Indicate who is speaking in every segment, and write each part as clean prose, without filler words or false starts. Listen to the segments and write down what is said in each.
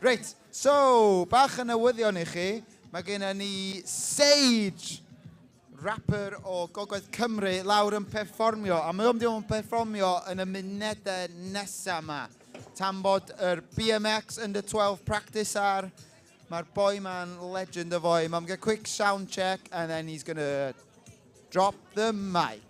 Speaker 1: Reit, so, bach yn newyddion I chi. Mae gennym ni Sage, rapper o Gogledd Cymru, lawr yn perfformio. A mae o'n mynd i'n perfformio yn y munedau nesaf yma. Tan bod yr BMX Under 12 practice ar. Mae'r boi ma'n legend o foi. Mae'n get quick sound check and then he's going to drop the mic.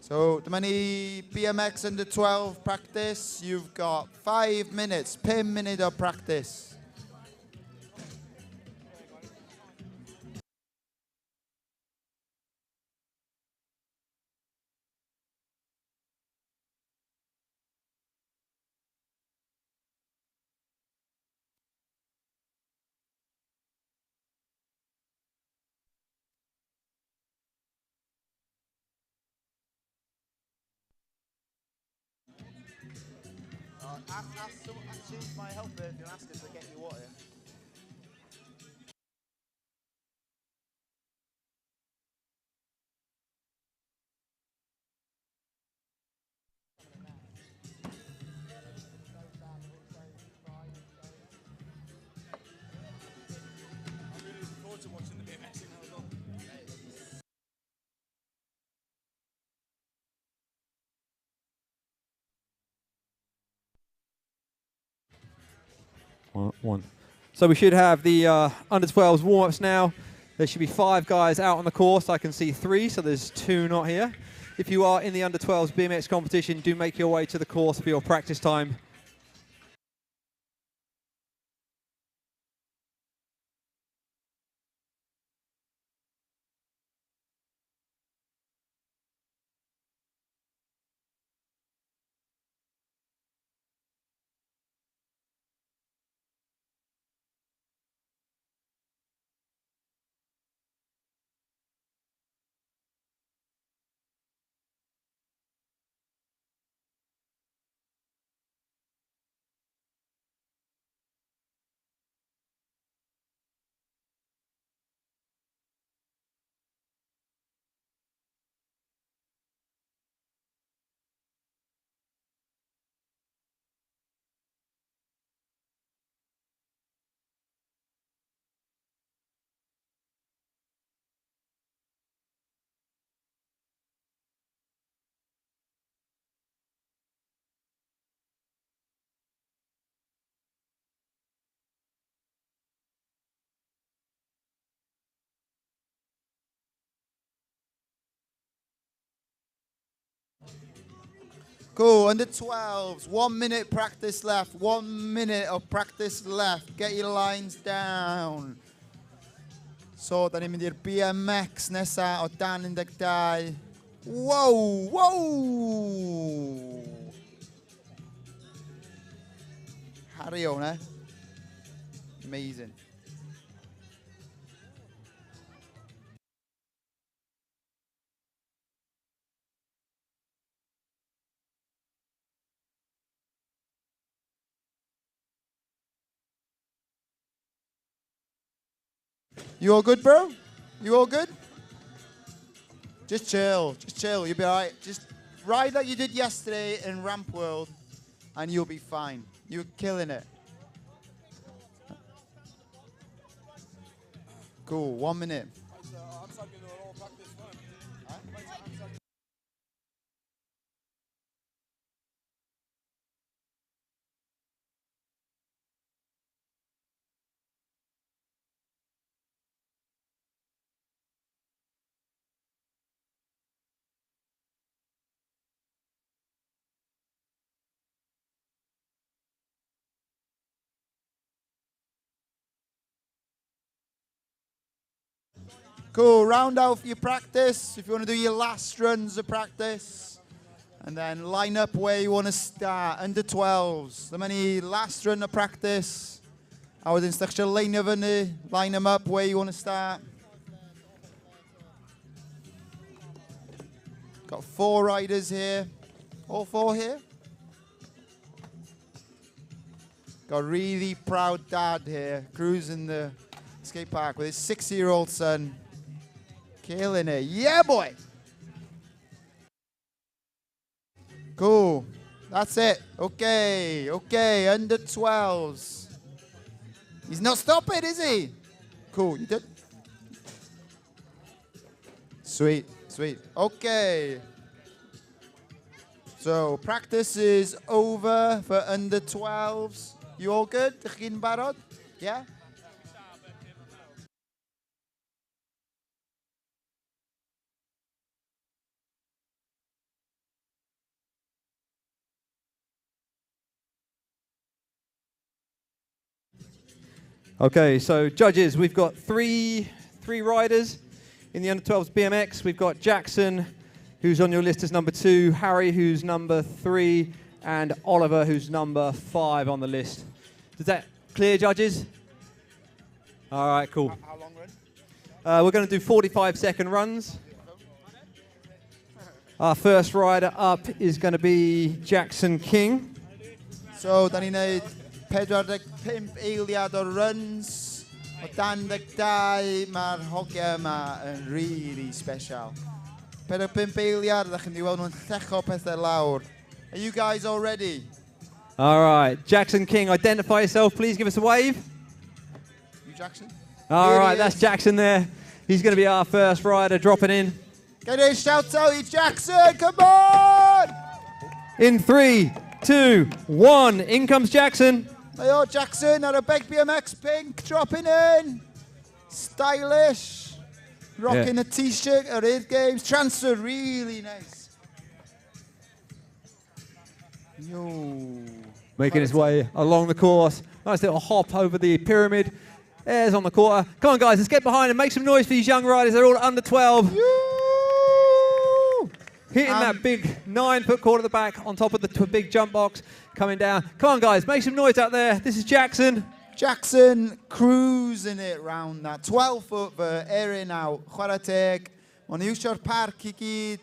Speaker 1: So, dyma ni BMX Under 12 practice. You've got 5 minutes, 5 minutes of practice. Ask my helper if you ask us to get you water.
Speaker 2: I'm really looking forward to watching the BMX now as well.
Speaker 3: One. So we should have the under 12s warm-ups now. There should be 5 guys out on the course. I can see 3, so there's 2 not here. If you are in the under 12s BMX competition, do make your way to the course for your practice time.
Speaker 1: Cool, under 12s, 1 minute practice left, 1 minute of practice left. Get your lines down. So, da ni'n mynd i'r BMX nesa o dan 12. Whoa, whoa! Harry o, ne? Amazing. You all good, bro? You all good? Just chill, you'll be alright. Just ride like you did yesterday in Ramp World and you'll be fine. You're killing it. Cool, 1 minute. Cool, round out for your practice. If you want to do your last runs of practice. And then line up where you want to start. Under 12s. The many last run of practice. I was in structure line them up where you want to start. Got 4 riders here. All 4 here. Got a really proud dad here, cruising the skate park with his 6-year-old son. Killing it. Yeah, boy. That's it. Okay, okay, under 12s. He's not stopping, is he? Cool, you did. Sweet, sweet. Okay. So, practice is over for under 12s. You all good? Dych chi'n barod? Yeah?
Speaker 3: Okay, so judges, we've got three riders in the under-12s BMX. We've got Jackson, who's on your list as number 2, Harry, who's number 3, and Oliver, who's number 5 on the list. Is that clear, judges? All right, cool.
Speaker 1: How long run?
Speaker 3: We're going to do 45-second runs. Our first rider up is going to be Jackson King.
Speaker 1: So, dan ni'n neud 45 eiliad o runs. O 12, mae'r hogiau yma yn really special. 45 eiliad, ydych chi'n weld nhw'n llecho pethau lawr. Are you guys all ready?
Speaker 3: All right, Jackson King, identify yourself. Please give us a wave.
Speaker 1: You Jackson?
Speaker 3: All right, that's Jackson there. He's going to be our first rider dropping in.
Speaker 1: Get a shout out to Jackson, come on!
Speaker 3: In 3, 2, 1, in comes Jackson.
Speaker 1: Mae o Jackson ar y big BMX pink dropping in. Stylish. Rocking a t-shirt at Urdd Games. Transfer really nice. Yo.
Speaker 3: Making his way along the course. Nice little hop over the pyramid. There's on the quarter. Come on, guys, let's get behind and make some noise for these young riders. They're all under 12. Hitting that big 9-foot cord at the back on top of the big jump box. Coming down. Come on, guys, make some noise out there. This is Jackson.
Speaker 1: Jackson cruising it round that 12-foot for Erin out. Chwarae teg. Mae'n iwsio'r parc I gyd.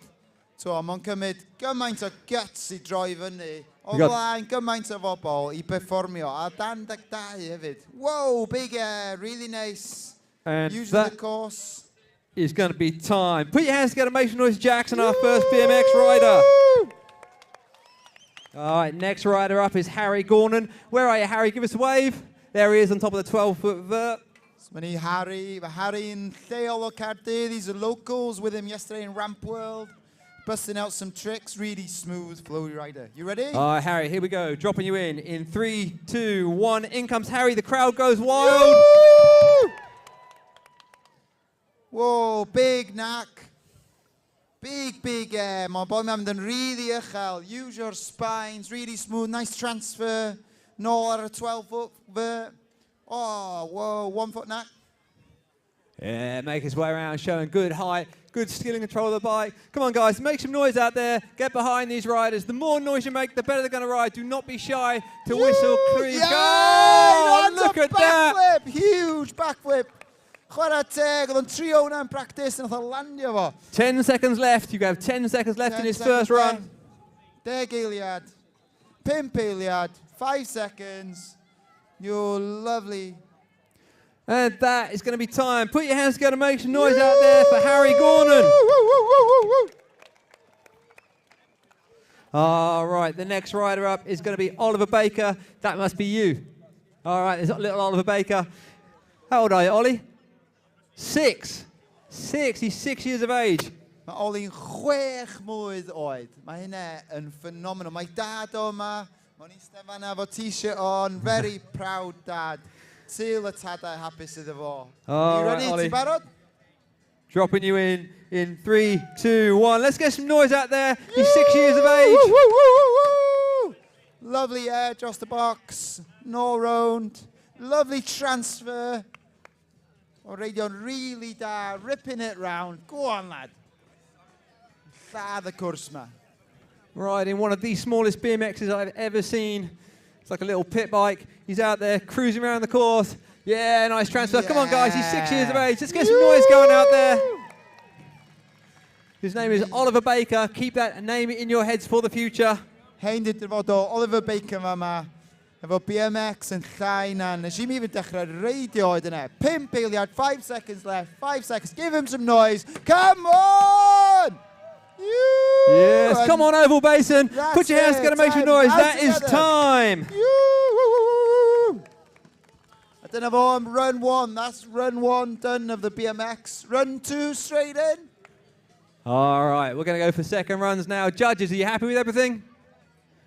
Speaker 1: So, mae'n cymryd gymaint o guts I droi fyny. O blaen gymaint o bobl I perfformio. A 12 hefyd. Whoa, big air, really nice.
Speaker 3: And
Speaker 1: using
Speaker 3: that
Speaker 1: the course.
Speaker 3: Is going to be time. Put your hands together, make some noise, Jackson, our first BMX rider. All right, next rider up is Harry Gornan. Where are you, Harry? Give us a wave. There he is on top of the 12-foot vert.
Speaker 1: Mae Harry in lleol o Caerdydd. These are locals with him yesterday in Ramp World. Busting out some tricks. Really smooth, flowy rider. You ready?
Speaker 3: All right, Harry, here we go. Dropping you in. In 3, 2, 1. In comes Harry. The crowd goes wild.
Speaker 1: Woo! Whoa, big knack. Big air. Mae bod mewn yn really uchel. Use your spines. Really smooth. Nice transfer. Nôl ar y 12-foot vert. Oh, whoa, 1-foot knack.
Speaker 3: Yeah, make his way around, showing good height, good skill and control of the bike. Come on, guys, make some noise out there. Get behind these riders. The more noise you make, the better they're going to ride. Do not be shy to whistle, creep.
Speaker 1: Yeah!
Speaker 3: Oh, look at that.
Speaker 1: Huge backflip. Chwarae teg, oedd yn trio hwnna yn practice, yn oedd landio fo.
Speaker 3: 10 seconds left. You have 10 seconds left in his first run.
Speaker 1: 10 eiliad, 5 eiliad, 5 seconds. You're lovely.
Speaker 3: And that is going to be time. Put your hands together, make some noise out there for Harry Gornan. All right, the next rider up is going to be Oliver Baker. That must be you. All right, there's little Oliver Baker. How old are you, Ollie? 6. He's 6 years of age.
Speaker 1: Mae Oli'n 6 mlwydd oed. Mae hynna yn phenomenal. Mae dad o yma. Mae'n eistedd fanna efo t-shirt on. Very proud dad. Til y tadau hapus iddo fo.
Speaker 3: All
Speaker 1: you
Speaker 3: right,
Speaker 1: ready?
Speaker 3: Ollie.
Speaker 1: Ti barod?
Speaker 3: Dropping you in 3, 2, 1. Let's get some noise out there. He's 6 years of age.
Speaker 1: Lovely air dros the box. No round. Lovely transfer. O reidio'n really da. Ripping it round. Go on, lad. Lladd y cwrs ma.
Speaker 3: Riding one of the smallest BMXs I've ever seen. It's like a little pit bike. He's out there cruising around the course. Yeah, nice transfer. Yeah. Come on, guys. He's 6 years of age. Let's get some noise going out there. His name is Oliver Baker. Keep that name in your heads for the future.
Speaker 1: Hein dyd fod o Oliver Baker yma. Efo BMX yn llai na. Nes i mi fynd dechrau reidio oedd yna. 5 eiliad, 5 seconds left. 5 seconds. Give him some noise. Come on!
Speaker 3: Yes,
Speaker 1: And
Speaker 3: come on, Oval Basin.
Speaker 1: that's
Speaker 3: Put your hands
Speaker 1: it,
Speaker 3: together, make some
Speaker 1: time.
Speaker 3: noise.
Speaker 1: Hands
Speaker 3: That is
Speaker 1: together.
Speaker 3: time.
Speaker 1: I don't know on run 1. That's run 1 done of the BMX. Run 2 straight in.
Speaker 3: All right, we're going to go for second runs now. Judges, are you happy with everything?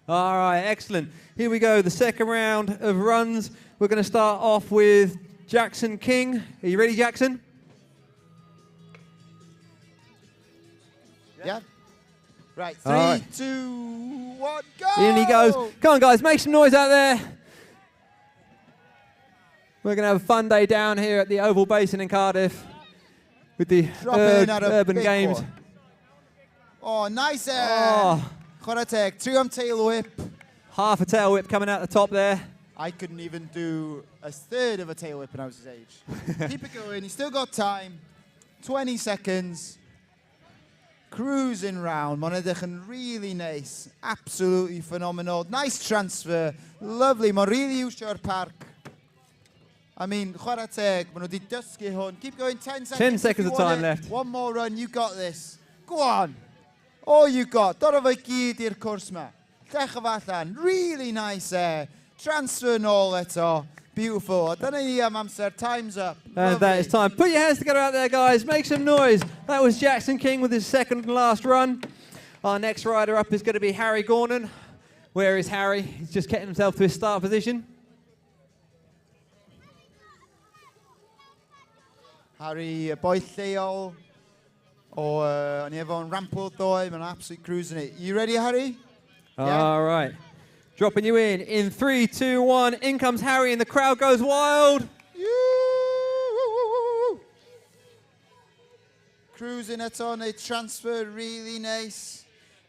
Speaker 3: All right, excellent. Here we go, the second round of runs. We're going to start off with Jackson King. Are you ready, Jackson?
Speaker 1: Yeah. Right, 3,
Speaker 3: All right.
Speaker 1: 2, 1, go!
Speaker 3: In he goes. Come on, guys, make some noise out there. We're going to have a fun day down here at the Oval Basin in Cardiff with the
Speaker 1: Dropping out a
Speaker 3: Urban
Speaker 1: big
Speaker 3: Games.
Speaker 1: one. Oh, nice.
Speaker 3: Oh.
Speaker 1: Chwarae teg, 2 am tail whip.
Speaker 3: Half a tail whip coming out the top there.
Speaker 1: I couldn't even do a third of a tail whip when I was his age. Keep it going. You still got time. 20 seconds. Cruising round. Mae'n really nice. Absolutely phenomenal. Nice transfer. Lovely. Mae'n really iwsio'r parc. I mean, chwarae teg, maen nhw wedi dysgu hwn. Keep going, 10 seconds.
Speaker 3: 10 seconds
Speaker 1: if
Speaker 3: of
Speaker 1: you want
Speaker 3: time
Speaker 1: it.
Speaker 3: left.
Speaker 1: One more run, you got this. Go on. All you got. Dod o fe gyd i'r cwrs ma. Dech o allan. Really nice there. Transfer nôl eto. Beautiful. A dyna ni am amser. Time's up.
Speaker 3: And that is time. Put your hands together out there, guys. Make some noise. That was Jackson King with his second and last run. Our next rider up is going to be Harry Gornan. Where is Harry? He's just getting himself to his start position.
Speaker 1: Harry, boi lleol o o'n i efo yn rampol doi, mae'n absolutely cruising it. You ready, Harry?
Speaker 3: All right. Dropping you in 3, 2, 1. In comes Harry and the crowd goes wild.
Speaker 1: Cruising eto, neud transfer, really nice.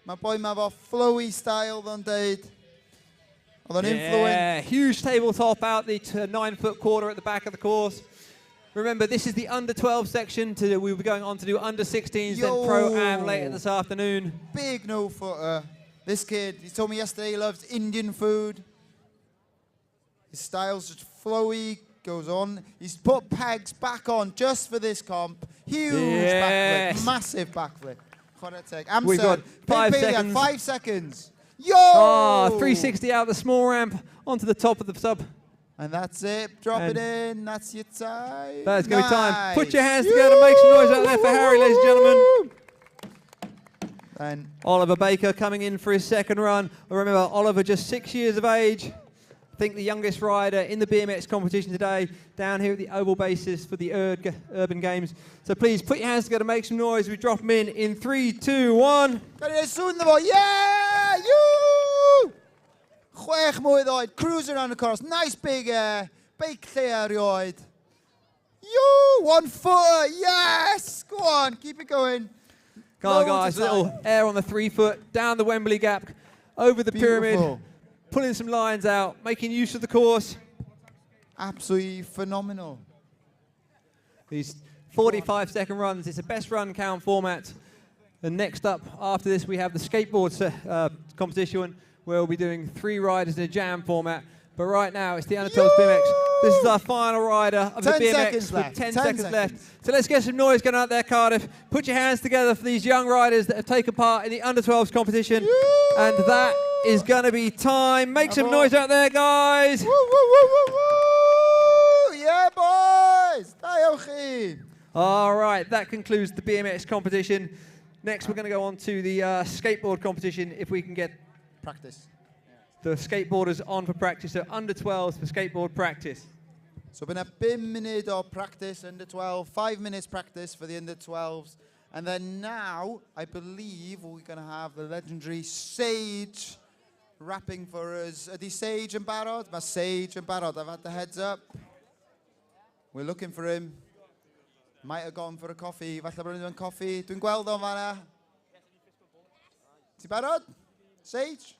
Speaker 1: Mae boi ma fo flowy style, ddo'n deud. Oedd o'n influent.
Speaker 3: Yeah, huge tabletop out the 9-foot quarter at the back of the course. Remember, this is the under-12 section. We'll be going on to do under-16s, then Pro-Am later this afternoon.
Speaker 1: Big no-footer. This kid, he told me yesterday he loves Indian food. His style's just flowy, goes on. He's put pegs back on just for this comp. Huge backflip, massive backflip.
Speaker 3: We've got 5 seconds.
Speaker 1: 5 seconds. Yo!
Speaker 3: Oh, 360 out the small ramp onto the top of the sub.
Speaker 1: And that's it. Drop it in. That's your time.
Speaker 3: That's going to be time. Put your hands together. Make some noise out there for Harry, ladies and gentlemen.
Speaker 1: And
Speaker 3: Oliver Baker coming in for his second run. Remember, Oliver just 6 years of age. I think the youngest rider in the BMX competition today, down here at the Oval Basis for the Urban Games. So please put your hands together, make some noise. We drop them in 3, 2, 1.
Speaker 1: Yeah! You! Chwech mlwydd oed, cruise around the course, nice big bake lle erioed. You! 1 footer, yes! Go on, keep it going.
Speaker 3: Come on, guys, little air on the 3 foot, down the Wembley Gap, over the pyramid, pulling some lines out, making use of the course.
Speaker 1: Absolutely phenomenal.
Speaker 3: These 45-second runs, it's a best run count format. And next up, after this, we have the skateboard competition, where we'll be doing 3 riders in a jam format. But right now, it's the under-12s BMX. This is our final rider of the BMX with 10 seconds left. So let's get some noise going out there, Cardiff. Put your hands together for these young riders that have taken part in the under-12s competition. And that is going to be time. Make some noise out there, guys.
Speaker 1: Woo, woo, woo, woo, woo. Yeah, boys. Daiwch chi.
Speaker 3: All right, that concludes the BMX competition. Next, we're going to go on to the skateboard competition, if we can get
Speaker 1: Practice.
Speaker 3: the skateboarders on for practice. So under 12s for skateboard practice.
Speaker 1: So byna 5 munud o practice under 12, 5 minutes practice for the under 12s. And then now, I believe we're going to have the legendary Sage rapping for us. Ydy Sage yn barod? Mae Sage yn barod. I've had the heads up. We're looking for him. Might have gone for a coffee. Falle bod nhw'n coffee. Dwi'n gweld o'n fanna. Ti barod? Sage?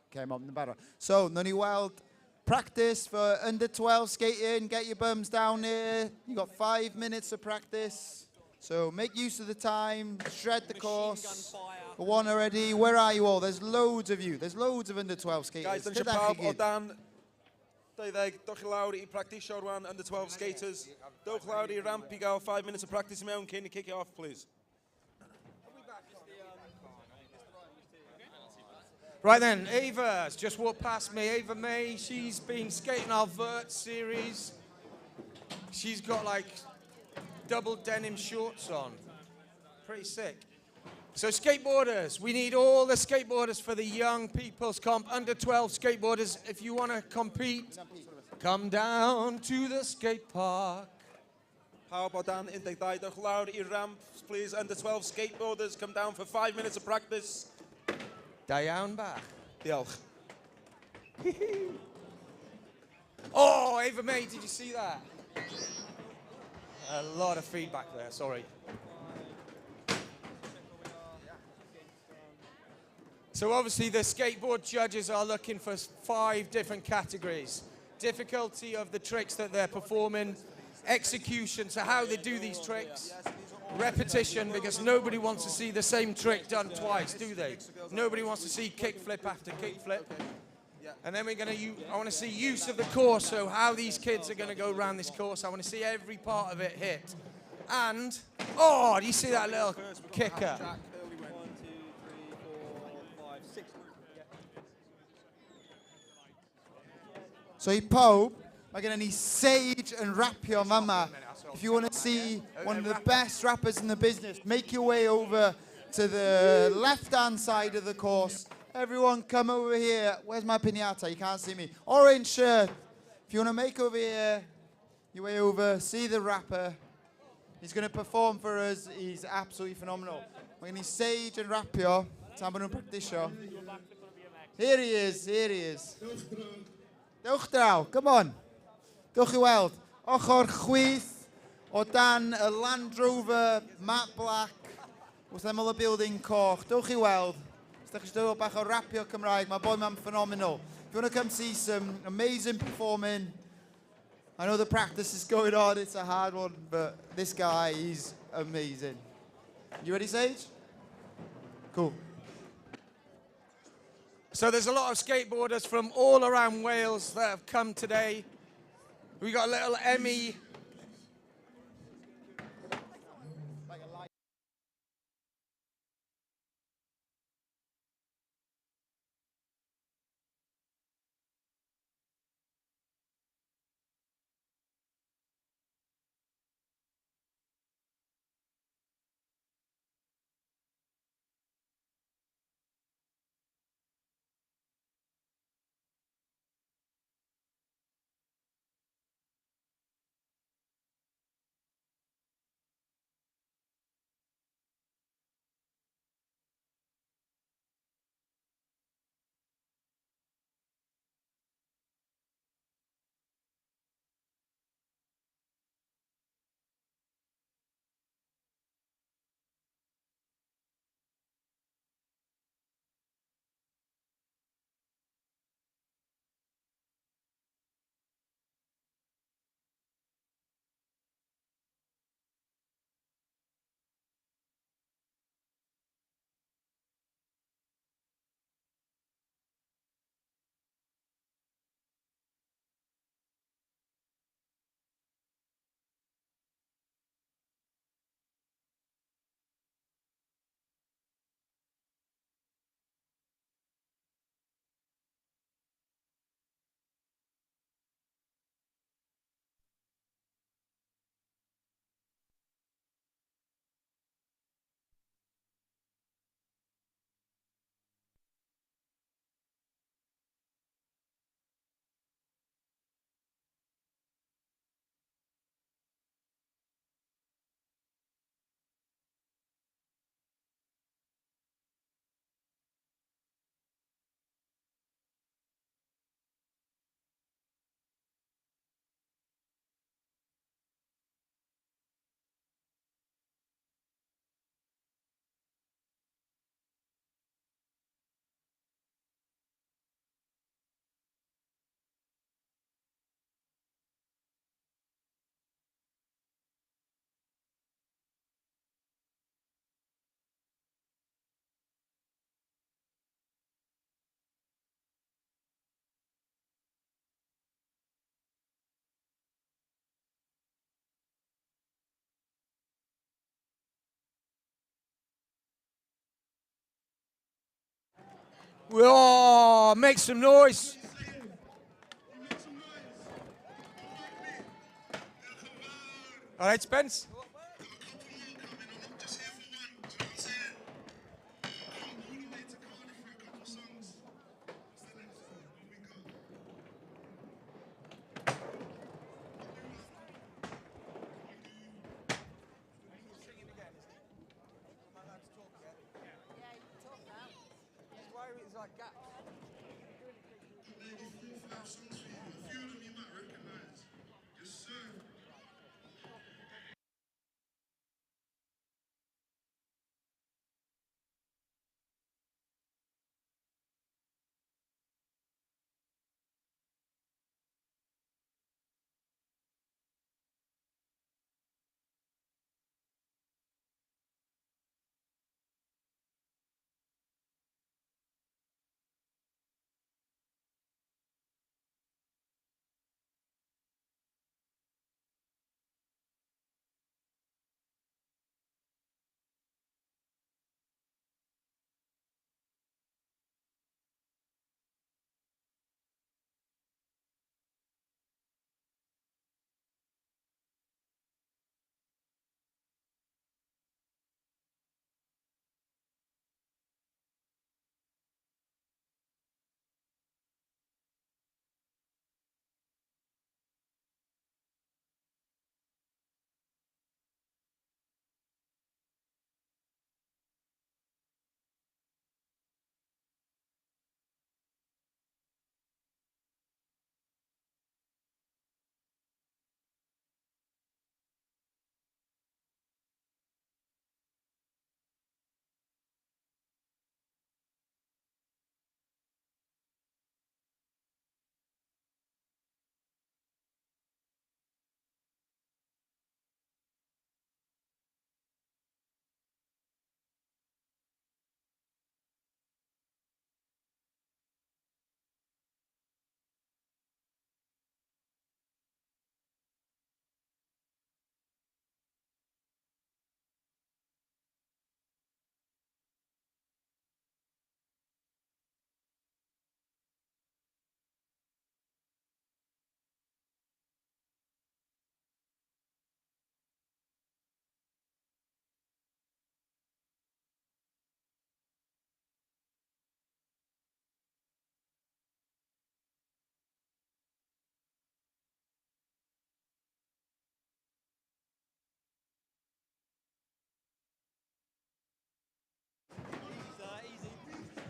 Speaker 1: Okay, mom, yn barod. So, nawn ni weld practice for under 12 skating. Get your bums down here. You got 5 minutes of practice. So make use of the time. Shred the course. Go on already. Where are you all? There's loads of you. There's loads of under 12 skaters.
Speaker 2: Guys, dan siya pawb o dan 12, dowch i lawr i practice rwan under 12 skaters. Dowch lawr i ramp i gael 5 minutes of practice i mewn cyn i kick it off, please. Right then, Ava's just walked past me. Ava May, she's been skating our Vert series. She's got like double denim shorts on. Pretty sick. So skateboarders, we need all the skateboarders for the young people's comp, under 12 skateboarders. If you want to compete, come down to the skate park.
Speaker 4: How about down in the loud ramp, please? Under 12 skateboarders, come down for 5 minutes of practice.
Speaker 2: Diane Bach.
Speaker 4: Diolch.
Speaker 2: Oh, Ava May, did you see that? A lot of feedback there, sorry. So obviously the skateboard judges are looking for 5 different categories. Difficulty of the tricks that they're performing, execution, so how they do these tricks, repetition, because nobody wants to see the same trick done twice, do they? Nobody wants to see kickflip after kickflip. And then I want to see use of the course, so how these kids are going to go around this course. I want to see every part of it hit. And, oh, do you see that little kicker?
Speaker 1: So i pawb, mae gennym ni Sage and Rapio mama. If you want to see one of the best rappers in the business, make your way over to the left-hand side of the course. Everyone come over here. Where's my piñata? You can't see me. Orange shirt. If you want to make over here, your way over, see the rapper. He's going to perform for us. He's absolutely phenomenal. Mae gen ni Sage and Rapio. Tan bod nhw'n practisio. Here he is, here he is. Dewch draw, come on. Dewch i weld. Ochr chwith o dan y Land Rover matte black wrth ymyl y building coch. Dewch i weld. Os ydych chi'n dweud bach o rapio Cymraeg, mae boy man phenomenal. If you want to come see some amazing performing, I know the practice is going on, it's a hard one, but this guy, he's amazing. You ready, Sage? Cool.
Speaker 2: So there's a lot of skateboarders from all around Wales that have come today. We got little Emmy. Oh, make some noise. All right, Spence.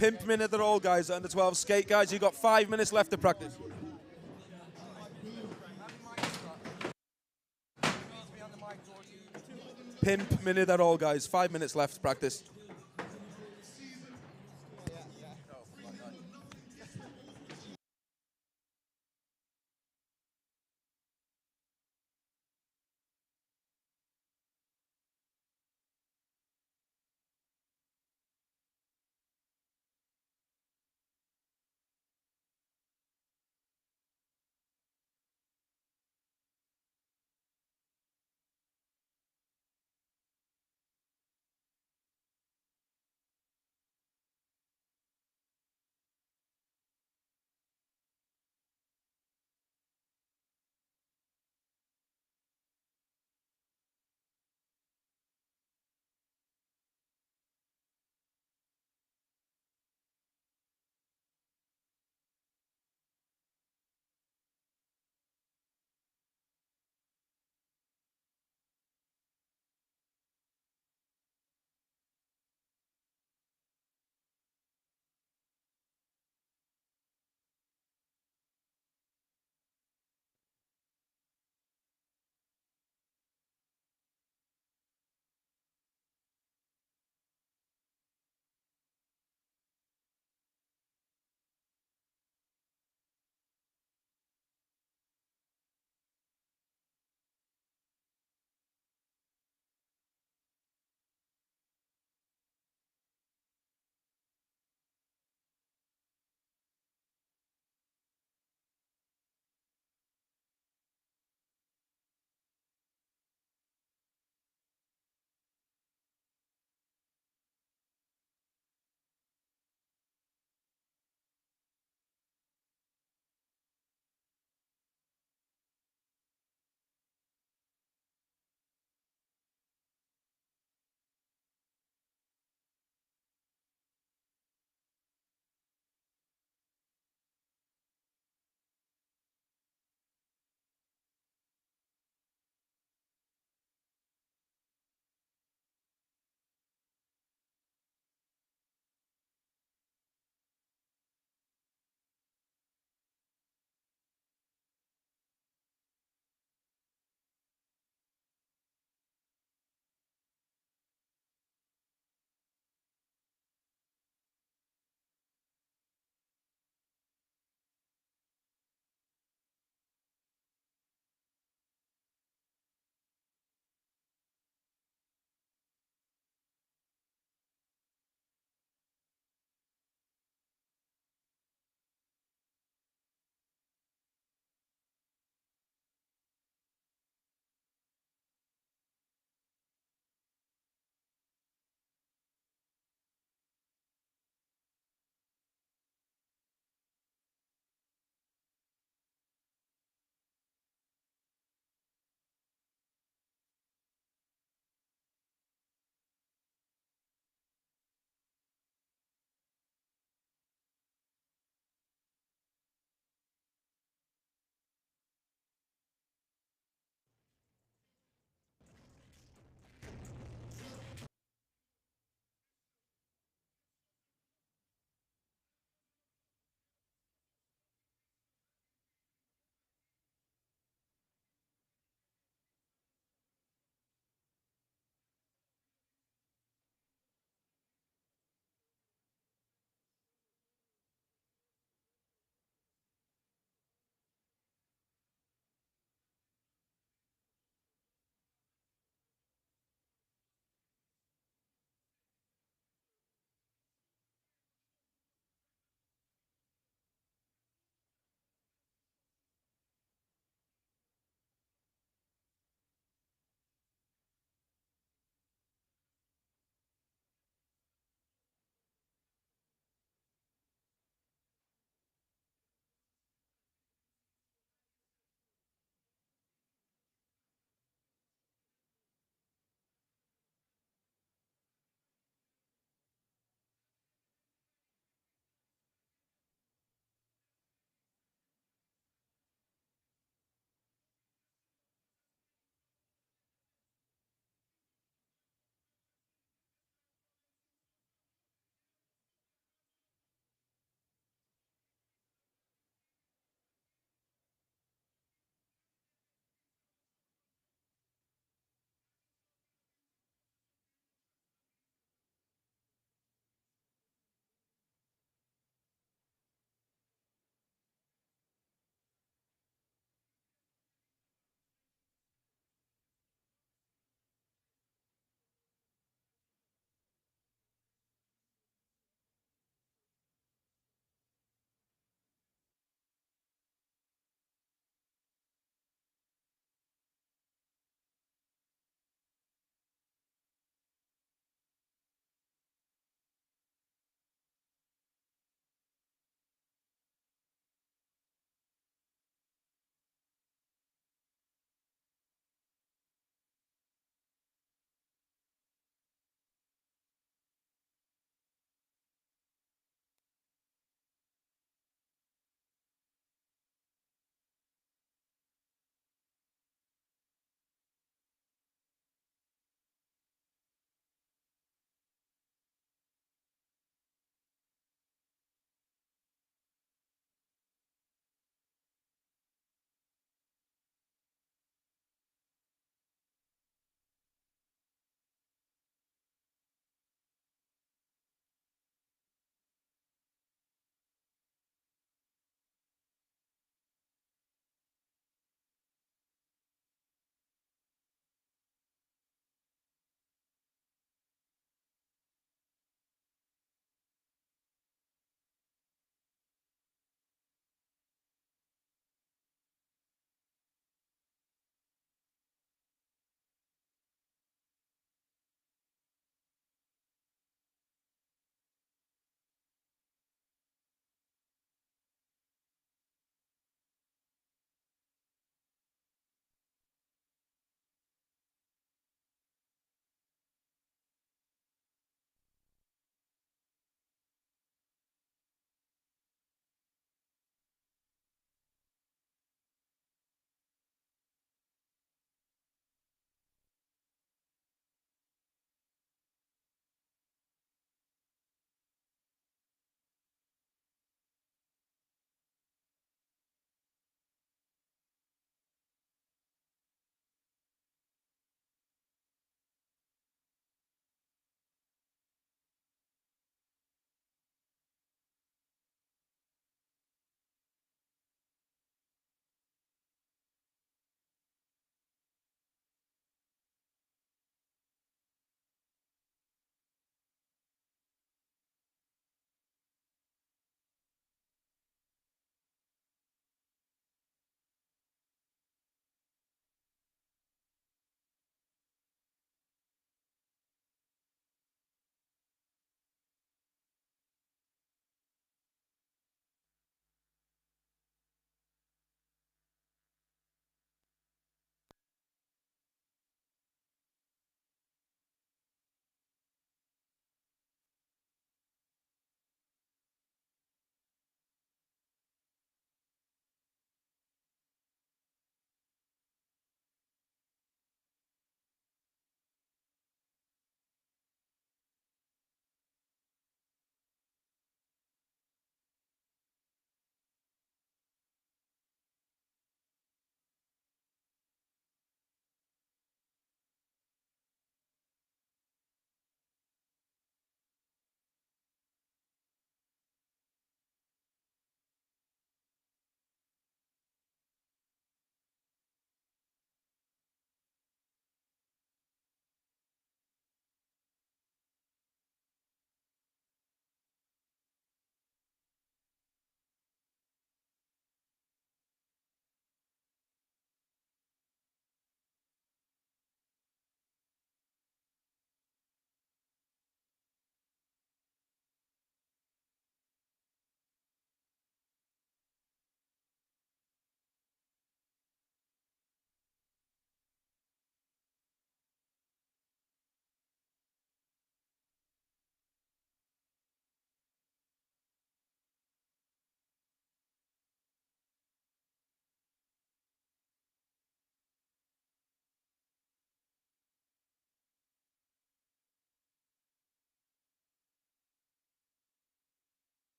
Speaker 4: Pimp minute at all, guys. Under 12 skate, guys. You've got 5 minutes left to practice. Pimp minute at all, guys. 5 minutes left to practice.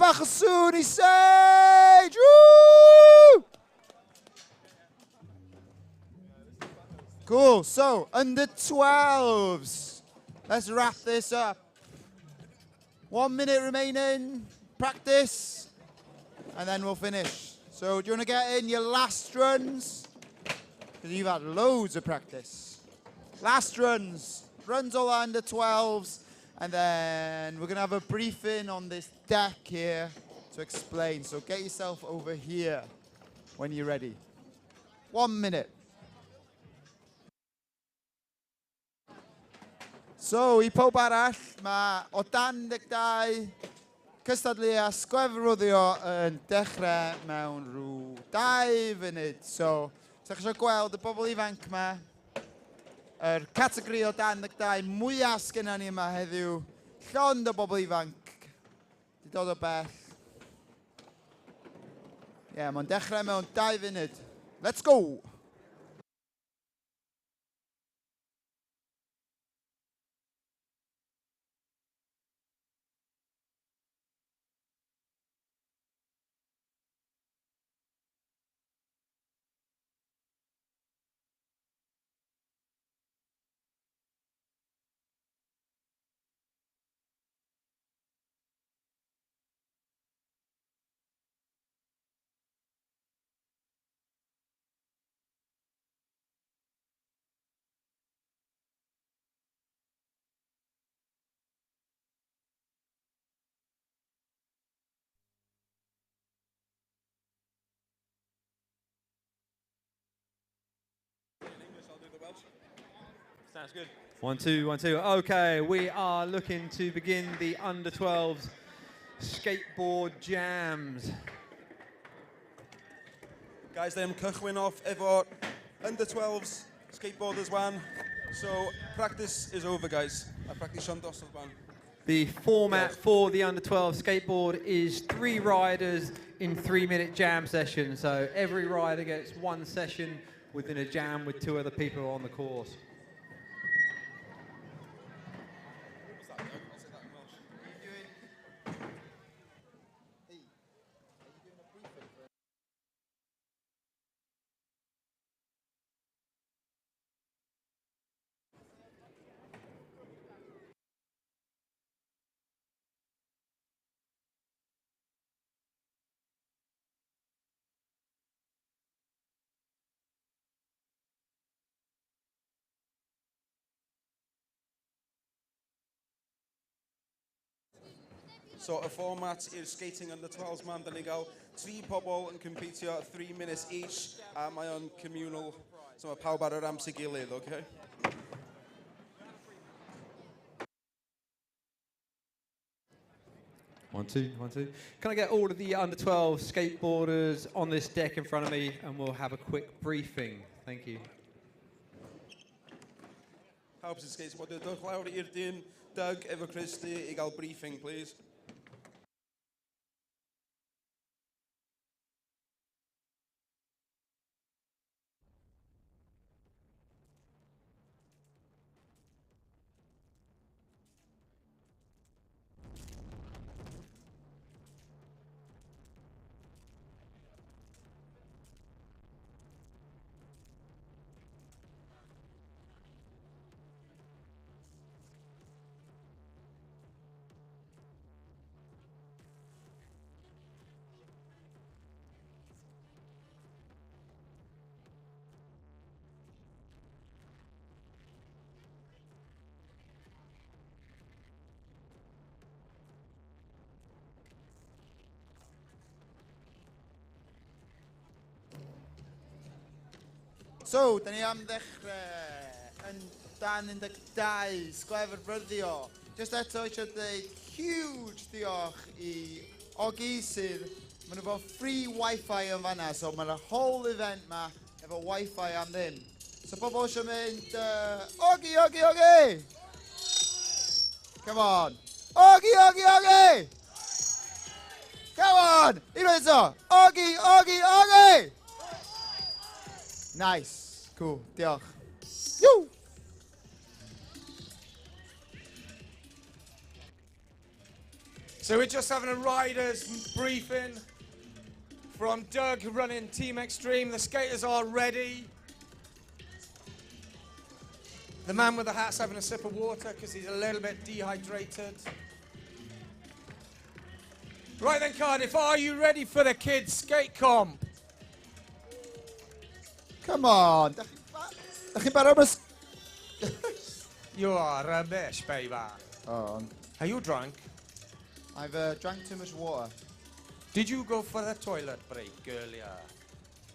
Speaker 1: bach o sŵn I Sage! Woo! Cool, so under 12s. Let's wrap this up. 1 minute remaining, practice, and then we'll finish. So do you want to get in your last runs? Because you've had loads of practice. Last runs all under 12s, and then we're going to have a briefing on this deck here to explain. So get yourself over here when you're ready. 1 minute. So, I pob arall, mae o dan 12 cystadleuau sgwefrwddio yn dechrau mewn rhyw 2 funud. So, os ydych chi eisiau gweld y bobl ifanc yma, yr categori o dan 12 mwyaf sgynna ni yma heddiw, llond o bobl ifanc, di dod o bell. Ie, mae'n dechrau mewn 2 funud. Let's go!
Speaker 3: Sounds good. 1, 2, 1, 2. Okay, we are looking to begin the under 12s skateboard jams.
Speaker 4: Guys, then cychwyn off efo under 12s skateboarders one. So practice is over, guys. I practice on dos of one.
Speaker 3: The format for the under 12 skateboard is 3 riders in 3-minute jam sessions. So every rider gets 1 session within a jam with 2 other people on the course.
Speaker 4: So y format i'r skating under 12s man, da ni gael 3 pobl yn competio 3 minutes each, a mae o'n communal, so mae pawb ar yr amser gilydd, okay?
Speaker 3: One, two, 1, 2. Can I get all of the under 12 skateboarders on this deck in front of me and we'll have a quick briefing. Thank you.
Speaker 4: Pawb sy'n skateboardio, dwch lawr i'r dyn, Doug efo Christy I gael briefing, please.
Speaker 1: So, da ni am ddechrau yn dan 12, sglefr bryddio. Just eto eisiau dweud huge diolch I Ogi sydd, maen nhw efo free Wi-Fi yn fanna, so mae'r whole event ma efo Wi-Fi am ddim. So pobl eisiau mynd, Ogi! Come on! Ogi! Come on! Unwaith eto! Ogi! Nice. Cool. Diolch. Yoo!
Speaker 2: So we're just having a riders briefing from Doug running Team Extreme. The skaters are ready. The man with the hat's having a sip of water because he's a little bit dehydrated. Right then, Cardiff, are you ready for the kids' skate comp?
Speaker 1: Come on. Dach chi'n barod am
Speaker 2: You are rubbish, baby.
Speaker 1: Oh,
Speaker 2: Are you drunk?
Speaker 1: I've drank too much water.
Speaker 2: Did you go for the toilet break earlier?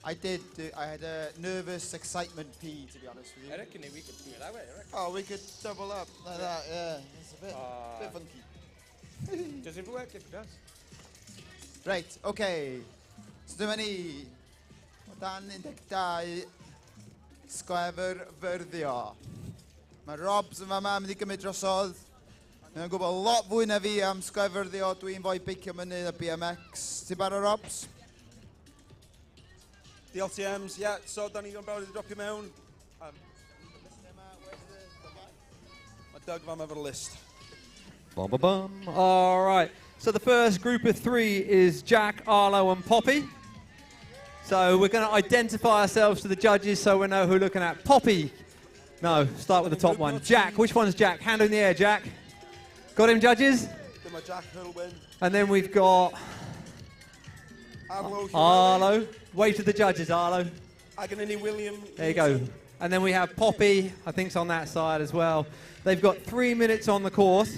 Speaker 1: I did. I had a nervous excitement pee, to be honest with you.
Speaker 2: I reckon we could do it that way, I reckon.
Speaker 1: Oh, we could double up like that, yeah. It's a bit funky.
Speaker 2: Does it work if it does?
Speaker 1: Right, okay. So dyma ni. O dan 12 sgwefr fyrdio. Mae Robs yn fama yn mynd I gymryd drosodd. Mae'n gwybod lot fwy na fi am sgwefrddio. Dwi'n fwy beicio mynydd a BMX. Ti'n barod, Robs?
Speaker 4: The LTMs, yeah, so dan ni'n barod I dropio mewn. Mae Doug fam efo'r list.
Speaker 3: Bum, bum, bum. All right. So the first group of 3 is Jack, Arlo, and Poppy. So we're going to identify ourselves to the judges so we know who we're looking at. Poppy. No, start with the top one. Jack. Which one's Jack? Hand in the air, Jack. Got him, judges?
Speaker 4: Dyma Jack Hurlwyn.
Speaker 3: And then we've got Arlo. Wave to the judges, Arlo.
Speaker 4: Agonini William.
Speaker 3: There you go. And then we have Poppy, I think's on that side as well. They've got 3 minutes on the course.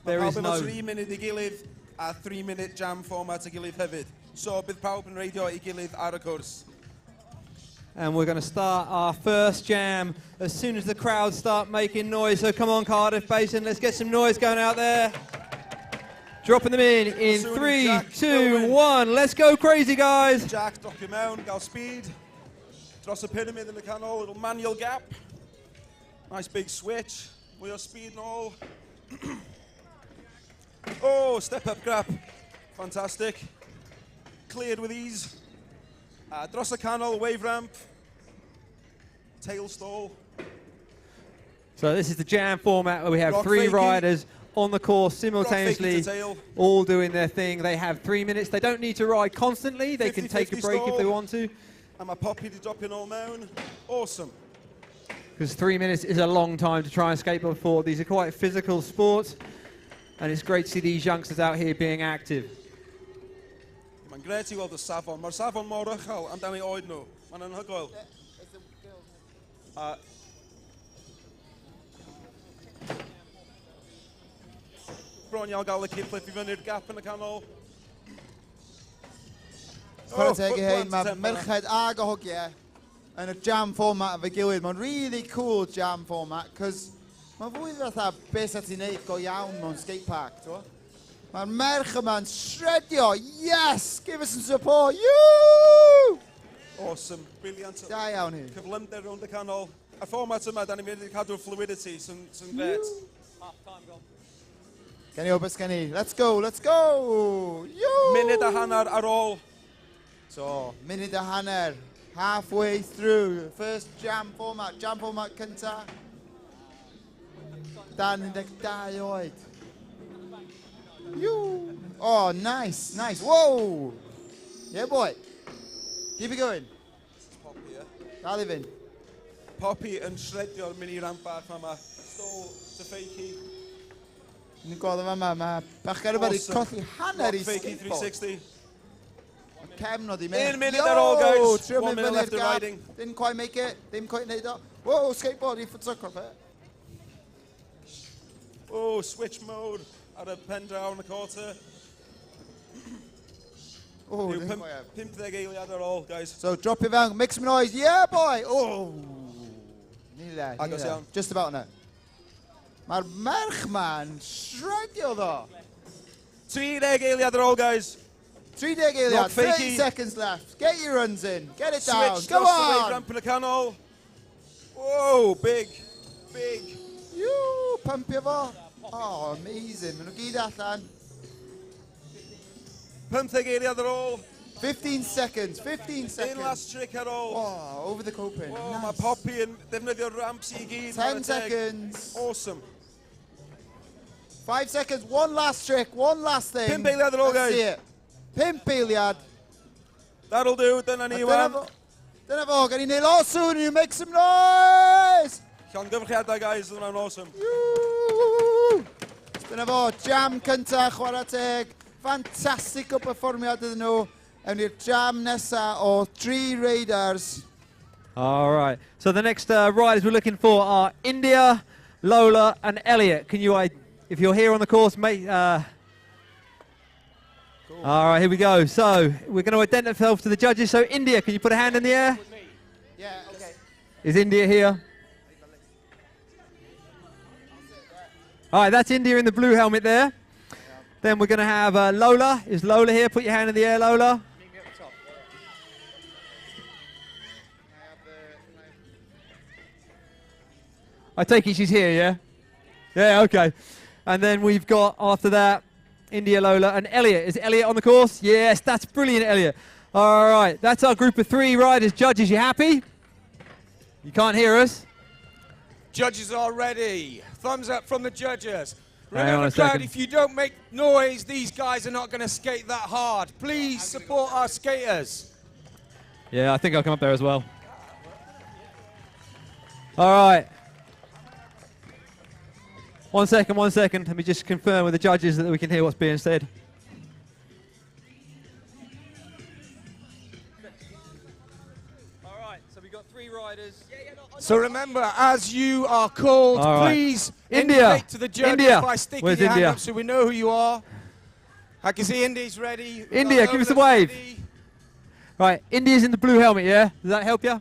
Speaker 3: There is no...
Speaker 4: 3 munud I gilydd a 3 minute jam format I gilydd hefyd. So bydd pawb yn reidio I gilydd ar y cwrs.
Speaker 3: And we're going to start our first jam as soon as the crowds start making noise. So come on, Cardiff Basin, let's get some noise going out there. Dropping them in 3, 2, 1. Let's go crazy, guys.
Speaker 4: Jack, dropio mewn, gael speed. Dros y pyramid yn y canol, little manual gap. Nice big switch. Mwy o speed nôl. Oh, step up grab. Fantastic. Cleared with ease. Dros y canol, wave ramp. Tail stall.
Speaker 3: So this is the jam format where we have
Speaker 4: Rock
Speaker 3: 3
Speaker 4: faking.
Speaker 3: riders on the course simultaneously,
Speaker 4: tail.
Speaker 3: all doing their thing. They have 3 minutes. They don't need to ride constantly. They can take a
Speaker 4: 50-50
Speaker 3: break if they
Speaker 4: stall.
Speaker 3: want to.
Speaker 4: And my Poppy to drop in all mewn. Awesome.
Speaker 3: Because 3 minutes is a long time to try and skateboard for. These are quite physical sports. And it's great to see these youngsters out here being active.
Speaker 4: Mae'n gret I weld y safon. Mae'r safon mor uchel amdani oed nhw. Mae'n anhygoel. Bron iawn gael y kickflip I fyny'r gap yn y canol.
Speaker 1: Chwarae teg I hyn, mae
Speaker 4: footplant
Speaker 1: merched ag o hogiau yn y jam format efo'i gilydd. Mae'n really cool jam format, cos mae'n fwy fatha beth sy'n ti'n neud go iawn mewn skatepark, t'wo? Mae'r merch yma'n shredio, yes! Give us some support, yoo!
Speaker 4: Awesome, brilliant.
Speaker 1: Da iawn hi.
Speaker 4: Cyflymder rownd y canol. Y fformat yma, da ni'n mynd I cadw'r fluidity, sy'n gret.
Speaker 1: Gen I obys gen I. Let's go, let's go! Yoo!
Speaker 4: Munud a hanner ar ôl.
Speaker 1: So, munud a hanner. Halfway through. First jam format cynta. Dan 12 oed. Yoo! Oh, nice, nice. Whoa! Yeah, boy. Keep it going.
Speaker 4: Poppy, yeah.
Speaker 1: Dal I fynd.
Speaker 4: Poppy yn shredio'r mini ramp bach yma. Stall to fakey.
Speaker 1: Ni'n gweld yma, mae bachgen yma wedi colli hanner I
Speaker 4: Rock fakey
Speaker 1: skateboard.
Speaker 4: 360.
Speaker 1: Cefnod I mewn.
Speaker 4: 1 minute ar ôl, guys.
Speaker 1: Trio
Speaker 4: 1
Speaker 1: mynd
Speaker 4: minute
Speaker 1: fyny'r
Speaker 4: left of
Speaker 1: gap.
Speaker 4: riding.
Speaker 1: Didn't quite make it. Didn't quite neud o. Whoa, skateboard I photograph it.
Speaker 4: Oh, switch mode ar y pen draw yn y quarter.
Speaker 1: Oh,
Speaker 4: Rhyw
Speaker 1: didn't quite have.
Speaker 4: 50 eiliad ar ôl, guys.
Speaker 1: So drop it fewn, make some noise. Yeah, boy. Oh. Ni le, ni
Speaker 4: Agos
Speaker 1: le.
Speaker 4: iawn.
Speaker 1: Just about now. Mae'r merch ma'n shredio ddo.
Speaker 4: 30 eiliad ar ôl, guys.
Speaker 1: 30 eiliad,
Speaker 4: Rock
Speaker 1: 30
Speaker 4: fakey.
Speaker 1: seconds left. Get your runs in. Get it down.
Speaker 4: Switch
Speaker 1: Go
Speaker 4: dros y wave
Speaker 1: on.
Speaker 4: ramp yn y canol. Whoa, big, big.
Speaker 1: You, pumpio fo. Oh, amazing. Maen nhw gyd allan.
Speaker 4: 15 eiliad ar ôl.
Speaker 1: 15 seconds, 15
Speaker 4: Un
Speaker 1: seconds.
Speaker 4: last trick ar ôl.
Speaker 1: Oh, over the coping.
Speaker 4: Oh, mae
Speaker 1: Nice.
Speaker 4: Poppy yn defnyddio'r ramps I gyd.
Speaker 1: 10
Speaker 4: Chwarae teg.
Speaker 1: seconds.
Speaker 4: Awesome.
Speaker 1: 5 seconds, one last trick, one last thing.
Speaker 4: Pump eiliad ar ôl,
Speaker 1: Let's see
Speaker 4: guys.
Speaker 1: it. 5 eiliad.
Speaker 4: That'll do, dyna ni
Speaker 1: A
Speaker 4: wan.
Speaker 1: Dyna fo, gan i neud o soon, you make some noise!
Speaker 4: Llongyfarchiadau, guys, oedd hwnna'n awesome.
Speaker 1: Woo! Dyna fo, jam cynta, chwarae teg. Ffantastig o perfformiad ydyn nhw. Ewn ni'r jam nesa o 3 raiders.
Speaker 3: All right. So the next riders we're looking for are India, Lola, and Elliot. Can you, if you're here on the course, mate?
Speaker 1: Cool.
Speaker 3: All right, here we go. So we're going to identify ourselves to the judges. So India, can you put a hand in the air?
Speaker 1: Yeah, okay.
Speaker 3: Is India here? All right, that's India in the blue helmet there. Then we're going to have Lola. Is Lola here? Put your hand in the air, Lola. I take it she's here, yeah? Yeah, okay. And then we've got, after that, India, Lola, and Elliot. Is Elliot on the course? Yes, that's brilliant, Elliot. All right, that's our group of 3 riders. Judges, you happy? You can't hear us?
Speaker 2: Judges are ready. Thumbs up from the judges.
Speaker 3: Hang on
Speaker 2: Remember,
Speaker 3: a
Speaker 2: crowd,
Speaker 3: second.
Speaker 2: if you don't make noise, these guys are not going to skate that hard. Please support our skaters.
Speaker 3: Yeah, I think I'll come up there as well. All right. 1 second, 1 second. Let me just confirm with the judges that we can hear what's being said. All right, so we've got 3 riders.
Speaker 2: So remember, as you are called,
Speaker 3: All right.
Speaker 2: please
Speaker 3: India.
Speaker 2: indicate to the judges
Speaker 3: India.
Speaker 2: by sticking
Speaker 3: Where's
Speaker 2: your hand
Speaker 3: India?
Speaker 2: up so we know who you are. I can see India's ready. We've
Speaker 3: India,
Speaker 2: got
Speaker 3: give us a
Speaker 2: Lola's
Speaker 3: wave.
Speaker 2: ready.
Speaker 3: Right, India's in the blue helmet, yeah? Does that help you?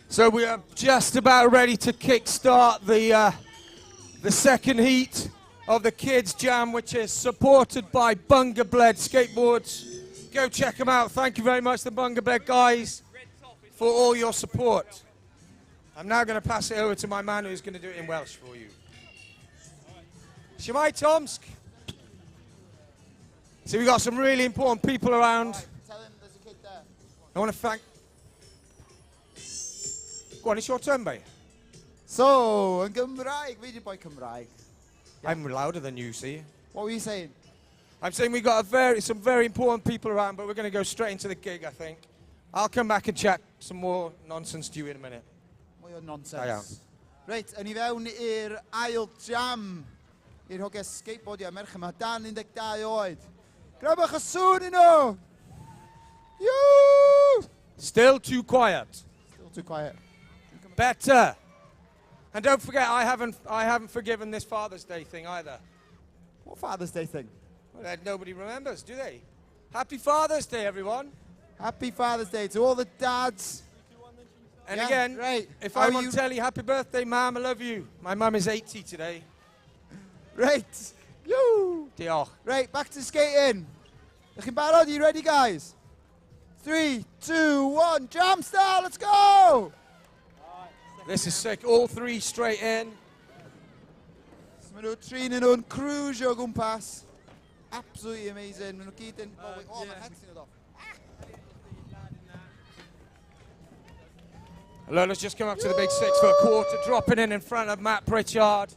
Speaker 2: So we are just about ready to kickstart the second heat of the Kids Jam, which is supported by Bunga Bled Skateboards. Go check them out. Thank you very much, the Bunga Bled guys, for all your support. I'm now going to pass it over to my man who's going to do it in Welsh for you. Shemai Tomsk. So we've got some really important people around.
Speaker 1: Tell him there's a kid there.
Speaker 2: I want to thank... Go on, it's your turn, mate.
Speaker 1: So, yn Gymraeg, fi di boi Cymraeg.
Speaker 2: I'm louder than you, see.
Speaker 1: What were you saying?
Speaker 2: I'm saying we got some very important people around, but we're going to go straight into the gig, I think. I'll come back and chat some more nonsense to you in a minute.
Speaker 1: Mwy o nonsense.
Speaker 2: Da iawn.
Speaker 1: Reit, yn i fewn i'r ail jam i'r hoges skateboardio merch yma, dan 12 oed. Grabwch y sŵn i nhw! Yoo!
Speaker 2: Still too quiet.
Speaker 1: Still too quiet.
Speaker 2: Better. And don't forget, I haven't forgiven this Father's Day thing either.
Speaker 1: What Father's Day thing?
Speaker 2: Well, nobody remembers, do they? Happy Father's Day, everyone.
Speaker 1: Happy Father's Day to all the dads.
Speaker 2: And
Speaker 1: Yeah,
Speaker 2: again,
Speaker 1: right.
Speaker 2: if
Speaker 1: How
Speaker 2: I'm
Speaker 1: are
Speaker 2: on
Speaker 1: you-
Speaker 2: telly, happy birthday, Mum, I love you. My mum is 80 today.
Speaker 1: Right. Yoo!
Speaker 2: Diolch.
Speaker 1: Right, back to skating. Ydych chi'n barod? Are you ready, guys? 3, 2, 1, jam style, let's go!
Speaker 2: This is sick. All 3 straight in.
Speaker 1: So maen nhw trin yn nhw'n cruisio o gwmpas. Absolutely amazing. Maen nhw gyd yn... Oh, wait, oh, mae'r head's yn off.
Speaker 2: Lola's just come up to the big 6-foot quarter, dropping in front of Matt Pritchard.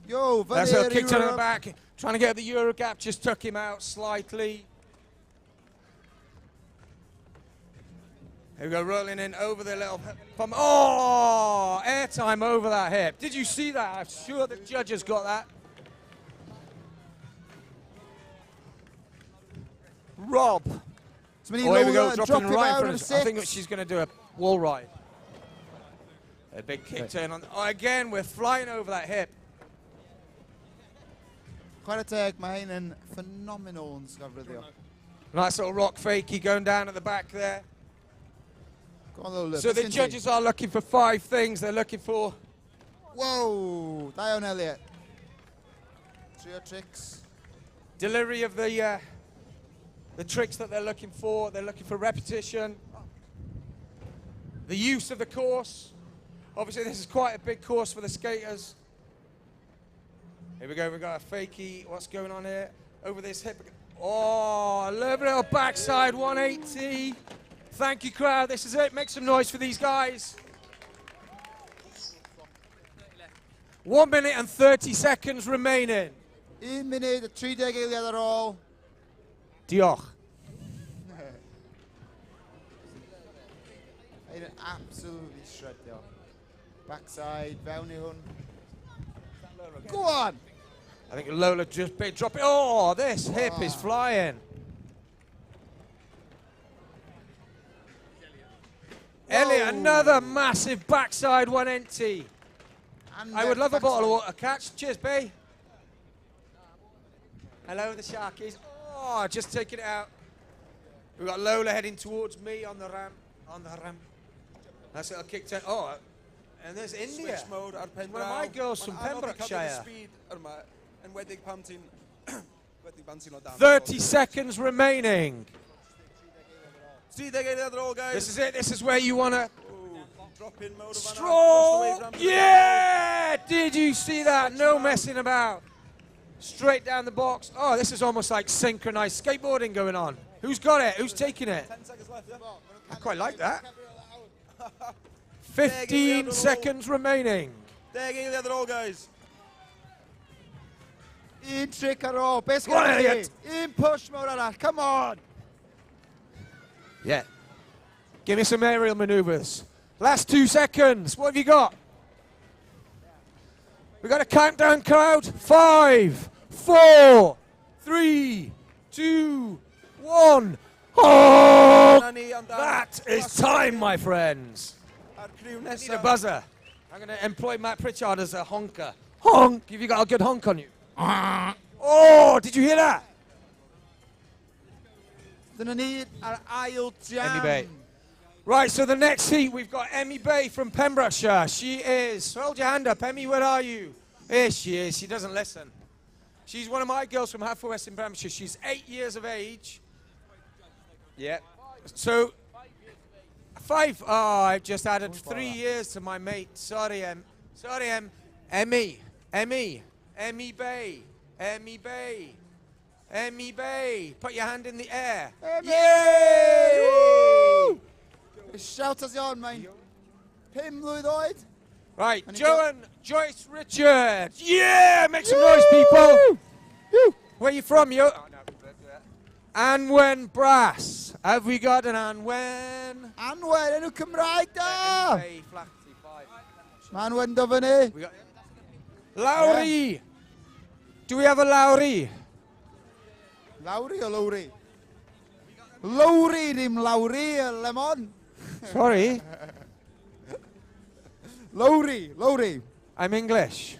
Speaker 1: Yo,
Speaker 2: That's
Speaker 1: fyny
Speaker 2: a kick to the
Speaker 1: Europe.
Speaker 2: back. Trying to get the Euro gap, just took him out slightly. Here we go, rolling in over the little pump. Oh, airtime over that hip. Did you see that? I'm sure the judges got that. Rob.
Speaker 1: So maen
Speaker 2: Oh,
Speaker 1: nhw'n
Speaker 2: here we go,
Speaker 1: Lola,
Speaker 2: dropping
Speaker 1: drop him
Speaker 2: right in
Speaker 1: out
Speaker 2: front
Speaker 1: on
Speaker 2: of
Speaker 1: a
Speaker 2: us. I think that
Speaker 1: 6.
Speaker 2: she's going to do a wall ride. A big kick turn on. Oh, again, we're flying over that hip.
Speaker 1: Chwarae teg, mae hyn yn phenomenal yn sgafryddio.
Speaker 2: Nice little rock fakey going down at the back there.
Speaker 1: Go on, Lola.
Speaker 2: So the judges are looking for 5 things. They're looking for
Speaker 1: Whoa! Da iawn, Elliot. Trio tricks.
Speaker 2: delivery of the tricks that they're looking for. They're looking for repetition, the use of the course, Obviously, this is quite a big course for the skaters. Here we go, we've got a fakie. What's going on here? Over this hip. Oh, a little bit of backside 180. Thank you, crowd. This is it. Make some noise for these guys. 1 minute and 30 seconds remaining.
Speaker 1: 1 munud a 30 eiliad ar ôl.
Speaker 2: Diolch.
Speaker 1: Ein absolutely shredio. Backside, fewn i hwn. Go on!
Speaker 2: I think Lola just big drop it. Oh, this hip is flying. Elliot, another massive backside 180.
Speaker 1: And
Speaker 2: I would love a bottle of water. Catch. Cheers, B. Hello, the Sharkies. Oh, just taking it out. We've got Lola heading towards me on the ramp. On the ramp. That's a little kick to. Oh, and there's India.
Speaker 4: Switch mode ar pen
Speaker 2: One of my girls from Pembrokeshire.
Speaker 4: Yn wedig pan ti'n... wedig pan ti'n o dan.
Speaker 2: 30 seconds remaining.
Speaker 4: 30 eiliad ar ôl, guys.
Speaker 2: This is it. This is where you want to.
Speaker 4: Drop in mode.
Speaker 2: Stroll! Yeah! Did you see that? No messing about. Straight down the box. Oh, this is almost like synchronized skateboarding going on. Who's got it? Who's taking it?
Speaker 4: 10 seconds left, yeah?
Speaker 2: I quite like that. 15 seconds remaining.
Speaker 4: 10 eiliad ar ôl, guys.
Speaker 1: Un trick ar ôl. Beth
Speaker 2: Go on,
Speaker 1: sgynna
Speaker 2: Elliot.
Speaker 1: chi? Un push mawr arall. Come on!
Speaker 2: Yeah. Give me some aerial maneuvers. Last 2 seconds. What have you got? We got a countdown, crowd. 5, 4, 3, 2, 1. Oh! That is time, my friends. Need a buzzer. I'm going to employ Matt Pritchard as a honker. Honk! Have you got a good honk on you? Oh, did you hear that?
Speaker 1: Dyna ni ar ail jam.
Speaker 2: Emmy Bay. Right, so the next heat, we've got Emmy Bay from Pembrokeshire. She is, hold your hand up, Emmy, where are you? Here she is, she doesn't listen. She's one of my girls from halfway west in Pembrokeshire. She's 8 years of age. Yeah. So, 5. Oh, I've just added 3 years to my mate. Sorry, Sorry, Emmy. Emmy Bay. Emmy Bay. Emmy Bay. Put your hand in the air.
Speaker 1: Emmy!
Speaker 2: Yay!
Speaker 1: Shout as iawn, mae'n 5 mlwydd oed.
Speaker 2: Right,
Speaker 1: And
Speaker 2: Joan Joyce Richards. Yeah, make some noise, people. Where you from, you? Oh, no. Anwen Brass. Have we got an Anwen?
Speaker 1: Anwen, enw Cymraeg da!
Speaker 2: Emmy Bay, Flaherty, 5.
Speaker 1: Mae Anwen do fyny.
Speaker 2: We got Lowry. Do we have a Lowry?
Speaker 1: Lawri o Lowri? Lowri, dim Lawri, lemon.
Speaker 2: Sorry,
Speaker 1: Lowri.
Speaker 2: I'm English.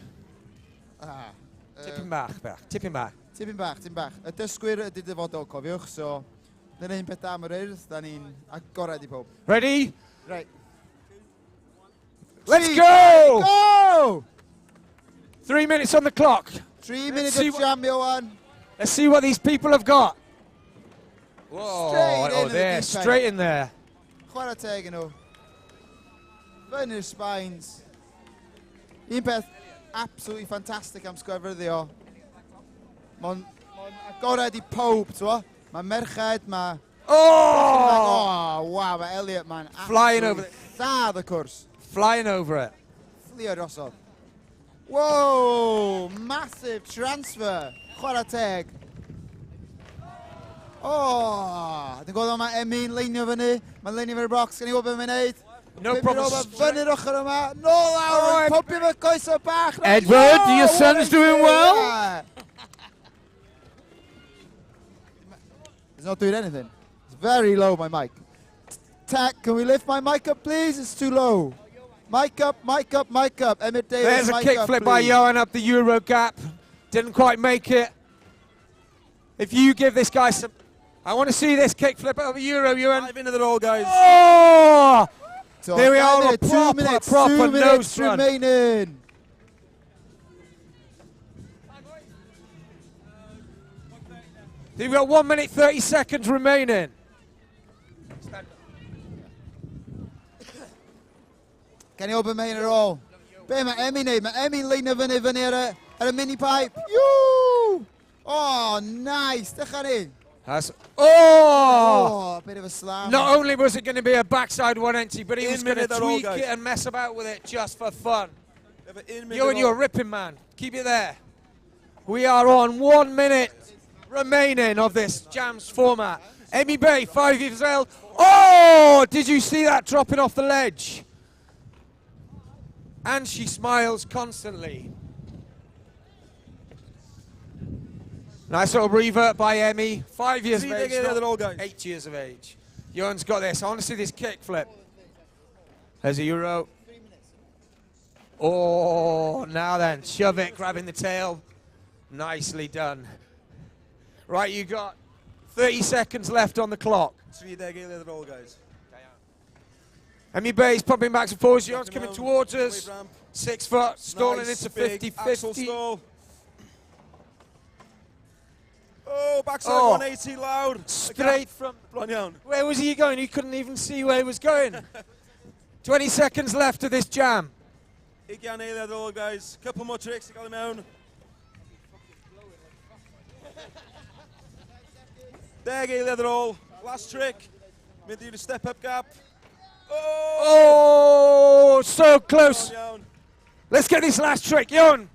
Speaker 1: Ah,
Speaker 2: Tipyn bach.
Speaker 1: tipyn bach. Y dysgwyr ydy dyfodol, cofiwch, so dyna un peth am yr urdd, da ni'n agored I pob.
Speaker 2: Ready?
Speaker 1: Right.
Speaker 2: Let's go!
Speaker 1: Go!
Speaker 2: 3 minutes on the clock.
Speaker 1: 3 minutes
Speaker 2: see
Speaker 1: of
Speaker 2: what-
Speaker 1: jam, Johan.
Speaker 2: Let's see what these people have got. Whoa,
Speaker 1: Straight in the
Speaker 2: there,
Speaker 1: deep end.
Speaker 2: straight in there.
Speaker 1: Chwarae teg yn nhw. Fyny'r spines. Un peth absolutely fantastic am sgwefryddio. Mae'n agored I pob, t'wo? Mae merched, mae...
Speaker 2: Oh!
Speaker 1: Oh, wow, mae Elliot, mae'n
Speaker 2: Flying over
Speaker 1: absolutely lladd y cwrs.
Speaker 2: Flying over it.
Speaker 1: Flio drosodd. Whoa, massive transfer. Chwarae teg. Oh, dwi'n gwybod mae Emi'n leinio fyny. Mae'n leinio fy'r box. Gan I wybod beth mae'n neud?
Speaker 2: No problem.
Speaker 1: Fyny'r ochr yma. No lawr. Popio fe coeso bach.
Speaker 3: Edward, your
Speaker 1: what
Speaker 3: son's
Speaker 1: a
Speaker 3: doing
Speaker 1: save.
Speaker 3: well.
Speaker 1: He's not doing anything. It's very low, my mic. Tack, can we lift my mic up, please? It's too low. Mic up. Emmett Davis,
Speaker 2: There's a
Speaker 1: mic up,
Speaker 2: kickflip by
Speaker 1: please.
Speaker 2: Johan up the Euro gap. Didn't quite make it. If you give this guy some... I want to see this kickflip over Euro, Johan.
Speaker 4: 5 into the roll, guys.
Speaker 2: Oh!
Speaker 1: So
Speaker 2: There we are,
Speaker 1: Emmett,
Speaker 2: a
Speaker 1: 2 minutes,
Speaker 2: proper
Speaker 1: 2 minutes
Speaker 2: nose run.
Speaker 1: remaining.
Speaker 2: We've got 1 minute 30 seconds remaining.
Speaker 1: Can you open me ar ôl? Be mae Emmy wneud? Mae Emmy leino fyny ar y mini pipe. Yoo! Oh, nice. Dechrau ni.
Speaker 2: That's,
Speaker 1: Oh, a bit of a slam.
Speaker 2: Not only was it going to be a backside 180, but he was going to
Speaker 4: minute at all,
Speaker 2: tweak
Speaker 4: guys.
Speaker 2: it and mess about with it just for fun.
Speaker 4: In minute
Speaker 2: You and
Speaker 4: all.
Speaker 2: your ripping, man. Keep it there. We are on 1 minute remaining of this Jams format. Emmy Bay, 5 years old. Oh, did you see that dropping off the ledge? And she smiles constantly. Nice little revert by Emmy. 5 years of age, not 8 years of age. Johan's got this. I want to see this kick flip. There's a Euro. Oh, now then, shove it, grabbing the tail. Nicely done. Right, you got 30 seconds left on the clock.
Speaker 4: 3 degau all, guys.
Speaker 2: Emmy Bay's pumping back and forwards. Johan's coming towards us.
Speaker 4: Wave ramp.
Speaker 2: 6 foot, stalling
Speaker 4: Nice,
Speaker 2: into
Speaker 4: big axle
Speaker 2: 50-50.
Speaker 4: stall. Oh, backside
Speaker 2: Oh.
Speaker 4: 180 loud.
Speaker 2: Straight from...
Speaker 4: Bron iawn.
Speaker 2: Where was he going? He couldn't even see where he was going. 20 seconds left of this jam.
Speaker 4: 20 eiliad ar ôl, guys. Couple more tricks to gael i mewn. 10 eiliad ar ôl. Last trick. Mynd i'r step-up gap.
Speaker 2: Oh, so close.
Speaker 4: Bron iawn.
Speaker 2: Let's get this last trick, Johan.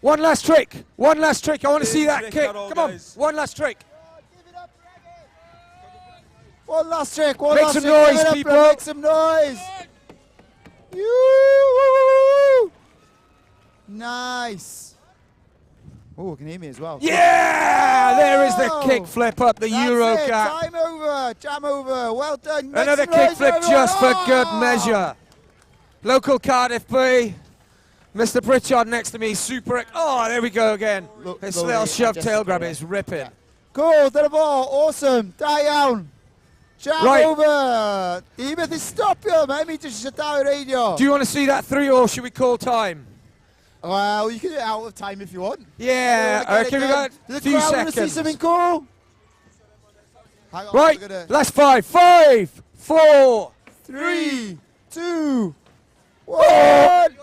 Speaker 2: One last trick. One last trick. I want to
Speaker 4: Big
Speaker 2: see that
Speaker 4: trick
Speaker 2: kick.
Speaker 4: at all,
Speaker 2: Come on.
Speaker 4: guys.
Speaker 2: One last trick.
Speaker 1: One last trick. One
Speaker 2: Make
Speaker 1: last
Speaker 2: some
Speaker 1: trick.
Speaker 2: noise,
Speaker 1: Give it up,
Speaker 2: people.
Speaker 1: Make some noise. Yoo! Nice. Oh, can you hear me as well?
Speaker 2: Yeah! There is the
Speaker 1: Whoa.
Speaker 2: kick flip up the
Speaker 1: That's
Speaker 2: Euro
Speaker 1: it.
Speaker 2: gap.
Speaker 1: Time over. Jam over. Well done. Make
Speaker 2: Another
Speaker 1: some noise,
Speaker 2: kick flip
Speaker 1: everyone.
Speaker 2: just for good
Speaker 1: Oh!
Speaker 2: measure. Local Cardiff boy. Mr. Pritchard next to me. Super. Oh, there we go again.
Speaker 1: Look,
Speaker 2: His
Speaker 1: Laurie
Speaker 2: little
Speaker 1: and
Speaker 2: shove
Speaker 1: Jessica,
Speaker 2: tail grab
Speaker 1: yeah.
Speaker 2: is ripping.
Speaker 1: Yeah. Cool. Dyna fo. Awesome. Da iawn. Jam
Speaker 2: Right.
Speaker 1: over. Di beth i stopio. Mae mi jyst eisiau dal i reidio.
Speaker 2: Do you want to see that through or should we call time?
Speaker 1: Well, you can do it out of time if you want.
Speaker 2: Yeah,
Speaker 1: Wanna get
Speaker 2: okay,
Speaker 1: it
Speaker 2: we got
Speaker 1: done?
Speaker 2: a
Speaker 1: Does
Speaker 2: few
Speaker 1: the crowd want to see
Speaker 2: seconds.
Speaker 1: something cool? Hang on,
Speaker 2: Right,
Speaker 1: we're gonna-
Speaker 2: last 5, 5, 4.
Speaker 1: 3, 2, 1.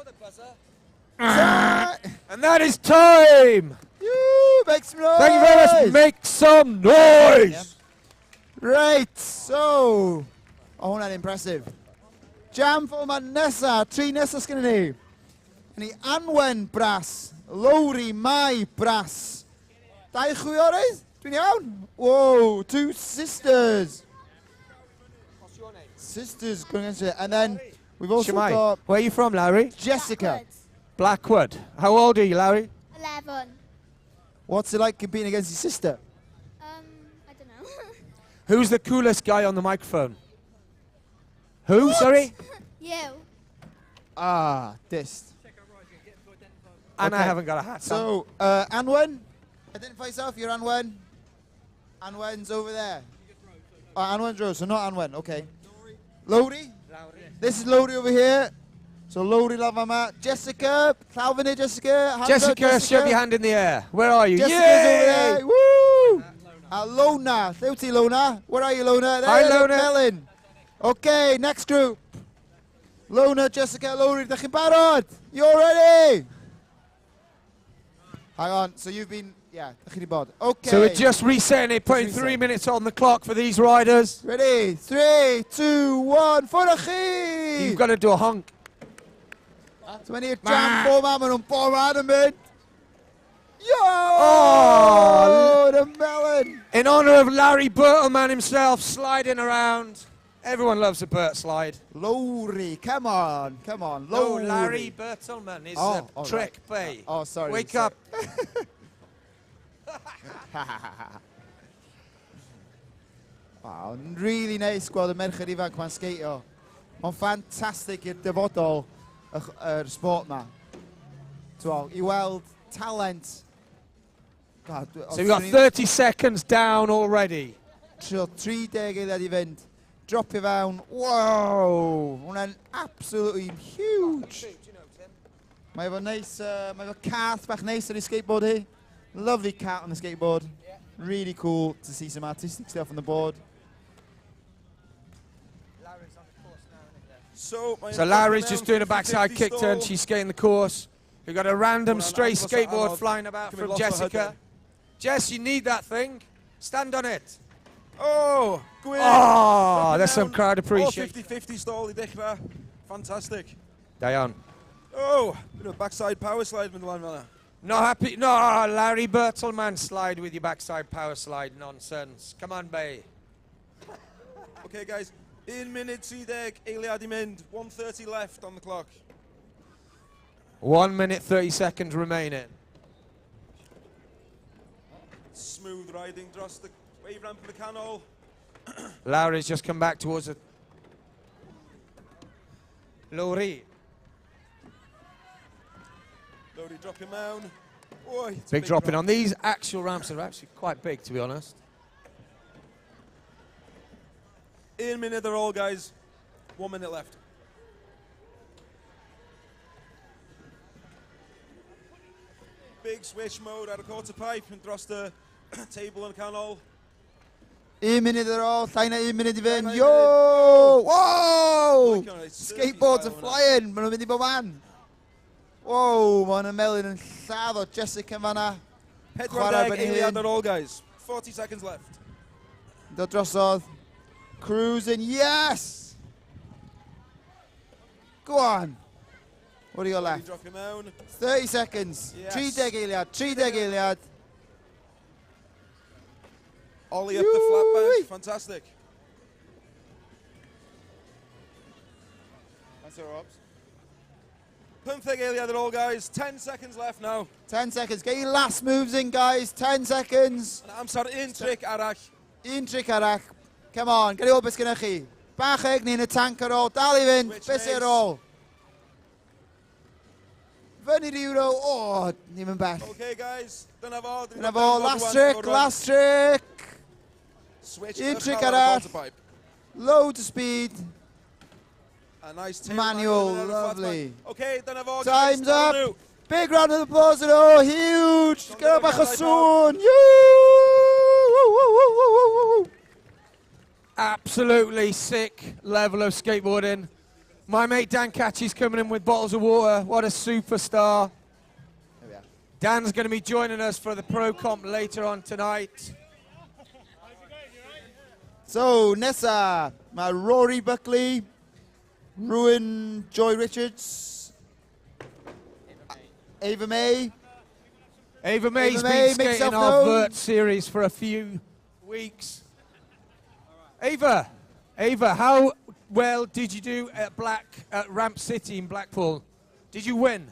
Speaker 2: And that is time.
Speaker 1: You make some noise.
Speaker 2: Thank you very much. Make some noise.
Speaker 1: Right, so. Oh, hwnna'n impressive. Jam format nesa, 3 nesa sgynny ni. Ni Anwen Bras, Lowry Mai Bras. Dau chwiorydd? Dwi'n iawn? Whoa, 2 sisters.
Speaker 2: What's your name?
Speaker 1: Sisters going against it. And then we've also
Speaker 2: Shemai,
Speaker 1: got
Speaker 2: where are you from, Larry?
Speaker 1: Jessica.
Speaker 2: Blackwood. How old are you, Larry?
Speaker 5: 11.
Speaker 1: What's it like competing against your sister?
Speaker 5: I don't know.
Speaker 2: Who's the coolest guy on the microphone? Who, sorry?
Speaker 5: You.
Speaker 1: Ah, this.
Speaker 2: And I
Speaker 1: Okay.
Speaker 2: haven't got a hat on.
Speaker 1: So, Anwen, identify yourself. You're Anwen. Anwen's over there. Oh, Anwen's row, so not Anwen. Okay. Lowry. This is Lowry over here. So Lowry Lavama. Jessica. Calvin, Jessica. Hands up,
Speaker 2: Jessica, shove your hand in the air. Where are you?
Speaker 1: Jessica's
Speaker 2: Yay!
Speaker 1: over there. Woo! Lona. Llywti, Lona. Where are you, Lona? There,
Speaker 2: Hi,
Speaker 1: look,
Speaker 2: Lona.
Speaker 1: Melon. Okay, next group. Lona, Jessica, Lowry. Dach chi'n barod? You're ready? Hang on. So you've been... Yeah, dach chi 'di bod. Okay.
Speaker 2: So we're just resetting it, putting
Speaker 1: Just
Speaker 2: 3
Speaker 1: reset.
Speaker 2: minutes on the clock for these riders.
Speaker 1: Ready? 3, 2, 1. Ffwrdd chi!
Speaker 2: You've got to do a honk.
Speaker 1: So mae'n i'r jam bob man, maen nhw'n bob man yn mynd. Yo!
Speaker 2: Oh!
Speaker 1: The melon!
Speaker 2: In honor of Larry Bertelman himself, sliding around. Everyone loves a Bert slide.
Speaker 1: Lowry, come on, come on.
Speaker 2: No,
Speaker 1: Lowry.
Speaker 2: Larry Bertelman is
Speaker 1: Oh,
Speaker 2: a
Speaker 1: all
Speaker 2: trick
Speaker 1: right.
Speaker 2: bay.
Speaker 1: Oh, sorry.
Speaker 2: Wake
Speaker 1: sorry.
Speaker 2: up.
Speaker 1: Wow, really nice gweld y merched ifanc ma'n sgeitio. Mae'n ffantastig i'r dyfodol yr sport ma. I weld talent. God,
Speaker 2: So we've got 30 seconds down already.
Speaker 1: Trio 30 eiliad I fynd. Dropio fewn. Wow! Hwna'n absolutely huge. Mae efo neis, mae efo cath bach neis ar ei skateboard hi. Lovely cat on the skateboard. Really cool to see some artistic stuff on the board.
Speaker 4: So
Speaker 2: Larry's just doing a backside kick turn. She's skating the course. We've got a random stray skateboard flying about from Jessica. Jess, you need that thing. Stand on it.
Speaker 4: Oh, go in.
Speaker 2: Oh, there's some crowd appreciation.
Speaker 4: 50-50 stall i dechrau. Fantastic.
Speaker 2: Diane.
Speaker 4: Oh, bit of backside power slide with the line runner.
Speaker 2: Not happy. No, Larry Bertelman, slide with your backside power slide nonsense. Come on, Bay.
Speaker 4: Okay, guys. 1 minute 30, eiliad i mynd. 1:30 left on the clock.
Speaker 2: 1 minute 30 seconds remaining.
Speaker 4: Smooth riding dros the wave ramp in the canal.
Speaker 2: Larry's just come back towards it. Laurie.
Speaker 4: Laurie dropping down. Oh, it's a
Speaker 2: Big dropping
Speaker 4: drop.
Speaker 2: on. These actual ramps are actually quite big, to be honest.
Speaker 4: 1 minute they're all, guys. 1 minute left. Big switch mode out of quarter pipe and dros the table and canal.
Speaker 1: 1 minute ar ôl, llai na 1 munud i fynd.
Speaker 4: Llai na
Speaker 1: Yo! Whoa!
Speaker 4: Look at it,
Speaker 1: Skateboards are
Speaker 4: 30
Speaker 1: flying. Maen nhw'n mynd i bob man. Whoa, maen nhw'n melyn yn lladd o Jessica fan'na.
Speaker 4: Pedwar
Speaker 1: Chwarae
Speaker 4: deg
Speaker 1: ben ei
Speaker 4: eiliad
Speaker 1: hun.
Speaker 4: ar ôl, guys. 40 seconds left.
Speaker 1: Dod drosodd. Cruising, yes! Go on. What do you got
Speaker 4: Laurie
Speaker 1: left?
Speaker 4: dropping down.
Speaker 1: 30 seconds.
Speaker 4: Yes.
Speaker 1: 30 eiliad, 30 eiliad.
Speaker 4: Ollie up the flat
Speaker 1: Yoo-wee.
Speaker 4: bank. Fantastic.
Speaker 1: That's all, Robs.
Speaker 4: 15 eiliad ar ôl, guys. 10 seconds left now.
Speaker 1: 10 seconds. Get your last moves in, guys. 10 seconds.
Speaker 4: Yn amser un tric arall.
Speaker 1: Un tric arall. Come on, gyrru o beth gynnwch chi. Bach egni yn y tank ar ôl. Dal i fynd.
Speaker 4: Switch
Speaker 1: Beth sy'n ar
Speaker 4: legs.
Speaker 1: ôl? Fyny'r euro. O, ni'n mynd bell.
Speaker 4: Okay, guys. Dyna fo.
Speaker 1: Dyna fo, last trick, last trick.
Speaker 4: Switch
Speaker 1: Un trick
Speaker 4: uchel ar y
Speaker 1: arall.
Speaker 4: quarter pipe.
Speaker 1: Loads of speed.
Speaker 4: A nice tail
Speaker 1: Manual,
Speaker 4: line on the flat
Speaker 1: lovely.
Speaker 4: bank. Okay, dyna fo, guys.
Speaker 1: Time's
Speaker 4: Still
Speaker 1: up.
Speaker 4: new.
Speaker 1: Big round of applause at all. Huge.
Speaker 4: Don't
Speaker 1: Gyda
Speaker 4: give a
Speaker 1: bach o
Speaker 4: call,
Speaker 1: sŵn. Yoo!
Speaker 2: Absolutely sick level of skateboarding. My mate Dan Catchy's coming in with bottles of water. What a superstar.
Speaker 1: There we are.
Speaker 2: Dan's going to be joining us for the Pro Comp later on tonight.
Speaker 1: So, nesa, mae Rory Buckley, Rwan Joy Richards, Ava May.
Speaker 2: Ava May's
Speaker 1: Ava May,
Speaker 2: been
Speaker 1: make
Speaker 2: skating
Speaker 1: yourself
Speaker 2: our
Speaker 1: known.
Speaker 2: Vert series for a few weeks. Ava, how well did you do at Ramp City in Blackpool? Did you win?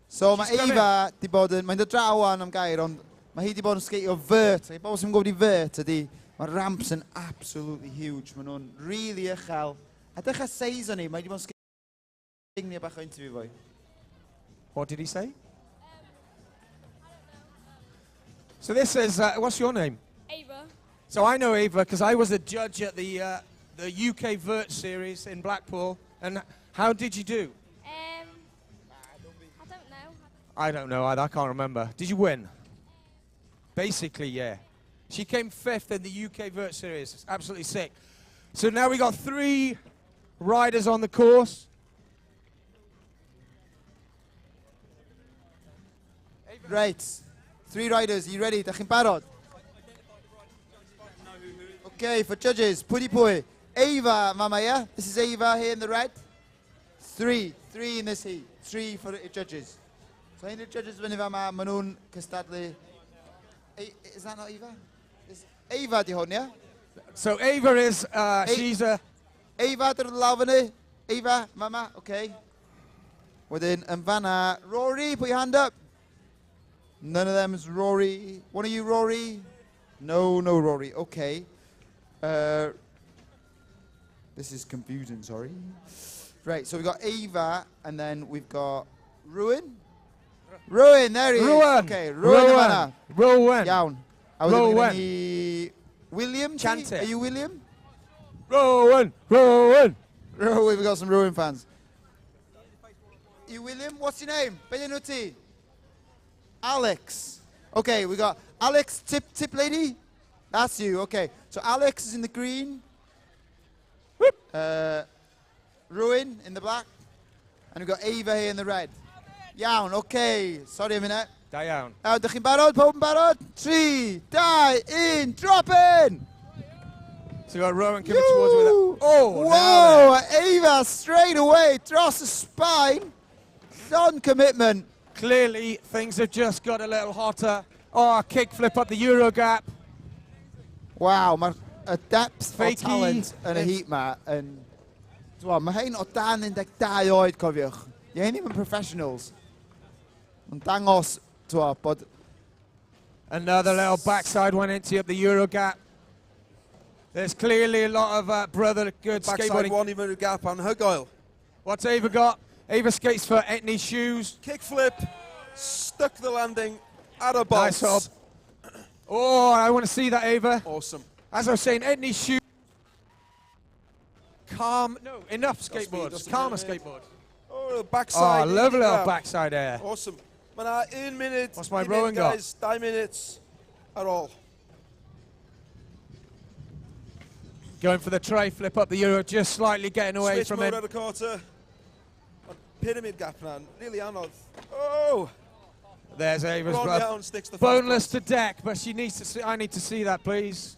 Speaker 1: So, mae
Speaker 2: She's coming.
Speaker 1: Ava di bod yn, mae'n dod draw wan am gair, ond mae hi di bod yn sgeitio vert. Ei bobl sy'n gwybod i vert ydi, mae'r ramps yn absolutely huge. Mae nhw'n really uchel. A dechrau seis o'n i, mae hi di bod yn sgeitio ni a bach o interview fwy.
Speaker 2: What did he say? So this is, what's your name?
Speaker 5: Ava.
Speaker 2: So I know Ava because I was a judge at the UK Vert series in Blackpool. And how did you do?
Speaker 5: I don't know.
Speaker 2: I don't know either, I can't remember. Did you win? Basically, yeah. She came 5th in the UK Vert series. It's absolutely sick. So now we got 3 riders on the course.
Speaker 1: Right, 3 riders, are you ready? Da chi'n barod? Okay, for judges, pwy di pwy? Ava, mama, yeah? This is Ava here in the red. 3 in this heat. 3 for the judges. So un o'r judges fyny fa ma, maen nhw'n cystadlu. Is that not Ava? Ava di hwn, yeah?
Speaker 2: So Ava is, she's a...
Speaker 1: Ava, dod lawr fyny. Ava, mama, okay. Wedyn, yn fanna, Rory, put your hand up. None of them is Rory. One of you, Rory? No, Rory. Okay. This is confusing, sorry. Right, so we've got Ava, and then we've got Rwan. Rwan, there he is.
Speaker 2: Rwan.
Speaker 1: Okay, Rwan.
Speaker 2: Rwan.
Speaker 1: Iawn. A wedyn
Speaker 2: Rwan.
Speaker 1: mae gen ni William, ti?
Speaker 2: Chant it.
Speaker 1: Are you William?
Speaker 2: Rwan.
Speaker 1: We've got some Rwan fans. You William? What's your name? Be enw ti? Alex. Okay, we got Alex, tip lady. That's you. Okay, so Alex is in the green. Ruin in the black. And we've got Ava here in the red. Iawn, okay. Sorry a minute.
Speaker 2: Da iawn.
Speaker 1: Dych chi'n barod? Pob yn barod? 3, 2, 1, drop in!
Speaker 2: So we've got Rowan coming towards with it. Oh,
Speaker 1: whoa! Ava straight away, dros the spine. On commitment.
Speaker 2: Clearly, things have just got a little hotter. Oh, kick flip up the Euro gap.
Speaker 1: Wow, mae'r depth o
Speaker 2: Fakey.
Speaker 1: talent yn y heat ma. Mae hyn o dan 12 oed, cofiwch. Ie hyn ddim yn professionals. Mae'n dangos, bod...
Speaker 2: Another little backside one into up the Euro gap. There's clearly a lot of brother good
Speaker 4: Backside
Speaker 2: skateboarding.
Speaker 4: one even a gap on Hugoil.
Speaker 2: What's Ava got? Ava skates for Etney shoes.
Speaker 4: Kick flip, stuck the landing, at a box.
Speaker 2: Nice hop. Oh, I want to see that, Ava.
Speaker 4: Awesome.
Speaker 2: As I was saying, Etney shoes. Calm, no, enough skateboards. Calmer skateboard.
Speaker 4: Oh, backside.
Speaker 2: Oh, lovely little backside air.
Speaker 4: Awesome. Mae 1 minute.
Speaker 2: What's my rowing got?
Speaker 4: Guys, 2 minutes at all.
Speaker 2: Going for the tray flip up the Euro, just slightly getting away
Speaker 4: Switch
Speaker 2: from
Speaker 4: mode
Speaker 2: it.
Speaker 4: at a quarter. Pyramid gap now, really anodd. Oh!
Speaker 2: There's Ava's
Speaker 4: Ron
Speaker 2: brother.
Speaker 4: down, sticks the
Speaker 2: Boneless to deck, but she needs to see, I need to see that, please.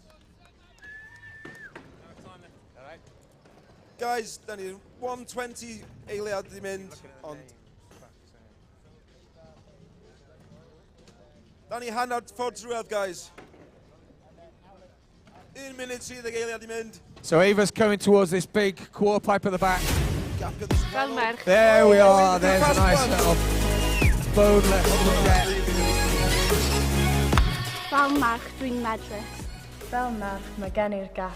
Speaker 4: Guys, Danny, 120 eiliad di mynd, ond... Danny, hanner ffordd drwedd, guys. 1 minute sydd y eiliad di mynd.
Speaker 2: So Ava's coming towards this big quarter pipe at the back.
Speaker 4: Gap gyda sy'n
Speaker 5: Fel merch.
Speaker 2: There we are, there's a
Speaker 4: fast
Speaker 2: nice
Speaker 4: one.
Speaker 2: little boneless to deck.
Speaker 5: Fel merch, dwi'n medrus.
Speaker 6: Fel merch, mae gen i'r gap.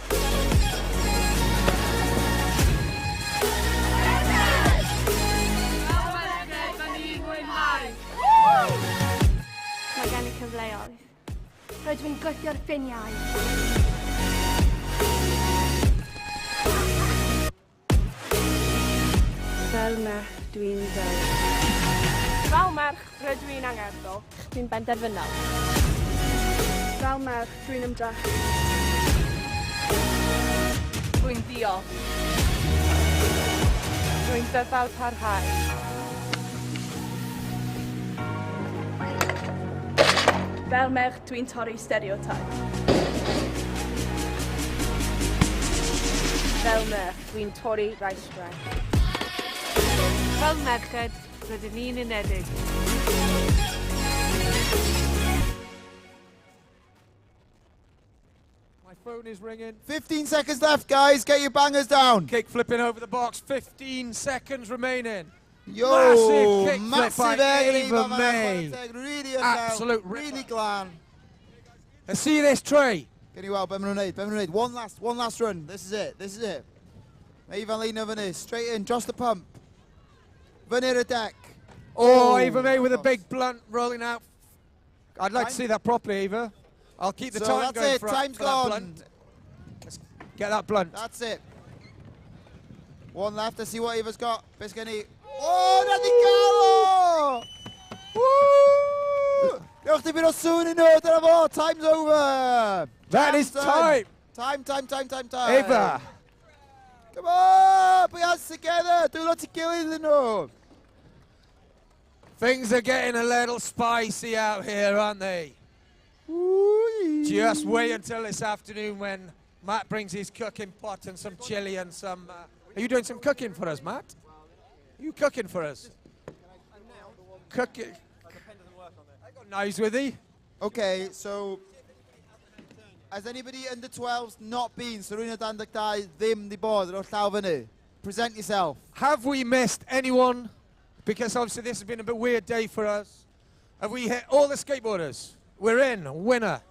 Speaker 5: Mae gen i cyfleoedd. Rydw i'n gwythio'r ffiniau.
Speaker 6: Fel merch, dwi'n ddew.
Speaker 5: Fel merch, rydw i'n angerddol. Dwi'n benderfynol.
Speaker 6: Fel merch, dwi'n ymdrech.
Speaker 5: Dwi'n ddiol.
Speaker 6: Dwi'n dyfal parhau. Fel merch, dwi'n torri stereotype. Fel merch, dwi'n torri raistrau.
Speaker 5: Fel merched, rydyn ni'n unedig.
Speaker 2: My phone is ringing.
Speaker 1: 15 seconds left, guys. Get your bangers down.
Speaker 2: Kick flipping over the box, 15 seconds remaining.
Speaker 1: Yo,
Speaker 2: Massive kick flip
Speaker 1: massive
Speaker 2: by
Speaker 1: egg,
Speaker 2: Ava May.
Speaker 1: Really
Speaker 2: Absolute
Speaker 1: really
Speaker 2: ripper.
Speaker 1: glad.
Speaker 2: Let's see this tray.
Speaker 1: Gen i weld, be maen nhw'n neud. One last run. This is it. Mae Ivan Lina fyny, straight in, just the pump. Fyny'r y deck.
Speaker 2: Oh, Ava May with a big blunt rolling out. I'd like to see that properly, Ava. I'll keep the
Speaker 1: So
Speaker 2: time
Speaker 1: that's
Speaker 2: going
Speaker 1: it,
Speaker 2: for,
Speaker 1: time's
Speaker 2: for that
Speaker 1: gone.
Speaker 2: blunt. Let's get that blunt.
Speaker 1: That's it. One left, let's see what Ava's got. Beth gen i. Oh, nath i gael o! Woo! Newch chi byd o sŵn i nhw, dyna fo, time's over.
Speaker 2: That is time.
Speaker 1: Time.
Speaker 2: Ava.
Speaker 1: Come on, put your hands together. Do lot of killing in nhw.
Speaker 2: Things are getting a little spicy out here, aren't they?
Speaker 1: Woo!
Speaker 2: Just wait until this afternoon when Matt brings his cooking pot and some chili and some... are you doing some cooking for us, Matt? Are you cooking for us? Cooking. I got knives with you.
Speaker 1: Okay, so has anybody under 12s not been? So rwy'n o dan 12 ddim di bod ar o'r llaw fyny. Present yourself.
Speaker 2: Have we missed anyone? Because obviously this has been a bit weird day for us. Have we hit all the skateboarders? We're in, winner.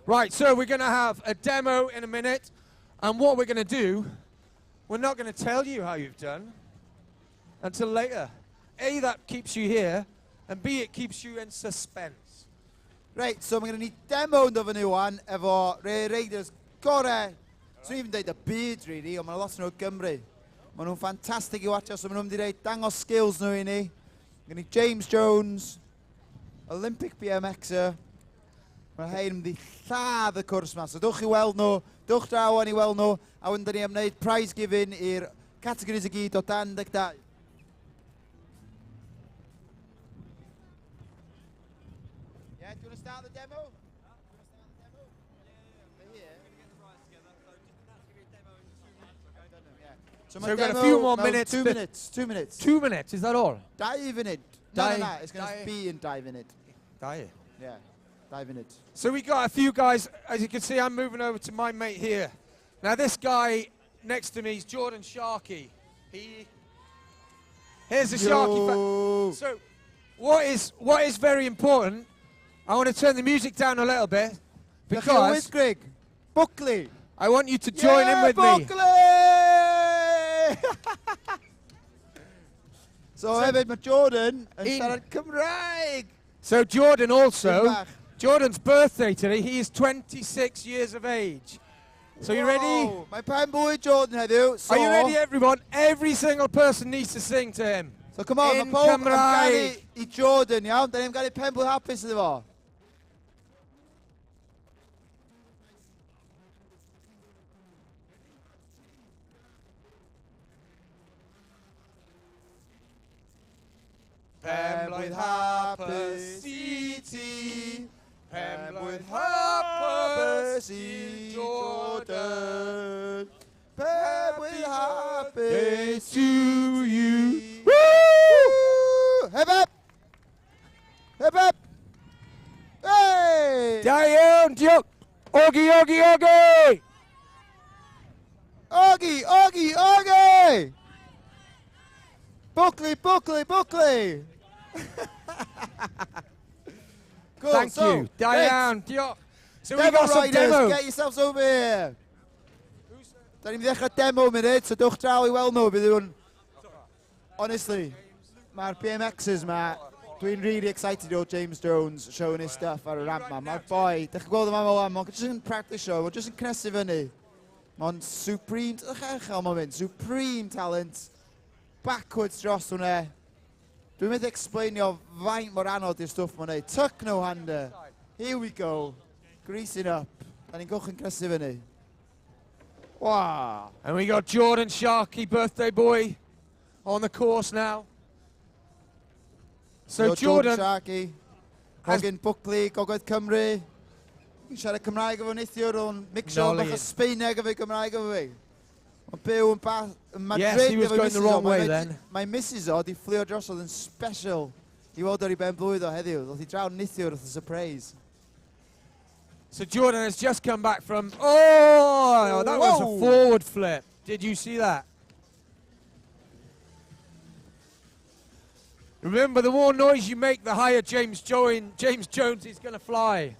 Speaker 2: Right, so we're going to have a demo in a minute. And what we're going to do, we're not going to tell you how you've done until later. A, that keeps you here, and B, it keeps you in suspense.
Speaker 1: Right, so mae gen ni demo yn dod fyny wan efo rei reiders gorau. So even deud y byd, really, ond mae lot nhw o Gymru. Mae nhw'n ffantastig i watcha, so mae nhw'n mynd i reid dangos skills nhw i ni. Gen ni James Jones, Olympic BMXer. Mae hein yn mynd i lladd y cwrs yma. So dwch i weld nhw, dwch draw yn i weld nhw, a wedyn da ni am wneud prize giving i'r categories i gyd o 12. Yeah, do you want to start the demo?
Speaker 2: So we've got a few more minutes.
Speaker 1: 2 minutes. 2 minutes.
Speaker 2: 2 minutes, is that all?
Speaker 1: Dive in it. No, it's going to be in dive in it.
Speaker 2: Dive.
Speaker 1: Yeah, dive in it.
Speaker 2: So we got a few guys. As you can see, I'm moving over to my mate here. Now this guy next to me is Jordan Sharkey. Here's the Sharkey. So what is very important? I want to turn the music down a little bit because
Speaker 1: Greg Buckley.
Speaker 2: I want you to join in with
Speaker 1: Buckley!
Speaker 2: me.
Speaker 1: So hefyd mae Jordan yn siarad Cymraeg.
Speaker 2: So Jordan Jordan's birthday today, he is 26 years of age. So you ready?
Speaker 1: Mae pen bwyd Jordan heddiw. So,
Speaker 2: are you ready, everyone? Every single person needs to sing to him.
Speaker 1: So come on, mae pob yn ganu I Jordan, iawn? Da ni'n ganu pen bwyd hapus iddo fo.
Speaker 2: Pen-blwydd hapus I ti, pen-blwydd hapus I
Speaker 1: Jordan. Pen-blwydd hapus
Speaker 2: to you.
Speaker 1: Woo! Hip hip! Hip hip! Hey!
Speaker 2: Da iawn, diolch. Ogi, ogi, ogi!
Speaker 1: Ogi, ogi, ogi! Buckley, Buckley, Buckley! Cool,
Speaker 2: Thank you. Diane, diolch. So we got some demo.
Speaker 1: Get yourselves over here. Da ni'n ddechrau demo munud, so dwch draw I weld nhw. Bydd nhw'n... Honestly, mae'r BMXers ma, dwi'n really excited o James Jones showing his stuff ar y ramp ma. Mae'r boi, dych chi'n gweld yma fel am, mae'n jyst yn practice show, mae'n jyst yn cnesu fyny. Mae'n supreme, ydych chi'n chael mae'n mynd, supreme talent. Backwards dros hwnna. Dwi'n mynd explainio faint mor anodd i'r stwff mae'n neud. Tuck no hander. Here we go. Greasing up. Da ni'n gwch yn cnesu fyny. Wow.
Speaker 2: And we got Jordan Sharkey, birthday boy, on the course now. So Jordan
Speaker 1: Sharkey, Hogan Buckley, Gogledd Cymru. Yn siarad Cymraeg efo neithiwr o'n mixio bach o Sbeineg efo Cymraeg efo fi. Mae'n byw yn Madrid.
Speaker 2: Yes, he was going the wrong way then.
Speaker 1: Mae missus o di fflio drosodd yn special I weld ar I ben blwydd o heddiw. Ddoth I draw neithiwr wrth y surprise.
Speaker 2: So Jordan has just come back from, oh, that was a forward flip. Did you see that? Remember, the more noise you make, the higher James Jones is going to fly.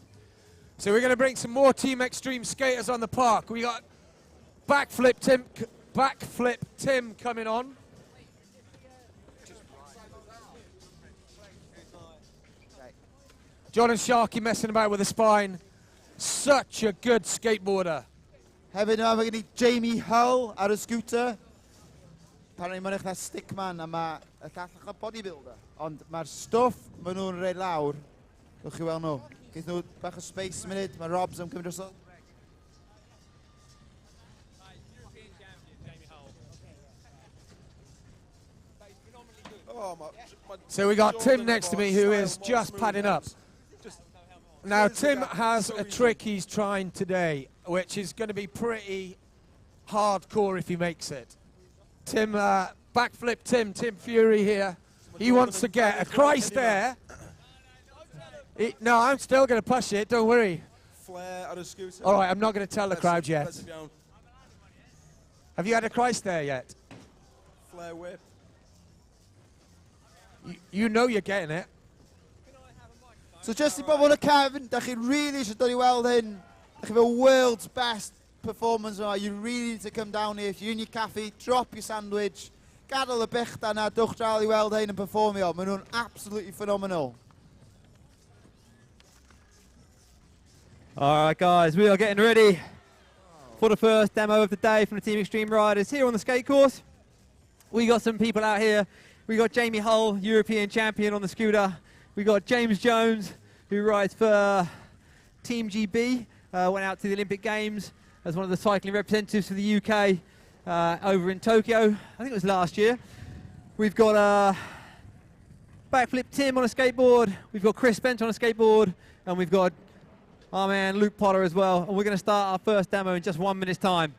Speaker 2: So we're going to bring some more Team Extreme skaters on the park. We got backflip Tim coming on. Jordan Sharkey messing about with the spine. Such a good skateboarder.
Speaker 1: Hefyd yma mae gen I Jamie Hull ar y scooter. Apparently mae'n eich na stickman a mae y llall o bodybuilder. Ond mae'r stwff maen nhw'n rhaid lawr. Dwch chi weld nhw. Geith nhw bach o space munud. Mae Robs am cymryd drosodd.
Speaker 2: So we got Tim next to me who is just padding up. Now Tim has a trick he's trying today, which is going to be pretty hardcore if he makes it. Tim, backflip Tim Fury here. He wants to get a Christ there. No, I'm still going to push it, don't worry.
Speaker 4: Flare at a scooter.
Speaker 2: All right, I'm not going to tell the crowd yet. Have you had a Christ there yet?
Speaker 4: Flare whip.
Speaker 2: You know you're getting it.
Speaker 1: So just I bobl y cefn, da chi really eisiau dod I weld hyn. Da chi fel world's best performance yma. You really need to come down here. If you're in your cafe, drop your sandwich. Gadael y bechda na, dwch draw I weld hyn yn performio. Maen nhw'n absolutely phenomenal.
Speaker 3: All right, guys, we are getting ready for the first demo of the day from the Team Extreme Riders here on the skate course. We got some people out here. We got Jamie Hull, European champion on the scooter. We got James Jones, who rides for Team GB, went out to the Olympic Games as one of the cycling representatives for the UK over in Tokyo. I think it was last year. We've got Backflip Tim on a skateboard. We've got Chris Spencer on a skateboard, and we've got our man Luke Potter as well. And we're going to start our first demo in just 1 minute's time.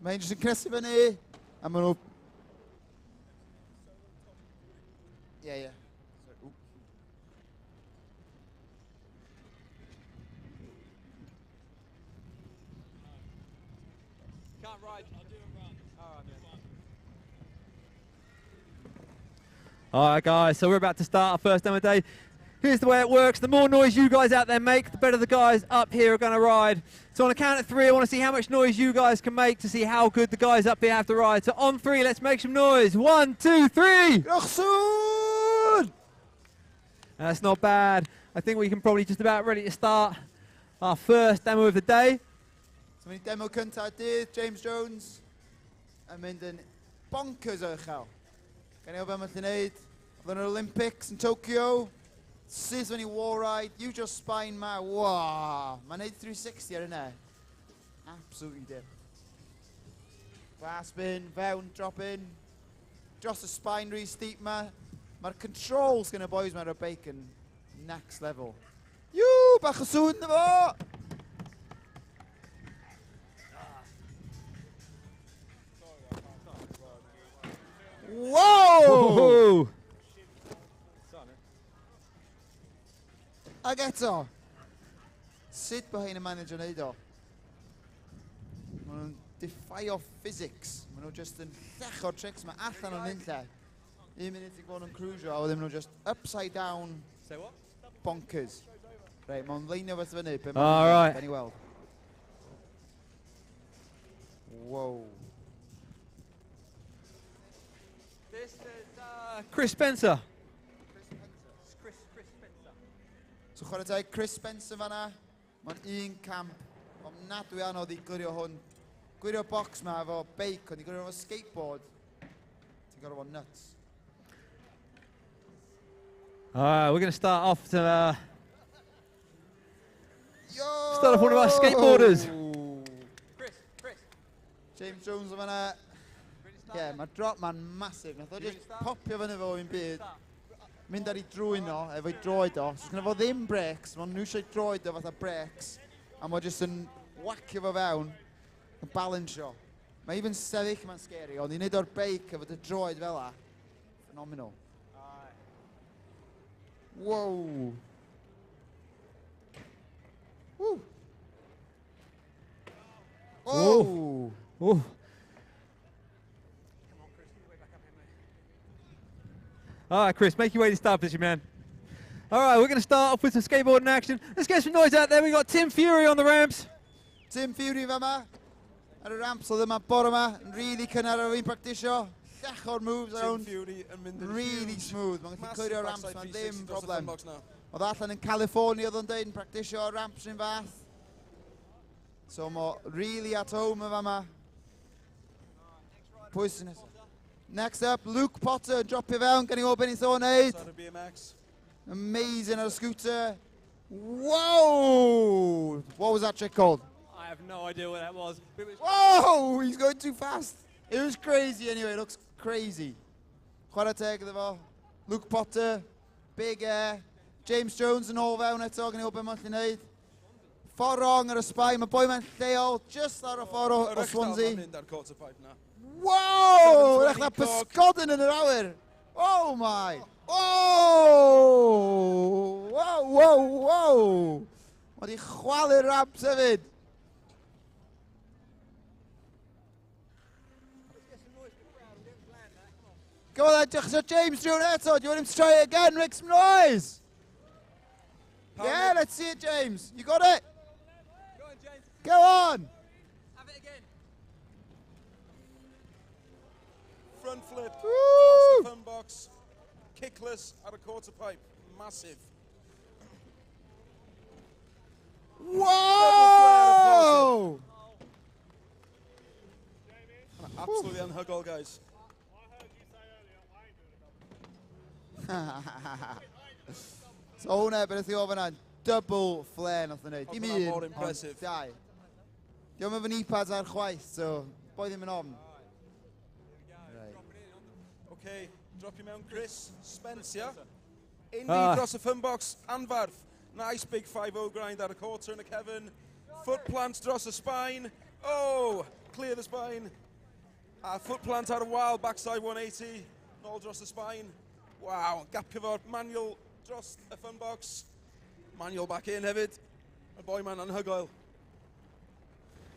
Speaker 1: Mae'n jyst yn cresu fyny, a maen nhw... Yeah.
Speaker 3: Can't ride. I'll do a run. All right, guys, so we're about to start our first demo day. Here's the way it works. The more noise you guys out there make, the better the guys up here are going to ride. So on a count of 3, I want to see how much noise you guys can make to see how good the guys up here have to ride. So on 3, let's make some noise. 1, 2, 3. That's not bad. I think we can probably just about ready to start our first demo of the day.
Speaker 1: So mae'n demo cyntaf dydd, James Jones, yn mynd yn bonkers o uchel. Gan i o fe mae'n wneud, oedd yn yr Olympics yn Tokyo, sydd when he war ride, you just spine ma, wow, mae'n wneud 360 ar yna. Absolutely dip. Fast spin, fewn, drop in, dros y spine really steep ma. Mae'r controls gan y boys ma ar y bike yn next level. Yw, bach o sŵn na fo! Whoa! Ag eto, sut bod hyn yn manager wneud o? Maen nhw'n defio physics. Maen nhw just yn llech o'r tricks ma allan o'n nynlle. 1 munud i bod yn cruisio, a wedyn maen nhw just upside down bonkers. Reit, maen nhw'n leinio fath fyny, be maen nhw'n weld. Whoa.
Speaker 3: This is Chris Spencer.
Speaker 1: So chwarae teg Chris Spencer fanna, mae'n un camp, ond nad dwi anodd I gwirio hwn. Gwirio box ma efo bike, ond I gwirio efo skateboard, ti'n gorfod fod nuts.
Speaker 3: Alright, we're going to start off to start off one of our skateboarders. Chris.
Speaker 1: James Jones o fanna. Yeah, mae drop man massive. Nath o just popio fyny fo un byd. Mynd ar I drwyn o, efo'i droed o. So gyda fo ddim brakes, ma'n nhw eisiau droed o fatha brakes. A mae just yn whacio fo fewn, yn balansio. Mae even sefyll ma'n scary, ond I wneud o'r beic efo dy droed fel la. Phenomenal. Whoa. Woo. Oh.
Speaker 3: Oh. All right, Chris, make your way to start position, man. All right, we're going to start off with some skateboarding action. Let's get some noise out there. We've got Tim Fury on the ramps.
Speaker 1: Tim Fury fa ma. Ar y ramps oedd yma bore yma. Yn really cynnar ar fi'n practisio. Llech o'r moves around.
Speaker 4: Tim Fury yn mynd yn
Speaker 1: really smooth. Mae'n gallu cwyrio ramps ma ddim problem.
Speaker 4: Oedd
Speaker 1: Oedd allan yn California oedd o'n deud yn practisio ramps yn fath. So mo really at home yma ma. Pwy sy'n nesaf? Next up, Luke Potter, dropio fewn, gan I weld beth I ddo wneud. Amazing ar y scooter. Whoa! What was that trick called?
Speaker 3: I have no idea what that was.
Speaker 1: Whoa! He's going too fast. It was crazy anyway, it looks crazy. Chwarae teg iddo fo. Luke Potter, big air. James Jones yn ôl fewn eto, gan I weld beth mae'n gallu wneud. Ffordd wrong ar y sbai, mae boi mae'n lleol, just ar y ffordd o Swansea. Whoa! Rech na pysgodyn yn yr awyr. Oh my! Oh! Whoa! Mae di chwalu'r ramps hefyd. Go on then, so James Jones eto. Do you want him to try it again? Make some noise. Yeah, let's see it, James. You got it?
Speaker 3: Go on, James.
Speaker 1: Go on.
Speaker 3: Have it again.
Speaker 4: Front flip, fun box, kickless at a quarter pipe, massive.
Speaker 1: Whoa!
Speaker 4: Absolutely unhuggle, guys.
Speaker 1: So hwnna, beth i ofyn yna, double flare nath nhw. Dim
Speaker 4: Oedd hwnna
Speaker 1: un,
Speaker 4: mor
Speaker 1: ond
Speaker 4: impressive.
Speaker 1: dau. Diolch efo knee-pads ar chwaith, so boi ddim yn ofn.
Speaker 4: OK, drop i mewn Chris Spence, ia? Indy dros y funbox, anfarth. Nice big 5-0 grind ar y quarter yn y Kevin. Foot plant dros y spine. Oh, clear the spine. A foot plant ar y wal, backside 180. Nôl dros y spine. Wow, gapio fo'r manual dros y funbox. Manual back in hefyd. Y boi man anhygoel.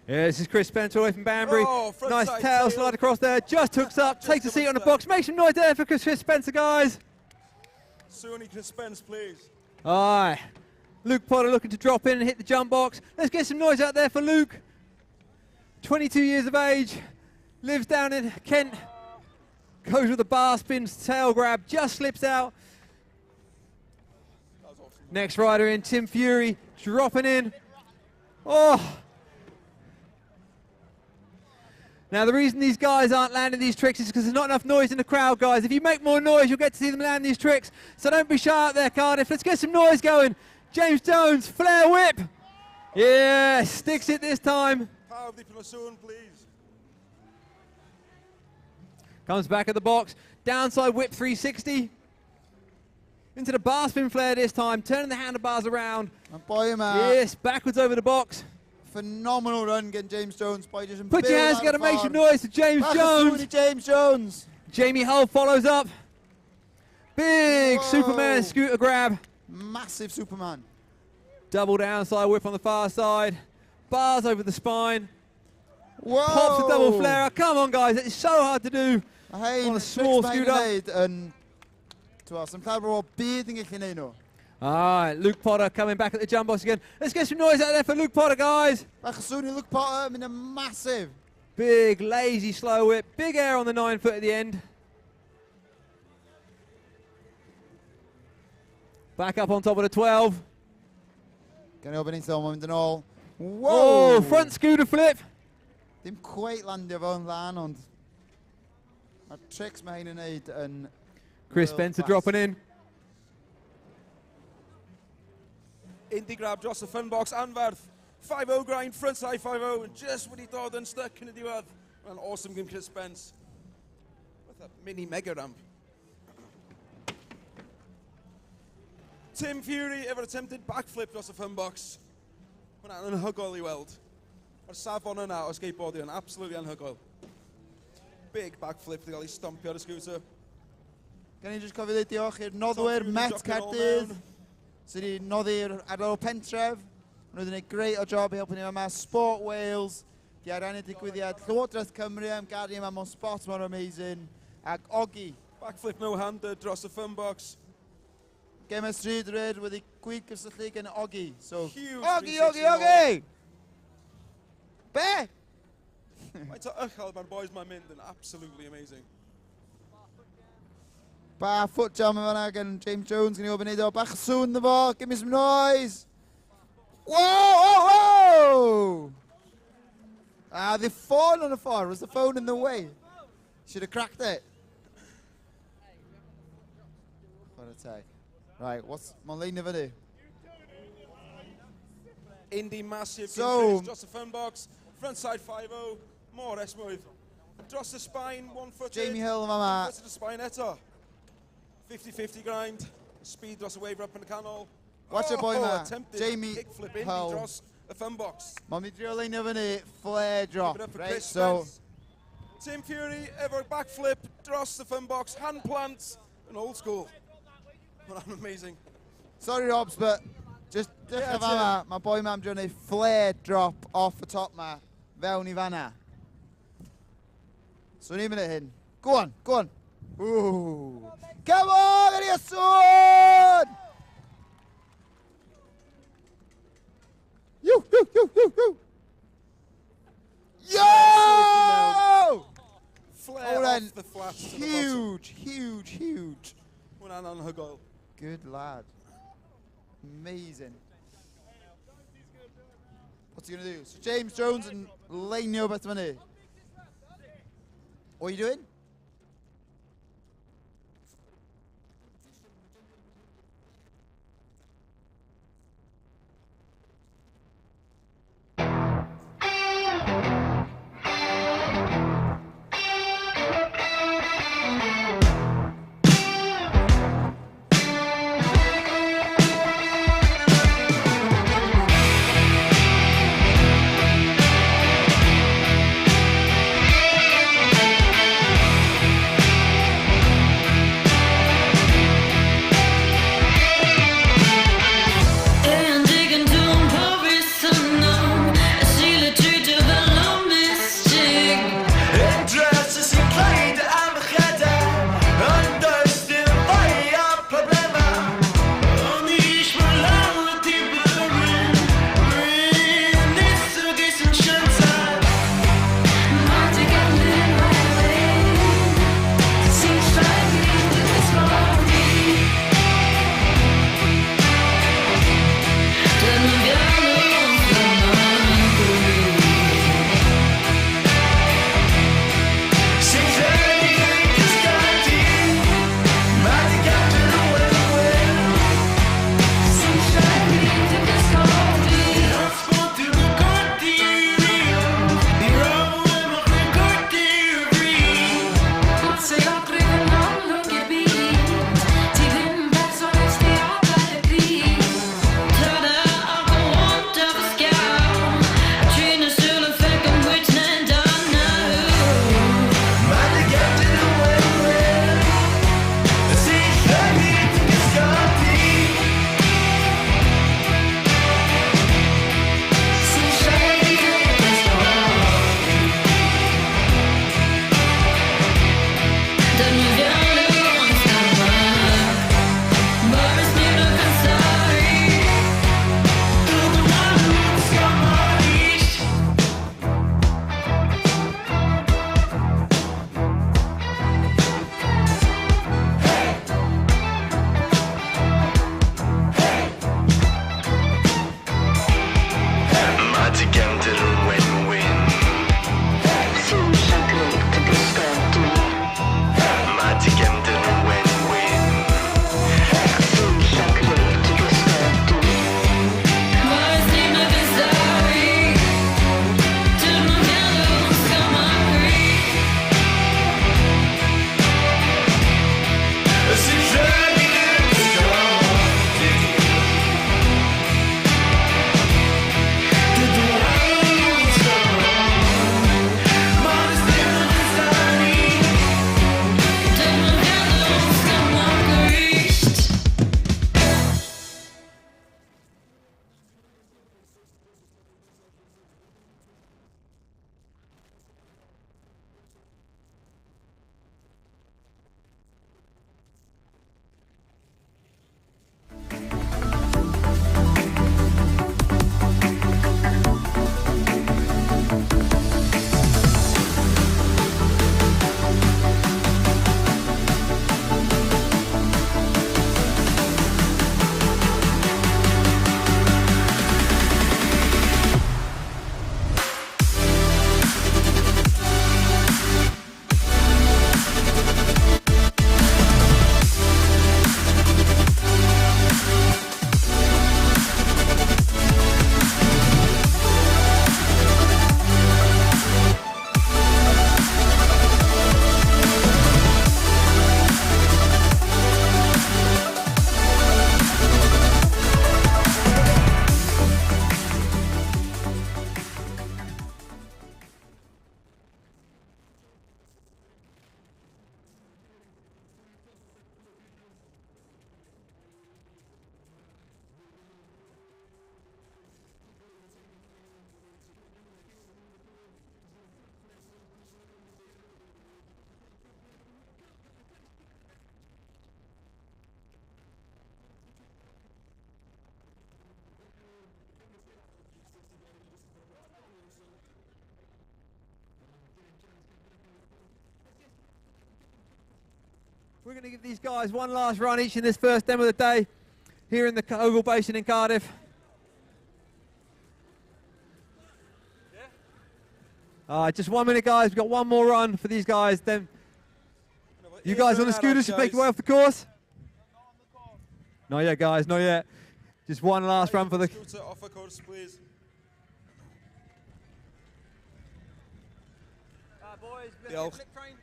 Speaker 3: Yeah, this is Chris Spence away from Banbury.
Speaker 4: Oh,
Speaker 3: Nice
Speaker 4: frontside
Speaker 3: tail slide across there. Just hooks up, takes a seat on the box. Make some noise there for Chris Spencer, guys.
Speaker 4: Sunny Chris Spence, please.
Speaker 3: Aye. Luke Potter looking to drop in and hit the jump box. Let's get some noise out there for Luke. 22 years of age, lives down in Kent. Goes with the bar spins, tail grab, just slips out. Next rider in, Tim Fury, dropping in. Oh! Now the reason these guys aren't landing these tricks is because there's not enough noise in the crowd, guys. If you make more noise, you'll get to see them land these tricks. So don't be shy out there, Cardiff. Let's get some noise going. James Jones, flare whip. Yeah, sticks it this time.
Speaker 4: Power of the platoon, please.
Speaker 3: Comes back at the box. Downside whip 360. Into the bar spin flare this time, turning the handlebars around.
Speaker 1: And boi yma,
Speaker 3: Yes, backwards over the box.
Speaker 1: phenomenal run gen James Jones. Boi just yn
Speaker 3: Put your
Speaker 1: byw
Speaker 3: hands
Speaker 1: ar y
Speaker 3: together, make some
Speaker 1: ffordd.
Speaker 3: noise to James
Speaker 1: Bach o
Speaker 3: Jones.
Speaker 1: sŵn i James Jones.
Speaker 3: Jamie Hull follows up. Big
Speaker 1: Whoa.
Speaker 3: Superman scooter grab.
Speaker 1: Massive Superman.
Speaker 3: Double downside whip on the far side. Bars over the spine.
Speaker 1: Whoa!
Speaker 3: Pops a double flare. Come on, guys. It's so hard to do.
Speaker 1: Hein,
Speaker 3: on a small scooter.
Speaker 1: yn... Sy'n llawer o byd yn gallu neud nhw.
Speaker 3: All right, Luke Potter coming back at the jump box again. Let's get some noise out there for Luke Potter, guys.
Speaker 1: Bach o sŵn i Luke Potter, mynd yn massive.
Speaker 3: Big, lazy, slow whip. Big air on the 9 foot at the end. Back up on top of the 12.
Speaker 1: Gan i ofyn eithaf, mae'n mynd yn ôl.
Speaker 3: Oh, front scooter flip.
Speaker 1: Dim cweit landio fo'n lan, ond... Mae'r tricks mae hyn yn neud yn...
Speaker 3: Chris
Speaker 1: world
Speaker 3: Spencer
Speaker 1: class.
Speaker 3: dropping in.
Speaker 4: Indy grab dros y funbox, anfarth. 5-0 grind, frontside 5-0, and just wedi dod yn stuck yn y diwedd. An awesome game, Chris Spence. With a mini mega ramp. Tim Fury ever attempted backflip dros y funbox. Hwna'n anhygoel i weld. Mae'r safon yna o skateboardio yn absolutely anhygoel. Big backflip wedi cael ei stompio ar y scooter.
Speaker 1: Gan i jyst cofio dweud diolch i'r noddwyr
Speaker 4: Fury
Speaker 1: Met
Speaker 4: dropping all
Speaker 1: Caerdydd
Speaker 4: mewn.
Speaker 1: sydd wedi noddi'r ar ôl pentref. Nhw wedi gwneud greit o job i helpu ni yma. Sport Wales, di ar enw digwyddiad Llywodraeth Cymru am gari yma mewn spot mor amazing. Ac Ogi,
Speaker 4: Backflip no-hander dros y funbox.
Speaker 1: Gemau Stryd wedi gwyd gysylltu gen Ogi. So,
Speaker 4: Huge
Speaker 1: Ogi,
Speaker 4: 360
Speaker 1: Ogi, Ogi! Be?
Speaker 4: Faint o ychel mae'r boys ma'n mynd yn absolutely amazing.
Speaker 1: Ba foot jam yma gen James Jones gan i ofyn neud o. Bach o sŵn na fo, give me some noise. Whoa, whoa, whoa! The phone on the floor. Was the phone in the way? Should have cracked it. What a take. Right, what's my lean of it?
Speaker 4: Indy massive,
Speaker 1: So-
Speaker 4: dros y funbox, frontside 5-0, more S-move. Dros y spine, one-footed.
Speaker 1: Jamie Hill yn fama.
Speaker 4: One-footed y spine eto. 50-50 grind, speed dros y wave up yn y canol.
Speaker 1: Watch the boy ma,
Speaker 4: attempted
Speaker 1: Jamie
Speaker 4: kickflip Indy
Speaker 1: Hill.
Speaker 4: dros y funbox.
Speaker 1: Mae'n mynd drio lein of it, flare drop.
Speaker 4: Give it up for
Speaker 1: Right,
Speaker 4: Chris
Speaker 1: so,
Speaker 4: Spence. Tim Fury, ever backflip, dros the funbox, hand plant, an old school. Well, that's amazing.
Speaker 1: sorry Robs, but just
Speaker 4: Yeah,
Speaker 1: dechrau fama, mae boi ma'n drio neud flare drop off the top ma, fewn i fanna. So ni'n mynd i hyn. Go on, go on. Ooh. Come on, gyrru y sŵn! You, you, you, you, you! Yo!
Speaker 4: Flare
Speaker 1: Oh, then,
Speaker 4: off the flats to the bottom.
Speaker 1: huge, huge, huge.
Speaker 4: Hwna'n anhygoel.
Speaker 1: Good lad. Amazing. What's he going to do? So James Jones and leinio beth fyny. What are you doing?
Speaker 3: We're going to give these guys one last run each in this first demo of the day here in the Oval Basin in Cardiff. Just 1 minute, guys. We've got one more run for these guys. Then you guys on the scooters should make your way off the course. Not yet, guys. Not yet. Just one last run for the...
Speaker 4: Scooter off the course, please.
Speaker 3: Boys,
Speaker 4: Diolch.
Speaker 3: flip train.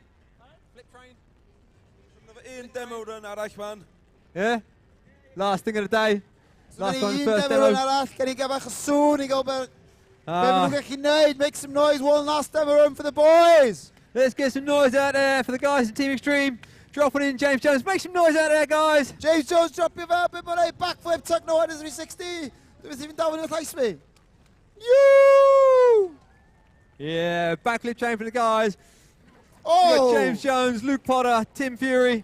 Speaker 3: Flip train.
Speaker 4: Another 1 demo run arall, man.
Speaker 3: Yeah? Last thing of the day. Last one,
Speaker 1: Un
Speaker 3: first
Speaker 1: demo
Speaker 3: demo.
Speaker 1: arall, can you give a sŵn i gael be maen nhw'n gallu neud, make some noise, one last demo run for the boys.
Speaker 3: Let's get some noise out there for the guys in Team Extreme. Dropping in James Jones. Make some noise out there, guys.
Speaker 1: James Jones, drop your fel, bit more backflip, tuck no headers 360. Dwi'n even down with llais mi. You!
Speaker 3: Yeah, backflip chain for the guys. You
Speaker 1: Oh!
Speaker 3: got James Jones, Luke Potter, Tim Fury.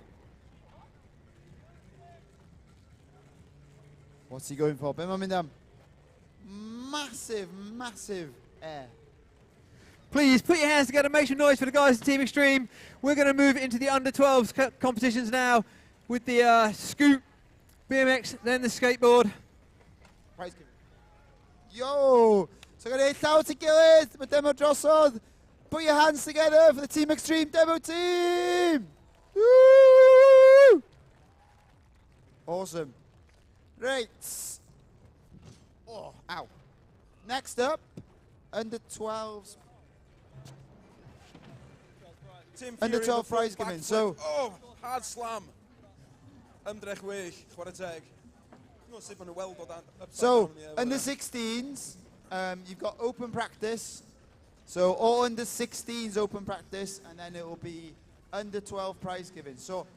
Speaker 1: What's he going for? Be mae'n mynd am? Massive, massive air.
Speaker 3: Please put your hands together, make some noise for the guys in Team Extreme. We're going to move into the under-12s competitions now with the scoot, BMX, then the skateboard.
Speaker 1: Prize giving. Yo! So going to llaw at ei gilydd, mae demo drosodd. Put your hands together for the Team Extreme demo team! Woo! Awesome. Right. Oh, ow. Next up, under 12s.
Speaker 4: Tim
Speaker 1: Under
Speaker 4: Fury
Speaker 1: 12
Speaker 4: the front
Speaker 1: prize giving,
Speaker 4: backflip.
Speaker 1: so-
Speaker 4: Oh, hard slam. Ymdrech wych, chwarae teg. No, sut maen nhw weld o dan. upside
Speaker 1: So,
Speaker 4: down in the air,
Speaker 1: under
Speaker 4: whatever.
Speaker 1: 16s, you've got open practice. So, all under 16s open practice, and then it will be under 12 prize giving. So,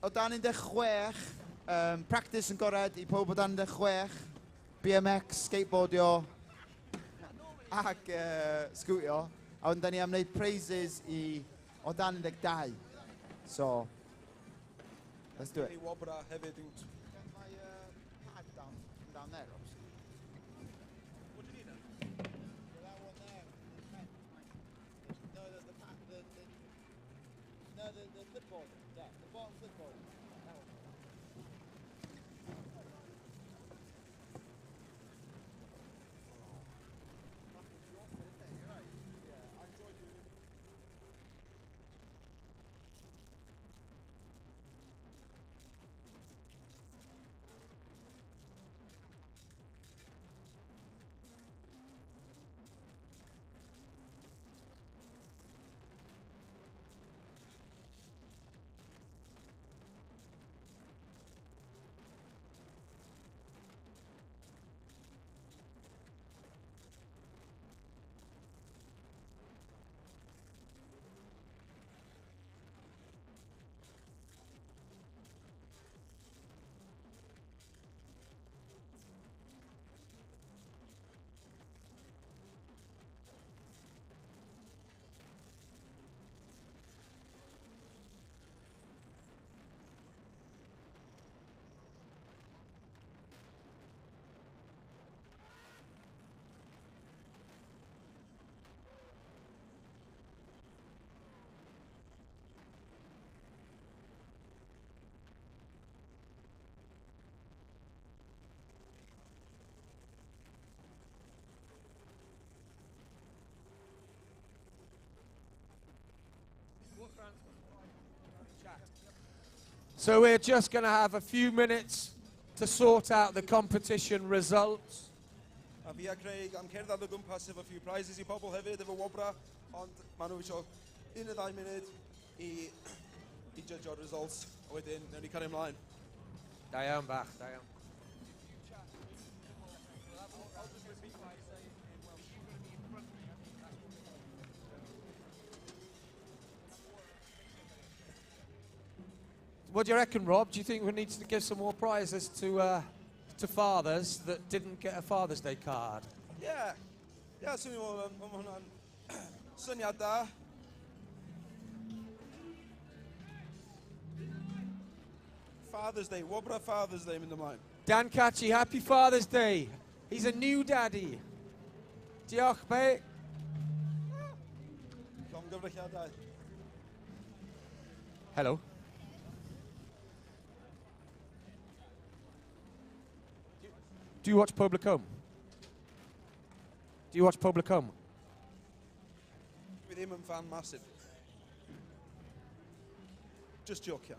Speaker 1: o dan 16, practice yn gored i pob o dan 16, BMX, skateboardio, ac scootio. A wedyn, da ni am wneud prizes i o dan 12. So, let's do it.
Speaker 4: Hey, wobra hefyd yw.
Speaker 1: Get my pad down there, obviously.
Speaker 4: What do you need then?
Speaker 1: Well, that one there. No, the pad, the clipboard. Yeah, the bottom clipboard. That one.
Speaker 2: So we're just going to have a few minutes to sort out the competition results.
Speaker 4: A fi a Craig am cerdded o gwmpas efo few prizes i pobl hefyd efo wobra, ond maen nhw isio 1 neu 2 munud i judge o'r results. A wedyn, newn ni cario ymlaen.
Speaker 2: Da iawn bach, da iawn. What do you reckon, Rob? Do you think we need to give some more prizes to fathers that didn't get a Father's Day card?
Speaker 4: Yeah. Yeah, swn i'n meddwl, mae hwnna'n syniad da. Father's Day, wobra Father's Day mynd ymlaen.
Speaker 2: Dan Catchy, happy Father's Day. He's a new daddy. Diolch, mate.
Speaker 4: Llongyfrychiadau.
Speaker 2: Hello. Do you watch Public Home? Do you watch Public Home?
Speaker 4: With him and fan massive. Just joking.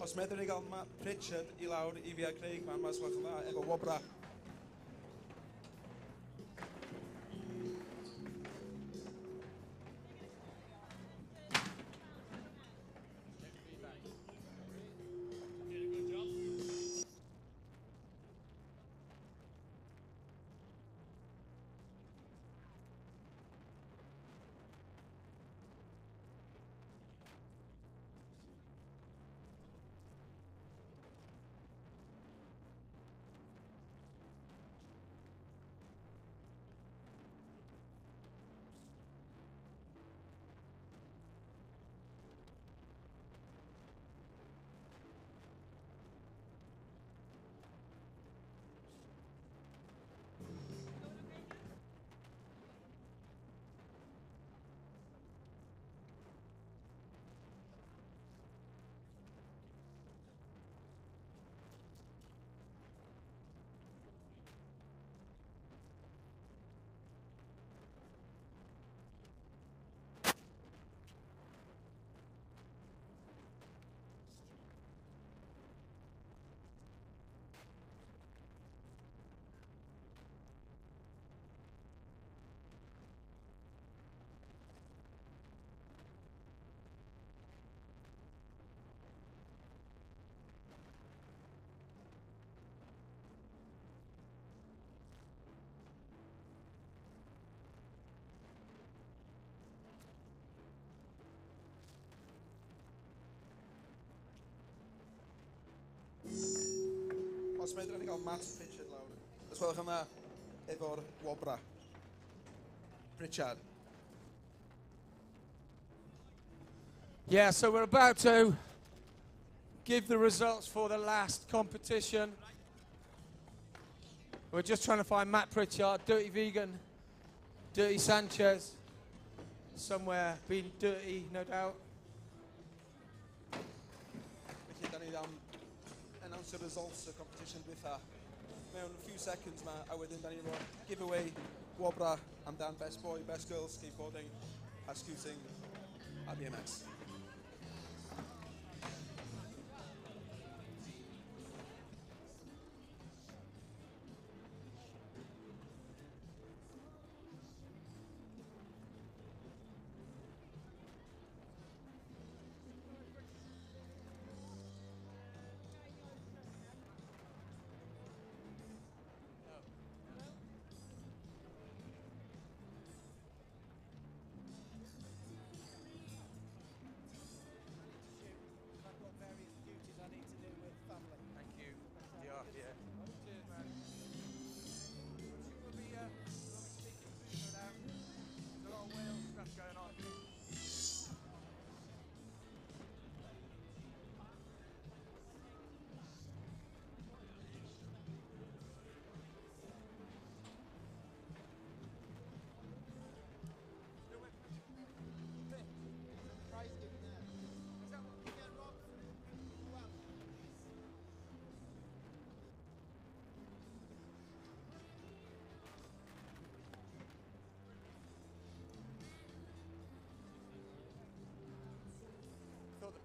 Speaker 4: Os meddwn ni gael Matt Pritchard I lawr I fi a Craig man, mas gwelwch yn dda, efo wobra. Os meddwn ni gael Matt Pritchard lawr. Os gwelwch yn dda, efo'r wobra. Pritchard.
Speaker 2: Yeah, so we're about to give the results for the last competition. We're just trying to find Matt Pritchard, Dirty Vegan, Dirty Sanchez, somewhere being dirty, no doubt.
Speaker 4: Felly, da ni am announce the results of the competition dwytha. Mewn a few seconds ma, a wedyn da ni'n giveaway wobra amdan best boy, best girl, skateboarding, a scooting, a BMX.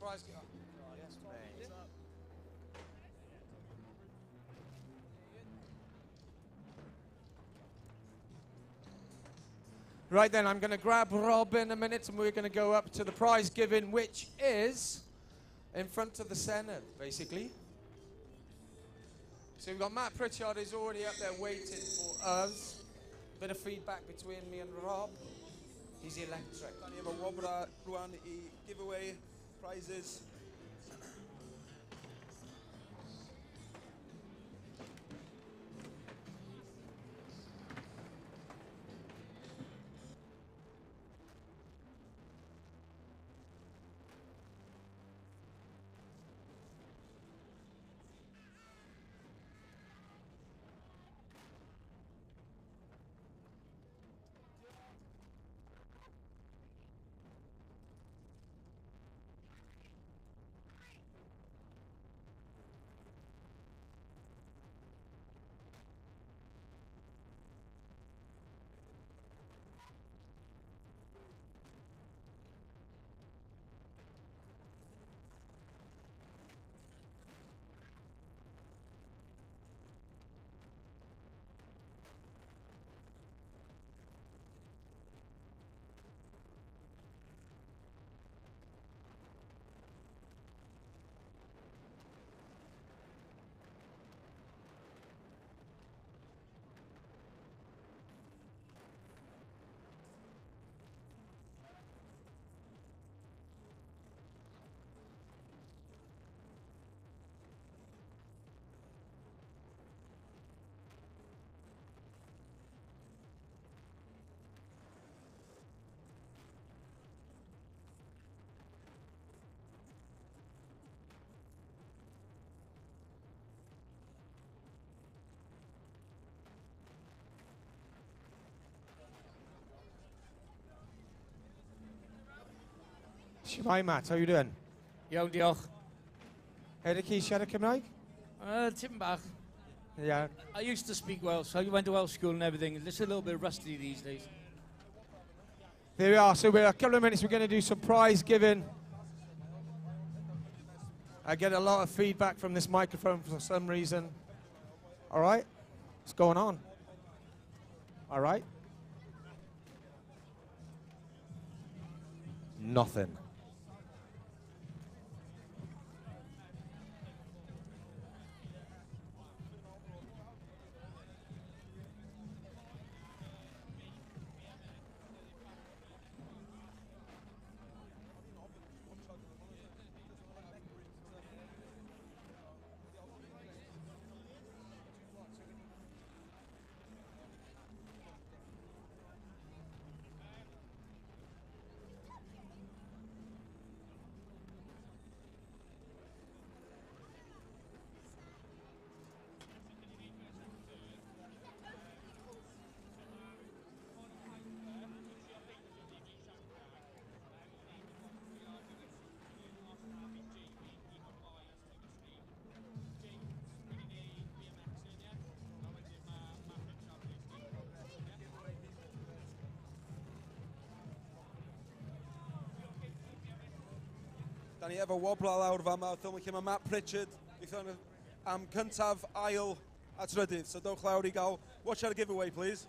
Speaker 2: Prize giver. Yes, mate. Right then, I'm going to grab Rob in a minute and we're going to go up to the prize giving, which is in front of the centre, basically. So we've got Matt Pritchard is already up there waiting for us. Bit of feedback between me and Rob. He's electric.
Speaker 4: Dan ni efo wobra rwan I giveaway prizes.
Speaker 2: Shwmae, Matt, how you doing?
Speaker 7: Iawn, diolch.
Speaker 2: Edrych chi siarad Cymraeg?
Speaker 7: Tipyn bach.
Speaker 2: Yeah.
Speaker 7: I used to speak Welsh. I went to Welsh school and everything. It's a little bit rusty these days.
Speaker 2: There we are. So we're a couple of minutes. We're going to do some prize giving. I get a lot of feedback from this microphone for some reason. All right. What's going on? All right. Nothing.
Speaker 4: Dan ni efo wobla lawr fama, ffilm lle mae Matt Pritchard am cyntaf ail a trydydd. So dowch lawr I gael watch our giveaway, please.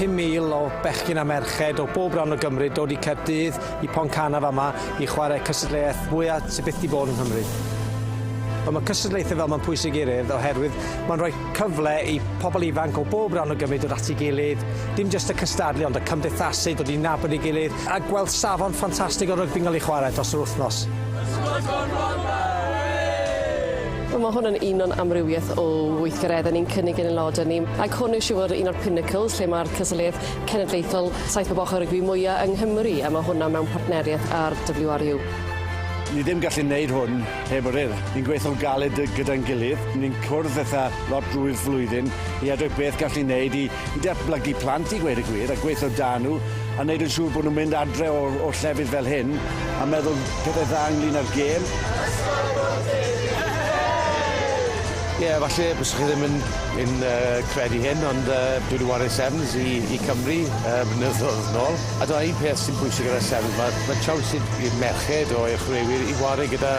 Speaker 8: 5,000 o bechgyn a merched o bob ran o Gymru dod i Caerdydd, i Pontcanaf yma, i chwarae cystadleuaeth mwyaf sydd byth wedi bod yn Nghymru. Ond mae cystadlaethau fel mae'n pwysig i rydd oherwydd mae'n rhoi cyfle i pobl ifanc o bob ran o Gymru dod at ei gilydd, dim jyst y cystadlu ond y cymdeithasu, dod i nabod ei gilydd, a gweld safon ffantastig o rygbi'n cael ei chwarae dros yr wythnos.
Speaker 9: Mae hwn yn un o'n amrywiaeth o weithgareddau ni'n cynnig yn aelodau ni. Ac hwn yw siŵr un o'r pinnacles lle mae'r cystadleuaeth cenedlaethol saith bob ochr rygbi mwyaf yng Nghymru, a mae hwnna mewn partneriaeth â'r WRU.
Speaker 10: Ni ddim gallu gwneud hwn heb yr urdd. Ni'n gweithio'n galed gyda'n gilydd. Ni'n cwrdd eitha lot drwy'r flwyddyn i edrych beth gallu gwneud i datblygu plant i gweud y gwir a gweithio da nhw a wneud yn siŵr bod nhw'n mynd adre o llefydd fel hyn a meddwl pethau dda ynglyn â'r gêm.
Speaker 11: Ie, falle bys chi ddim yn credu hyn, ond dwi wedi wario Sevens i Cymru blynyddoedd yn ôl. A dyna un peth sy'n bwysig gyda Sevens, mae siawns i'r merched o chwaraewyr i wario gyda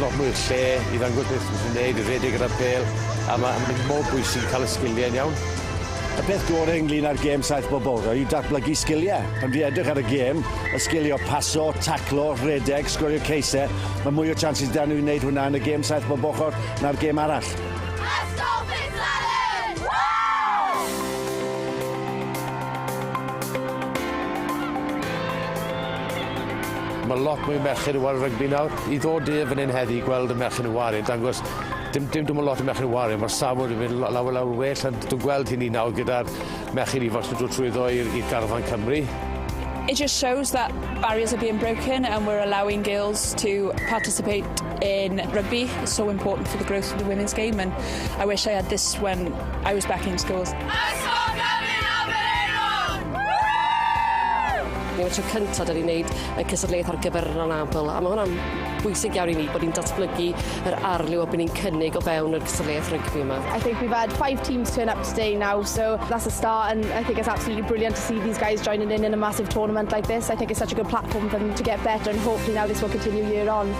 Speaker 11: lot mwy o lle, i ddangos beth sy'n gwneud, i redeg gyda'r pêl, a mae'n mor bwysig cael y sgiliau'n iawn.
Speaker 10: Y peth gorau ynglyn â'r gêm saith bobl yw datblygu sgiliau. Pan di edrych ar y gêm, y sgilio paso, taclo, redeg, sgorio ceisau, mae mwy o chances da nhw i wneud hwnna yn y gêm saith bobl na'r gêm arall.
Speaker 11: Mae lot mwy merched yn wario rygbi nawr. I ddod i fan hyn heddi i gweld y merched yn wario, dangos dim dwi'n lot o merched yn wario, mae'r safon yn mynd lawr well, a dwi'n gweld hynny nawr gyda'r merched ifanc sy'n dod trwyddo i'r garfan Cymru.
Speaker 6: It just shows that barriers are being broken and we're allowing girls to participate in rugby. It's so important for the growth of the women's game, and I wish I had this when I was back in schools.
Speaker 9: Ni wedi tro cyntaf da ni'n gwneud y cystadleuaeth ar gyfer yr anabl, a mae hwnna'n bwysig iawn i ni bod ni'n datblygu yr arlyw o bod ni'n cynnig o fewn yr cystadleuaeth rygbi yma.
Speaker 5: I think we've had 5 teams turn up today now, so that's a start, and I think it's absolutely brilliant to see these guys joining in a massive tournament like this. I think it's such a good platform for them to get better, and hopefully now this will continue year on.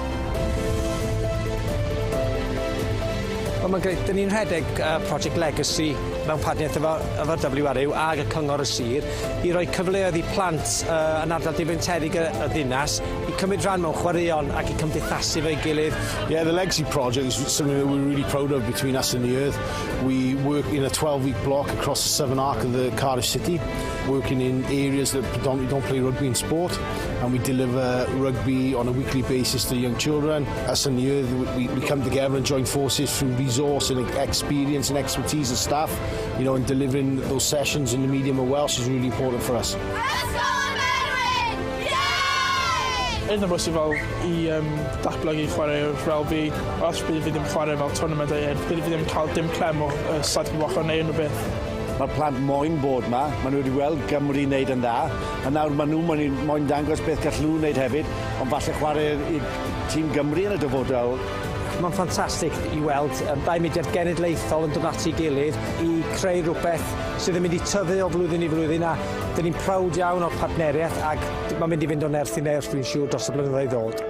Speaker 8: Wel, mae'n greu. Dyn ni'n rhedeg Project Legacy mewn partneriaeth efo'r WRU ag y Cyngor y Sir i roi cyfleoedd i plant yn ardal difreinteedig y ddinas i cymryd rhan mewn chwaraeon ac i cymdeithasu fe'i gilydd.
Speaker 12: Yeah, the Legacy project is something that we're really proud of between us and the Urdd. We work in a 12-week block across the southern arc of the Cardiff City, working in areas that predominantly don't play rugby in sport, and we deliver rugby on a weekly basis to young children. Us and the Urdd, we come together and join forces through resource and experience and expertise of staff, you know, and delivering those sessions in the medium of Welsh is really important for us.
Speaker 13: Un o bwysig fel i datblygu chwarae fel fi, os bydd fi ddim chwarae fel tournament bydd fi ddim cael dim clem o saith bochor neu unrhyw beth.
Speaker 10: Mae'r plant moyn bod yma, maen nhw wedi weld Gymru wneud yn dda, a nawr maen nhw moyn dangos beth gall nhw wneud hefyd, ond falle chwarae i'r tîm Gymru yn y dyfodol.
Speaker 8: Mae'n ffantastig i weld dau mudiad genedlaethol yn dod at ei gilydd i creu rhywbeth sydd yn mynd i tyfu o flwyddyn i flwyddyn, a dyn ni'n prawd iawn o'r partneriaeth ac mae'n mynd i fynd o nerth i nerth, dwi'n siŵr, dros y blynyddoedd ddod.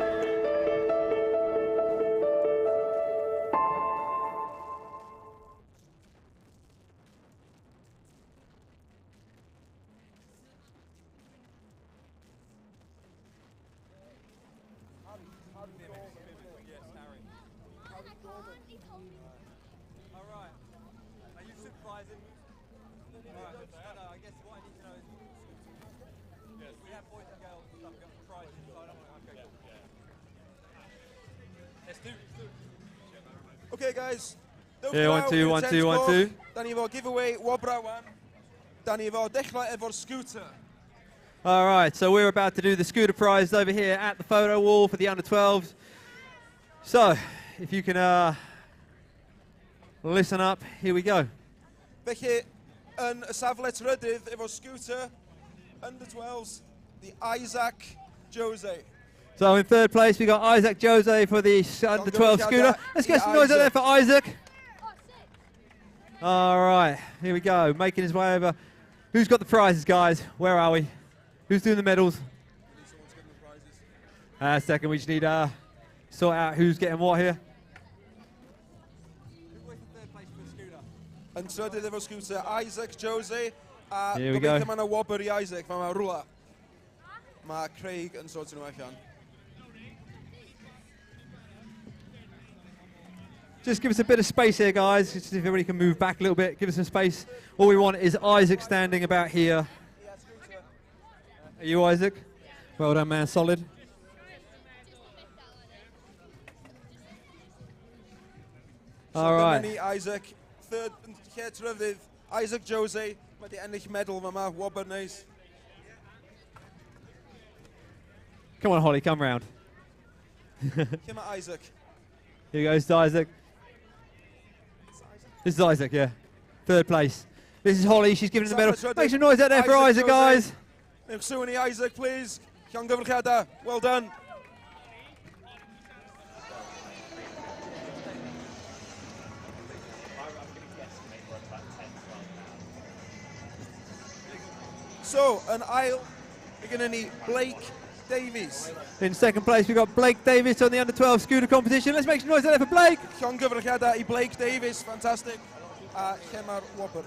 Speaker 4: Okay, guys.
Speaker 3: Yeah, 1, 2, 1, 2, 1, 2.
Speaker 4: Dan ni efo giveaway Wobra 1. Dan ni efo dechrau efo'r scooter.
Speaker 3: All right, so we're about to do the scooter prize over here at the photo wall for the under-12s. So, if you can listen up, here we go.
Speaker 4: Felly, yn y safle trydydd efo scooter, under-12s, the Isaac Jose.
Speaker 3: So in third place, we got Isaac Jose for the under-12 scooter. Let's get some noise out there for Isaac. All right, here we go, making his way over. Who's got the prizes, guys? Where are we? Who's doing the medals? Second, we just need to sort out who's getting what here.
Speaker 4: Yn trydydd efo scooter, Isaac Jose,
Speaker 3: Here we go.
Speaker 4: Mae yna wobr I Isaac, mae yna rwla. Mae Craig yn sortio nhw allan.
Speaker 3: Just give us a bit of space here, guys. Just if everybody can move back a little bit, give us some space. All we want is Isaac standing about here. Are you Isaac? Well done, man. Solid. All right.
Speaker 4: Isaac, third lle trydydd, Isaac Jose, mae di ennill medal yma, wobr neis.
Speaker 3: Come on, Holly, come round.
Speaker 4: Lle mae Isaac?
Speaker 3: Here goes Isaac. This is Isaac, yeah. Third place. This is Holly, she's giving the medal. Make some noise out there for Isaac, guys.
Speaker 4: Newch sŵn I Isaac, please. Llongyfarchiadau, well done. So, yn ail, mae gennym ni Blake Davies.
Speaker 3: In second place, we've got Blake Davis on the under-12 scooter competition. Let's make some noise out there for Blake.
Speaker 4: Llongyfarchiadau I Blake Davies, fantastic. A lle mae'r wobr?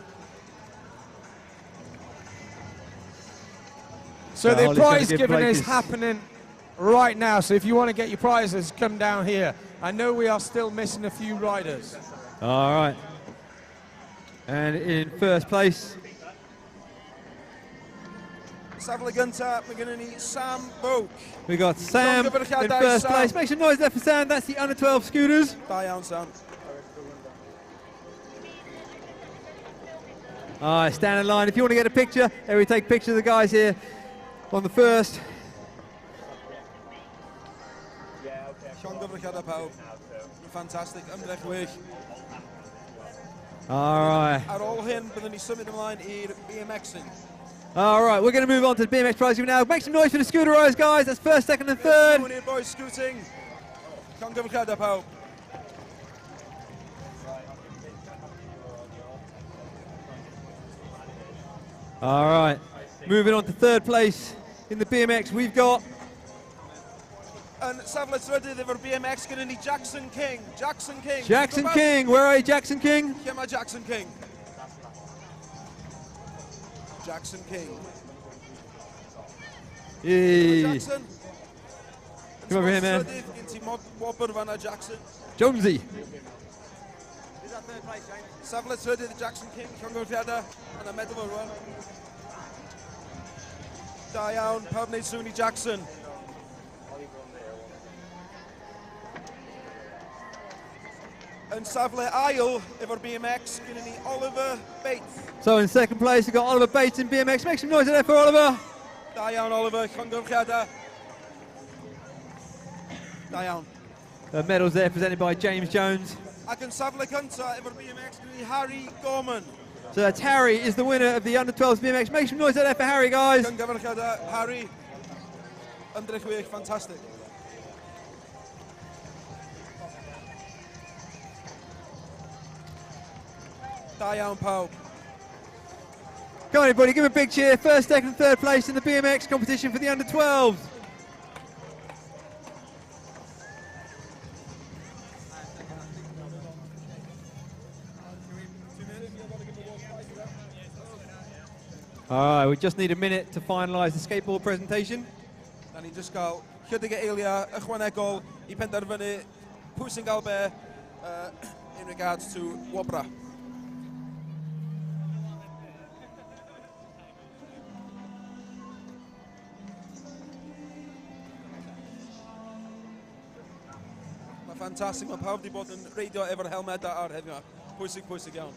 Speaker 2: So the prize giving is happening right now. So if you want to get your prizes, come down here. I know we are still missing a few riders.
Speaker 3: All right. And in first place,
Speaker 4: Safle gynta, mae gennym ni Sam Boak.
Speaker 3: we got Sam in first place. Make some noise there for Sam. That's the under-12 scooters.
Speaker 4: Da iawn, Sam.
Speaker 3: All right, stand in line. If you want to get a picture, there we take pictures of the guys here on the first.
Speaker 4: Llongyfarchiadau pawb. Fantastic, ymdrech wych.
Speaker 3: All right.
Speaker 4: Ar ôl hyn, byddwn ni symud ymlaen i'r BMXing.
Speaker 3: All right, we're going to move on to the BMX prize giving now. Make some noise for the scooter riders, guys. That's first, second, and third.
Speaker 4: Sŵn i'r boys scooting. Llongyfarchiadau pawb.
Speaker 3: All right, moving on to third place in the BMX, we've got...
Speaker 4: Yn safle trydydd efo'r BMX, gyda ni Jackson King. Jackson King.
Speaker 3: Jackson King, where are you, Jackson King?
Speaker 4: Lle mae Jackson King? Jackson King.
Speaker 3: Yay.
Speaker 4: Jackson.
Speaker 3: Come over here, man.
Speaker 4: Trydydd, gen ti wobr fanna, Jackson.
Speaker 3: Jonesy.
Speaker 4: Safle trydydd, Jackson King, llongyfarchiadau. Yna medal o'r rwan. Da iawn, pawb wneud sŵn I Jackson. Yn safle ail efo'r BMX, gyda ni Oliver Bates.
Speaker 3: So in second place, we've got Oliver Bates in BMX. Make some noise there for Oliver.
Speaker 4: Da iawn, Oliver, llongyfarchiadau. Da iawn.
Speaker 3: The medals there presented by James Jones.
Speaker 4: Ac yn safle cynta efo'r BMX, gyda ni Harry Gorman.
Speaker 3: So that's Harry is the winner of the under-12s BMX. Make some noise there for Harry, guys.
Speaker 4: Llongyfarchiadau, Harry. Ymdrech wych, fantastic. Da iawn, pawb.
Speaker 3: Come on, everybody, give him a big cheer. First, second, and third place in the BMX competition for the under-12s. All right, we just need a minute to finalise the skateboard presentation.
Speaker 4: Da ni'n just gael chydig o eiliau ychwanegol I penderfynu pwy sy'n gael be in regards to wobra. Mae ffantastig, mae pawb wedi bod yn reidio efo'r helmedau ar heddiw. Pwysig, pwysig iawn.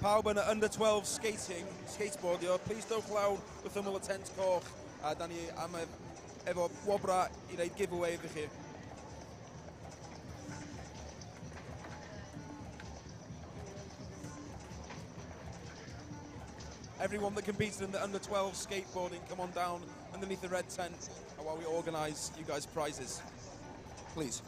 Speaker 4: Pawb yn y under 12 skateboardio, please dowch lawr wrth ymwyl y tent coch. A da ni efo wobra i wneud giveaway iddo chi. Everyone that competed in the under 12 skateboarding, come on down underneath the red tent while we organise you guys' prizes. Please.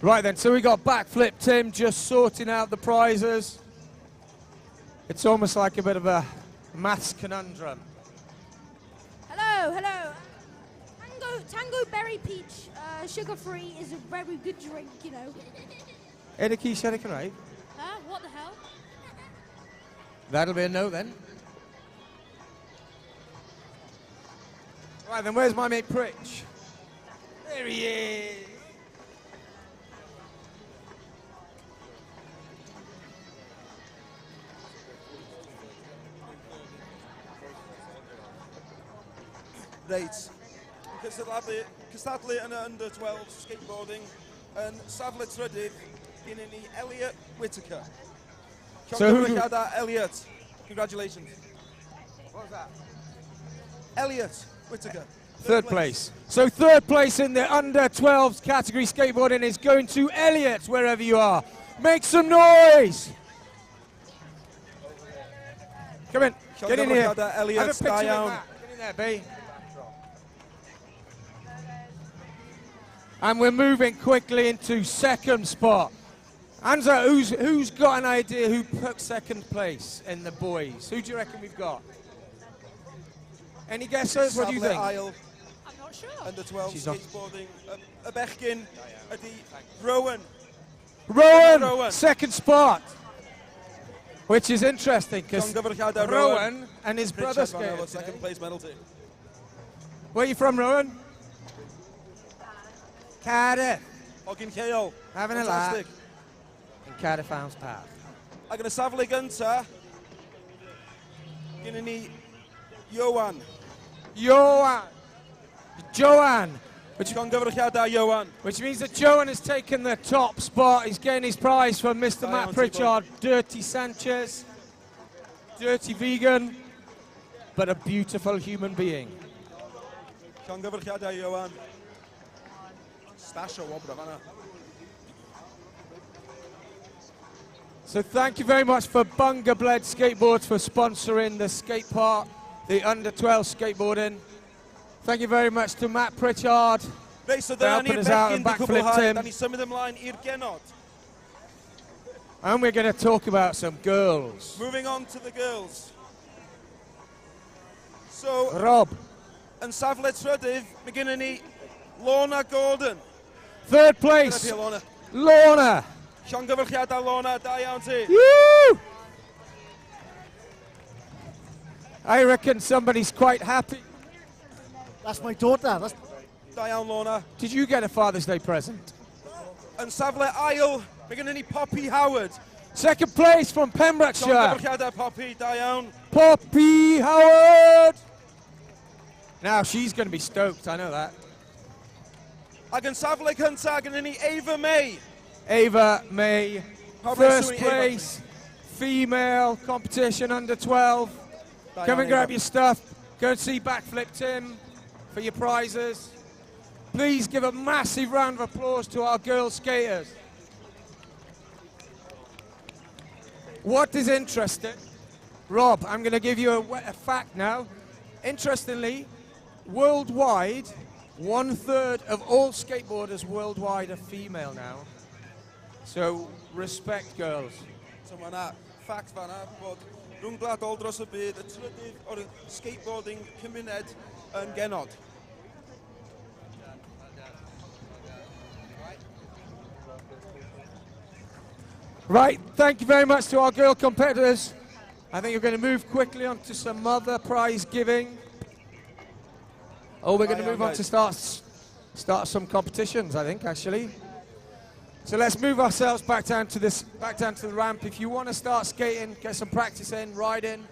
Speaker 2: Right then, so we got Backflip Tim just sorting out the prizes. It's almost like a bit of a maths conundrum.
Speaker 14: Hello, hello. Tango Berry Peach, sugar-free, is a very good drink, you know.
Speaker 2: Ediki Sherikanai?
Speaker 14: Huh? What the hell?
Speaker 2: That'll be a no then. Right then, where's my mate Pritch? There he is.
Speaker 4: Reit. Cystadlu yn y under 12 skateboarding yn safle trydydd gynnu ni Elliot Whittaker.
Speaker 2: So who do...
Speaker 4: Elliot, congratulations. What was that? Elliot Whittaker.
Speaker 2: Third place. So third place in the under 12s category skateboarding is going to Elliot, wherever you are. Make some noise! Come in, get in here.
Speaker 4: Elliot,
Speaker 2: have a picture with Matt. Get in there, B. And we're moving quickly into second spot. Anza, who's got an idea who took second place in the boys? Who do you reckon we've got? Any guesses? What do you think?
Speaker 14: I'm not sure.
Speaker 4: Under 12 skateboarding. A bechgyn ydi Rowan.
Speaker 2: Rowan, second spot. Which is interesting because Rowan and his brother skated.
Speaker 4: Second place penalty.
Speaker 2: Where are you from, Rowan? Cardiff.
Speaker 4: Ogyn Ceol.
Speaker 2: Having a laugh. In Cardiff Farms Park.
Speaker 4: Ac yn y safle gynta, gynnu ni Johan.
Speaker 2: Johan.
Speaker 4: Which
Speaker 2: means that Johan has taken the top spot. He's getting his prize from Mr. Matt Pritchard. Dirty Sanchez. Dirty vegan. But a beautiful human being.
Speaker 4: Llongyfarchiadau Johan. Stash o wobra fanna.
Speaker 2: So thank you very much for Bunga Bled Skateboards for sponsoring the skate park, the under 12 skateboarding. Thank you very much to Matt Pritchard
Speaker 4: for
Speaker 2: helping us out and Backflip Tim. And we're going to talk about some girls.
Speaker 4: Moving on to the girls. So,
Speaker 2: Rob.
Speaker 4: Yn safle trydydd, mae gennym ni Lorna Gordon.
Speaker 2: Third place. Lorna.
Speaker 4: Llongyfarchiadau Lorna, da iawn ti.
Speaker 2: Woo! I reckon somebody's quite happy.
Speaker 15: That's my daughter.
Speaker 4: Da iawn Lorna.
Speaker 2: Did you get a Father's Day present?
Speaker 4: Yn safle ail, mae gennym ni Poppy Howard.
Speaker 2: Second place from Pembrokeshire.
Speaker 4: Llongyfarchiadau Poppy, da iawn.
Speaker 2: Poppy Howard. Now she's going to be stoked, I know that.
Speaker 4: Ac yn safle cyntaf gyda ni Ava May.
Speaker 2: Ava May,
Speaker 4: How
Speaker 2: first
Speaker 4: about Ava?
Speaker 2: place, female competition under 12.
Speaker 4: Diane
Speaker 2: Come and grab
Speaker 4: Ava.
Speaker 2: your stuff. Go and see Backflip Tim for your prizes. Please give a massive round of applause to our girl skaters. What is interesting, Rob, I'm going to give you a fact now. Interestingly, worldwide, 1/3 of all skateboarders worldwide are female now. So, respect girls.
Speaker 4: So mae yna ffact fan'na bod rhwng gwladol dros y byd, y trydydd o'r skateboarding cymuned yn genod.
Speaker 2: Right, thank you very much to our girl competitors. I think we're going to move quickly on to some other prize giving. Oh, we're going to move on to start some competitions, I think, actually. So let's move ourselves back down to the ramp. If you want to start skating, get some practice in, ride in.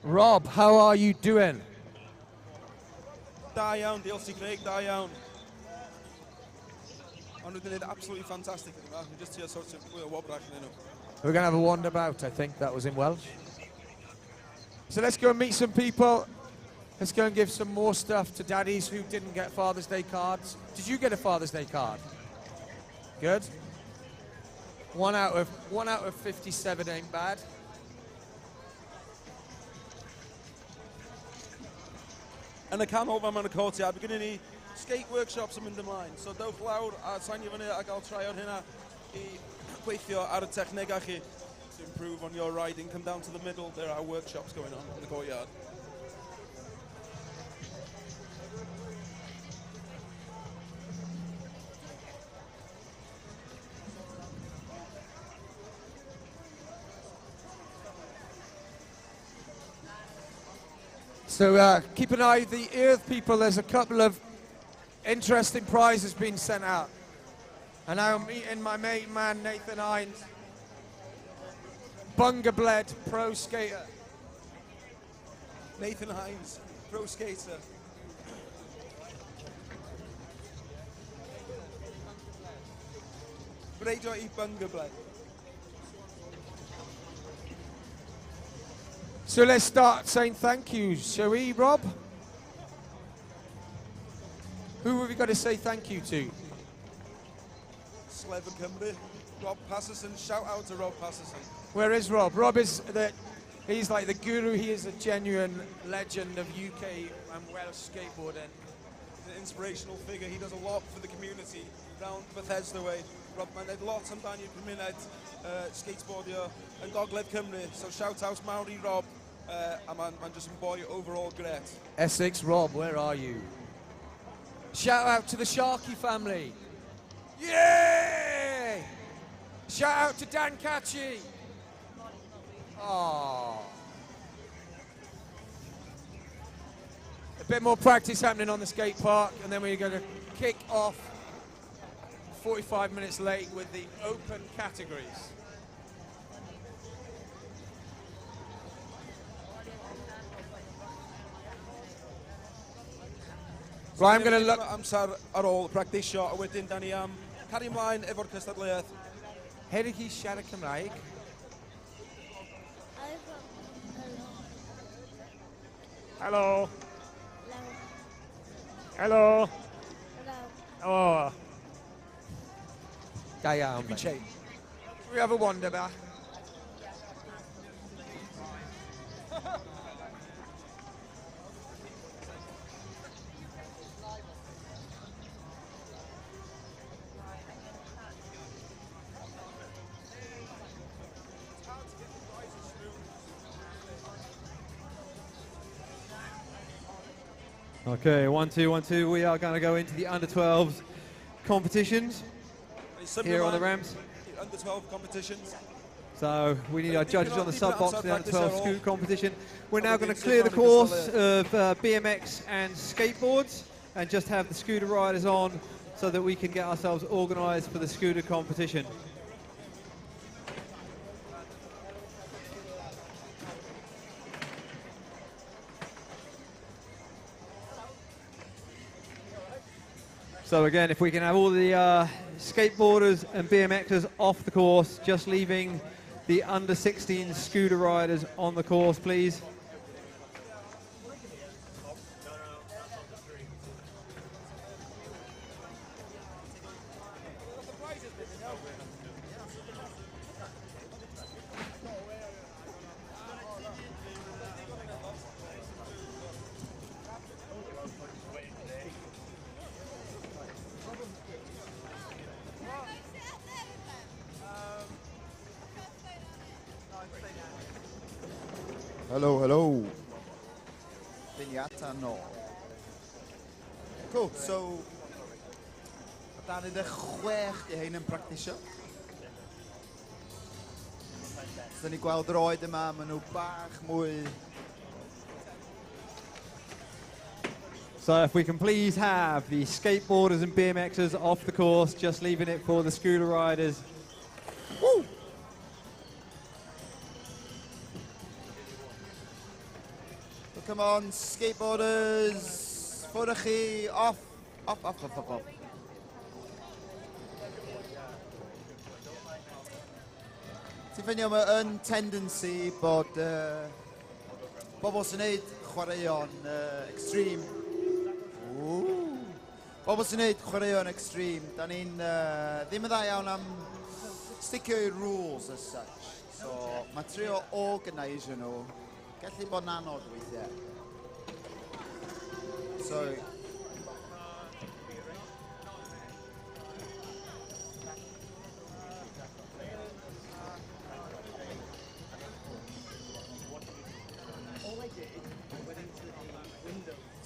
Speaker 2: Rob, how are you doing?
Speaker 4: Da iawn, diolch i Craig, da iawn. Ond nhw wedi gwneud absolutely fantastic yma. Dwi'n just trio sort of mwy o wobrach yn nhw.
Speaker 2: We're going to have a wander-about, I think. That was in Welsh. So let's go and meet some people. Let's go and give some more stuff to daddies who didn't get Father's Day cards. Did you get a Father's Day card? Good. One out of 57 ain't bad.
Speaker 4: Yn y canol fan yn y courtyard, mae gennym ni skate workshops yn mynd ymlaen. So dewch lawr a sainio fyny a gael try o'r hynna I gweithio ar y technegau chi to improve on your riding. Come down to the middle, there are workshops going on in the courtyard.
Speaker 2: So keep an eye, the Urdd people, there's a couple of interesting prizes being sent out. And I'm meeting my mate man, Nathan Hines, Bunga-bled pro skater.
Speaker 4: Nathan Hines, pro skater. Breidio I Bunga-bled.
Speaker 2: So let's start saying thank yous, shall we, Rob? Who have we got to say thank you to?
Speaker 4: Sleva Cymru, Rob Passerson. Shout out to Rob Passerson.
Speaker 2: Where is Rob? Rob is he's like the guru. He is a genuine legend of UK and Welsh skateboarding.
Speaker 4: He's an inspirational figure. He does a lot for the community round Bethesda way. Rob, mae'n neud lot amdani i'r cymuned skateboardio yn Gogledd Cymru. So shout out Maori Rob. A mae'n just yn boy overall great.
Speaker 2: Essex Rob, where are you? Shout out to the Sharkey family. Yay! Shout out to Dan Catchy. Oh. bit more practice happening on the skate park, and then we're going to kick off 45 minutes late with the open categories.
Speaker 4: Right, I'm going to look amser ar ôl practisio a wedyn da ni am cario ymlaen efo'r cystadleuaeth.
Speaker 2: Heri chi siarad Cymraeg?
Speaker 16: Hello. Hello. Oh.
Speaker 2: Da iawn. Shall we have a wander back?
Speaker 3: Okay, 1, 2, 1, 2. We are going to go into the under-12s competitions here on the ramps.
Speaker 4: Under-12 competitions.
Speaker 3: So we need our judges on the sub-box for the under-12 scoot competition. We're now going to clear the course of BMX and skateboards and just have the scooter riders on so that we can get ourselves organised for the scooter competition. So again, if we can have all the skateboarders and BMXers off the course, just leaving the under-16 scooter riders on the course, please.
Speaker 1: Hello, hello. Diniata no. Cool, so... Dan ni de 6 di hyn yn practisio. So ni gweld yr oed yma, maen nhw bach mwy...
Speaker 3: So if we can please have the skateboarders and BMXers off the course, just leaving it for the scooter riders.
Speaker 1: Woo! Come on, skateboarders, ffwrdd chi, off. Ti'n ffeindio mae yn tendency bod bobl sy'n neud chwaraeon extreme. Bobl sy'n neud chwaraeon extreme, da ni'n ddim yn dda iawn am sticio i rules as such. So mae trio organisio nhw. Gallu bod yn anodd weithiau. So...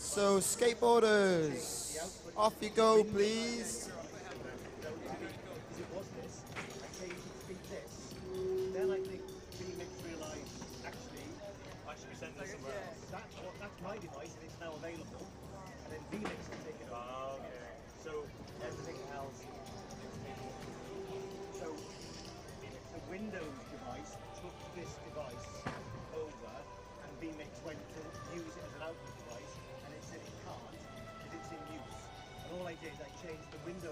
Speaker 1: So, skateboarders, off you go, please.
Speaker 15: That's my device and it's now available. And then VMix will take it over. So everything else. So the Windows device took this device over and VMix went to use it as an output device and it said it can't because it's in use. And all I did, I changed the Windows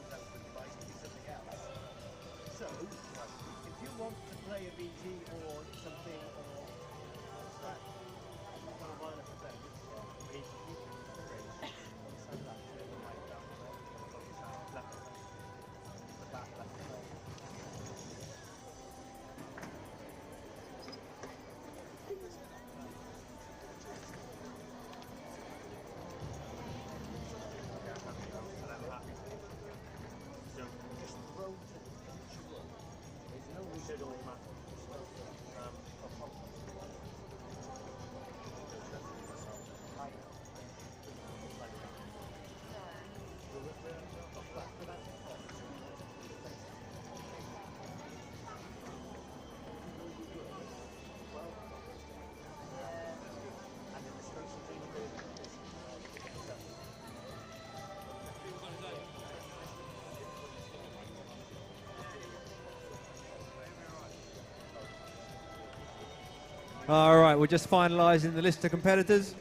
Speaker 3: All right, we're just finalising the list of competitors.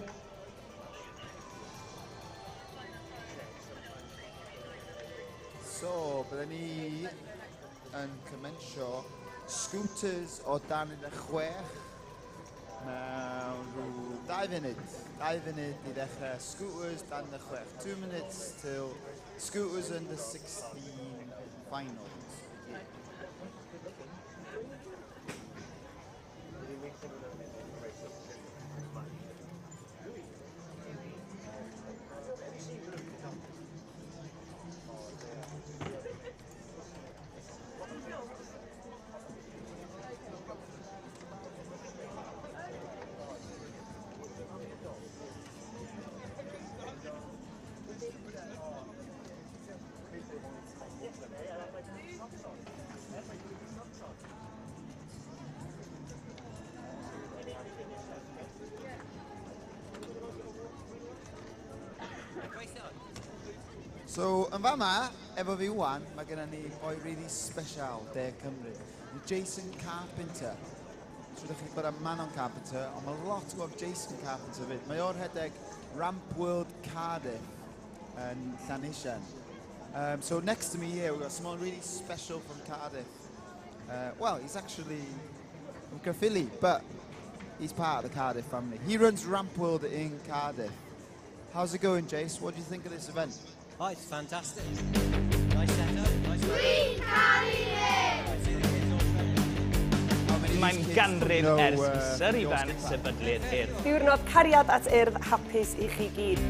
Speaker 1: So, byddwn ni yn cymensio scooters o dan 16 mewn rhyw 2 funud. 2 funud i ddechrau scooters dan 16. 2 minutes till scooters under 16 finals. So, yn fama, efo fi wan, mae gennym ni boi really special de Cymru. Jason Carpenter. Trwydych chi bod am Manon Carpenter, ond mae lot o Jason Carpenter fyd. Mae o'r rhedeg Ramp World Cardiff yn Llanisian. So next to me here, we've got someone really special from Cardiff. Well, he's actually from Caerphilly, but he's part of the Cardiff family. He runs Ramp World in Cardiff. How's it going, Jace? What do you think of this event?
Speaker 17: Oh, it's fantastic. Nice setup, nice weather.
Speaker 18: Mae'n ganrif ers byser i fan sefydliad hyn.
Speaker 19: Diwrnod cariad at urdd hapus i chi gyd.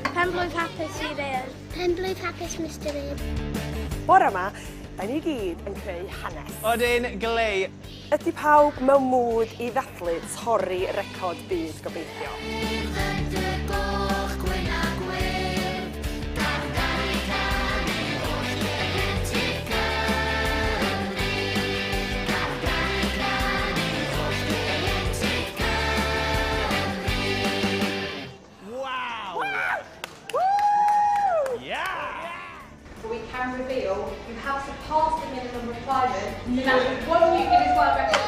Speaker 14: Penblwydd hapus i'r urdd. Penblwydd hapus Mr Urdd.
Speaker 19: Bore yma, da ni gyd yn creu hanes.
Speaker 18: Odyn glei.
Speaker 19: Ydy pawb mewn mwd i ddathlu torri record byd gobeithio.
Speaker 20: We can reveal you have surpassed the minimum requirement. Now, what do you give this world record?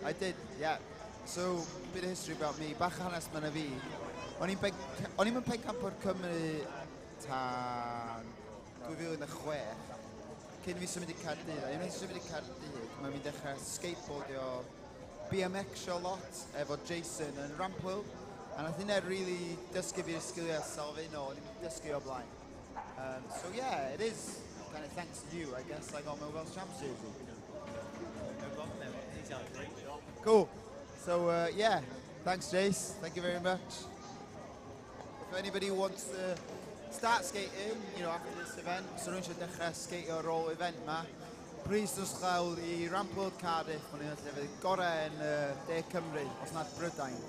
Speaker 1: I did, yeah. So, bit of history about me. Bach hanes man a fi. O'n i'n pencampwr Cymru tan 2016. Cyn fi symud i Caerdydd. A unwaith symud i Caerdydd, mae'n mynd dechrau skateboardio BMX-o lot efo Jason yn Ramp World. A nath hynna really dysgu fi'r sgiliau salfino, o'n i'n dysgu o blaen. So yeah, it is kind of thanks to you, I guess, I got my Welsh Champs jersey. Cool. So yeah, thanks Jace, thank you very much. If anybody wants to start skating, you know, after this event, so rwy'n siarad dechrau skatio ar ôl event ma, please dos chael i Ramp World Cardiff, mae'n un o'r gorau yn De Cymru, os nad Brydain.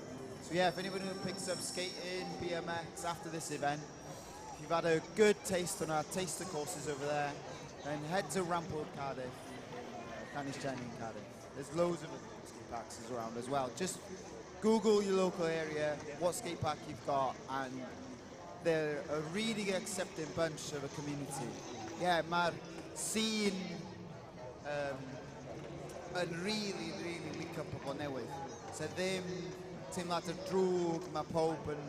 Speaker 1: So yeah, if anybody picks up skating, BMX after this event, if you've had a good taste on our taster courses over there, then head to Ramp World Cardiff, Llanisian in Cardiff. There's loads of skate parks around as well. Just Google your local area, what skate park you've got, and they're a really accepting bunch of a community. Yeah, mae'r scene yn really lic up pobl newydd. So ddim teimlad y drwg, mae pob yn...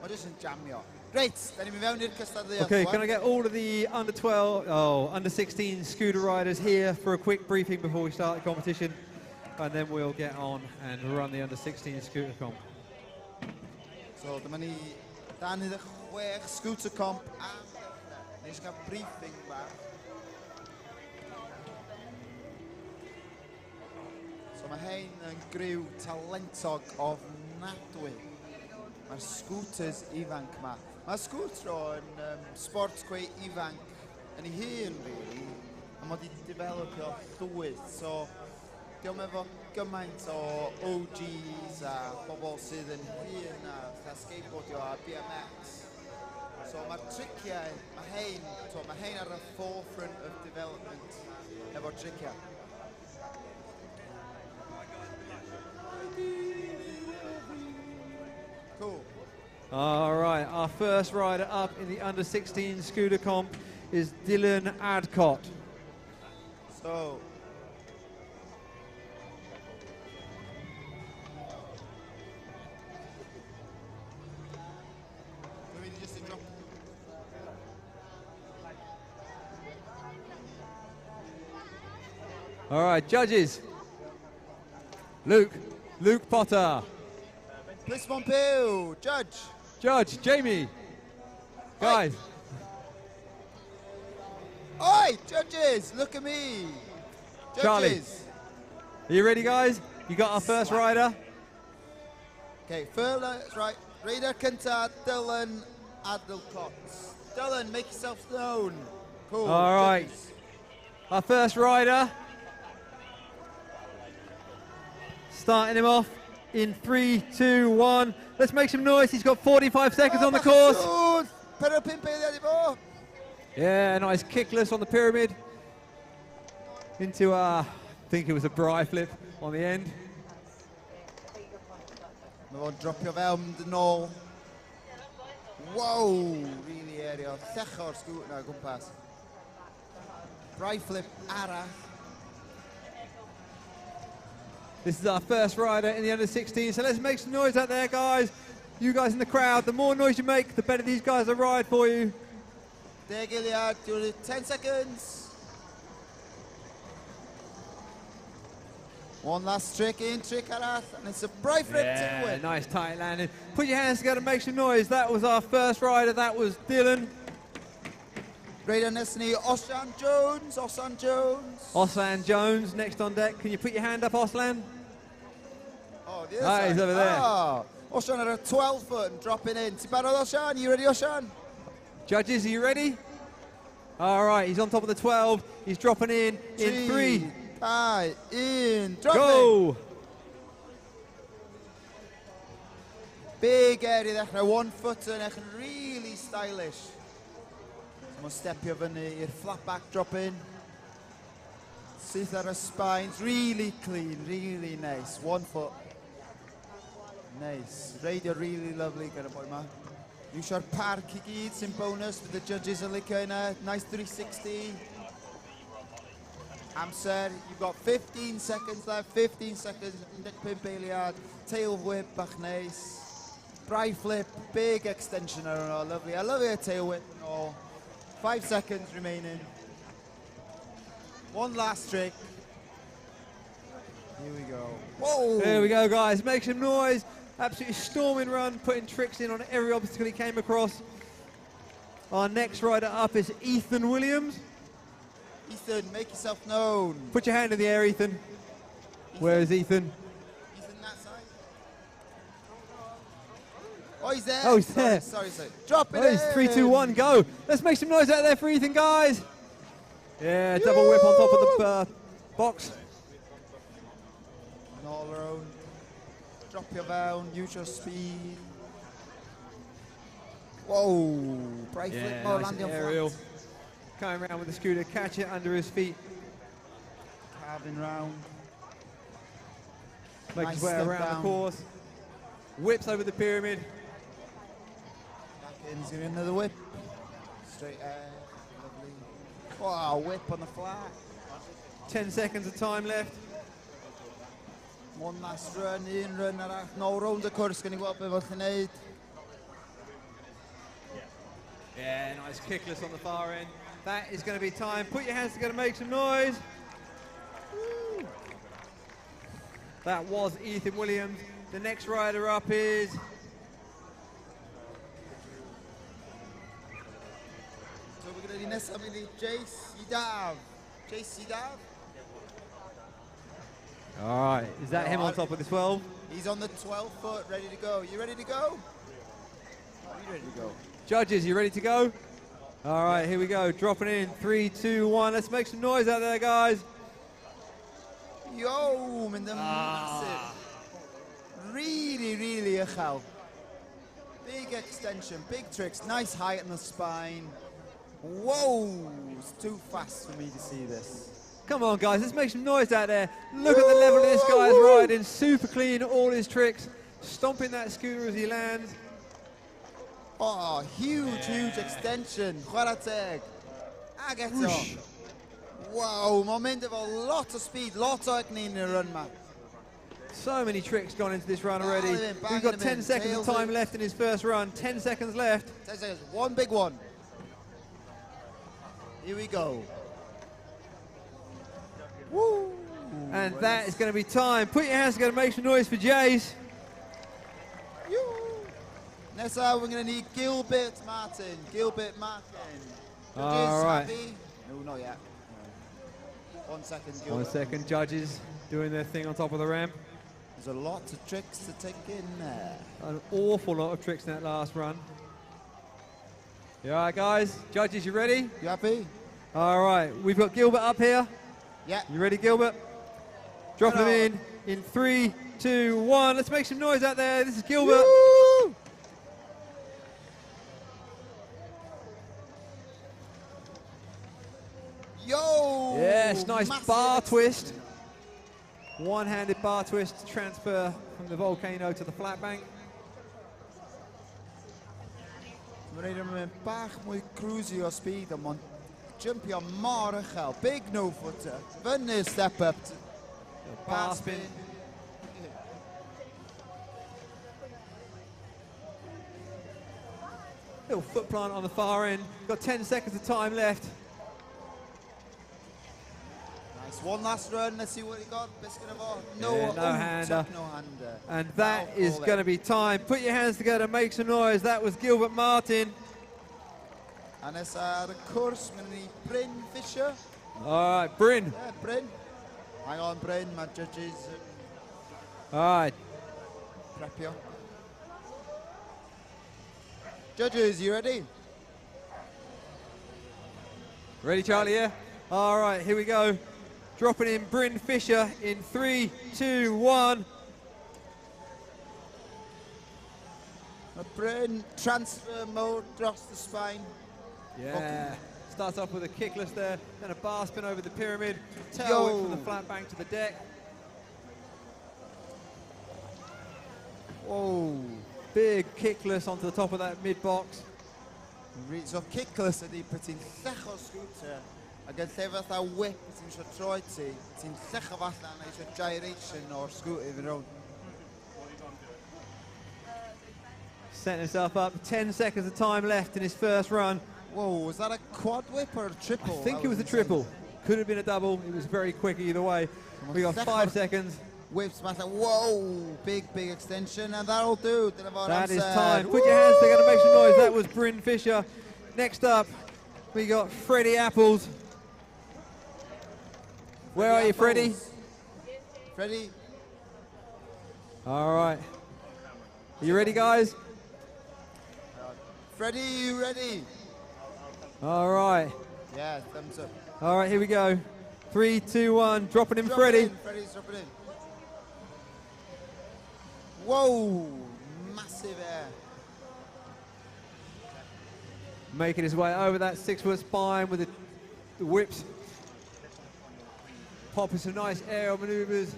Speaker 1: Mae jyst yn jamio. Great, da ni'n mynd fewn i'r cystadleuaeth.
Speaker 3: Okay, can I get all of the under 16 scooter riders here for a quick briefing before we start the competition, and then we'll get on and run the under 16 scooter comp.
Speaker 1: So, dyma ni dan 16 scooter comp a nes gael briefing bach. So mae hein yn griw talentog ofnadwy. Mae'r scooters ifanc ma. Mae scootero yn sport gwe ifanc yn ei hun, really, a mae wedi developio llwyth. So, diolch efo gymaint o OGs a bobl sydd yn hun a skateboardio a BMX. So, mae'r triciau, mae hein ar y forefront of development efo triciau. Cool.
Speaker 3: All right, our first rider up in the under-16 scooter comp is Dylan Adcott.
Speaker 1: So,
Speaker 3: all right, judges. Luke Potter.
Speaker 1: Bliss Pompeo,
Speaker 3: Judge, Jamie. Guys.
Speaker 1: Oi, judges, look at me. Judges.
Speaker 3: Charlie. Are you ready, guys? You got our first rider.
Speaker 1: Okay, first right. Rider Kenta, Dylan Adcott. Dylan, make yourself known. Cool.
Speaker 3: All right.
Speaker 1: Judges.
Speaker 3: Our first rider. Starting him off in 3, 2, 1. Let's make some noise. He's got 45 seconds on the course. Yeah, nice kickless on the pyramid. Into, I think it was a bri flip on the end.
Speaker 1: Dropio fewn dy nôl. Wow, really erio. Llecho'r sgwt na gwmpas. Bri flip arall.
Speaker 3: This is our first rider in the under-16, so let's make some noise out there, guys. You guys in the crowd, the more noise you make, the better these guys will ride for you.
Speaker 1: 10 eiliad, 10 seconds. One last trick in, trick arall, and it's a bright flip to win.
Speaker 3: Nice tight landing. Put your hands together, make some noise. That was our first rider, that was Dylan.
Speaker 1: Rider Nesni, Oslan Jones.
Speaker 3: Oslan Jones, next on deck. Can you put your hand up, Oslan?
Speaker 1: Oh, the other side.
Speaker 3: He's over there.
Speaker 1: Oh, Oslan at a 12 foot and dropping in. Ti'n barod, Oslan? You ready, Oslan?
Speaker 3: Judges, are you ready? All right, he's on top of the 12. He's dropping in 3.
Speaker 1: Aye, in, dropping.
Speaker 3: Go!
Speaker 1: Big area ddechrau, 1 footer and really stylish. Mae'n stepio fyny i'r flat back drop in. Syth ar y spines, really clean, really nice. 1 foot. Nice. Radio really lovely gyda boi ma. Iwsio'r parc I gyd sy'n bonus, bydd y judges yn licio yna. Nice 360. Amser, you've got 15 seconds left, 15 seconds, 15 eiliad. Tail whip bach nice. Bri flip, big extension ar yno, lovely. I love your tail whip and all. 5 seconds remaining. One last trick. Here we go. Whoa!
Speaker 3: There we go, guys. Make some noise. Absolutely storming run, putting tricks in on every obstacle he came across. Our next rider up is Ethan Williams.
Speaker 1: Ethan, make yourself known.
Speaker 3: Put your hand in the air, Ethan. Where is Ethan?
Speaker 1: Ethan, that side. Oh, he's there.
Speaker 3: Oh, he's there.
Speaker 1: Sorry. Drop it
Speaker 3: in. 3, 2, 1, go. Let's make some noise out there for Ethan, guys. Yeah, double whip on top of the box.
Speaker 1: And all around. Drop your bound, use your speed. Whoa, bright flip more,
Speaker 3: nice
Speaker 1: landing on
Speaker 3: aerial.
Speaker 1: flat.
Speaker 3: Coming around with the scooter, catch it under his feet.
Speaker 1: Carving round.
Speaker 3: Make
Speaker 1: Nice
Speaker 3: his way
Speaker 1: step
Speaker 3: around
Speaker 1: down.
Speaker 3: the course. Whips over the pyramid.
Speaker 1: Back in, he's going to another whip. Straight air, lovely. Wow, whip on the flat.
Speaker 3: 10 seconds of time left.
Speaker 1: One last run, un run arall. No, round y cwrs, gan I weld be fel chi'n neud.
Speaker 3: Yeah, nice kickless on the far end. That is going to be time. Put your hands together, make some noise. Woo. That was Ethan Williams. The next rider up is...
Speaker 1: So we're going to do nesaf mynd I Jace Idaf.
Speaker 3: All right, is that him on top of the 12?
Speaker 1: He's on the 12 foot, ready to go. You ready to go? Are you ready to go?
Speaker 3: Judges, you ready to go? All right, here we go. Dropping in. 3, 2, 1. Let's make some noise out there, guys.
Speaker 1: Yo, mynd yn massive. Really, really uchel. Big extension, big tricks, nice height on the spine. Whoa, it's too fast for me to see this.
Speaker 3: Come on, guys, let's make some noise out there. Look at the level of this guy's riding. Super clean, all his tricks. Stomping that scooter as he lands.
Speaker 1: Oh, huge extension. Chwarae teg. Ag eto. Wow, mae'n mynd efo lot o speed, lot o egni yn y run ma.
Speaker 3: So many tricks gone into this run already. We've got 10 seconds of time left in his first run. 10 seconds left.
Speaker 1: 10 seconds, one big one. Here we go. Woo!
Speaker 3: And that is going to be time. Put your hands together, make some noise for Jays.
Speaker 1: Nessa, we're going to need Gilbert Martin. Gilbert Martin.
Speaker 3: All right.
Speaker 1: Happy? No, not yet. 1 second, Gilbert.
Speaker 3: 1 second, judges doing their thing on top of the ramp.
Speaker 1: There's a lot of tricks to take in there.
Speaker 3: An awful lot of tricks in that last run. You all right, guys? Judges, you ready?
Speaker 1: You happy?
Speaker 3: All right, we've got Gilbert up here.
Speaker 1: Yeah.
Speaker 3: You ready, Gilbert? Drop him in 3, 2, 1. Let's make some noise out there. This is Gilbert.
Speaker 1: Woo! Yo!
Speaker 3: Yes, nice
Speaker 1: Massive
Speaker 3: bar twist. One-handed bar twist transfer from the volcano to the flat bank.
Speaker 1: Mae'n rhaid yn bach mwy cruisy o speed, ond mae'n jumpio mor uchel. Big no-footer. Fyny step up.
Speaker 3: Bar spin. Little foot plant on the far end. Got 10 seconds of time left.
Speaker 1: Nice. One last run. Let's see what he got.
Speaker 3: No-hander.
Speaker 1: No-hander.
Speaker 3: And that is going to be time. Put your hands together, make some noise. That was Gilbert Martin.
Speaker 1: A nes ar y cwrs, mynd i Bryn Fisher.
Speaker 3: All right, Bryn.
Speaker 1: Yeah, Bryn. Hang on, Bryn. My judges.
Speaker 3: All right.
Speaker 1: Prepio. Judges, you ready?
Speaker 3: Ready, Charlie, yeah? All right, here we go. Dropping in Bryn Fisher in 3, 2, 1.
Speaker 1: Bryn, transfer mode, dros the spine.
Speaker 3: Yeah. Starts off with a kickless there, then a bar spin over the pyramid, tail whip from the flat bank to the deck. Whoa. Big kickless onto the top of that mid box.
Speaker 1: So kickless ydy bod ti'n llecho scooter ac yn lle fatha whip ti'n eisiau troi ti'n llecho fatha a eisiau gyration o'r scooter i fynd rownd.
Speaker 3: Setting himself up, 10 seconds of time left in his first run.
Speaker 1: Whoa, was that a quad whip or a triple?
Speaker 3: I think it was a triple. Could have been a double. It was very quick either way. We got 5 seconds.
Speaker 1: Whips, matter. Whoa, big extension, and that'll do.
Speaker 3: That is time. Put your hands together, make some noise. That was Bryn Fisher. Next up, we got Freddie Apples. Where are you, Freddie?
Speaker 1: Freddie.
Speaker 3: All right. Are you ready, guys?
Speaker 1: Freddie, you ready?
Speaker 3: All right.
Speaker 1: Yeah, thumbs up.
Speaker 3: All right, here we go. 3, 2, 1. Dropping in Freddie.
Speaker 1: Freddie's dropping in. Whoa, massive air.
Speaker 3: Making his way over that 6-foot spine with the whips. Popping some nice aerial maneuvers.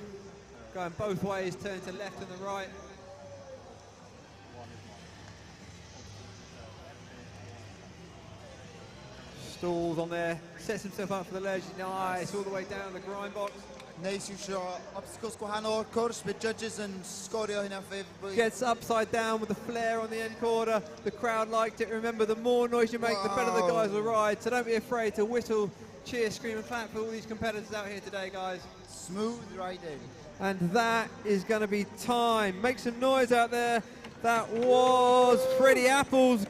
Speaker 3: Going both ways, turning to left and the right. Stalls on there, sets himself up for the ledge. Nice, all the way down the grind box.
Speaker 1: Neis yw obstacles gwahanol o'r cwrs, bydd judges yn sgorio hynna ffurf.
Speaker 3: Gets upside down with the flare on the end quarter. The crowd liked it. Remember, the more noise you make, the better the guys will ride. So don't be afraid to whistle, cheer, scream and clap for all these competitors out here today, guys.
Speaker 1: Smooth riding.
Speaker 3: And that is going to be time. Make some noise out there. That was Freddie Apples.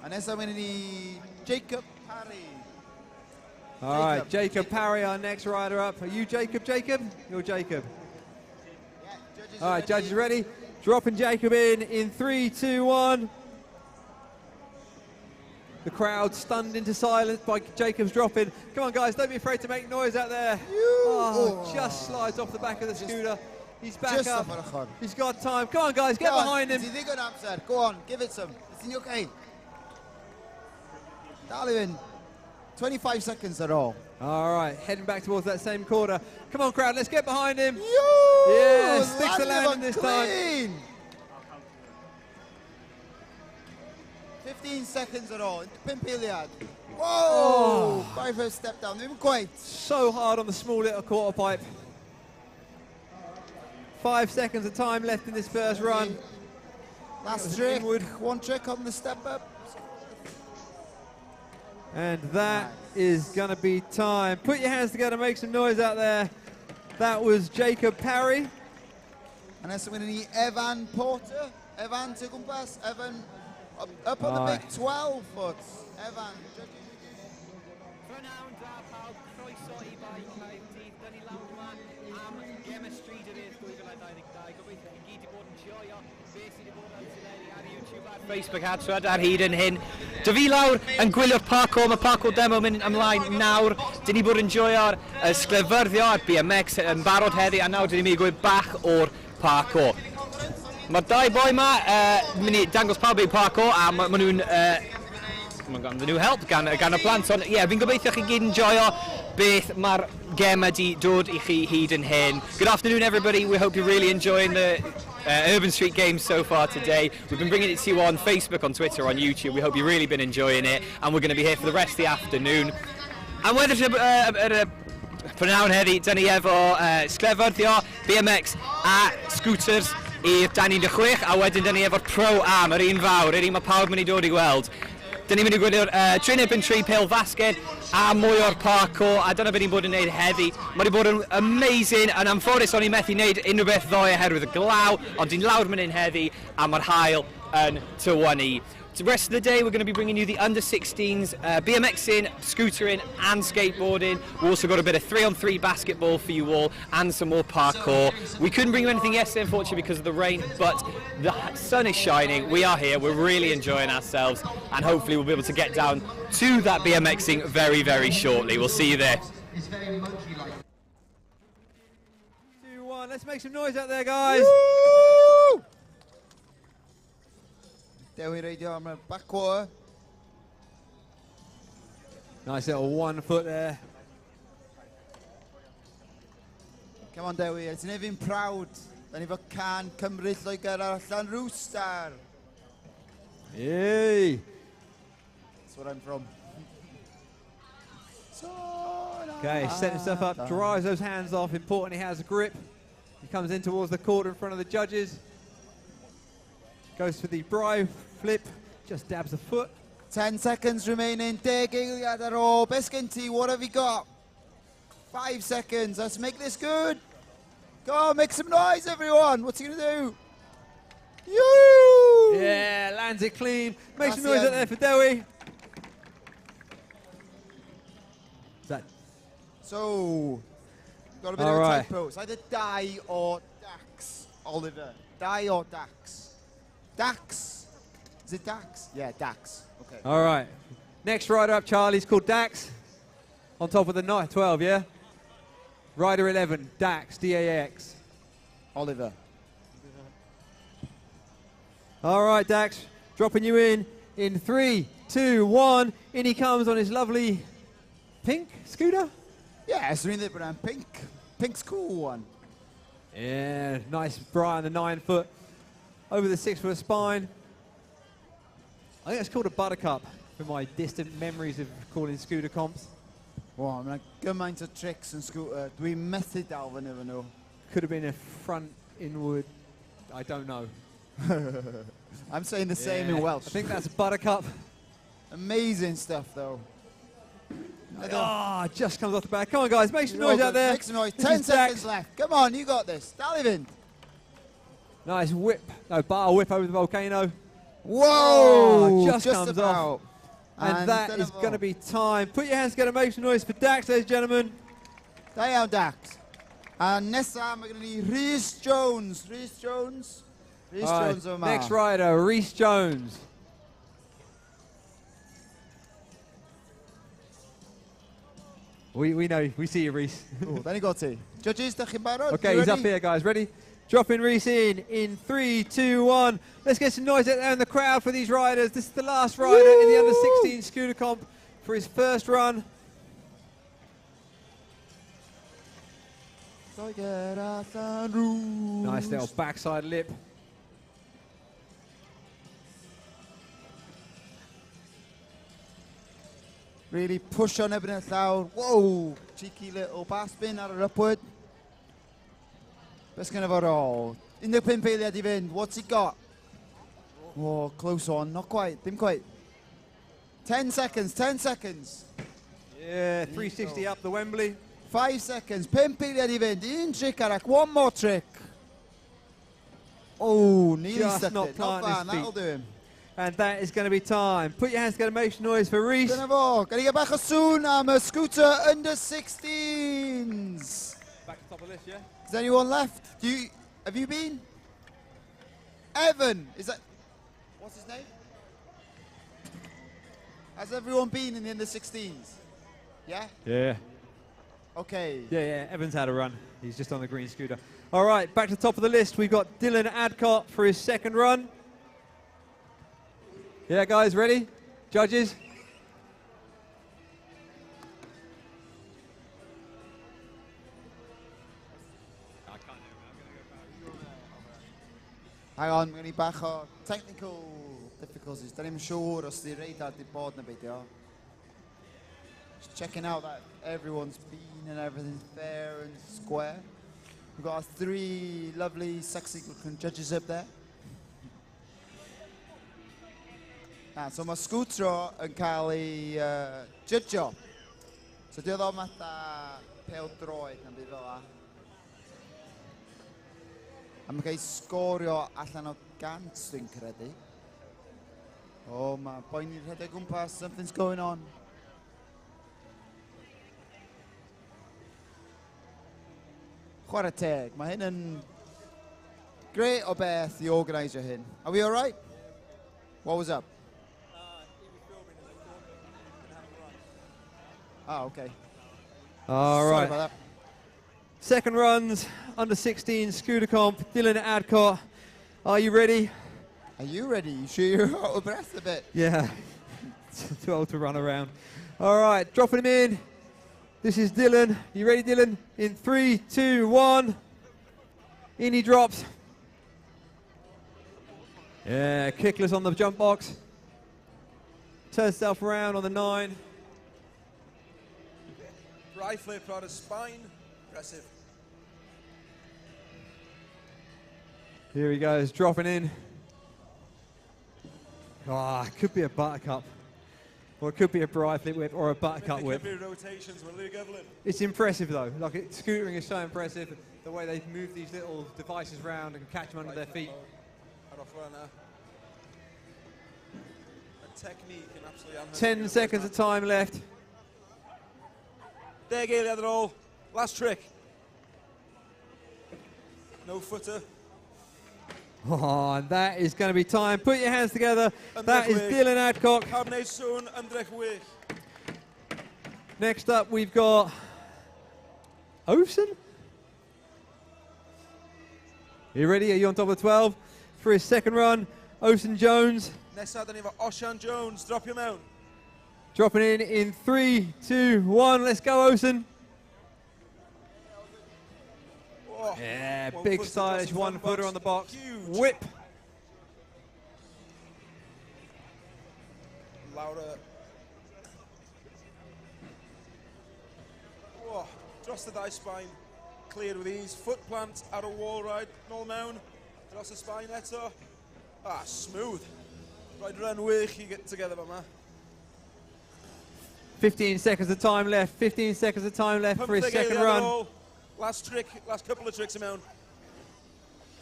Speaker 1: And nesaf mynd i Jacob Parry.
Speaker 3: All right, Jacob Parry, our next rider up. Are you Jacob? You're Jacob.
Speaker 1: Yeah,
Speaker 3: all right, judges ready? Dropping Jacob in 3, 2, 1. The crowd stunned into silence by Jacob's dropping. Come on, guys, don't be afraid to make noise out there. Just slides off the back of the scooter. He's back up. He's got time. Come on, guys, get behind him.
Speaker 1: Go on, give it some. It's in your okay. Darling, 25 seconds at all.
Speaker 3: All right, heading back towards that same quarter. Come on, crowd, let's get behind him.
Speaker 1: Yo!
Speaker 3: Yeah, sticks the landing this time.
Speaker 1: clean. 15 seconds at all. Pimpiliad. Whoa! Very first step down. Even quite.
Speaker 3: So hard on the small little quarter pipe. 5 seconds of time left in this first run.
Speaker 1: Last trick. One trick on the step up.
Speaker 3: And that is going to be time. Put your hands together, make some noise out there. That was Jacob Parry.
Speaker 1: And then we're going to need Evan Porter. Evan to compass. Evan up on the big 12 foot. Evan.
Speaker 18: Facebook ad Stryd ar hyd yn hyn. Dy fi lawr yn gwylio'r parco, mae parco demo mynd ymlaen nawr. Dyn ni bod yn joio'r sglefyrddio ar BMX yn barod heddi, a nawr dyn ni'n mynd i gweud bach o'r parco. Mae'r dau boi yma mynd i dangos pawb i'w parco, a maen nhw'n ganddyn nhw help gan y plant. Ond ie, fi'n gobeithio chi gyd yn joio beth mae'r gem wedi dod i chi hyd yn hyn. Good afternoon, everybody. We hope you're really enjoying the Urban Street Games so far today. We've been bringing it to you on Facebook, on Twitter, on YouTube. We hope you've really been enjoying it, and we're going to be here for the rest of the afternoon. And whether prynawn heddi, dyn ni efo sglefyrddio, BMX a scooters i'r 26, a wedyn dyn ni efo'r Pro Am, yr un fawr, yr un mae pawb mynd i dod i weld. Dyn ni'n mynd i gwylio'r trin erbyn tri pêl fasged a mwy o'r parco, a dyna beth ni'n bod yn gwneud heddi. Mae wedi bod yn amazing, yn amffodus o'n i'n methu wneud unrhyw beth ddoe oherwydd y glaw, ond di'n lawr mynd yn heddi, a mae'r haul yn tywynnu. The rest of the day, we're going to be bringing you the under-16s, BMXing, scootering and skateboarding. We've also got a bit of 3-on-3 basketball for you all and some more parkour. We couldn't bring you anything yesterday, unfortunately, because of the rain, but the sun is shining. We are here. We're really enjoying ourselves, and hopefully we'll be able to get down to that BMXing very, very shortly. We'll see you there.
Speaker 3: 2-1. Let's make some noise out there, guys.
Speaker 1: Woo! Dewi reidio am y back quarter.
Speaker 3: Nice little 1 foot there.
Speaker 1: Come on, Dewi, it's never been proud. Da ni fod can Cymru Lloegr ar allan Rooster.
Speaker 3: Yay!
Speaker 1: That's where I'm from.
Speaker 3: Okay, setting himself up, drives those hands off. Important he has a grip. He comes in towards the corner in front of the judges. Goes for the bri flip, just dabs the foot.
Speaker 1: 10 seconds remaining, 10 eiliad ar ôl. Beth gen ti, what have you got? 5 seconds, let's make this good. Go on, make some noise, everyone. What's he going to do? You!
Speaker 3: Yeah, lands it clean. Make some noise out there for Dewi.
Speaker 1: So, got a bit of a typo. It's either Dai or Dax, Oliver. Dai or Dax? Dax? Is it Dax? Yeah, Dax. Okay.
Speaker 3: All right. Next rider up, Charlie's called Dax. On top of the 12, yeah? Rider 11, Dax, D-A-X.
Speaker 1: Oliver.
Speaker 3: All right, Dax. Dropping you in 3, 2, 1. In he comes on his lovely pink scooter.
Speaker 1: Yeah, it's really brand pink. Pink's cool one.
Speaker 3: Yeah, nice bri on the 9 foot. Over the 6 foot spine. I think it's called a buttercup from my distant memories of calling scooter comps.
Speaker 1: Wow, mae'n gymaint o tricks yn scooter. Dwi'n methu dal fy efo nhw.
Speaker 3: Could have been a front inward. I don't know.
Speaker 1: I'm saying the same in Welsh.
Speaker 3: I think that's a buttercup.
Speaker 1: Amazing stuff, though.
Speaker 3: Oh, just comes off the back. Come on, guys, make some noise out there.
Speaker 1: Make some noise. 10 seconds left. Come on, you got this. Dalivind.
Speaker 3: Nice whip. No, bar whip over the volcano.
Speaker 1: Whoa!
Speaker 3: Oh, just comes
Speaker 1: about.
Speaker 3: off. And that is going to be time. Put your hands together, make some noise for Dax, ladies and gentlemen.
Speaker 1: Da iawn, Dax. And nesa, we're going to need Rhys Jones. Rhys Jones? Rhys Jones yma.
Speaker 3: Next rider, Rhys Jones. We know, we see you, Rhys.
Speaker 1: Da ni got ti. Judges, da chi'n barod?
Speaker 3: Okay, he's up here, guys. Ready? Dropping Rhys in 3, 2, 1. Let's get some noise out there in the crowd for these riders. This is the last rider in the under-16 scooter comp for his first run. Nice little backside lip.
Speaker 1: Really push on erbyn y llawr. Whoa! Cheeky little bar spin ar yr upward. Beth gynna fo roll? 15 eiliad I fynd. What's he got? Whoa, close on. Not quite. Dim quite. 10 seconds. 10 seconds.
Speaker 3: Yeah, 360 up the Wembley.
Speaker 1: 5 seconds. 5 eiliad I fynd. Un trick arall. One more trick. Oh, nearly
Speaker 3: Just
Speaker 1: stuck
Speaker 3: not
Speaker 1: it. Not
Speaker 3: planting his
Speaker 1: far. That'll
Speaker 3: feet.
Speaker 1: do him.
Speaker 3: And that is going to be time. Put your hands together, make some noise for Reese.
Speaker 1: Dyna fo. Gan I gael bach o sŵn am y scooter under 16s.
Speaker 3: Back to top of the list, yeah?
Speaker 1: Is anyone left? Have you been? Evan. Is that... What's his name? Has everyone been in the under 16s? Yeah?
Speaker 3: Yeah.
Speaker 1: Okay.
Speaker 3: Yeah, Evan's had a run. He's just on the green scooter. All right, back to the top of the list. We've got Dylan Adcott for his second run. Yeah, guys, ready? Judges?
Speaker 1: Hang on, mae gen I bach o technical difficulties. Da ni'n siŵr os di radar di bod na beidio. Just checking out that everyone's been and everything's fair and square. We've got our 3 lovely, sexy looking judges up there. So mae Scootro yn cael ei judgio. So di oedd o matha pel droed na'n byd fel la. A mae'n cael ei sgorio allan o gant, dwi'n credu. O, mae boen i'n rhedeg gwmpas, something's going on. Chwarae teg, mae hyn yn gret o beth I organisio hyn. Are we all right? What was up? Oh, okay.
Speaker 3: All
Speaker 1: Sorry
Speaker 3: right.
Speaker 1: about that.
Speaker 3: Second runs, under 16 scooter comp, Dylan Adcott. Are you ready?
Speaker 1: Are you ready? You sure you're out of breath a bit?
Speaker 3: Yeah. Too old to run around. All right, dropping him in. This is Dylan. You ready, Dylan? In 3, 2, 1. In he drops. Yeah, kickless on the jump box. Turns himself around on the 9.
Speaker 4: Right flip out of spine. Impressive.
Speaker 3: Here he goes, dropping in. Ah, it could be a buttercup. Or it could be a bride flip whip or a buttercup whip.
Speaker 4: It could be rotations with Luke Evelyn.
Speaker 3: It's impressive though. Like scootering is so impressive. The way they move these little devices around and catch them under their feet.
Speaker 4: A technique and absolutely
Speaker 3: 10 seconds of time left.
Speaker 4: There, Gaeliad roll. Last trick. No footer.
Speaker 3: Oh, and that is going to be time. Put your hands together. That is Dylan Adcock. Next up, we've got Ocean. You ready? Are you on top of 12? For his second run, Ocean Jones.
Speaker 4: Nesa, dan ni efo Osian Jones. Drop your mount.
Speaker 3: Dropping in 3, 2, 1. Let's go, Ocean.
Speaker 4: Oh,
Speaker 3: yeah, big stylish one footer on the box. Huge. Whip.
Speaker 4: Laura. Oh, dros the thigh spine. Cleared with ease. Foot plant at a wall ride. Nôl mewn. Dros the spine eto. Ah, smooth. Right, run wych you get together, man.
Speaker 3: 15 seconds of time left. 15 seconds of time left for his second run.
Speaker 4: Last trick, last couple of tricks around.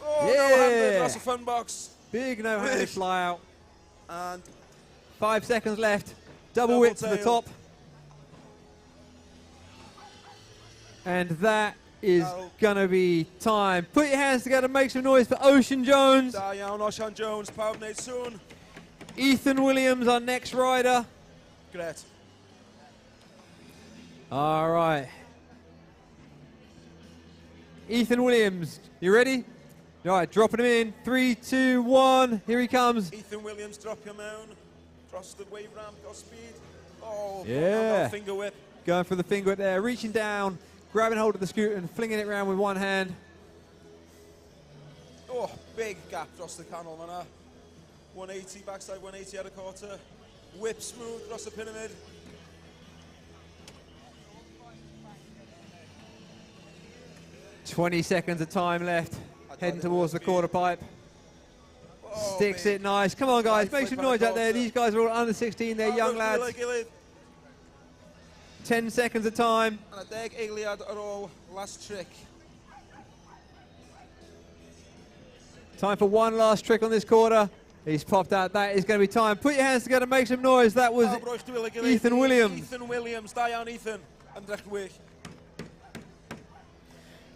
Speaker 4: Oh,
Speaker 3: yeah.
Speaker 4: no-handed, lots of fun box.
Speaker 3: Big no-handed fly out.
Speaker 4: And
Speaker 3: 5 seconds left. Double whip to the top. And that is going to be time. Put your hands together, make some noise for Ocean Jones.
Speaker 4: Da iawn, Osian Jones, pawb wneud soon.
Speaker 3: Ethan Williams, our next rider.
Speaker 4: Great.
Speaker 3: All right. Ethan Williams, you ready? All right, dropping him in. 3, 2, 1. Here he comes.
Speaker 4: Ethan Williams, drop your mount. Cross the wave ramp, got speed. Oh,
Speaker 3: yeah.
Speaker 4: Finger whip.
Speaker 3: Going for the finger whip there. Reaching down, grabbing hold of the scooter and flinging it around with one hand.
Speaker 4: Oh, big gap dros the canol fan'na. 180, backside 180 at a quarter. Whip smooth dros the pyramid.
Speaker 3: "20 seconds of time left. Heading towards the quarter pipe. Sticks it nice. Come on, guys, make some noise out there. These guys are all under 16. They're young lads. 10 seconds of time.
Speaker 4: And a deg eiliad ar ôl last trick.
Speaker 3: Time for one last trick on this quarter. He's popped out. That is going to be time. Put your hands together, make some noise. That was Ethan Williams.
Speaker 4: Ethan Williams, da iawn Ethan. Andrech wych.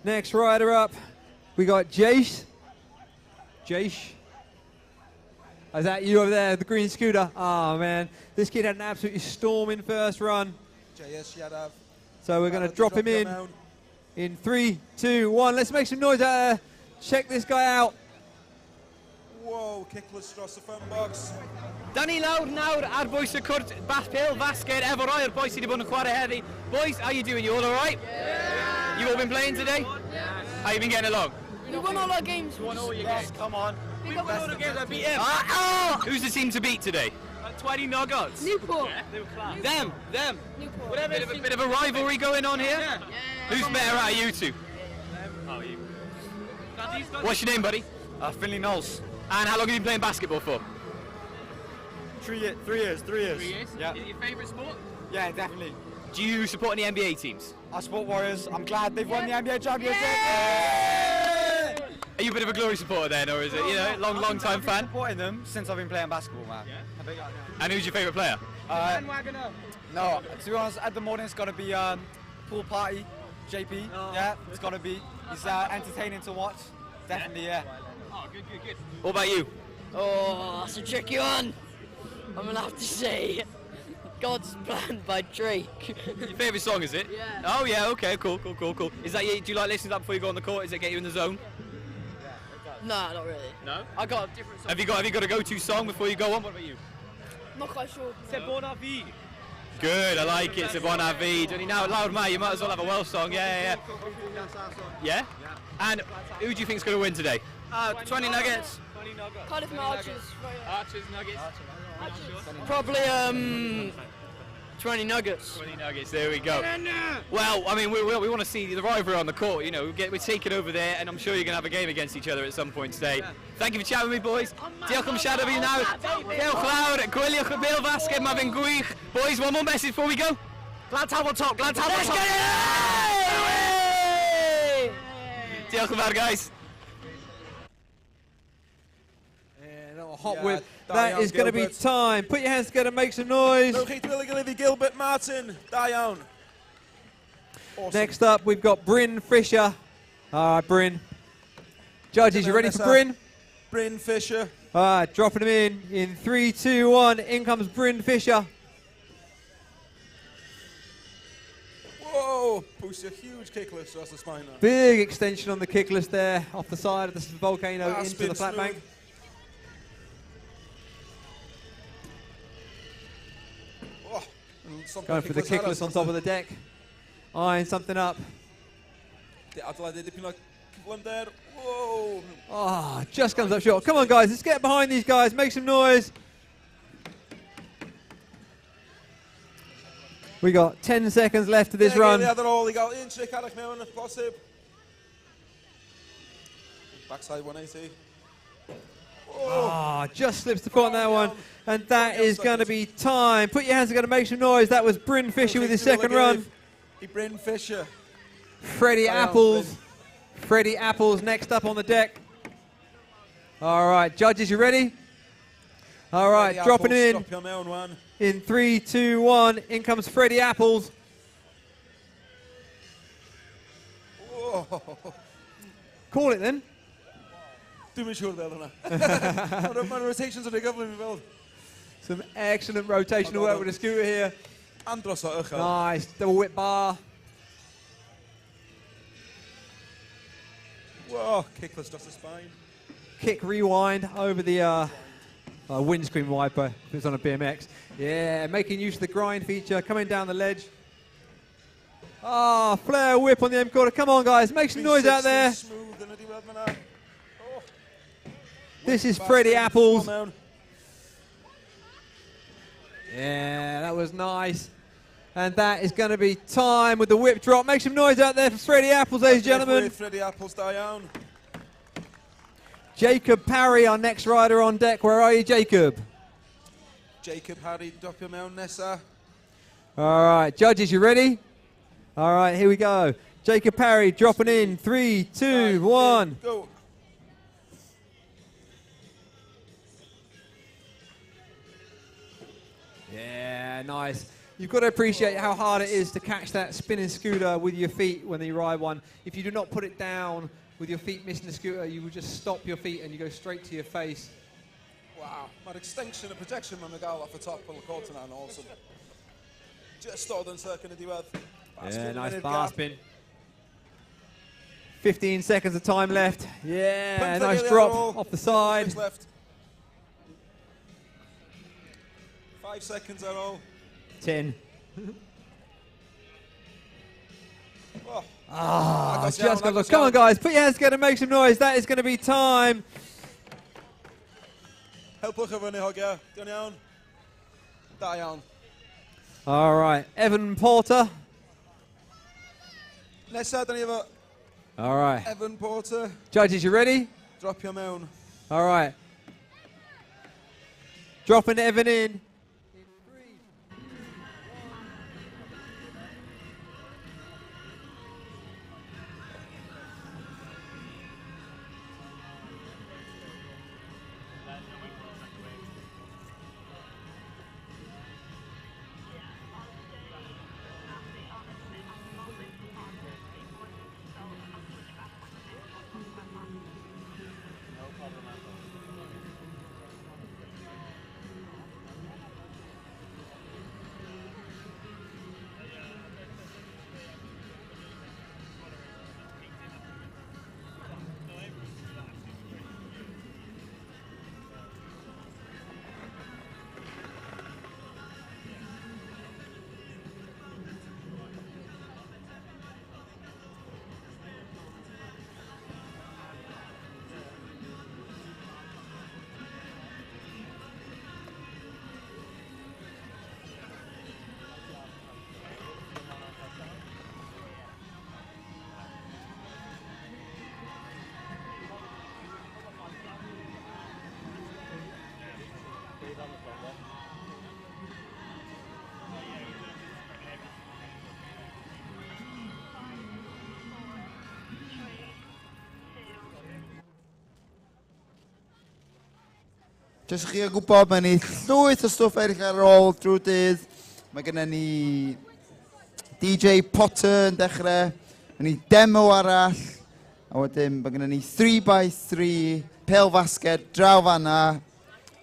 Speaker 3: Next rider up, we got Jace. Jace. Is that you over there, the green scooter? Oh man, this kid had an absolutely storming first run.
Speaker 4: JS Yadav.
Speaker 3: So we're going to drop him in 3, 2, 1. Let's make some noise out there. Check this guy out.
Speaker 4: Whoa, kickless dros the front box.
Speaker 18: Danny lawr nawr ar bwys y cwrt pêl fasged efo rai o'r boys sydd wedi bod yn chwarae heddi. Boys, how you doing? You all alright? Yeah. You all been playing today? Yeah. How you been getting along?
Speaker 14: We won all our games.
Speaker 18: We won all your games.
Speaker 11: Come on.
Speaker 14: We won all the games.
Speaker 18: I beat him. Who's the team to beat today? 20 Noggots.
Speaker 14: Newport.
Speaker 18: Them.
Speaker 14: Newport.
Speaker 18: Bit of a rivalry going on here. Yeah. Who's better out of you two?
Speaker 11: Oh, you.
Speaker 18: What's your name, buddy?
Speaker 11: Finley Knowles.
Speaker 18: And how long have you been playing basketball for?
Speaker 11: 3 years. 3 years.
Speaker 18: 3 years?
Speaker 11: Yeah.
Speaker 18: Is it your favourite sport?
Speaker 11: Yeah, definitely.
Speaker 18: Do you support any NBA teams?
Speaker 11: I support Warriors. I'm glad they've won the NBA championship.
Speaker 18: Are you a bit of a Glory supporter then, or is it, long time fan?
Speaker 11: I've been supporting them since I've been playing basketball, man. Yeah.
Speaker 18: And who's your favourite player?
Speaker 11: No, to be honest, at the morning it's got to be Pool Party, JP. Oh. Yeah, it's got to be. He's entertaining to watch. Definitely, yeah.
Speaker 18: Oh, good. What about you?
Speaker 21: Oh, that's a tricky one. I'm gonna have to say God's Plan by Drake.
Speaker 18: Your favourite song, is it?
Speaker 21: Yeah.
Speaker 18: Oh yeah, okay, cool. Is that do you like listening to that before you go on the court? Does it get you in the zone?
Speaker 21: Nah, not really.
Speaker 18: No?
Speaker 21: I got a different song.
Speaker 18: Have you got a go-to song before you go on? What about you?
Speaker 21: I'm not quite sure.
Speaker 18: C'est bon la vie. Good, I like it. C'est bon la vie. Don't you know, loud man, you might as well have a Welsh song. Yeah. Yeah? And who do you think's going to win today?
Speaker 21: 20 Nuggets. Cardiff Archers.
Speaker 18: Archers, Nuggets.
Speaker 21: Probably 20 Nuggets.
Speaker 18: 20 Nuggets, there we go. Well, I mean, we want to see the rivalry on the court, we're taking over there, and I'm sure you're going to have a game against each other at some point today. Thank you for chatting with me, boys. Diolch am siarad fi nawr. Diolch lawr, gwyliwch y bêl fasged, ma fe'n gwych. Boys, one more message before we go. Glad tafel top, glad tafel top. Diolch yn fawr, guys.
Speaker 3: Hot whip. That is going to be time. Put your hands together, make some noise.
Speaker 4: Gilbert Martin, da iawn.
Speaker 3: Awesome. Next up, we've got Bryn Fisher. All right, Bryn. Judges, you ready for Bryn?
Speaker 4: Bryn Fisher.
Speaker 3: All right, dropping him in 3, 2, 1. In comes Bryn Fisher.
Speaker 4: Whoa, pushed a huge kickless across the spine now.
Speaker 3: Big extension on the kickless there, off the side of the volcano into the flat bank. Going for the kickless on top of the deck. Eyeing something up.
Speaker 4: Whoa.
Speaker 3: Oh, just comes up short. Come on, guys, let's get behind these guys. Make some noise. We got 10 seconds left of this run.
Speaker 4: Backside 180.
Speaker 3: Oh, just slips the foot on that one. And that is going to be time. Put your hands together, make some noise. That was Bryn Fisher with his second run.
Speaker 4: Bryn Fisher.
Speaker 3: Freddie Apples. Freddie Apples next up on the deck. All right, judges, you ready? All right, dropping in. In 3, 2, 1. In comes Freddie Apples.
Speaker 4: Whoa.
Speaker 3: Call it then.
Speaker 4: Dwi'n siŵr fel hwnna. Mae'r rotations yn ei gyflym i fel.
Speaker 3: Some excellent rotational work with the scooter here.
Speaker 4: Andros o uchel.
Speaker 3: Nice, double whip bar.
Speaker 4: Whoa, kickless dros the spine.
Speaker 3: Kick rewind over the windscreen wiper if it's on a BMX. Yeah, making use of the grind feature, coming down the ledge. Ah, flare whip on the M quarter. Come on, guys, make some noise out there. This is Freddie Apples. Yeah, that was nice. And that is going to be time with the whip drop. Make some noise out there for Freddie Apples, ladies and gentlemen.
Speaker 4: Freddie Apples, down.
Speaker 3: Jacob Parry, our next rider on deck. Where are you, Jacob?
Speaker 4: Jacob Harry, drop him out, Nessa.
Speaker 3: All right, judges, you ready? All right, here we go. Jacob Parry dropping in. 3, 2, 1.
Speaker 4: Go.
Speaker 3: Yeah, nice. You've got to appreciate how hard it is to catch that spinning scooter with your feet when you ride one. If you do not put it down with your feet missing the scooter, you will just stop your feet and you go straight to your face.
Speaker 4: Wow, mae'r extension y projection mae'n gael off y top o'r cort yna'n awesome. Just stod yn circle yn y diwedd.
Speaker 3: Yeah, nice bar spin. 15 seconds of time left. Yeah, nice drop off the side.
Speaker 4: 5 seconds are all.
Speaker 3: 10.
Speaker 4: Oh,
Speaker 3: just got to look. Come on, guys, put your hands together and make some noise. That is going to be time.
Speaker 4: Helpwch efo ni hogia. Diolch iawn. Da iawn.
Speaker 3: All right, Evan Porter.
Speaker 4: Nesa, da ni efo
Speaker 3: All right.
Speaker 4: Evan Porter.
Speaker 3: Judges, you ready?
Speaker 4: Drop your mewn.
Speaker 3: All right. Dropping Evan in.
Speaker 1: Jyst i chi o gwybod, mae ni llwyth o stwff eraill ar ôl drwy dydd. Mae gennym ni DJ Potter yn dechrau. Mae ni demo arall. A wedyn mae gennym ni 3x3 pêl fasged draw fanna.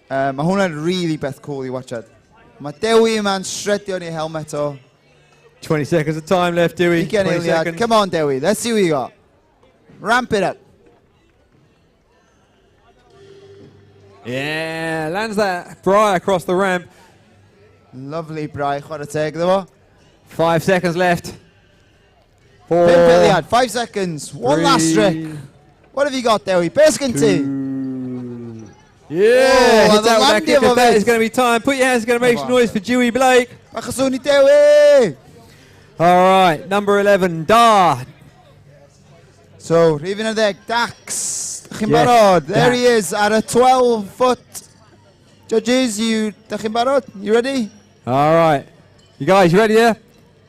Speaker 1: Mae hwnna'n really beth cool i watchad. Mae Dewi yma'n shredio ni helmet o.
Speaker 3: 20 seconds of time left, Dewi. 20 seconds.
Speaker 1: Come on, Dewi. Let's see what you got. Ramp it up.
Speaker 3: Yeah, lands that Bry across the ramp.
Speaker 1: Lovely, Bry. Chwarae teg iddo fo.
Speaker 3: 5 seconds left. 4.
Speaker 1: 5 seconds. 1 last trick. What have you got, Dewi? Best can two.
Speaker 3: Yeah, hit that with that kick. That is going to be time. Put your hands together, make some noise for Dewey Blake.
Speaker 1: Makasuni Dewi.
Speaker 3: All right, number 11, Dar.
Speaker 1: So, rhifyn y ddeg, Dax. Chi'n barod? There he is at a 12-foot. Judges, da chi'n barod? You ready?
Speaker 3: All right. You guys, you ready, yeah?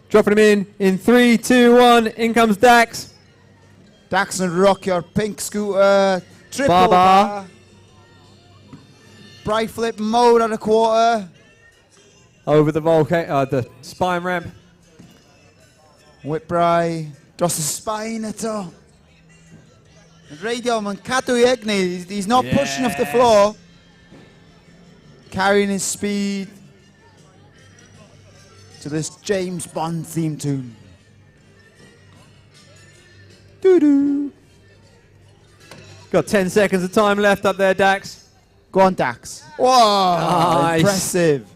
Speaker 3: Dropping him in 3, 2, 1. In comes Dax.
Speaker 1: Dax and rock your pink scooter. Triple bar. Bright flip mode at a quarter.
Speaker 3: Over the the spine ramp.
Speaker 1: Whip Bry. Dros y spine eto. Radio, mae'n cadw I egni. He's not pushing off the floor. Carrying his speed to this James Bond theme tune. Doo-doo.
Speaker 3: Got 10 seconds of time left up there, Dax.
Speaker 1: Go on, Dax. Whoa, nice. Impressive.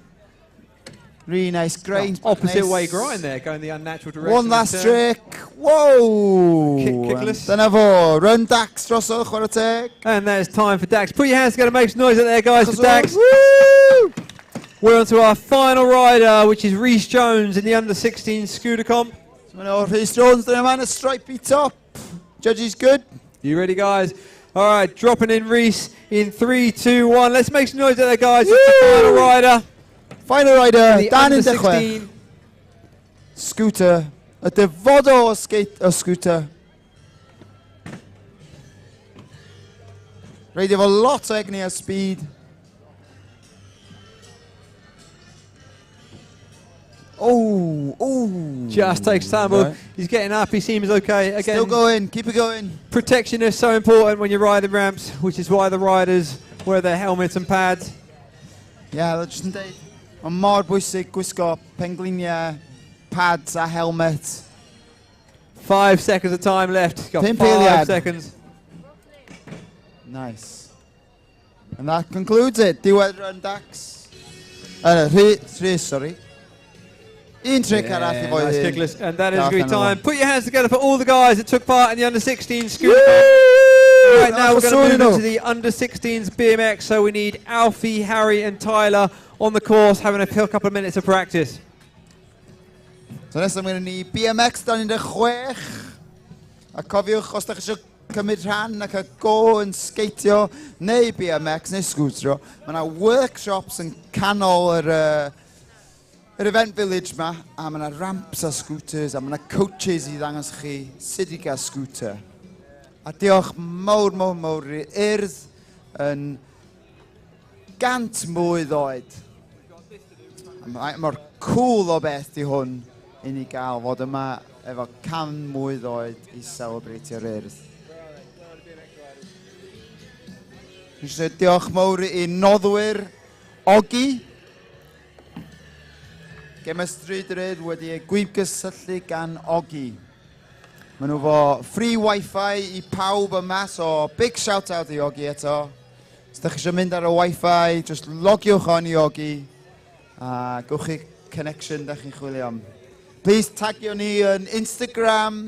Speaker 1: Really nice grind.
Speaker 3: Opposite
Speaker 1: nice.
Speaker 3: way grind there, going the unnatural direction.
Speaker 1: One last trick. Whoa!
Speaker 3: Kickless.
Speaker 1: Dyna fo. Run Dax drosodd, chwarae teg.
Speaker 3: And that is time for Dax. Put your hands together, make some noise out there, guys, for Dax.
Speaker 1: Woo!
Speaker 3: We're on to our final rider, which is Rhys Jones in the under-16 scooter comp.
Speaker 1: So Rhys Jones, the man, a stripy top. Judges good.
Speaker 3: You ready, guys? All right, dropping in Rhys in 3, 2, 1. Let's make some noise out there, guys. It's the final rider.
Speaker 1: Final rider, Dan in
Speaker 3: under
Speaker 1: dechrau.
Speaker 3: 16.
Speaker 1: Scooter. Y dyfodol o scooter. Reid efo lot o egni a speed. Oh.
Speaker 3: Just takes time, but he's getting up. He seems okay. Again,
Speaker 1: Still going, keep it going.
Speaker 3: Protection is so important when you're riding ramps, which is why the riders wear their helmets and pads.
Speaker 1: Yeah, jyst yn deud. Mae'n mor bwysig gwisgo pengliniau, pads a helmet.
Speaker 3: 5 seconds of time left. Got 5
Speaker 1: eiliad.
Speaker 3: seconds.
Speaker 1: Nice. And that concludes it. Diwedd run Dax. Rhys, sorry. Un trick arall I
Speaker 3: Nice
Speaker 1: fo'i
Speaker 3: kickless, and that is a good time. Put your hands together for all the guys that took part in the under-16 scooter. Right now we're going to move into the under-16s BMX, so we need Alfie, Harry and Tyler on the course having a couple of minutes of practice.
Speaker 1: So nesaf mynd ni BMX 16. A cofiwch, os da chi eisiau cymryd rhan ac a go yn sgeitio, neu BMX, neu sgwtro, mae yna workshops yn canol yr event village ma, a mae yna ramps a scooters, a mae yna coaches I ddangos chi sut I gael scooter. A diolch mawr i'r Urdd yn 100 mlwydd oed. Mae'r cool o beth di hwn I ni gael fod yma efo 100 mlwydd oed I celebratio'r Urdd. Diolch mawr I noddwyr Ogi. Gemau Stryd yr Urdd wedi ei gwybgysylltu gan Ogi. Maen nhw fo free Wi-Fi I pawb yma, so big shout out I Ogi eto. Os da chi eisiau mynd ar y Wi-Fi, just logiwch on I Ogi. A gwch chi connection da chi'n chwilio am. Please tagio ni yn Instagram.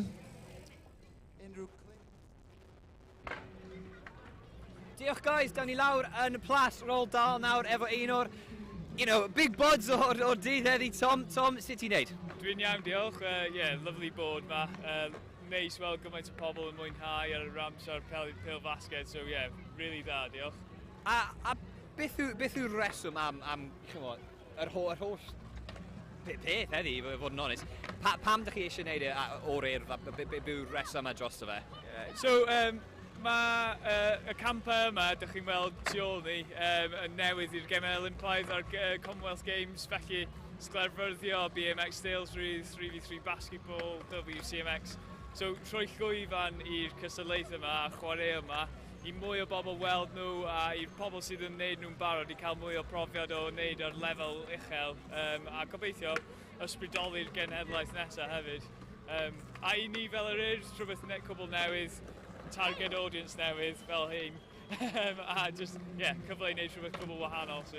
Speaker 18: Diolch guys, dawn ni lawr yn y plas rôl dal nawr efo un o'r big buds o'r dydd heddi. Tom, sut ti'n neud?
Speaker 7: Dwi'n iawn, diolch. Lovely board ma. Neis wel gymaint o pobl yn mwynhau ar y ramps a'r pêl fasged, so really da, diolch.
Speaker 18: A beth yw'r reswm am yr holl peth heddi, fod yn onest. Pam ydych chi eisiau gwneud o'r urdd, beth yw'r reswm a dros fe?
Speaker 7: Mae y camper yma, ydych chi'n weld tu ôl ni, yn newydd i'r Gemau Olympaidd a'r Commonwealth Games, felly sglerfyddio BMX Stales, 3v3 basketball, WCMX. So, rhoi llwyfan i'r cystadlaeth yma a chwarae yma, I mwy o bobl weld nhw a i'r pobl sydd yn neud nhw'n barod I cael mwy o profiad o wneud ar lefel uchel. A gobeithio ysbrydoli'r genhedlaeth nesaf hefyd. A I ni fel yr Urdd, rhywbeth cwbl newydd, target audience newydd fel hyn. A just, cyfle I wneud rhywbeth cwbl wahanol, so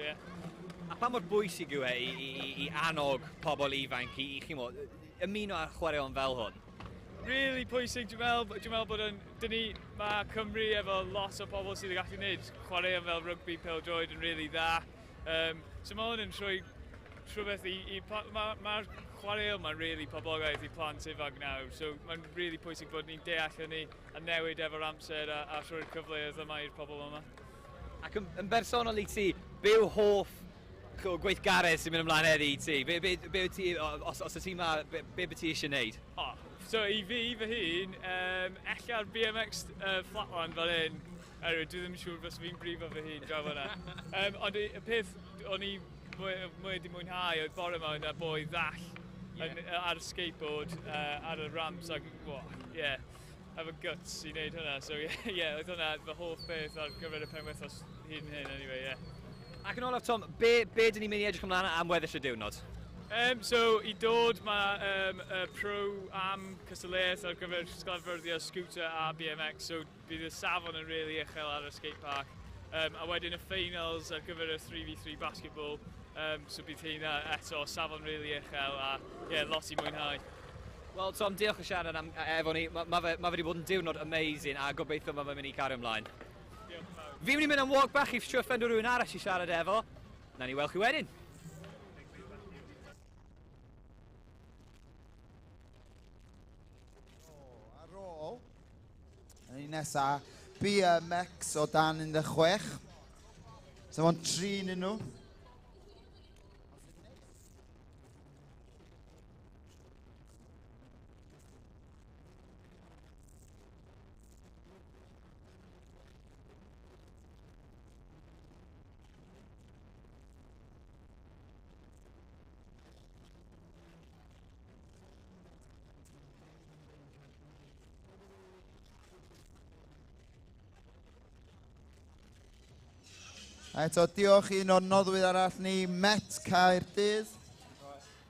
Speaker 18: A pa mor bwysig yw I annog pobl ifanc I ymuno â chwaraeon fel hwn?
Speaker 7: Really pwysig, dwi'n meddwl bod mae Cymru efo lot o pobl sydd yn gallu gwneud chwaraeon fel rugby, pêl-droed yn really dda. So mae hwn yn rhoi rhywbeth mae'r chwaraeon ma'n really poblogaidd I plant ifanc nawr. So mae'n really pwysig bod ni'n deall hynny a newid efo'r amser a rhoi'r cyfleoedd yma i'r pobl yma.
Speaker 18: Ac yn bersonol I ti, be yw hoff gweithgaredd sy'n mynd ymlaen heddi I ti? Be yw ti, os y ti yma, be ti eisiau gwneud?
Speaker 7: So I fy hun, ella'r BMX flatland fel hyn, dwi ddim yn siŵr fos fi'n brifo fy hun draw hwnna. Ond y peth o'n I mwy wedi mwynhau oedd bore yma yna boi ddall ar y skateboard, ar y ramps, ac efo guts I wneud hwnna. So oedd hwnna fy hoff beth ar gyfer y penwythnos hyn, anyway,
Speaker 18: Ac yn olaf, Tom, be dyn ni'n mynd I edrych ymlaen am weddill y diwrnod?
Speaker 7: So I dod mae pro am cystadleuaeth ar gyfer sgladfyrddio scooter a BMX, so bydd y safon yn really uchel ar y skate park. A wedyn y finals ar gyfer y 3v3 basketball, So bydd hynna eto safon rili uchel a lot I mwynhau.
Speaker 18: Wel, Tom, diolch o siarad efo ni. Mae fe wedi bod yn diwrnod amazing a gobeithio mae fe'n mynd I cario ymlaen. Fi'n mynd I mynd am walk bach I trio ffendio rhywun arall I siarad efo. Na ni weld chi wedyn.
Speaker 1: Ar ôl, yn nesa, BMX o dan 16. So fo'n 3 yn nhw. Eto, diolch I un o'r noddwydd arall ni, Met Caerdydd.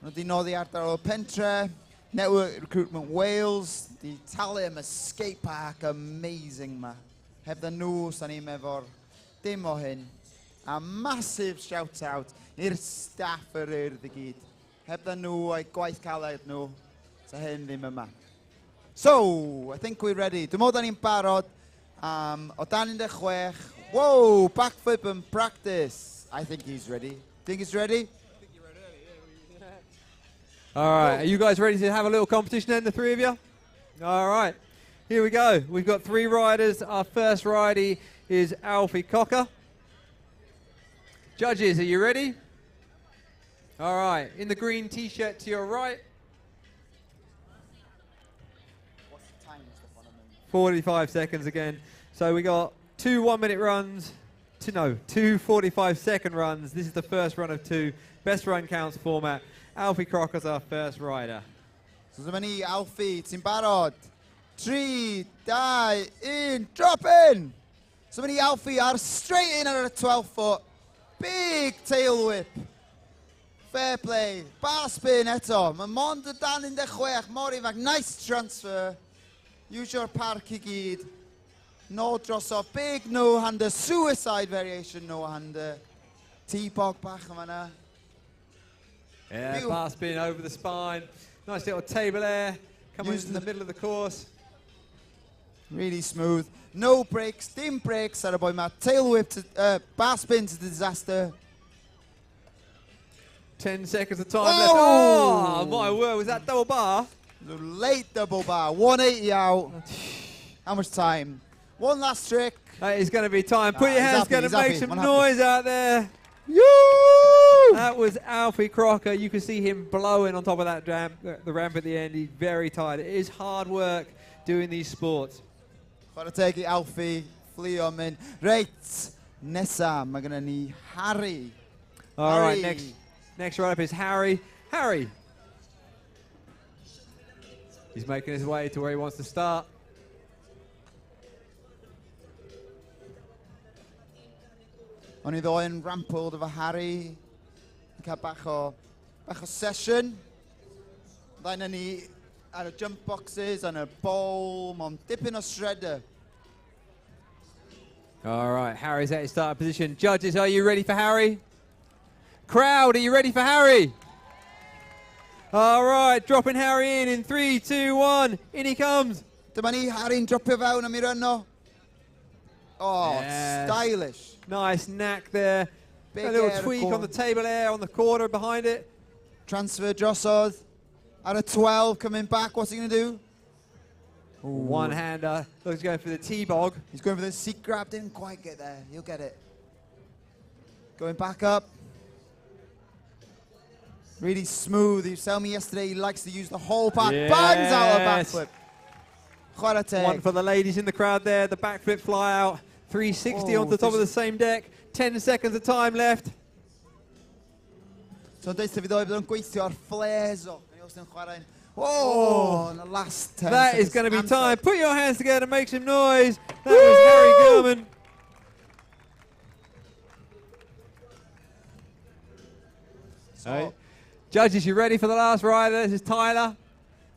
Speaker 1: Nhw wedi noddi ardal o Pentre, Network Recruitment Wales, di talu am y skate park amazing ma. Hebdda nhw, sa'n ni'n meddwl, dim o hyn. A massive shout-out i'r staff yr Urdd I gyd. Hebdda nhw a'i gwaith caled nhw, sa hyn ddim yma. So, I think we're ready. Dwi'n meddwl da ni'n barod o dan 16. Whoa, backflip and practice. I think he's ready. Think he's ready?
Speaker 3: All right, are you guys ready to have a little competition then, the three of you? All right, here we go. We've got 3 riders. Our first rider is Alfie Cocker. Judges, are you ready? All right, in the green t-shirt to your right. 45 seconds again. So we got 2 1-minute runs, 2 45-second runs. This is the first run of 2. Best run counts format. Alfie Crocker's our first rider.
Speaker 1: So dyma ni, Alfie, ti'n barod? 3, 2, 1, drop in! So dyma ni, Alfie, ar straight in ar y 12 foot. Big tail whip. Fair play. Bar spin eto. Mae mond y dan 16, mor ifanc. Nice transfer. Use your park I gyd. No drosoff, big no-hander, suicide variation no-hander. T-bog bach yma na.
Speaker 3: Yeah, bar spin over the spine. Nice little table air. Coming into the middle of the course.
Speaker 1: Really smooth. No brakes, dim brakes ar y boi ma. Tail whip, bar spin to disaster.
Speaker 3: 10 seconds of time left. Oh, my word, was that double bar?
Speaker 1: Late double bar, 180 out. How much time? One last trick.
Speaker 3: That is going to be time. Put your hands together, make some
Speaker 1: happy.
Speaker 3: noise out there. Yoo! That was Alfie Crocker. You can see him blowing on top of that the ramp at the end. He's very tired. It is hard work doing these sports.
Speaker 1: Chwarae teg I Alfie, fflio mynd. Reit, nesa, mae gynna ni Harry.
Speaker 3: All right, next right up is Harry. Harry. He's making his way to where he wants to start.
Speaker 1: O'n I ddoen rampled efo Harry. Yn cael bach o session. Ddaen ni ar y jump boxes, yn y bowl, mae'n dipyn o shredder.
Speaker 3: All right, Harry's at his start position. Judges, are you ready for Harry? Crowd, are you ready for Harry? All right, dropping Harry in 3, 2, 1. In he comes.
Speaker 1: Dyma ni, Harry'n dropio fewn am I rynno. Oh,
Speaker 3: yes.
Speaker 1: Stylish.
Speaker 3: Nice knack there.
Speaker 1: Big
Speaker 3: a little tweak on the table air on the corner behind it.
Speaker 1: Transfer drosodd. At a 12 coming back, what's he going to do?
Speaker 3: One-hander. Looks going for the T-bog.
Speaker 1: He's going for the seat grab, didn't quite get there. He'll get it. Going back up. Really smooth. He was telling me yesterday he likes to use the whole back.
Speaker 3: Yes.
Speaker 1: Bangs out a backflip. Chwarae teg.
Speaker 3: One for the ladies in the crowd there. The backflip fly out. 360 onto the top of the same deck. 10 seconds of time left.
Speaker 1: So deud fi ddoi bydd o'n gweithio ar flares o. Oh, in the last 10
Speaker 3: That
Speaker 1: seconds.
Speaker 3: is going to be time. Put your hands together and make some noise. That was Harry Gilman. Right. Judges, you ready for the last rider? This is Tyler.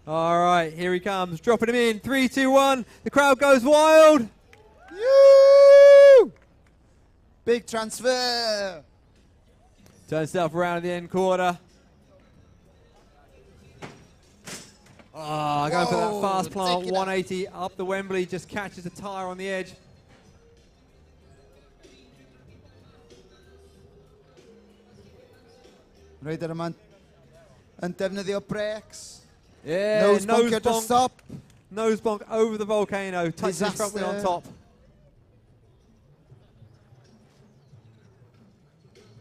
Speaker 3: All right, here he comes. Dropping him in. 3, 2, 1. The crowd goes wild.
Speaker 1: Yoo! Big transfer.
Speaker 3: Turns himself around in the end quarter. Oh, going for that fast plant, 180 up the Wembley, just catches the tyre on the edge.
Speaker 1: Roedd yr yma'n defnyddio brakes.
Speaker 3: Yeah,
Speaker 1: nose bonk to stop.
Speaker 3: Nose bonk over the volcano, touches his front wheel on top.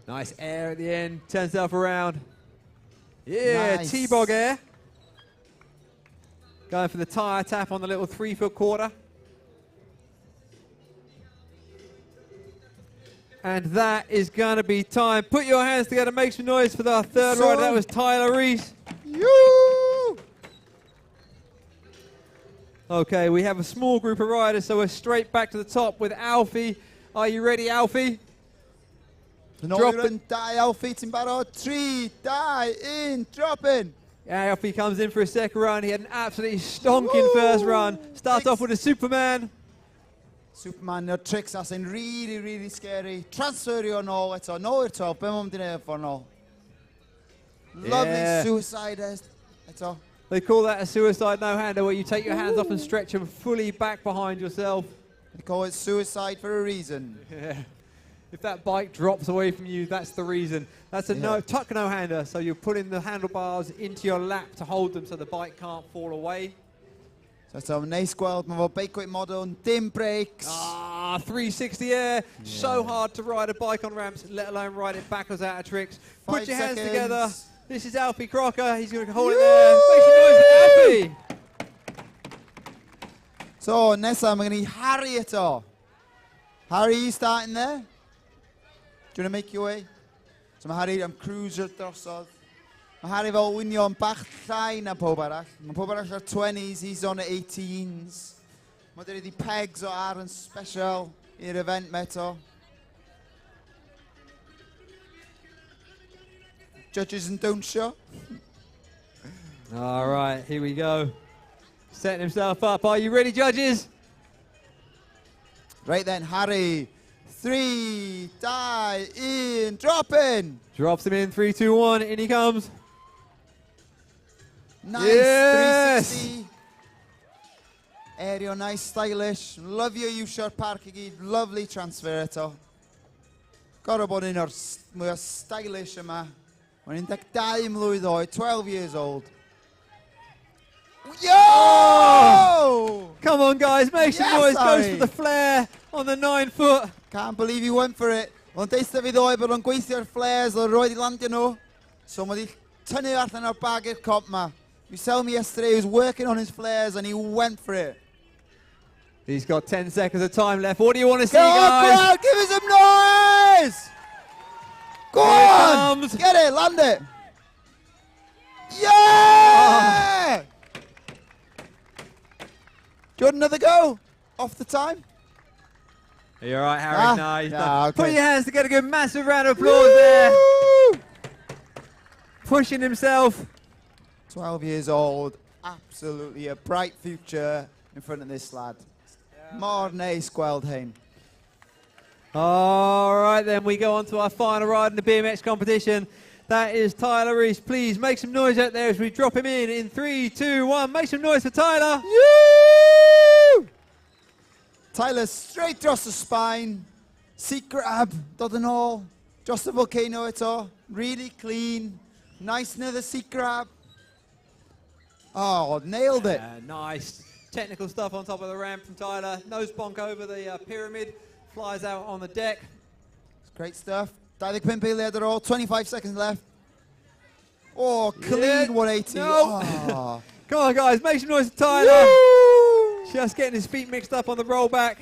Speaker 3: Nice air at the end, turns himself around. Yeah,
Speaker 1: Nice.
Speaker 3: T-bog air. Going for the tyre tap on the little 3-foot quarter. And that is going to be time. Put your hands together, make some noise for the third rider. That was Tyler Reese. Okay, we have a small group of riders, so we're straight back to the top with Alfie. Are you ready, Alfie?
Speaker 1: Drop in, die, Alfie, ti'n barod. 3, 2, 1, drop in.
Speaker 3: Yeah, Alfie comes in for a second run. He had an absolutely stonking first run. Starts off with a Superman.
Speaker 1: Superman, your tricks are saying really, really scary. Transferio nôl eto, nôl i'r 12, be mwyn dyn efo nôl. Lovely suicide eto.
Speaker 3: They call that a suicide no-hander, where you take your hands off and stretch them fully back behind yourself.
Speaker 1: They call it suicide for a reason.
Speaker 3: Yeah. If that bike drops away from you, that's the reason. That's a tuck no-hander, so you're putting the handlebars into your lap to hold them so the bike can't fall away.
Speaker 1: So eto, neis gweld, mae fel beic modern, dim brakes.
Speaker 3: 360 air. So hard to ride a bike on ramps, let alone ride it backwards out of tricks. Put your hands together. This is Alfie Crocker. He's going to hold it there. Make some noise for Alfie.
Speaker 1: So, nesa, mae gen i Harry eto. Harry, you starting there? Do you want to make your way? So mae Harry am cruiser drosodd. Mae Harry fel wynio yn bach llai na pob arall. Mae pob arall ar 20s, he's on 18s. Mae dyn ni pegs o ar yn special i'r event meto. Judges and don't show.
Speaker 3: All right, here we go. Setting himself up. Are you ready, judges?
Speaker 1: Right then, Harry. 3, 2, 1, drop in.
Speaker 3: Drops him in, 3, 2, 1, in he comes.
Speaker 1: Nice,
Speaker 3: Yes!
Speaker 1: 360. Aero, nice, stylish. Love your U-short park I gyd. Lovely transfer eto. Gorau bod un o'r mwy o stylish yma. Mae'n 12 mlwydd oed, 12 years old. Yo!
Speaker 3: Oh! Come on, guys, make some noise.
Speaker 1: Harry.
Speaker 3: Goes for the flare on the 9-foot.
Speaker 1: Can't believe he went for it. Ond deista fi ddoi bod o'n gweithio'r flares o roed I landio nhw. So mae di tynnu allan o'r bag i'r cop ma. You tell me yesterday he was working on his flares and he went for it.
Speaker 3: He's got 10 seconds of time left. What do you want to see,
Speaker 1: Go on,
Speaker 3: guys?
Speaker 1: crowd, give us some noise! Go on! Get it, land it! Yeah! Do you want another go? Off the time?
Speaker 3: Are you all right, Harry? No, he's not.
Speaker 1: okay.
Speaker 3: Put your hands together. Give a massive round of applause there. Pushing himself.
Speaker 1: 12 years old. Absolutely a bright future in front of this lad. Mor neis gweld hyn.
Speaker 3: All right, then we go on to our final ride in the BMX competition. That is Tyler Reese. Please make some noise out there as we drop him in 3, 2, 1. Make some noise for Tyler.
Speaker 1: Tyler straight dros the spine. Seat grab, dod yn ôl. Dros the volcano eto. Really clean. Nice another seat grab. Oh, nailed it.
Speaker 3: Nice. Technical stuff on top of the ramp from Tyler. Nose bonk over the pyramid. Flies out on the deck.
Speaker 1: It's great stuff. 25 eiliad ar ôl, 25 seconds left. Oh, clean
Speaker 3: Yeah.
Speaker 1: 180.
Speaker 3: No.
Speaker 1: Oh.
Speaker 3: Come on, guys, make some noise for Tyler. Just getting his feet mixed up on the rollback.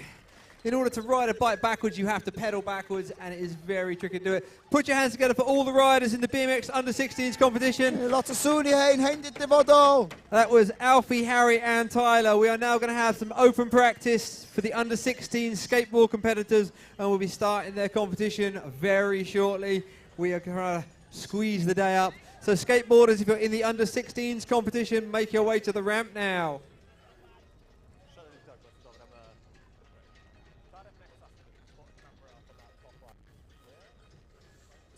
Speaker 3: In order to ride a bike backwards, you have to pedal backwards, and it is very tricky to do it. Put your hands together for all the riders in the BMX Under-16s competition.
Speaker 1: Lot of sŵn I hein, hein di dyfodol.
Speaker 3: That was Alfie, Harry, and Tyler. We are now going to have some open practice for the Under-16 skateboard competitors, and we'll be starting their competition very shortly. We are going to squeeze the day up. So skateboarders, if you're in the Under-16s competition, make your way to the ramp now.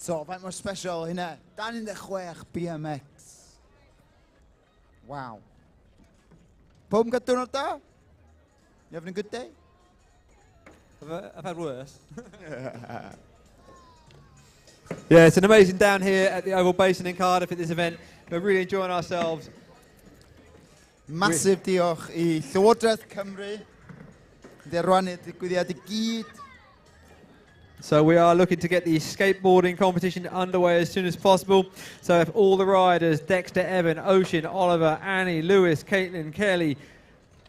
Speaker 1: So, faint mor special hynna. 16 BMX. Wow. Pob yn gael diwrnod da? You having a good day?
Speaker 3: I've had worse. Yeah, it's an amazing down here at the Oval Basin in Cardiff at this event. We're really enjoying ourselves.
Speaker 1: Massive diolch I Llywodraeth Cymru. Di arweinydd digwyddiad I gyd.
Speaker 3: So we are looking to get the skateboarding competition underway as soon as possible. So if all the riders, Dexter, Evan, Ocean, Oliver, Annie, Lewis, Caitlin, Kelly,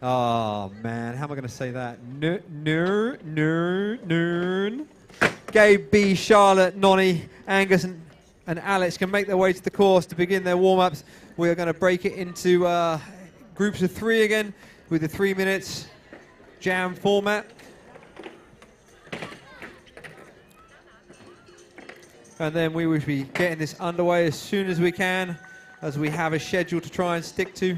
Speaker 3: oh man, how am I going to say that? Noon. Gabe, B, Charlotte, Nonny, Angus and Alex can make their way to the course to begin their warm-ups. We are going to break it into groups of 3 again with the 3 minutes jam format. And then we will be getting this underway as soon as we can, as we have a schedule to try and stick to.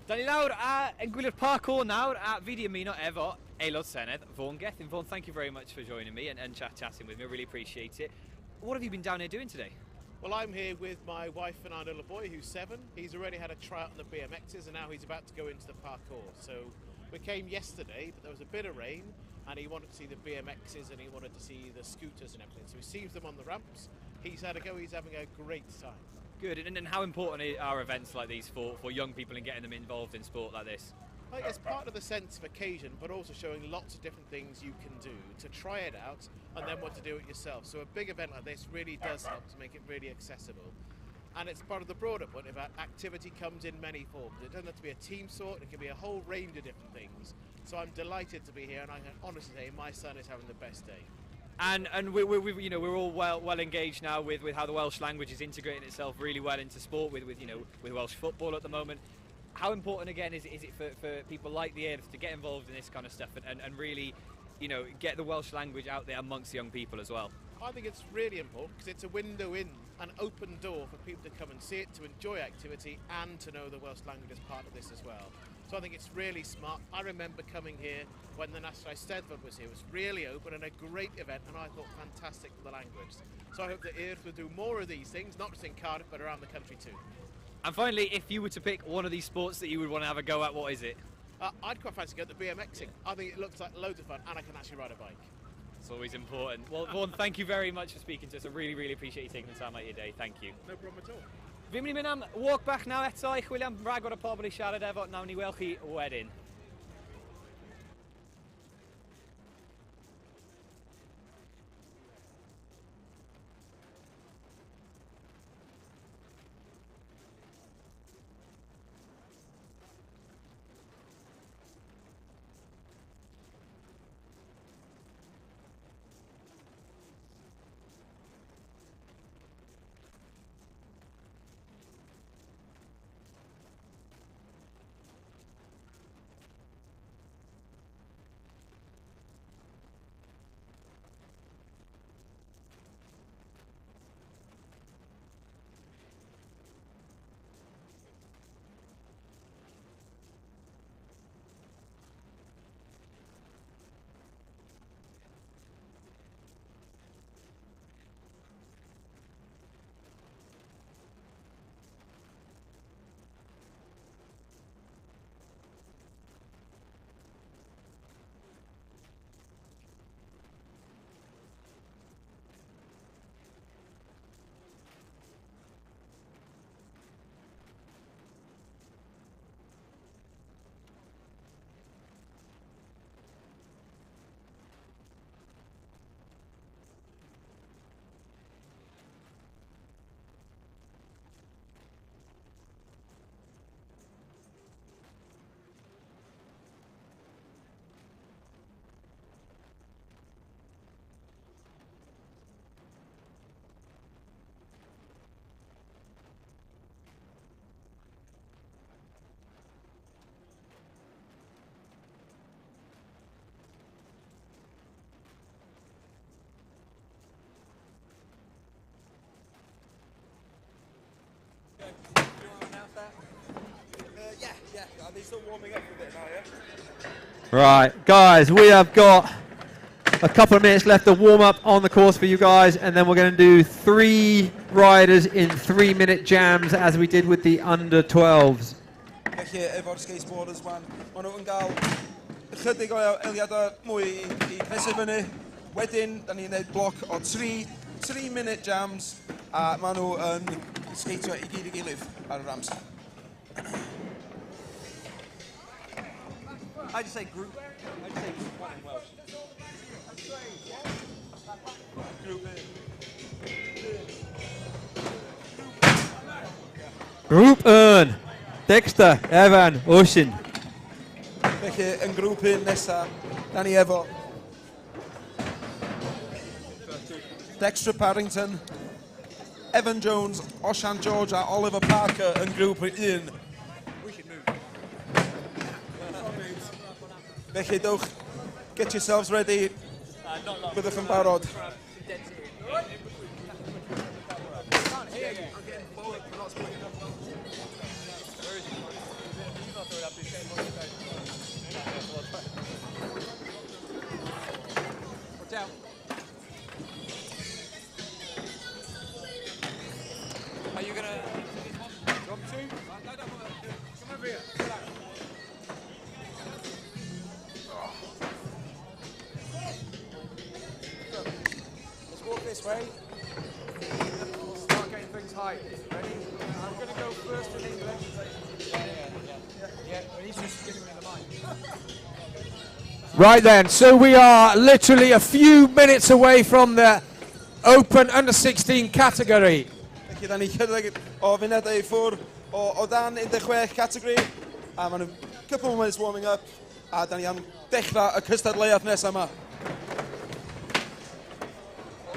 Speaker 18: Da ni lawr yn gwylio'r parkour nawr a fi di ymuno efo aelod Senedd, Vaughan Gethin. Vaughan, thank you very much for joining me and chatting with me. I really appreciate it. What have you been down here doing today?
Speaker 6: Well, I'm here with my wife and our little boy, who's 7. He's already had a try out on the BMXs, and now he's about to go into the parkour. So we came yesterday, but there was a bit of rain, and he wanted to see the BMXs, and he wanted to see the scooters and everything. So he sees them on the ramps. He's had a go. He's having a great time.
Speaker 18: Good. And how important are events like these for young people and getting them involved in sport like this?
Speaker 6: I think it's part of the sense of occasion, but also showing lots of different things you can do to try it out and then want to do it yourself. So a big event like this really does help to make it really accessible. And it's part of the broader point about activity comes in many forms. It doesn't have to be a team sport, it can be a whole range of different things. So I'm delighted to be here, and I can honestly say my son is having the best day.
Speaker 18: And we're all well engaged now with how the Welsh language is integrating itself really well into sport with Welsh football at the moment. How important again is it for people like the Urdd to get involved in this kind of stuff and really get the Welsh language out there amongst young people as well?
Speaker 6: I think it's really important because it's a window in, an open door for people to come and see it, to enjoy activity and to know the Welsh language as part of this as well. So I think it's really smart. I remember coming here when the National Eisteddfod was here. It was really open and a great event, and I thought fantastic for the language. So I hope that Urdd will do more of these things, not just in Cardiff, but around the country too.
Speaker 18: And finally, if you were to pick one of these sports that you would want to have a go at, what is it?
Speaker 6: I'd quite fancy going to BMXing. I think it looks like loads of fun, and I can actually ride a bike.
Speaker 18: It's always important. Well, Vaughan, thank you very much for speaking to us. I really, really appreciate you taking the time out of your day. Thank you.
Speaker 6: No problem at all.
Speaker 18: Fi'n mynd I mynd am walk back now eto I chwilio am ragor o pobl I siarad efo. Nawn ni weld chi wedyn.
Speaker 4: They're still warming up a bit now, yeah?
Speaker 3: Right, guys, we have got a couple of minutes left to warm up on the course for you guys, and then we're going to do 3 riders in 3-minute jams as we did with the under 12s.
Speaker 4: Felly, efo'r skateboarders, maen nhw'n cael ychydig o eiliadau mwy i cnesu fyny. Wedyn, da ni'n gwneud bloc o 3-minute jams, a maen nhw yn skatio i gyd i gilydd ar y rams.
Speaker 17: I just say group. I just say group one in Welsh.
Speaker 3: Group Urdd, Dexter, Evan, Ocean.
Speaker 4: Felly, yn grŵp un nesaf, da ni efo Dexter Parrington, Evan Jones, Osian George a Oliver Parker yn grŵp un. Felly, dewch, get yourselves ready, byddwch yn barod.
Speaker 2: Are you gonna drop 2? No, come over here. Let's walk this way. We'll start getting things high. Ready? I'm going to go first in English. Yeah, he's just giving me the mic. Right then, so we are literally a few minutes away from the Open Under 16 category.
Speaker 4: Felly, da ni chydig o funedau i ffwrdd o dan 16 categori, a maen nhw couple of minutes warming up, a da ni am dechrau y cystadleuaeth nesaf yma.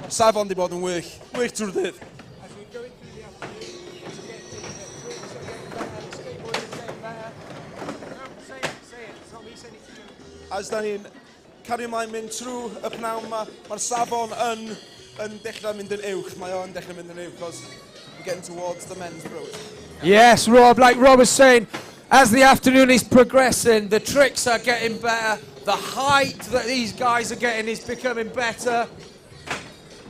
Speaker 4: Safon di bod yn wych trwy'r dydd. As da ni'n cario ymlaen mynd trwy y pnawn yma, mae'r safon yn dechrau mynd yn uwch. Mae o'n dechrau mynd yn uwch, because we're getting towards the men's road.
Speaker 2: Yes, Rob, like Rob was saying, as the afternoon is progressing, the tricks are getting better. The height that these guys are getting is becoming better.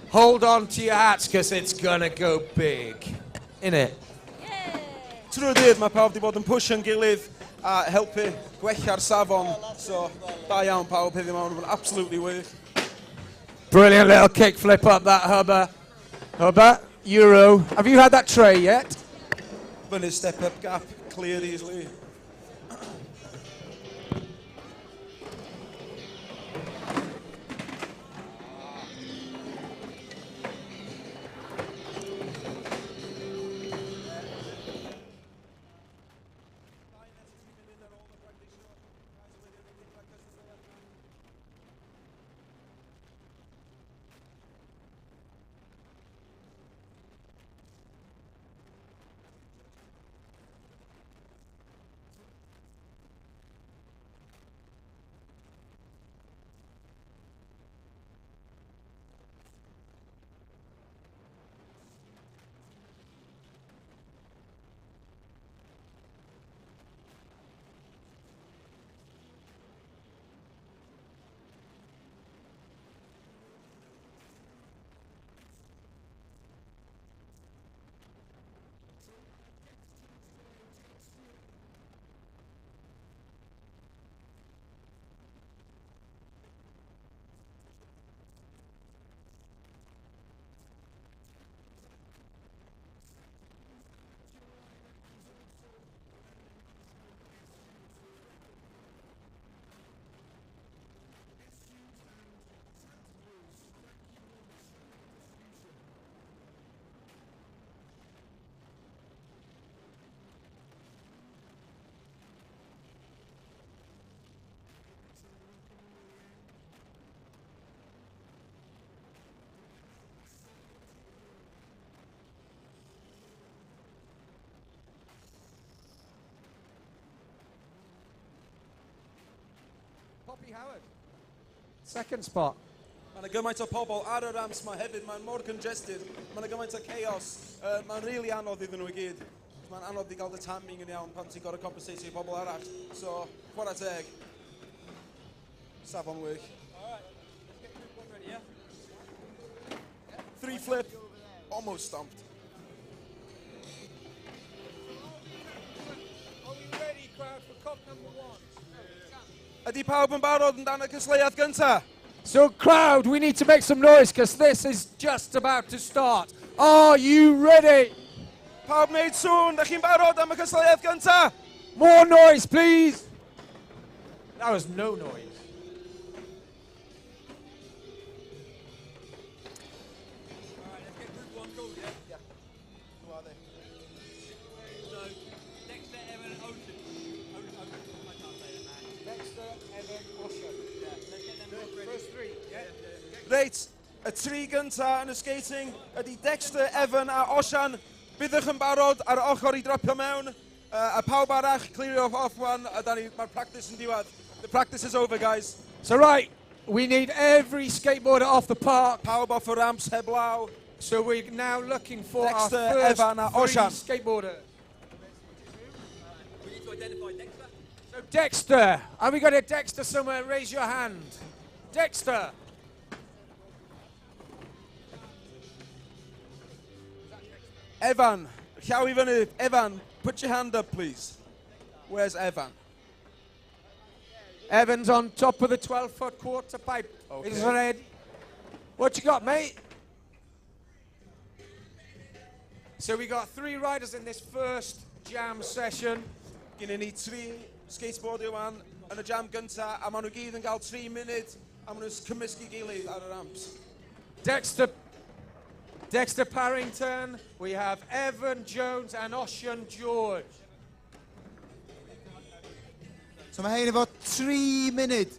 Speaker 2: Hold on to your hats, because it's going to go big. Innit?
Speaker 4: Trwy'r dydd, mae pawb wedi bod yn push yn gilydd a helpu gwella'r safon. So, da iawn pawb heddiw mawn, yn absolutely wych.
Speaker 2: Brilliant little kick flip up that Hubba. Hubba, Euro. Have you had that tray yet?
Speaker 4: Fyny step up gap, clear easily.
Speaker 2: Poppy Howard. Second spot.
Speaker 4: Mae yna gymaint o pobl ar y rams yma hefyd, mae'n mor congested, mae yna gymaint o chaos, mae'n really anodd iddyn nhw I gyd. Mae'n anodd i gael dy timing yn iawn pan ti'n gorau compensatio i bobl arall. So, chwarae teg. Safon wych. Three flip, almost stomped.
Speaker 2: Are we ready, crowd, for cop number 1?
Speaker 4: Ydy pawb yn barod yn dan y cysleiad gynta?
Speaker 2: So, crowd, we need to make some noise because this is just about to start. Are you ready?
Speaker 4: Pawb wneud sŵn, da chi'n barod am y cysleiad gynta?
Speaker 2: More noise, please. That was no noise.
Speaker 4: Reit, y tri gynta yn y skating ydy Dexter, Evan a Osian. Byddwch yn barod ar ochr i dropio mewn. A pawb arall, clear off one, a mae'r practice yn diwedd. The practice is over, guys.
Speaker 2: So right, we need every skateboarder off the park.
Speaker 4: Pawb off the ramps heblaw.
Speaker 2: So we're now looking for
Speaker 4: Dexter,
Speaker 2: our first
Speaker 4: Evan a
Speaker 2: three
Speaker 4: Osian.
Speaker 2: skateboarders.
Speaker 17: We need to identify Dexter.
Speaker 2: So Dexter, have we got a Dexter somewhere? Raise your hand. Dexter.
Speaker 4: Evan, llaw I fyny. Evan, put your hand up, please. Where's Evan?
Speaker 2: Evan's on top of the 12-foot quarter pipe.
Speaker 4: Okay.
Speaker 2: He's ready. What you got, mate? So we got 3 riders in this first jam session.
Speaker 4: Gynnon ni 3 skateboardio wan yn y jam gynta, a maen nhw gyd yn cael 3 munud, a maen nhw'n cymysgu gilydd ar y ramps.
Speaker 2: Dexter Parrington, we have Evan Jones and Ocean George.
Speaker 1: So mae hyn efo 3 munud,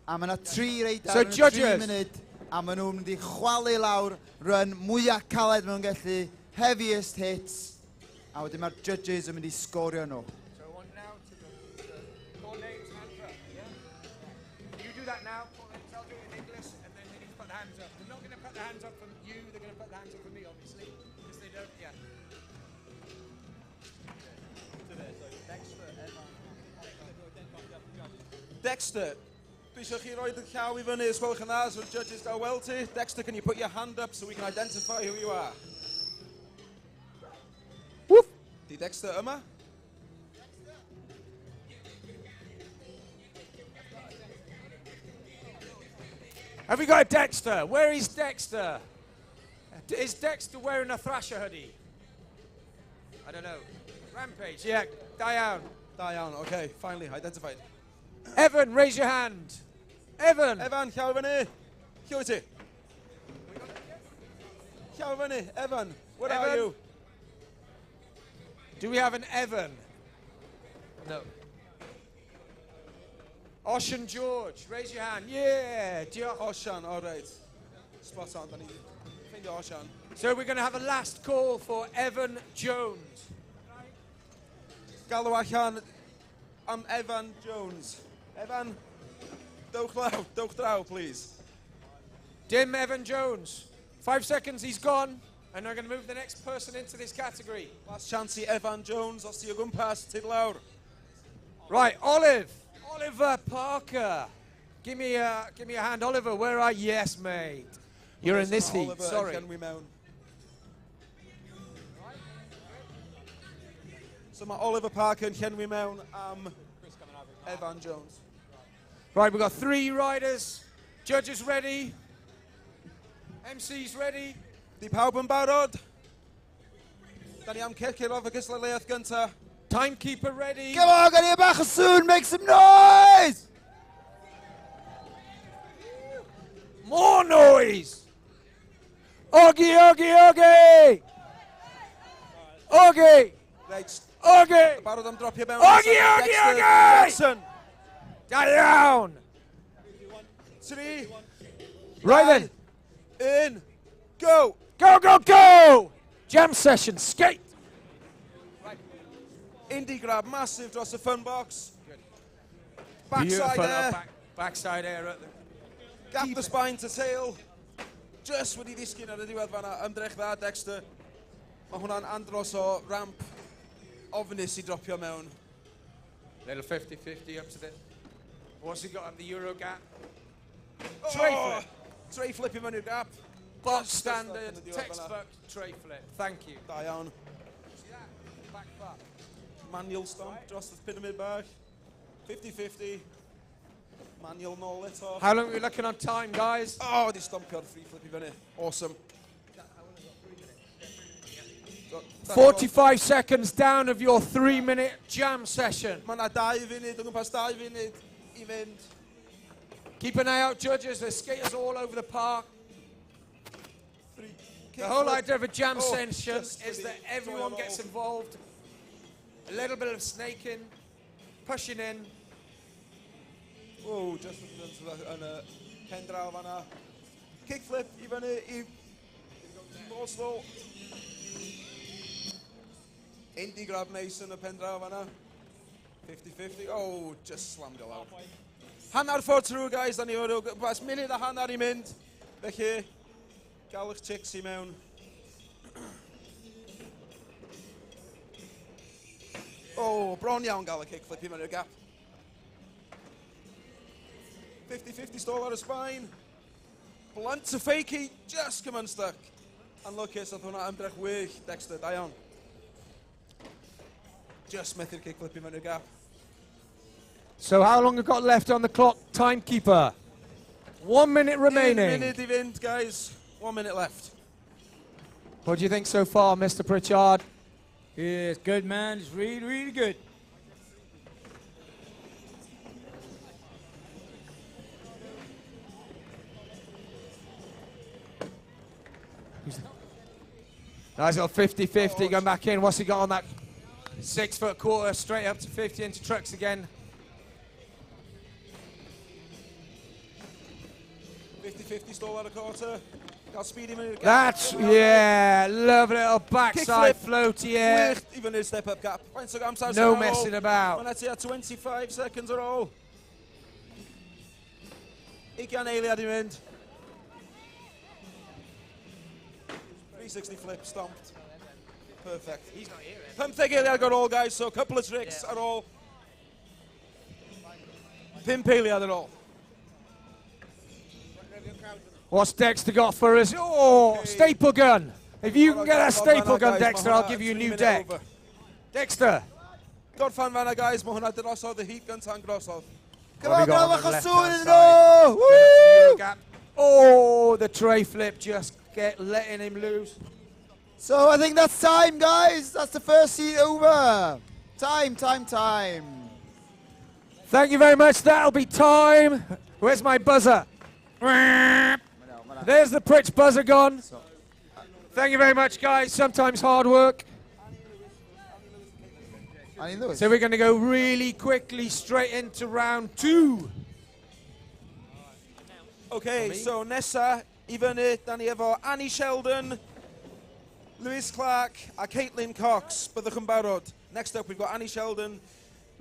Speaker 1: a mae yna 3 reidar
Speaker 2: So
Speaker 1: yn 3
Speaker 2: judges.
Speaker 1: munud, a maen nhw'n mynd i chwalu lawr run mwyaf caled maen nhw'n gallu, heaviest hits, a wedyn mae'r judges yn mynd i sgorio nhw.
Speaker 2: So I want now to call names, hands up, yeah? You do that now, call names, I'll do it in English, and then they need to put the hands up. They're not going to put the hands up for you, they're going to put the hands up for me, obviously. Because they don't, yeah.
Speaker 4: Dexter, dwi eisiau chi roed y llaw I fyny, os gwelwch yn dda, so the judges gael weld ti. Dexter, can you put your hand up so we can identify who you are? Woof! Di Dexter yma?
Speaker 2: Have we got a Dexter? Where is Dexter? Is Dexter wearing a Thrasher hoodie? I don't know. Rampage, yeah, Diane.
Speaker 4: Diane, okay, finally, identified.
Speaker 2: Evan, raise your hand. Evan.
Speaker 4: Evan, llaw fyny. Llaw ti. Llaw fyny, Evan, where are you?
Speaker 2: Do we have an Evan? No. Ocean George, raise your hand. Yeah,
Speaker 4: Ocean, all right. Spot on, dan ni ffeindio Ocean.
Speaker 2: So we're going to have a last call for Evan Jones.
Speaker 4: Galw allan am Evan Jones. Evan, dowch draw, please.
Speaker 2: Dim Evan Jones. 5 seconds, he's gone. And we're going to move the next person into this category.
Speaker 4: Last chance I Evan Jones, os ti o gwmpas, tid lawr.
Speaker 2: Right, Oliver Parker. Give me a hand, Oliver. Where are you? Yes, mate. You're in this heat.
Speaker 4: Oliver,
Speaker 2: Sorry.
Speaker 4: Can we mewn? So mae Oliver Parker yn llenwi mewn am Evan Jones.
Speaker 2: Right, we've got 3 riders. Judges ready. MC's ready.
Speaker 4: Di pawb yn barod. Da ni am cercur off y gysleiaeth gynta.
Speaker 2: Timekeeper ready.
Speaker 1: Come on, gan i bach o sŵn, make some noise!
Speaker 2: More noise! Oggy, Oggy, Oggy! Oggy!
Speaker 4: Reit.
Speaker 2: Oggy!
Speaker 4: Barod am dropio mewn.
Speaker 2: Oggy, Oggy, Oggy!
Speaker 4: Jackson.
Speaker 2: Down!
Speaker 4: 3.
Speaker 2: Right then.
Speaker 4: In. Go!
Speaker 2: Go, go, go! Jam session, skate!
Speaker 4: Indie grab, massive dros y fun box. Backside air.
Speaker 2: Backside air.
Speaker 4: Gap the spine to tail. Just wedi ddisgyn ar y diwedd fanna. Ymdrech dda, Dexter. Mae hwnna'n andros o ramp. ofnus i dropio mewn.
Speaker 2: Little 50-50 up to the... What's he got up the Euro gap?
Speaker 4: Tray flip. Tray flip i mewn i'r gap.
Speaker 2: Box standard, textbook tray flip. Thank you.
Speaker 4: Da iawn.
Speaker 2: See that? Back flap.
Speaker 4: Manual stomp dros y pyramid bach. 50-50. Manual nôl eto.
Speaker 2: How long are we looking on time, guys?
Speaker 4: Oh, di stompio'r free flip i fyny. Awesome.
Speaker 2: 45 seconds down of your 3-minute jam session.
Speaker 4: Mae yna 2 funud, o'n gwmpas 2 funud i fynd.
Speaker 2: Keep an eye out, judges. There's skaters all over the park. The whole idea of a jam session is that everyone gets involved. A little bit of snaking, pushing in.
Speaker 4: Oh, just yn y pen draw fanna. Kickflip i fyny i... More slow. Indie grab neis yn y pen draw fanna. 50-50. Oh, just slammed o lawr. Hannar ffordd trwy, guys. Da ni o'r bas munud a hannar i mynd. Felly, gael eich chicks i mewn. Oh, bron iawn gael y kickflip i mewn i'r gap. 50-50 stall ar y spine. Blunt to fakey, just come unstuck. Unluckus, oedd hwnna ymdrech wych, Dexter, da iawn. Just methu'r kickflip i mewn i'r gap.
Speaker 2: So how long have we got left on the clock, timekeeper? 1 minute remaining.
Speaker 4: 1 minute i fynd, guys. 1 minute left.
Speaker 2: What do you think so far, Mr. Pritchard?
Speaker 9: Yeah, it's good, man. It's really, really good.
Speaker 2: Nice little 50-50 going back in. What's he got on that 6-foot quarter? Straight up to 50 into trucks again.
Speaker 4: 50-50 stall ar y quarter. Got speed i fyny i'r gap.
Speaker 2: That's, yeah, lovely little backside floaty air.
Speaker 4: Wych i fyny'r step-up gap. Faint o amser
Speaker 2: No messing about.
Speaker 4: Mae'n ati a 25 seconds ar ôl. 20 eiliad i fynd. 360 flip, stomped. Perfect. He's not here. 15 eiliad ar ôl, guys, so a couple of tricks ar ôl. 5 eiliad ar ôl.
Speaker 2: What's Dexter got for us? Oh, staple gun. If you can get a staple gun, Dexter, I'll give you a new deck. Dexter.
Speaker 4: Gorffan fanna, guys. Mae hwnna drosodd y heat gun tan grosodd.
Speaker 1: Come on, brawch o sŵn nhw! Woo!
Speaker 2: Oh, the tray flip just letting him loose.
Speaker 1: So I think that's time, guys. That's the first heat over. Time.
Speaker 2: Thank you very much. That'll be time. Where's my buzzer? There's the Pritch buzzer gone. Thank you very much, guys. Sometimes hard work. So we're going to go really quickly straight into round 2.
Speaker 4: Okay, so nesa i fyny, da ni efo Annie Sheldon, Lewis Clark a Caitlin Cox. Byddwch yn barod. Next up, we've got Annie Sheldon,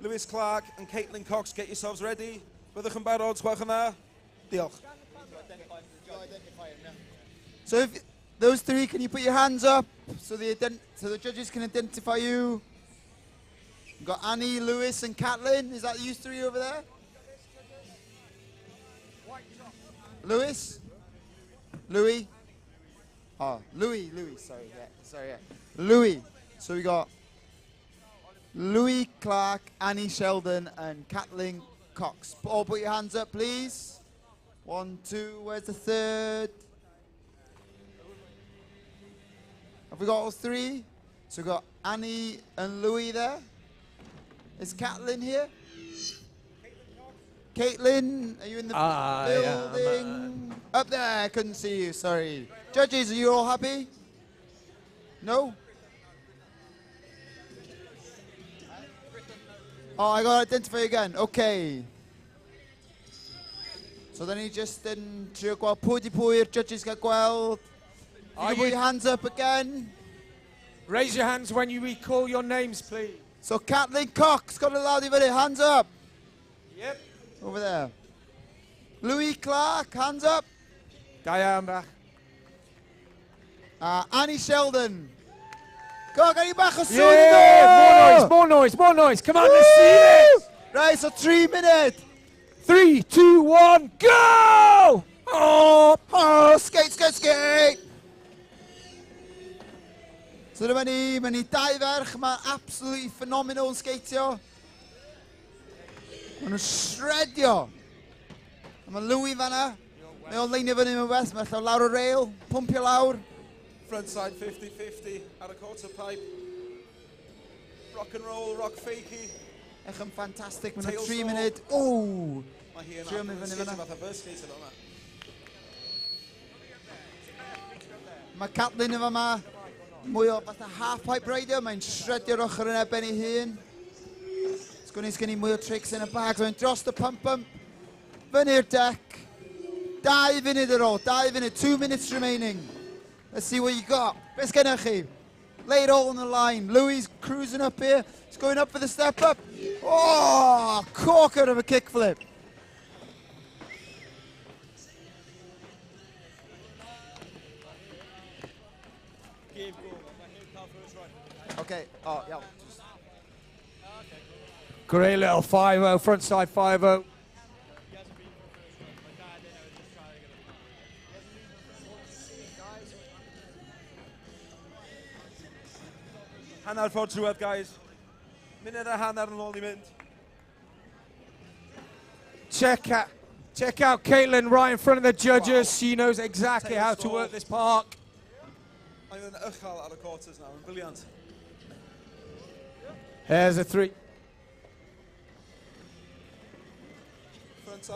Speaker 4: Lewis Clark and Caitlin Cox. Get yourselves ready. Byddwch yn barod, sgwach yna. Diolch.
Speaker 1: So if those three, can you put your hands up so the judges can identify you? We've got Annie, Lewis and Caitlin. Is that you three over there? Lewis? Louis? Oh, Louis, sorry, yeah. Louis. So we got Louis Clark, Annie Sheldon and Caitlin Cox. All put your hands up, please. 1, 2, where's the third? Have we got all three? So we've got Annie and Louis there. Is Caitlin here? Caitlin, are you in the building? Up there, I couldn't see you, sorry. Judges, are you all happy? No? Oh, I got to identify again. Okay. So then he just didn't trio gweld pwy di pwy'r judges gael gweld. You can put your hands up again.
Speaker 2: Raise your hands when you recall your names, please.
Speaker 1: So Caitlin Cox, got a loud in it, hands up.
Speaker 2: Yep.
Speaker 1: Over there. Louis Clark, hands up.
Speaker 2: Diane back.
Speaker 1: Annie Sheldon. Go, get you back a
Speaker 16: Yeah, more noise, more noise. Come on, let's see it.
Speaker 1: Right, so 3 minutes.
Speaker 16: 3, 2, 1, go!
Speaker 1: Oh, skate, skate, skate. So dyma ni, mae ni dau ferch, mae absolutely phenomenal yn sgeitio. Mae nhw'n shredio. A mae Louis fanna, mae o'n leinio fyny mewn west, mae llaw lawr y rail, pwmpio lawr.
Speaker 4: Frontside 50-50 ar y quarter pipe. Rock and roll, rock fakey.
Speaker 1: Ech yn ffantastig, mae nhw'n 3 munud. Ww!
Speaker 4: Mae hi
Speaker 1: Trio mynd
Speaker 4: yn
Speaker 1: fyny
Speaker 4: sgeitio
Speaker 1: fanna.
Speaker 4: fatha burst skater o'na.
Speaker 1: Mae Catlin efo yma, mwy o fatha half-pipe rider, mae'n shredio'r ochr yn ebyn ei hun. Sgwni mwy o tricks yn y bag, so mae'n dros y pump, fyny'r deck. 2 funud ar ôl, 2 funud, 2 minutes remaining. Let's see what you got. Beth gennych chi? Lay it all on the line. Louis cruising up here. He's going up for the step up. Oh, corker of a kickflip. Okay, oh, yeah.
Speaker 16: Great little 5-0, frontside 5-0.
Speaker 4: Hanner ffordd trwedd, guys. Munud a hanner yn ôl ni mynd.
Speaker 16: Check out Caitlin right in front of the judges. Wow. She knows exactly how to work this park.
Speaker 4: Mae'n yn uchel ar y quarters nawr, yn briliant.
Speaker 16: There's a 3.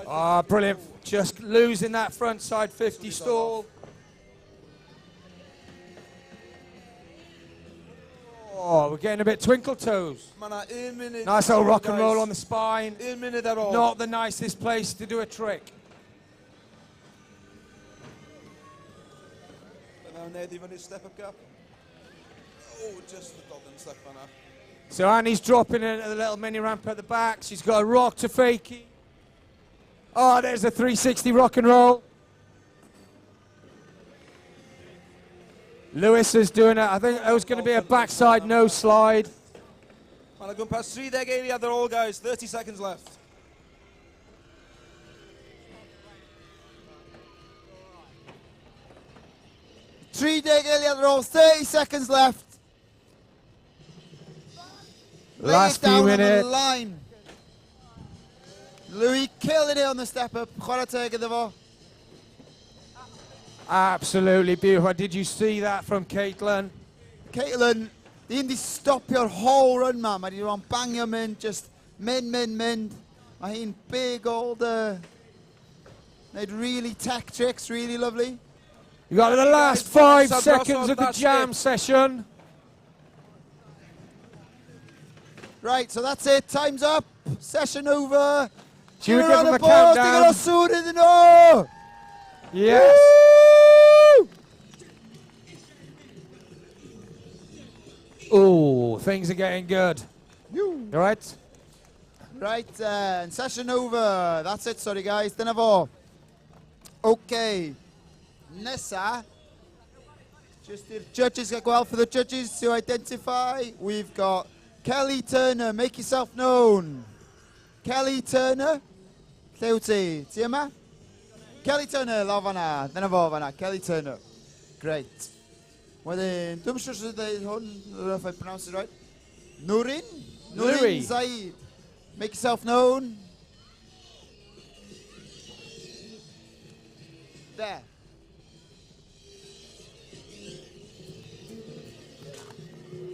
Speaker 16: Ah, brilliant. Just losing that front side 50 stall. Oh, we're getting a bit twinkle toes. Nice old rock and roll on the spine. Not the nicest place to do a trick.
Speaker 4: Step up gap. Oh, just the golden step on her.
Speaker 16: So Annie's dropping in at the little mini ramp at the back. She's got a rock to fakie. Oh, there's a 360 rock and roll. Lewis is doing it. I think it was going to be a backside no slide.
Speaker 4: Mae'n agwn pas 30 eiliad ar ôl, guys. 30 seconds left.
Speaker 1: Three eiliad ar ôl, 30 seconds left.
Speaker 16: Last few minutes.
Speaker 1: Line. Louis killing it on the step up. Chwarae teg iddo fo.
Speaker 16: Absolutely beautiful. Did you see that from Caitlin?
Speaker 1: Caitlin, di hindi stopio'r whole run ma. Mae di rhan bangio mynd, just mynd. Mae hi'n big old, made really tech tricks, really lovely.
Speaker 16: You got the last 5 seconds of the jam session.
Speaker 1: Right, so that's it. Time's up. Session over.
Speaker 16: Should we give them a countdown?
Speaker 1: Sŵn iddyn nhw!
Speaker 16: Yes. Oh, things are getting good. You all right?
Speaker 1: Right, and session over. That's it, sorry guys. Dyna fo. Okay. Nesa. Just the judges get well for the judges to identify. We've got Kelly Turner. Make yourself known. Kelly Turner. Lle wyt ti? Ti yma? Kelly Turner, lawr fanna. Dyna fo fanna. Kelly Turner. Great. Wedyn, dwi'n siŵr sydd dweud hwn, I don't know if I pronounce it right. Nurin Zaid. Make yourself known. There.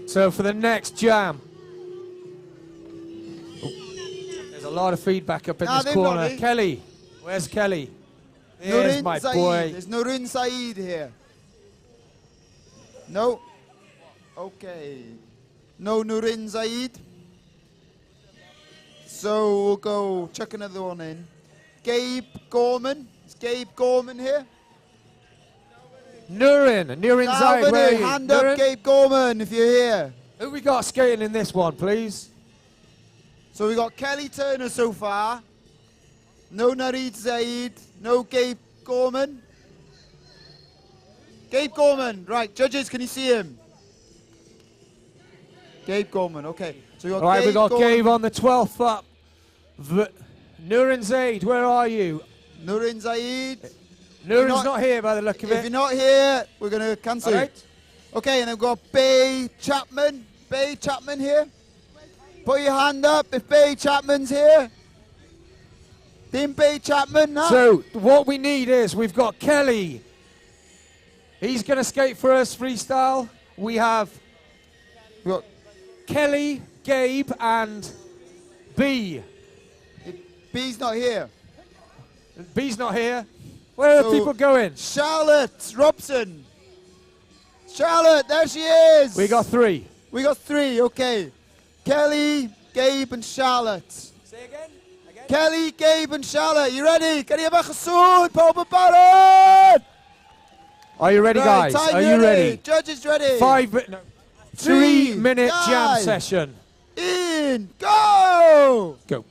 Speaker 16: So for the next jam. There's a lot of feedback up in this corner.
Speaker 1: Nobody.
Speaker 16: Kelly. Where's Kelly? There's my boy.
Speaker 1: There's Nurin Saeed here. No. Okay. No Nurin Zaid. So we'll go check another one in. Gabe Gorman. Is Gabe Gorman here?
Speaker 16: Nurin Zaid, where are you?
Speaker 1: Hand up, Gabe Gorman, if you're here.
Speaker 16: Who we got skating in this one, please?
Speaker 1: So we got Kelly Turner so far. No Narid Zaid. No Gabe Gorman. Gabe Gorman, right, judges, can you see him? Gabe Gorman, okay. So we got
Speaker 16: All right, we've got
Speaker 1: Gorman.
Speaker 16: Gabe on the 12th up. Nurin Zaid, where are you?
Speaker 1: Nurin Zaid.
Speaker 16: Nurin's not here by the look of
Speaker 1: If
Speaker 16: it.
Speaker 1: you're not here, we're going to cancel.
Speaker 16: All right.
Speaker 1: Okay, and then we've got Bay Chapman. Bay Chapman here. Put your hand up if Bay Chapman's here. Team Bay Chapman. Huh?
Speaker 16: So what we need is we've got Kelly. He's going to skate for us freestyle. We've got Kelly, Gabe, and B.
Speaker 1: B's not here.
Speaker 16: B's not here. Where are
Speaker 1: So,
Speaker 16: people going?
Speaker 1: Charlotte Robson. Charlotte, there she is.
Speaker 16: We got 3.
Speaker 1: We got 3, okay. Kelly, Gabe, and Charlotte.
Speaker 16: Say again?
Speaker 1: Kelly, Gabe, and Charlotte. You ready? Can you have a chassoon? Power Barrett!
Speaker 16: Are you ready,
Speaker 1: Right,
Speaker 16: guys?
Speaker 1: time
Speaker 16: Are you ready?
Speaker 1: Judges ready?
Speaker 16: 3-minute jam
Speaker 1: guys.
Speaker 16: session.
Speaker 1: In, go!
Speaker 16: Go.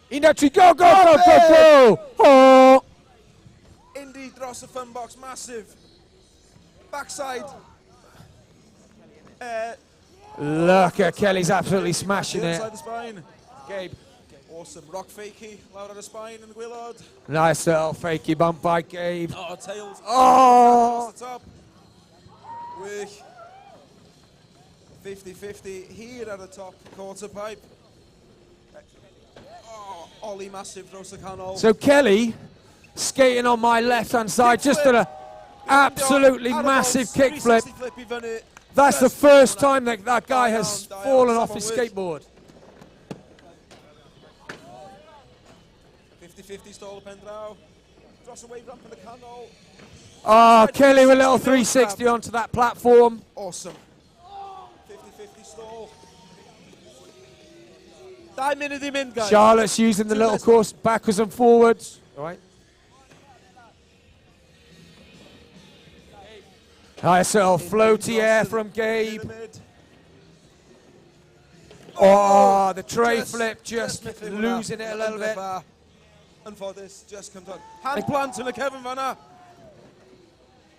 Speaker 16: In that tree, go, go, go, go, go! Oh!
Speaker 4: Indy dros y fun box, massive. Backside.
Speaker 16: Look at Kelly's absolutely smashing it.
Speaker 4: Inside the spine. Gabe. Awesome. Rock fakie. Loud at the spine and the Gwilod.
Speaker 16: Nice little fakey bump by Gabe.
Speaker 4: Oh, tails.
Speaker 16: Oh!
Speaker 4: Across the top. Work. 50-50 here at the top. Quarter pipe. Oh, Ollie massive. Throws the canal.
Speaker 16: So Kelly, skating on my left-hand side, just did a absolutely massive kickflip. That's the first time that that guy has fallen off his skateboard.
Speaker 4: 50-50 stall pendraw. Dross a wave ramp in the canal.
Speaker 16: Oh, Kelly with a little 360 onto that platform.
Speaker 4: Awesome. 50-50 stall. 5 minutes in, guys.
Speaker 16: Charlotte's using the little course backwards and forwards. All right. Nice little floaty air from Gabe. Oh, the tray flip just losing it a little bit.
Speaker 4: And for this, just comes on. Hand plant to the Kevin Vanna.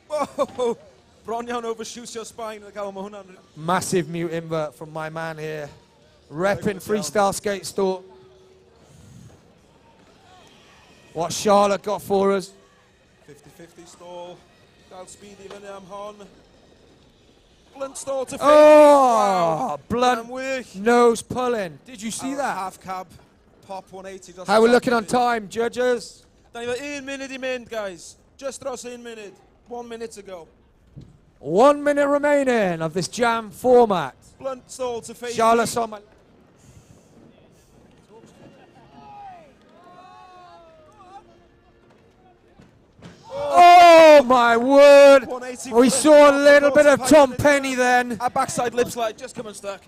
Speaker 4: Whoa! Bronyan overshoots your spine.
Speaker 16: Massive mute invert from my man here. Repping freestyle skate store. What Charlotte got for us.
Speaker 4: 50-50 stall. Down speedy William Hon. Blunt stall to fake.
Speaker 16: Oh,
Speaker 4: wow.
Speaker 16: blunt nose pulling. Did you see that?
Speaker 4: Half cab. Pop 180.
Speaker 16: How are we looking on time, judges?
Speaker 4: Dan we 1 minute in mint, guys. Just dros 1 minute. 1 minute to go.
Speaker 16: 1 minute remaining of this jam format.
Speaker 4: Blunt stall to fake.
Speaker 16: Charlotte's on my... Oh my word! We saw a little bit of Tom Penny then.
Speaker 4: A backside lip slide just coming stuck.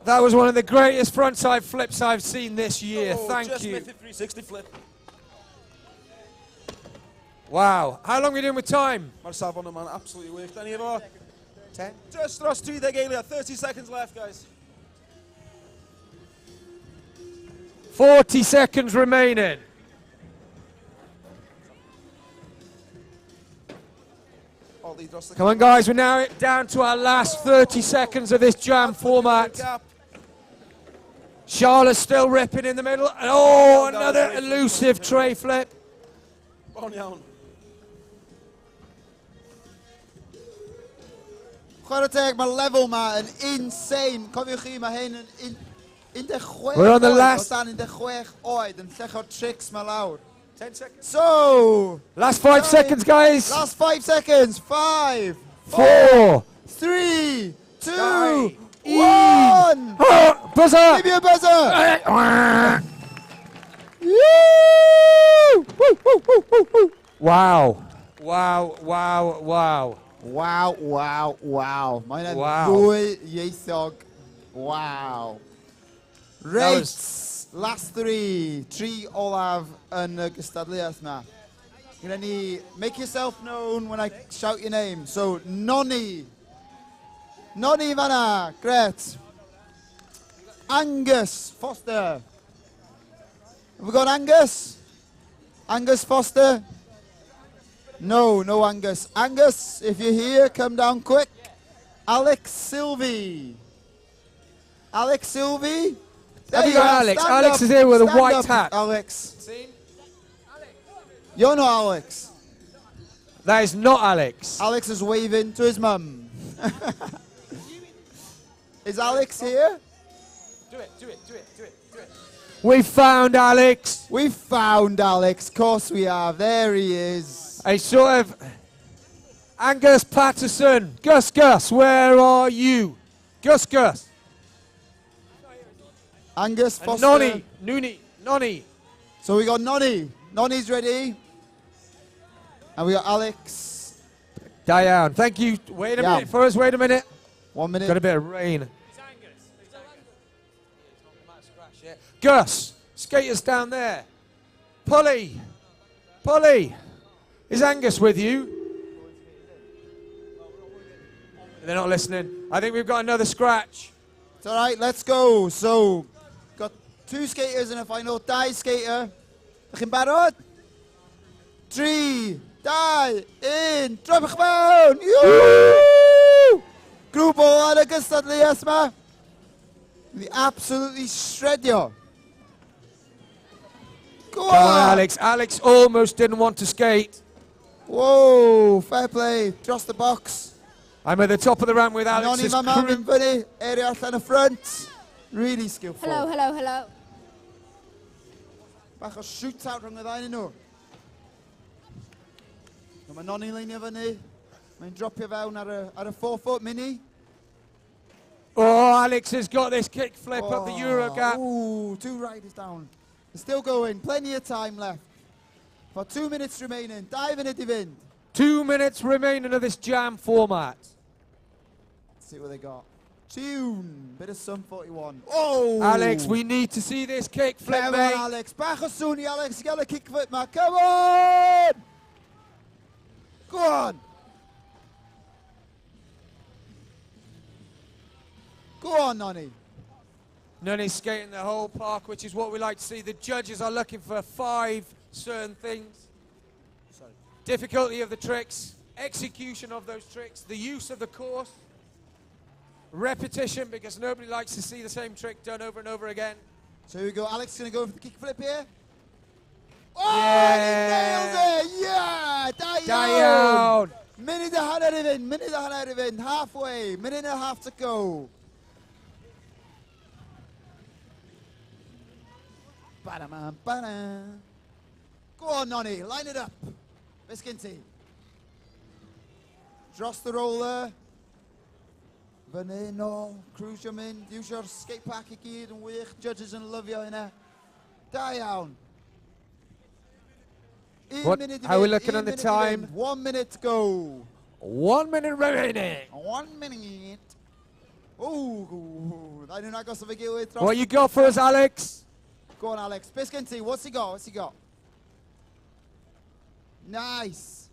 Speaker 16: That was one of the greatest frontside flips I've seen this year.
Speaker 4: Oh,
Speaker 16: Thank
Speaker 4: just
Speaker 16: you.
Speaker 4: missed the 360 flip.
Speaker 16: Wow. How long are we doing with time?
Speaker 4: Mae'r safon yma'n absolutely worked. Any of our 10? Just dros 30 eiliad. 30 seconds left, guys.
Speaker 16: 40 seconds remaining. Come on, guys. We're now down to our last 30 seconds of this jam format. Charlotte's still ripping in the middle. And oh, another elusive tray flip.
Speaker 4: Bon iawn.
Speaker 1: Chwarae teg, mae level ma yn insane. Cofiwch chi, mae hyn yn 16
Speaker 16: We're on the
Speaker 1: oed,
Speaker 16: last-
Speaker 1: o dan 16 oed, yn llecho'r tricks ma lawr.
Speaker 16: 10 seconds.
Speaker 1: So,
Speaker 16: Last 5 seconds, guys.
Speaker 1: last 5 seconds. 5,
Speaker 16: 4,
Speaker 1: 3, 2,
Speaker 16: Guy.
Speaker 1: 1.
Speaker 16: Buzzer.
Speaker 1: Give me a buzzer.
Speaker 16: Wow. Wow, wow, wow.
Speaker 1: Wow, wow, wow. Mae'n yn
Speaker 16: Wow.
Speaker 1: ddwy ieithog. Wow. Reit, last 3. 3 olaf yn y gystadleuaeth yma. Gyda ni, make yourself known when I shout your name. So, Noni. Noni fanna, great. Angus Foster. Have we got Angus? Angus Foster? No, no Angus. Angus, if you're here, come down quick. Alex Sylvie. Alex Sylvie.
Speaker 16: Have you got Alex? Alex is here with a white hat.
Speaker 1: Alex. You're not Alex.
Speaker 16: That is not Alex.
Speaker 1: Alex is waving to his mum. Is Alex here?
Speaker 2: Do it, do it, do it, do it, do it.
Speaker 16: We found Alex.
Speaker 1: We found Alex. Of course we have. There he is.
Speaker 16: A sort of Angus Patterson. Gus, where are you? Gus.
Speaker 1: Angus Foster.
Speaker 16: Nonny.
Speaker 1: So we got Nonny. Nonny's ready. And we got Alex.
Speaker 16: Diane, thank you. Wait a minute for us, wait a minute.
Speaker 1: 1 minute.
Speaker 16: Got a bit of rain. Gus, skaters down there. Polly. Is Angus with you? They're not listening. I think we've got another scratch.
Speaker 1: It's all right, let's go. So, got 2 skaters in a final. Die skater. Ydych chi'n barod? 3, 2, 1. Drop eich mewn. Grŵp o ar y gystadleuaeth yma. They absolutely shredio. Go
Speaker 16: Come on,
Speaker 1: on.
Speaker 16: Alex. Alex almost didn't want to skate.
Speaker 1: Whoa, fair play. Dros the box.
Speaker 16: I'm at the top of the ramp with
Speaker 1: Nonny
Speaker 16: Alex's
Speaker 1: ma mam
Speaker 16: crew.
Speaker 1: yn fyny. Area allan y front. Really skillful.
Speaker 14: Hello.
Speaker 1: Bach o shootout rhwng y ddau nhw. Mae Nonny leinio fyny. Mae'n dropio fewn ar y 4-foot mini.
Speaker 16: Oh, Alex has got this kick flip up the Euro gap.
Speaker 1: Ooh, 2 riders down. They're still going. Plenty of time left. For 2 minutes remaining. 2 munud I fynd.
Speaker 16: 2 minutes remaining of this jam format.
Speaker 1: Let's see what they got. Tune. Bit of Sum 41. Oh!
Speaker 16: Alex, we need to see this kick flip,
Speaker 1: Come
Speaker 16: mate.
Speaker 1: on, Alex. Bach o swni, Alex. You got a kick flip, man. Come on! Go on. Go on, Nonny.
Speaker 16: Nonny's skating the whole park, which is what we like to see. The judges are looking for 5 certain things. Difficulty of the tricks, execution of those tricks, the use of the course, repetition, because nobody likes to see the same trick done over and over again.
Speaker 1: So here we go. Alex is going to go for the kick flip here. Oh,
Speaker 16: Yeah.
Speaker 1: he nails it! Yeah!
Speaker 16: Down.
Speaker 1: Minute a hanner i fynd. Halfway. Minute and a half to go. Ba-da-man, ba-da. Go on, Nonny. Line it up. Biskinty. Dros the roller. Fyny, no. Cruisio mynd. Iwsio'r skate park I gyd yn wych. Judges yn lyfio hynna. Da iawn.
Speaker 16: How are we looking on the time?
Speaker 1: 1 minute to go.
Speaker 16: 1 minute remaining.
Speaker 1: 1 minute. Ooh, ddau nhw'n agos o fe gilydd.
Speaker 16: What you got for us, Alex?
Speaker 1: Go on, Alex. Biskinty, what's he got? Nice.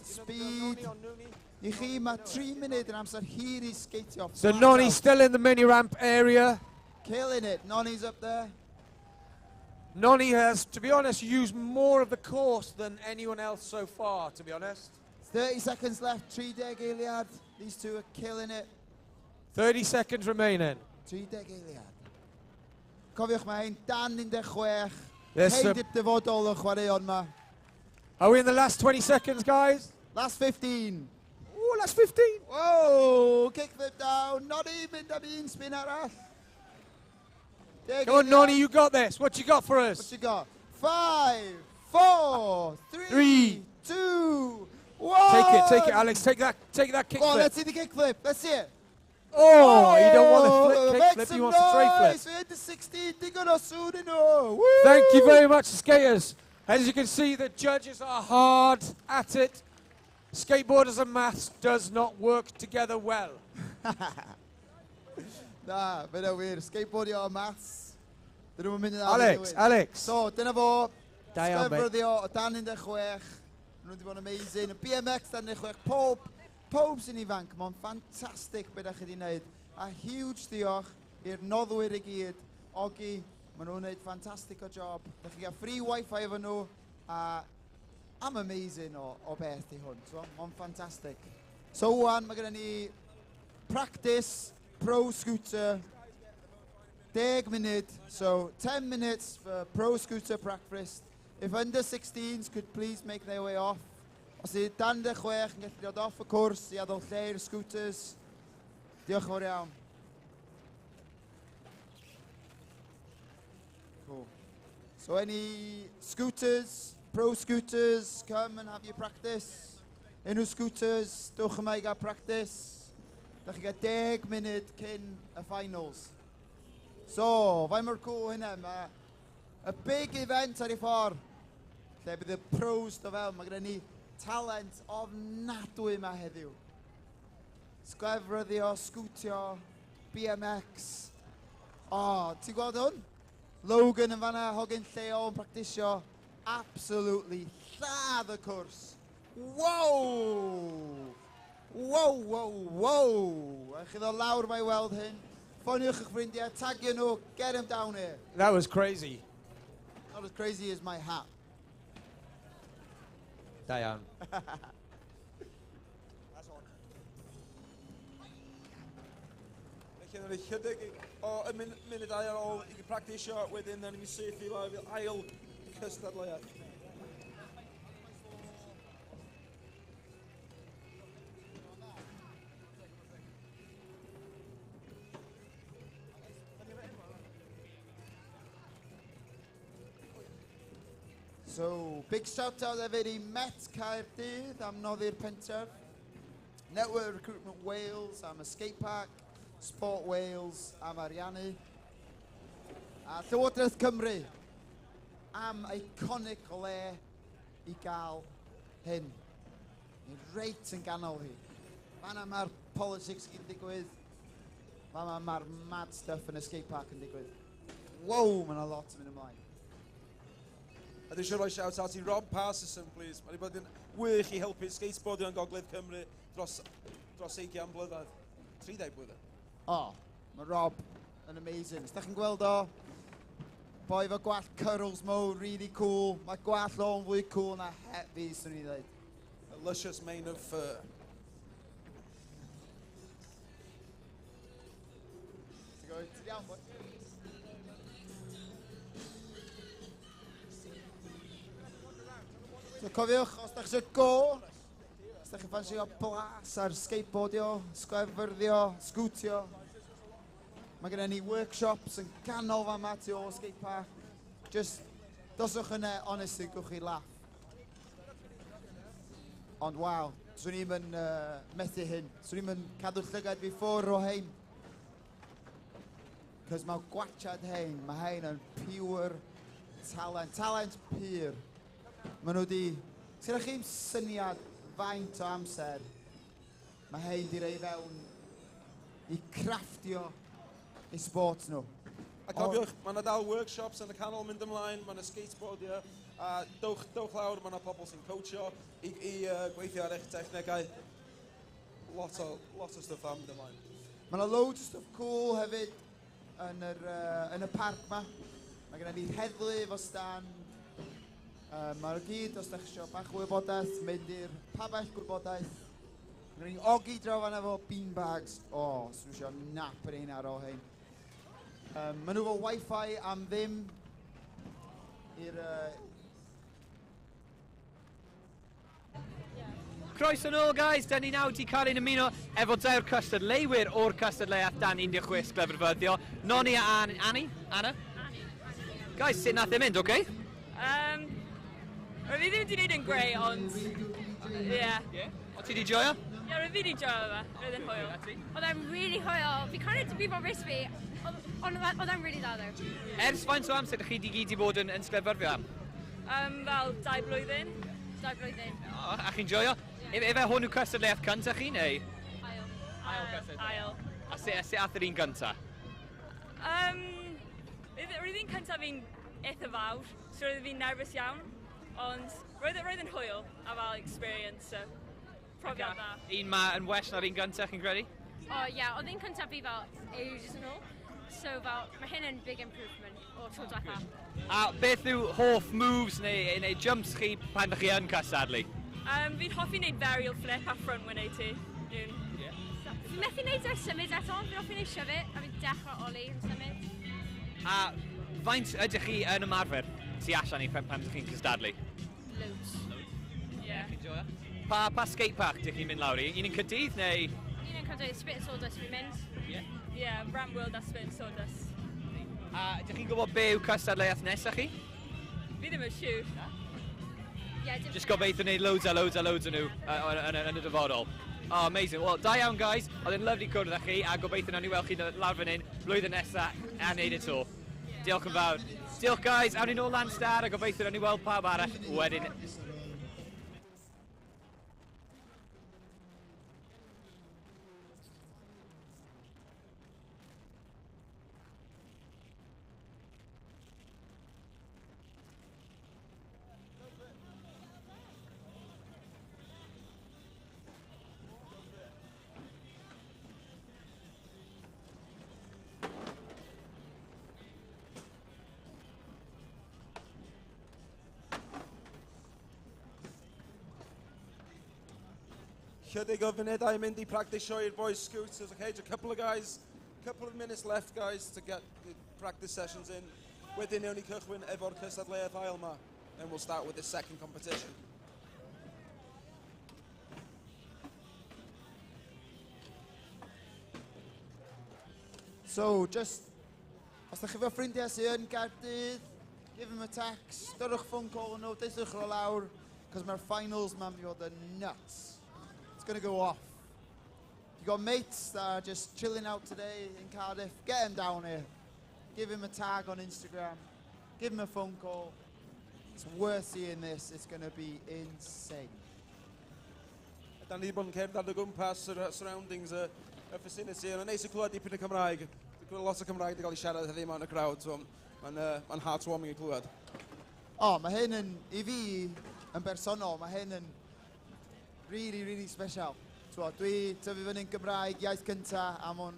Speaker 1: Speed. I chi, mae 3 munud yn amser hir I sgeitio.
Speaker 16: So Nonny's still in the mini ramp area.
Speaker 1: Killing it. Nonny's up there.
Speaker 16: Nonny has, to be honest, used more of the course than anyone else so far, to be honest.
Speaker 1: 30 seconds left. 30 eiliad. These two are killing it.
Speaker 16: 30 seconds remaining.
Speaker 1: 30 eiliad. Cofiwch mae ein dan 16.
Speaker 16: Yes,
Speaker 1: Heidyr dyfodol y chwaraeon ma.
Speaker 16: Are we in the last 20 seconds, guys?
Speaker 1: Last 15.
Speaker 16: Ooh, last 15.
Speaker 1: Whoa, kickflip down. Not even am un spin arall.
Speaker 16: Come on, Nonny, you got this. What you got for us?
Speaker 1: What you got? 5, 4, 3, 2, 1.
Speaker 16: Take it, Alex. Take that kickflip.
Speaker 1: Go on, let's see the kickflip. Let's see it.
Speaker 16: Oh, you don't want the kickflip, you want the straight flip.
Speaker 1: We're into 16. Digon o sŵn yn o.
Speaker 16: Thank you very much, skaters. As you can see, the judges are hard at it. Skateboarders and maths does not work together well.
Speaker 1: Na, fydd e wir. Skateboardio o maths. Dyn nhw'n mynd yn
Speaker 16: Alex.
Speaker 1: So, dyna fo.
Speaker 16: Da iawn, mate.
Speaker 1: Sglefryddio o dan 16. Nhw wedi bod yn amazing. Y BMX dan 16. Pob sy'n ifanc. Mae'n ffantastig beth ydych chi wedi gwneud. A huge diolch i'r noddwyr I gyd. Ogi, maen nhw'n gwneud ffantastig o job. Dych chi gael free wifi efo nhw. A am amazing o beth I hwn. Mae'n ffantastig. So wan, mae gennym ni practice pro scooter, 10 munud, so 10 minutes for pro scooter practice. If under 16s could please make their way off. Os ydy dan 16 yn gallu dod off y cwrs i adael lle i'r scooters, diolch yn fawr iawn. Cool. So any scooters, pro scooters, come and have your practice. Enw scooters, dwch yma i gael practice. Da chi gael 10 munud cyn y finals. So, faint mor cool hynna, mae y big event ar ei ffordd, lle bydd y pros do fel, mae gennym ni talent ofnadwy yma heddiw. Sglefryddio, sgwtio, BMX. O, ti'n gweld hwn? Logan yn fanna, hogyn lleol yn practisio, absolutely lladd y cwrs. Wow! Wow, wow, wow! A chi ddod lawr mae weld hyn. Ffoniwch eich ffrindiau, tagio nhw, get them down here.
Speaker 16: That was crazy.
Speaker 1: Not as crazy as my hat.
Speaker 16: Da iawn.
Speaker 4: Felly, yna ni chydig o munud ar ôl i practisio, wedyn yna ni'n syth i lawr i'r ail cystadleuaeth.
Speaker 1: So, big shout out hefyd i Met Caerdydd am noddi'r pentref, Network Recruitment Wales am y skate park, Sport Wales am ariannu, a Llywodraeth Cymru am iconic o le i gael hyn. Ni reit yn ganol hi. Fan'na mae'r politics gyd yn digwydd. Fan'na mae'r mad stuff yn y skate park yn digwydd. Wow, mae yna lot yn mynd ymlaen.
Speaker 4: A dwi'n siŵr roi shout out i Rob Parsison, please. Mae wedi bod yn wych i helpu skateboardio yn Gogledd Cymru dros 20 blynedd. 30 blynedd.
Speaker 1: O, mae Rob yn amazing. Os da chi'n gweld o, boi fo gwallt curls mode, really cool. Mae gwallt o'n fwy cool na het fi, swn i'n dweud.
Speaker 4: A luscious mane of fur.
Speaker 1: Ti'n gwybod, ti'n iawn, boi? So cofiwch, os da chi eisiau go, os da chi ffansio blas ar skateboardio, sglefrddio, sgwtio, mae gennym ni workshops yn ganol fan ma tu ôl skate park. Just doswch yna, honestly, gwch chi laff. Ond waw, swn i'n methu hyn. Swn i'n cadw llygad fi ffwr o hein. Cos mae gwachad hein, mae hein yn pure talent, talent pure. Maen nhw wedi... Sgynna chi'n syniad faint o amser mae hein di rei fewn i crafftio i sport nhw.
Speaker 4: A cofiwch, mae yna dal workshops yn y canol mynd ymlaen, mae yna skateboardio, a dowch lawr, mae yna pobl sy'n coachio i gweithio ar eich technegau. Lot o stuff am mynd ymlaen.
Speaker 1: Mae yna loads o stuff cool hefyd yn y parc ma. Mae gennym ni heddlu efo stand. Mae'r gyd, os da chi eisiau bach o wybodaeth, mynd i'r pabell gwybodaeth. Mae gennym ni ogi draw fan efo beanbags. O, os nhw eisiau nap yn ein ar o hyn. Mae nhw efo Wi-Fi am ddim i'r...
Speaker 18: Croeso nôl, guys. Da ni nawr di cael ein ymuno efo dair cystadleuwyr o'r cystadleuaeth dan 16 Sglefrfyddio. Noni a Annie? Anna? Guys, sut nath e mynd, oce?
Speaker 5: Roedd fi ddim wedi gwneud yn greu, ond... Ie.
Speaker 18: O ti di joio?
Speaker 5: Ie, roedd fi wedi joio fe. Roedd yn hwyl.
Speaker 14: Oedd e'n really hwyl. Fi kind of bifo ris fi, ond oedd e'n really dda ddo.
Speaker 18: Ers faint o amser ydych chi di gyd i bod yn Sglefrfyddio am?
Speaker 5: Fel 2 blwyddyn. 2 blwyddyn.
Speaker 18: O, a chi'n joio? Efe hwn yw cystadleuaeth cyntaf chi, neu?
Speaker 5: Ail. Ail.
Speaker 18: A sut ath yr un gyntaf?
Speaker 5: Roedd un cyntaf fi'n eitha fawr, so roedd fi'n nervous iawn. Ond roedd yn hwyl a fel experience, so profiad dda.
Speaker 18: Un ma yn well na'r un gyntaf, chi'n credu?
Speaker 14: O ie, oedd un cyntaf fi fel ages yn ôl. So fel, mae hyn yn big improvement o tro diwetha.
Speaker 18: A beth yw hoff moves neu jumps chi pan ydych chi yn cystadlu?
Speaker 5: Fi'n hoffi wneud varial flip a front 180. Yw'n... Fi methu neud o'r symud eto, fi'n offi'n eisiau fe, a fi'n dechrau oli yn symud.
Speaker 18: A faint ydych chi yn ymarfer tu allan i pan ydych chi'n cystadlu?
Speaker 5: Loads.
Speaker 18: Yeah. Pa skatepark ydych chi'n mynd lawr i? Un yn Caerdydd neu?
Speaker 5: Un yn Caerdydd, Spit and Sawdust fi'n mynd. Yeah, Brant World a Spit and Sawdust.
Speaker 18: A ydych chi'n gwybod be yw cystadleuaeth nesaf chi?
Speaker 5: Fi ddim yn siŵr.
Speaker 18: Just gobeithio wneud loads a loads a loads o nhw yn y dyfodol. Oh, amazing. Wel, da iawn, guys. Oedd yn lyflu cwrdd â chi, a gobeithio nawn ni weld chi lawr fan hyn blwyddyn nesaf a wneud y to. Diolch yn fawr. Diolch, guys. Awn ni nôl lan star, a gobeithio nawn ni weld pawb arall wedyn.
Speaker 4: Chydig o funudau mynd I practisio i'r boys scooters. Okay, just a couple of minutes left, guys, to get the practice sessions in. Wedyn newn ni cychwyn efo'r cystadleuaeth ail ma, and we'll start with the second competition.
Speaker 1: So, just, os ydych chi fo ffrindiau sy'n yn Gaerdydd, give them a text, dyrwch phone call nhw, deithwch o lawr, cos mae'r finals ma'n mynd I fod yn nuts. It's going to go off. You've got mates that are just chilling out today in Cardiff, get them down here. Give him a tag on Instagram. Give him a phone call. It's worth seeing this. It's going to be insane.
Speaker 4: Da ni wedi bod yn cerdded o gwmpas yr surroundings y vicinity. Yn neis I clywed dipyn o Cymraeg. Dwi'n clywed lot o Cymraeg wedi cael ei siarad heddiw mewn y crowd, so mae'n heartwarming I clywed.
Speaker 1: O, mae hyn yn, I fi, yn bersonol, mae hyn yn really, really special. Dwi tyfu fyny'n Gymraeg, iaith cynta, a mae'n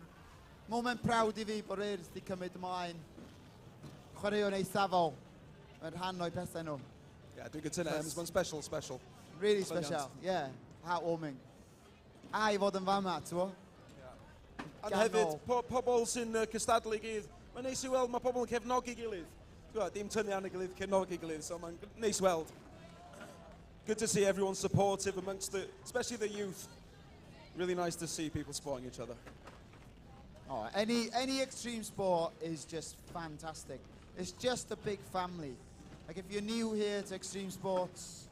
Speaker 1: moment proud I fi bod Urdd wedi cymryd ymlaen. Chwaraeon eithafol, yn rhan o'i pethau nhw.
Speaker 4: Yeah, dwi'n gytuno, mae'n special.
Speaker 1: Really special, yeah, heartwarming. A I fod yn fama, ti'n
Speaker 4: A hefyd, pobl sy'n cystadlu gydd, mae'n neis I weld, mae pobl yn cefnogi gilydd. Dim tynnu an y gilydd, cefnogi gilydd, so mae'n neis weld. Good to see everyone supportive amongst especially the youth. Really nice to see people supporting each other.
Speaker 1: Oh, any extreme sport is just fantastic. It's just a big family. Like if you're new here to extreme sports,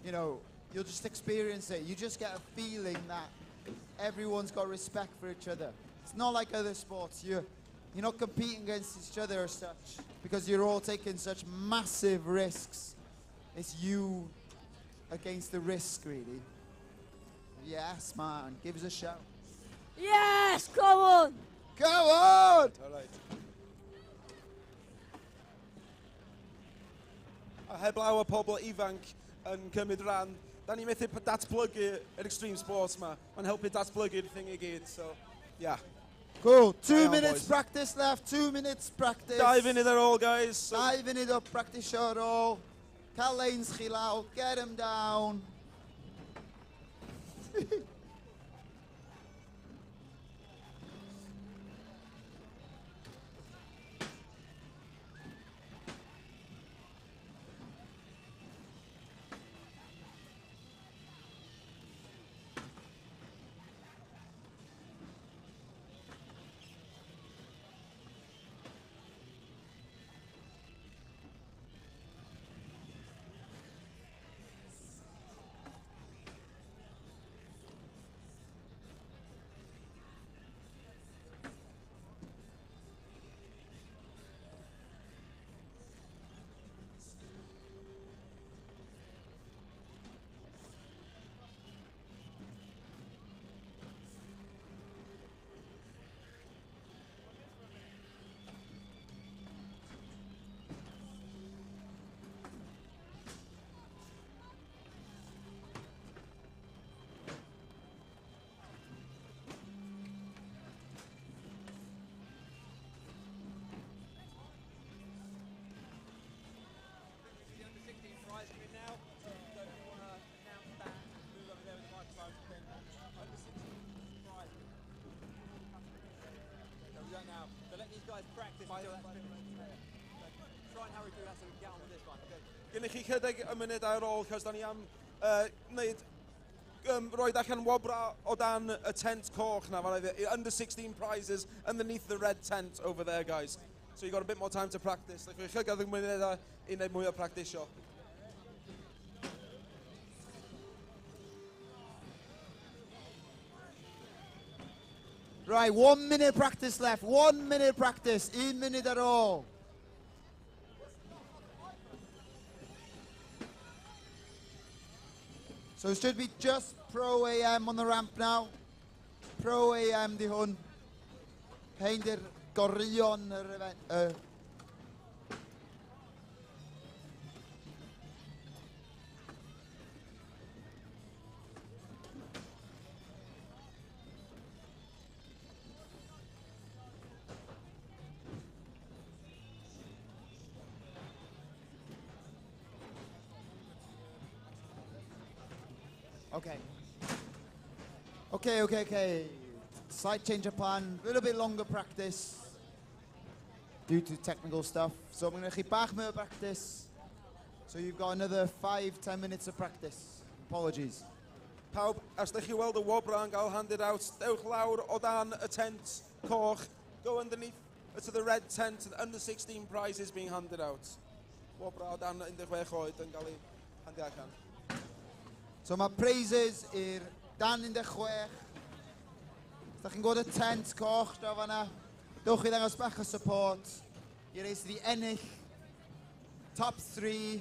Speaker 1: you know, you'll just experience it. You just get a feeling that everyone's got respect for each other. It's not like other sports. You're not competing against each other as such because you're all taking such massive risks. It's you against the risk, really. Yes, man. Give us a shout.
Speaker 14: Yes, come on!
Speaker 1: Go on!
Speaker 4: All right. A heblaw o pobl ifanc yn cymryd rhan, da ni methu datblygu yr extreme sports ma. Mae'n helpu datblygu'r thing I gyd, so, yeah.
Speaker 1: Cool. 2 minutes practice left. 2 minutes practice.
Speaker 4: Dive in it all, guys.
Speaker 1: Dive in it up, practice ar ôl. Cael lanes chi lawr, get them down.
Speaker 3: Try and hurry through that so we can get on with this one. Good.
Speaker 4: Gynnych chi chydig y munud ar ôl, cos da ni am wneud roed allan wobra o dan y tent coch na, under 16 prizes underneath the red tent over there, guys. So you got a bit more time to practice. Like, chi chydig munud I wneud mwy o practisio.
Speaker 1: Right, 1 minute practice left. 1 minute practice. 1 minute at all. So it should be just Pro AM on the ramp now. Pro AM di hwn. Hein di'r gorion yr event. Okay. Okay. Slight change of plan, a little bit longer practice due to technical stuff. So I'm going to keep back more practice. So you've got another 5-10 minutes of practice. Apologies.
Speaker 4: Pawb, os ydych chi weld y wobra yn cael handed out, dewch lawr o dan y tent coch, go underneath to the red tent, under 16 prizes being handed out. Wobra o dan 16 oed yn cael ei handio allan.
Speaker 1: So mae prizes i'r dan 16. Os da chi'n gweld y tent coch draw fanna, dewch i ddangos bach o support i rei sydd i ennill top 3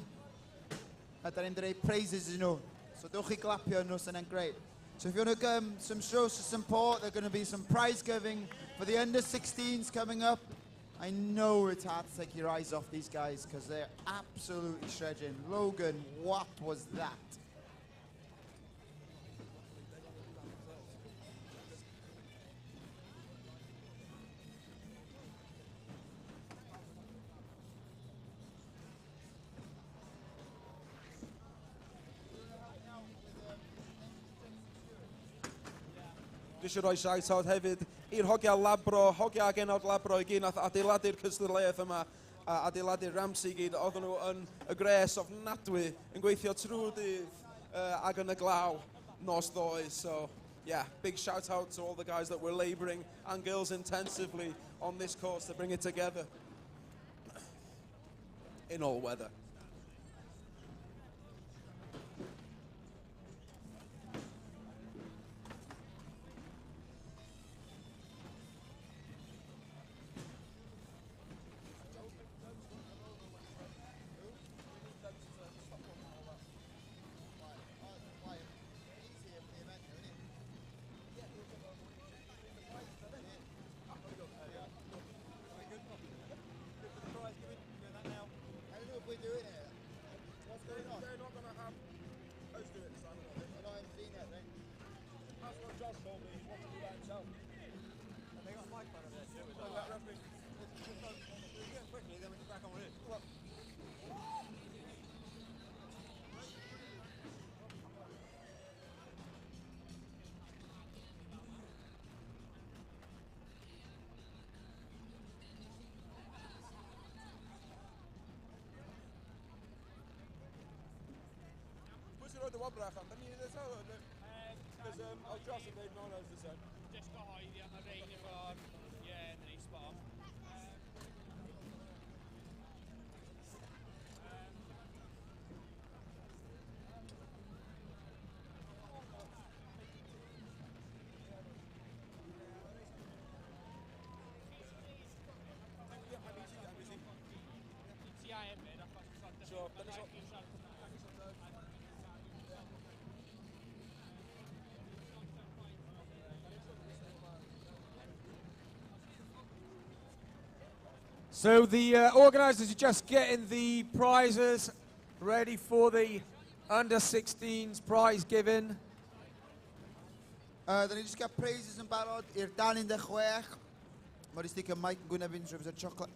Speaker 1: a da ni'n dweud prizes i nhw. So dewch i glapio nhw sy'n great. So if you want to some shows of support, there's going to be some prize giving for the under 16s coming up. I know it's hard to take your eyes off these guys because they're absolutely shredding. Logan, what was that?
Speaker 4: Dwi eisiau rhoi siait out hefyd i'r hogia labro, hogia agenod labro I gyd nath adeiladu'r cystadleuaeth yma a adeiladu'r ramsi I gyd. Oedden nhw yn y gres ofnadwy yn gweithio trwy dydd ag yn y glaw nos ddoe. So, yeah, big shout out to all the guys that were labouring and girls intensively on this course to bring it together in all weather. The wobra allan, da ni ddim yn dweud. Cos o Joss yn dweud mewn oes ddysyn.
Speaker 7: Just gyhoeddi am y rein efo'r, yn ei spot.
Speaker 16: So the organisers are just getting the prizes ready for the under 16s prize giving.
Speaker 1: Da ni just gael prizes yn barod i'r dan 16. Mae'r sticker Mike yn gwneud fi'n trwy'n chocolate.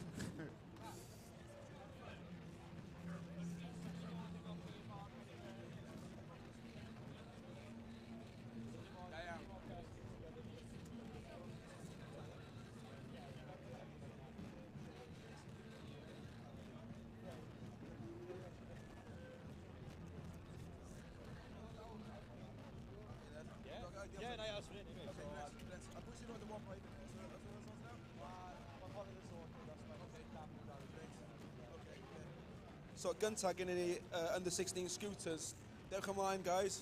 Speaker 4: So gynta gynnu ni under 16 scooters. Dewch ymlaen, guys.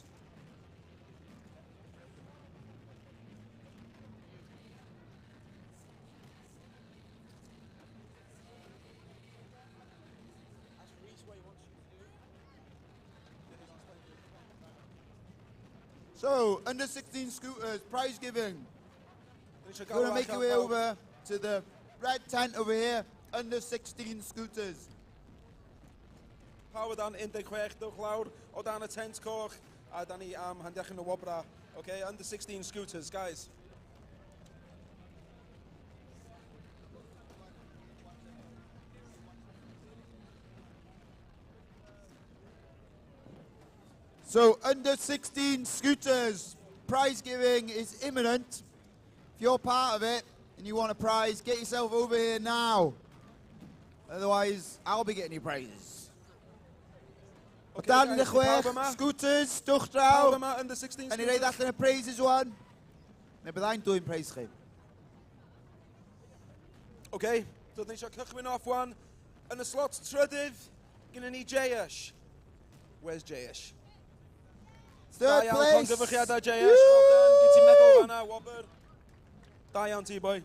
Speaker 1: So, under 16 scooters, prize giving. You're going to make your way over to the red tent over here, under 16 scooters.
Speaker 4: Pawb dan 16, dewch lawr o dan y tent coch, a dan ni am handech yn y wobra. Okay, under 16 scooters, guys.
Speaker 1: So, under 16 scooters, prize giving is imminent. If you're part of it and you want a prize, get yourself over here now. Otherwise, I'll be getting you prizes.
Speaker 4: Okay,
Speaker 1: Dan de
Speaker 4: guys,
Speaker 1: chwech,
Speaker 4: pawb yma.
Speaker 1: scooters, dwch draw.
Speaker 4: Pawb yma, under 16
Speaker 1: En i reid
Speaker 4: scooters.
Speaker 1: allan y prizes wan. Neu byddai'n dwy'n prize chi.
Speaker 4: Okay, dod ni eisiau cychwyn off wan. Yn y slot trydydd, gyda ni Jayesh. Where's Jayesh?
Speaker 1: Third
Speaker 4: Da iawn,
Speaker 1: place.
Speaker 4: congyfychiadau Jayesh. Well done. Gyd ti'n meddwl fanna, Wobr. Da iawn ti, boi.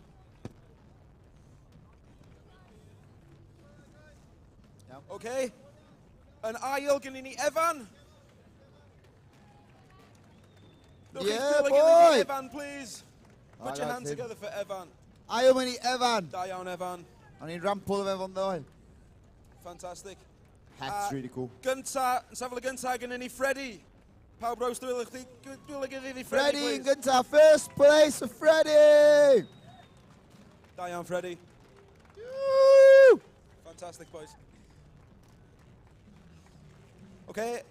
Speaker 4: Okay. Yn ail gyda ni Evan. Dewch
Speaker 1: Yeah,
Speaker 4: eich gyda
Speaker 1: boy.
Speaker 4: ni Evan, please. Put your
Speaker 1: like
Speaker 4: hands
Speaker 1: him.
Speaker 4: together for Evan.
Speaker 1: Ail mynd i Evan.
Speaker 4: Da iawn, Evan.
Speaker 1: O'n i'n rampol of Evan ddoe.
Speaker 4: Fantastic.
Speaker 1: That's really cool.
Speaker 4: Gynta, yn safle gynta gyda ni Freddie. Pawb rows dwi'n chdi, dwi'n gyda ni Freddie,
Speaker 1: Freddie yn
Speaker 4: please.
Speaker 1: gyntaf, first place for Freddie.
Speaker 4: Da iawn, Freddie.
Speaker 1: Woo!
Speaker 4: Fantastic, boys. Okay.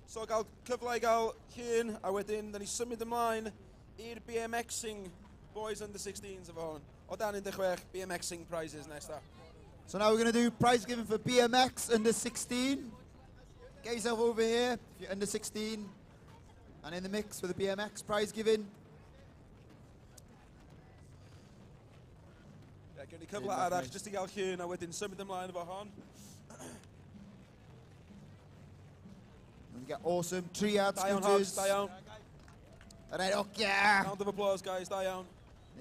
Speaker 4: So gael cyfle i gael llun, a wedyn, da ni symud ymlaen i'r BMXing boys under 16s efo hwn. O dan 16, BMXing prizes nesta.
Speaker 1: So now we're going to do prize giving for BMX under 16. Get yourself over here if you're under 16 and in the mix for the BMX prize giving.
Speaker 4: Gewn ni cyfle arall, jyst i gael llun, a wedyn symud ymlaen efo hon.
Speaker 1: And we get awesome triad
Speaker 4: Da iawn, Hogs,
Speaker 1: scooters.
Speaker 4: da iawn.
Speaker 1: Alright, okay.
Speaker 4: Round of applause, guys, da iawn.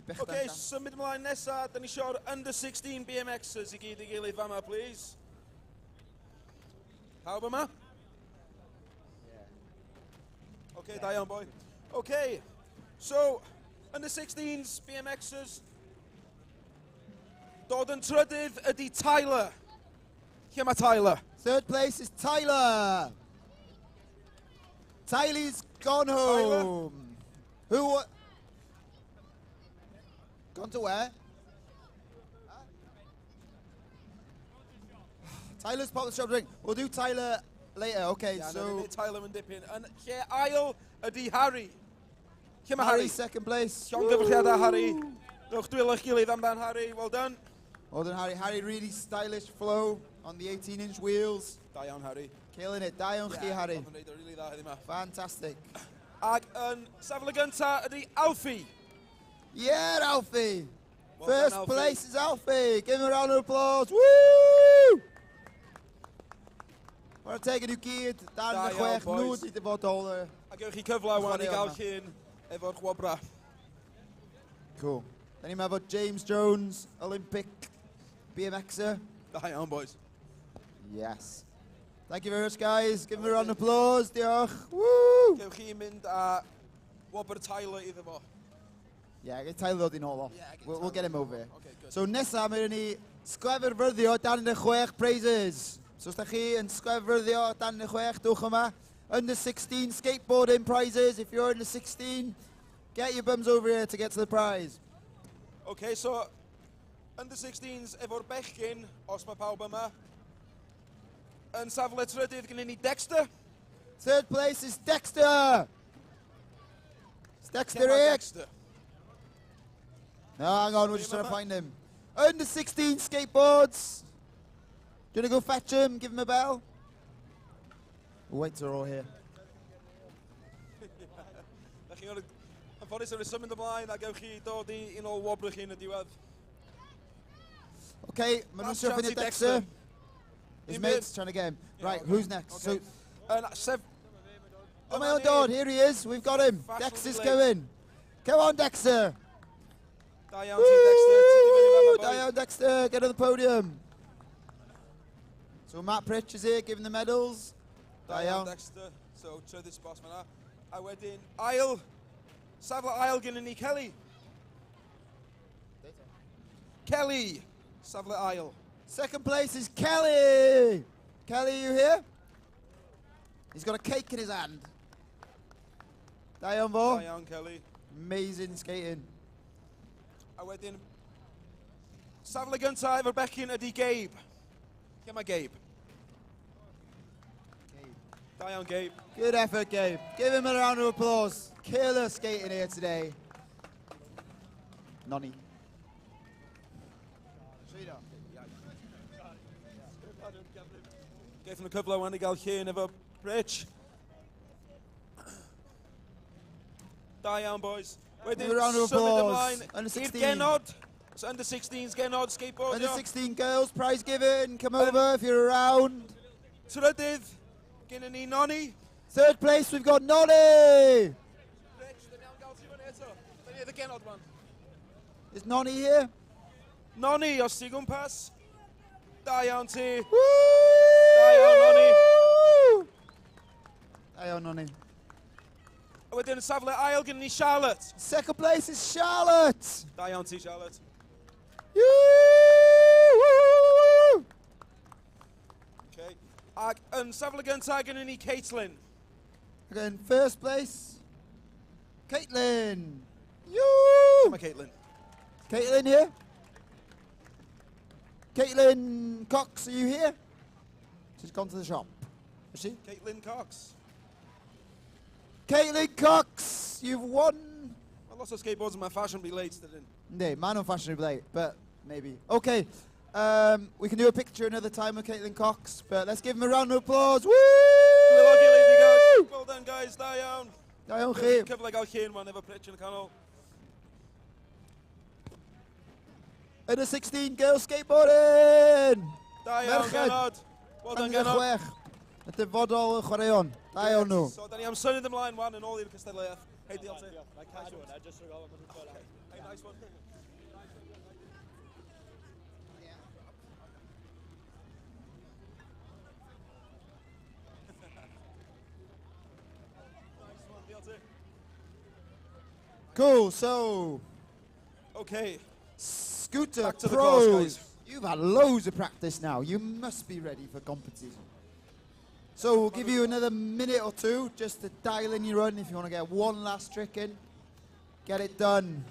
Speaker 1: Bech
Speaker 4: Okay,
Speaker 1: dan.
Speaker 4: symud ymlaen nesa, da ni sio'r under 16 BMXers i gyd i gilydd fama, please. Pawb yma? Okay, da iawn, boy. Okay, so, under 16s, BMXers. Dod yn trydydd ydi Tyler. Lle mae Tyler?
Speaker 1: Third place is Tyler. Tyler's gone home. Who? Gone to where? Tyler's popped the shop drink. We'll do Tyler later. Okay,
Speaker 4: Yeah,
Speaker 1: so
Speaker 4: Tyler yn dipyn. Yn lle ail ydi Harry. Lle mae Harry?
Speaker 1: Harry second place.
Speaker 4: Llongyfarchiadau Harry. Rwch dwi'n eich gilydd amdan Harry. Well done.
Speaker 1: Well done, Harry. Harry, really stylish flow on the 18-inch wheels.
Speaker 4: Da iawn, Harry.
Speaker 1: Killing it. Da iawn chdi, Harry.
Speaker 4: Oedd yn reid o rili dda heddi ma.
Speaker 1: Fantastic.
Speaker 4: Ac yn safle gynta ydi Alfie.
Speaker 1: Yeah, Alfie.
Speaker 4: Well
Speaker 1: First
Speaker 4: done, Alfie.
Speaker 1: place is Alfie. Give him a round of applause. Woo! Want to take a new kid. Dan
Speaker 4: Da
Speaker 1: de
Speaker 4: iawn,
Speaker 1: chwech
Speaker 4: boys.
Speaker 1: nŵd i dy fodol.
Speaker 4: A gewch chi cyfle wan i
Speaker 1: Chwarae
Speaker 4: gael
Speaker 1: yma.
Speaker 4: llun efo'r chwobra.
Speaker 1: Cool. Then you have James Jones, Olympic BMXer.
Speaker 4: Da iawn, boys.
Speaker 1: Yes. Thank you very much, guys. Give him a round of applause. Diolch. Woo!
Speaker 4: Gewch chi mynd a Wobr Tyler iddo fo.
Speaker 1: Yeah, get Tyler ddod i nôl o. We'll get him over here.
Speaker 4: Okay, good.
Speaker 1: So nesa, mae ni sgwefrfyddio dan y chwech prizes. So os da chi yn sgwefryddio dan y chwech, dwch yma. Under 16 skateboarding prizes. If you're under 16, get your bums over here to get to the prize.
Speaker 4: Okay, so under 16s efo'r bechgyn, os mae pawb yma. Yn safle trydydd gyda ni Dexter.
Speaker 1: Third place is Dexter. It's Dexter
Speaker 4: Lle mae
Speaker 1: here.
Speaker 4: Dexter?
Speaker 1: No, hang on, we're just trying to find him. Under 16 skateboards. Do you want to go fetch him, give him a bell? We'll wait till they're all here.
Speaker 4: Da chi yn ffodus yn symud ymlaen a gewch chi dod i un ôl Wobr chi yn y diwedd.
Speaker 1: Okay, maen nhw'n
Speaker 4: Last
Speaker 1: surfing
Speaker 4: chance
Speaker 1: at
Speaker 4: i
Speaker 1: Dexter.
Speaker 4: Dexter.
Speaker 1: His
Speaker 4: Him
Speaker 1: mate's
Speaker 4: in.
Speaker 1: trying to get him.
Speaker 4: Yeah,
Speaker 1: Right,
Speaker 4: okay.
Speaker 1: who's next?
Speaker 4: Okay.
Speaker 1: So, oh my
Speaker 4: on
Speaker 1: God,
Speaker 4: in.
Speaker 1: here he is. We've got him.
Speaker 4: Fast
Speaker 1: Dexter's
Speaker 4: will be
Speaker 1: going. Come on, Dexter.
Speaker 4: Da iawn ti, Dexter. Ti di fyny fan 'ma,
Speaker 1: Da
Speaker 4: boi.
Speaker 1: iawn, Dexter. Get on the podium. So Matt Pritch is here giving the medals.
Speaker 4: Da
Speaker 1: Da
Speaker 4: iawn,
Speaker 1: iawn.
Speaker 4: Dexter. So, trydydd sbos fyna. A wedyn, ail. Safle ail gynnu ni, Kelly. Kelly. Safle ail.
Speaker 1: Second place is Kelly. Kelly, you here? He's got a cake in his hand. Da iawn fo.
Speaker 4: Da iawn, Kelly.
Speaker 1: Amazing skating.
Speaker 4: A wedyn, safle gyntaf efo'r becyn ydi Gabe. Lle mae Gabe? Da iawn, Gabe.
Speaker 1: Good effort, Gabe. Give him a round of applause. Killer skating here today. Nonny.
Speaker 4: Geith nhw cyfle wan i gael llun efo Rich. Da iawn, boys. Wedyn,
Speaker 1: Give a round of
Speaker 4: symud
Speaker 1: applause.
Speaker 4: ymlaen
Speaker 1: Under
Speaker 4: i'r
Speaker 1: 16.
Speaker 4: genod. So under 16's genod, skateboardio.
Speaker 1: Under 16 girls, prize given. Come over if you're around.
Speaker 4: Trydydd, gynnu ni Noni.
Speaker 1: Third place, we've got Nonny.
Speaker 4: Rich, dyn iawn gael ti fyny eto. Dyn ni y genod wan.
Speaker 1: Is Nonny here?
Speaker 4: Noni, os ti gwmpas. Da iawn ti.
Speaker 1: Woo!
Speaker 4: Da iawn, Noni.
Speaker 1: Da iawn, Nonny.
Speaker 4: A wedyn safle ail gynnu ni Charlotte.
Speaker 1: Second place is Charlotte.
Speaker 4: Da iawn ti, Charlotte.
Speaker 1: Yoo!
Speaker 4: Okay. Ac yn safle gyntaf gynnu ni Caitlin.
Speaker 1: Again, first place, Caitlin. Yoo!
Speaker 4: Mae Caitlin.
Speaker 1: Caitlin here? Caitlin Cox, are you here? She's gone to the shop. Is she?
Speaker 4: Caitlin Cox.
Speaker 1: Caitlin Cox, you've won.
Speaker 4: Mae lot o skateboards yn my fashion be late, dydyn.
Speaker 1: No, man unfashionably late, but maybe. Okay, we can do a picture another time with Caitlin Cox, but let's give him a round of applause. Woo!
Speaker 4: Well done, guys. Da iawn.
Speaker 1: Da iawn chi.
Speaker 4: Cyfle gael llun wan efo Pritch yn y canol.
Speaker 1: Under 16 girls skateboarding.
Speaker 4: Da iawn, genod. Well done, genod.
Speaker 1: Chwech. Y dyfodol y chwaraeon. Da iawn nhw.
Speaker 4: So, da ni am symud ymlaen wan yn ôl i'r cystadleuaeth. Hei, diolch ti. Hey, nice one.
Speaker 1: Cool, so.
Speaker 4: Okay.
Speaker 1: Scooter
Speaker 4: Back to the course,
Speaker 1: pros.
Speaker 4: guys.
Speaker 1: You've had loads of practice now. You must be ready for competition. So we'll give you another minute or two just to dial in your run if you want to get one last trick in. Get it done.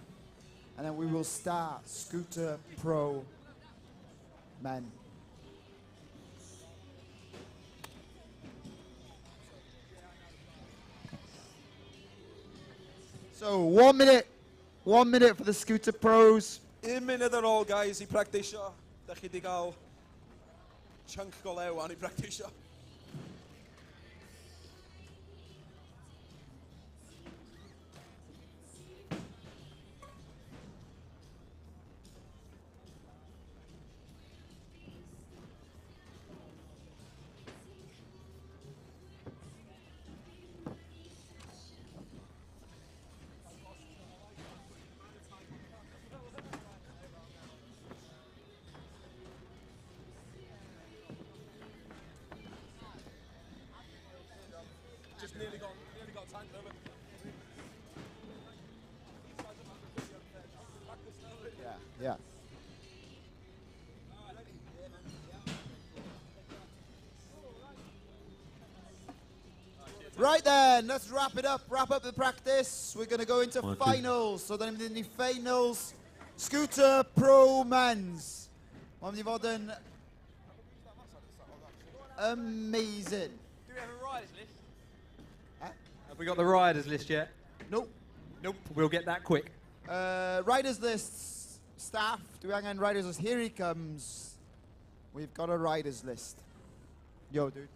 Speaker 1: And then we will start Scooter Pro Men. So 1 minute. 1 minute for the Scooter Pros.
Speaker 4: 1 munud ar ôl, guys, i practisio. Da chi di gael chunk go lew an i practisio. Just nearly got tanked over.
Speaker 1: Yeah. Right then, let's wrap it up. Wrap up the practice. We're going to go into finals. So then in the finals, Scooter Pro Men's. Mae'n mynd I fod yn amazing.
Speaker 3: Do we have a riders list? Have we got the riders list yet?
Speaker 1: Nope.
Speaker 3: Nope. We'll get that quick.
Speaker 1: Riders list, staff, do we angen riders list? Here he comes. We've got a riders list. Yo, dude.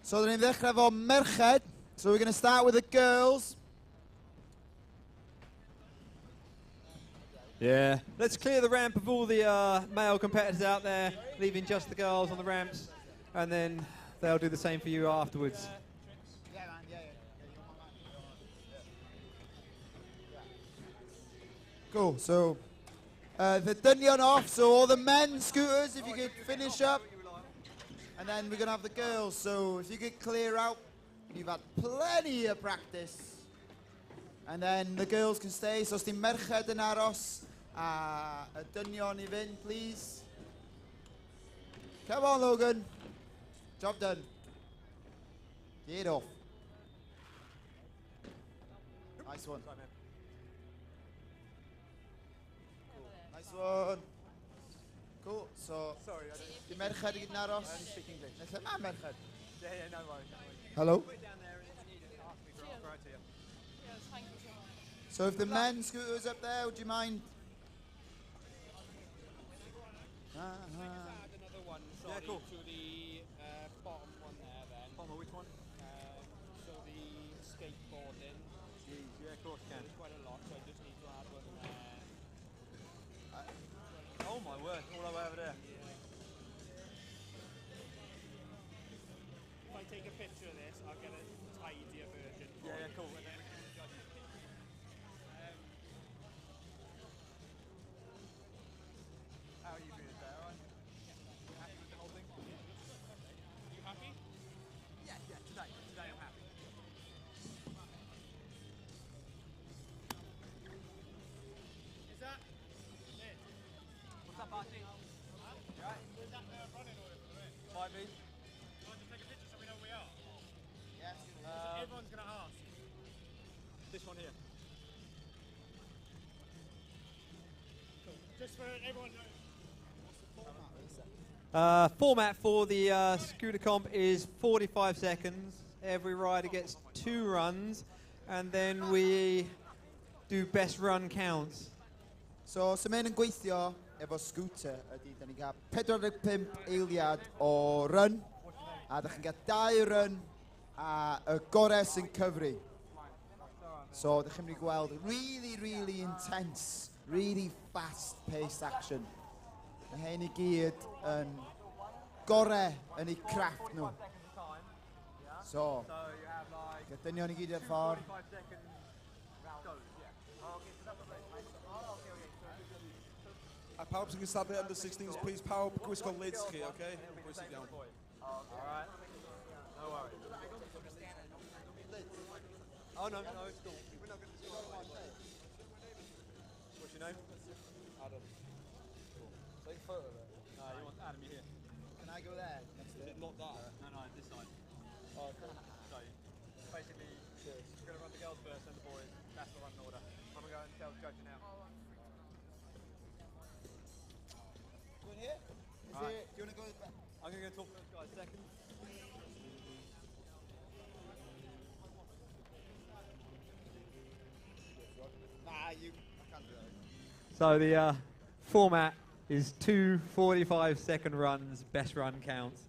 Speaker 1: So then ni'n ddechrau efo merched. So we're going to start with the girls.
Speaker 3: Yeah. Let's clear the ramp of all the male competitors out there, leaving just the girls on the ramps, and then they'll do the same for you afterwards.
Speaker 1: Cool. So the dynion off. So all the men scooters, if you could finish up, and then we're gonna have the girls. So if you could clear out, you've had plenty of practice. And then the girls can stay. So os di merched yn aros, y dynion I fynd, please. Come on, Logan. Job done. Get off. Nice one. Cool. Nice one. Cool. So,
Speaker 12: sorry,
Speaker 1: di merched I gyd yn aros?
Speaker 12: I only speak English.
Speaker 1: Nesa ma merched.
Speaker 12: Yeah, no worries.
Speaker 1: Hello.
Speaker 12: Put it down there and if you need it, ask me for right here.
Speaker 20: Yes, thank you so much.
Speaker 1: So if the men scooters up there, would you mind?
Speaker 12: Another one, sorry, cool. to the bottom one there then. Bottom of which one? So the skateboarding. Jeez, yeah, of course you can. There's quite a lot, so I just need to add one there. Oh my word, all the way over there. If I take a picture of this, I'll get a tidier version. Yeah, cool. And then we can judge it. How are you feeling there, alright? You happy with the whole thing? You happy? Yeah, today I'm happy. Is that it? What's up, Archie? You alright? Is that the running order for the race? Might be. You want to take a picture so we know where we are? Yes. Everyone's going to ask. This one here. Cool. Just for everyone knows.
Speaker 3: Format for the scooter comp is 45 seconds. Every rider gets 2 runs, and then we do best run counts.
Speaker 1: So, sy'n mynd yn gweithio efo scooter ydy, da ni'n cael 45 eiliad o run, a da chi'n cael 2 run, a y gorau sy'n cyfri. So, da chi'n mynd i gweld really intense, really fast-paced action. A hyn I gyd yn gorau yn eu crafft nhw. So, y dynion I gyd i'r ffordd.
Speaker 4: A pawb sy'n gystadlu under 16s, please pawb gwisgo lids chi, okay? Bwysig iawn.
Speaker 12: Alright. No worries. Oh no, it's cool. We're not going to do it. What's your name? Adam. Cool. Take a photo of it. No, you want Adam, you're here.
Speaker 1: Can I go there?
Speaker 12: Is it not that? No, this side. Oh, cool. So, basically, we're going to run the girls first and the boys. That's the running order. I'm going to go and tell the judge now.
Speaker 1: Good here? Do you want to go back?
Speaker 12: I'm going to go talk to those guys second.
Speaker 1: Nah, I can't do that.
Speaker 3: So the format is 2 45-second runs, best run counts.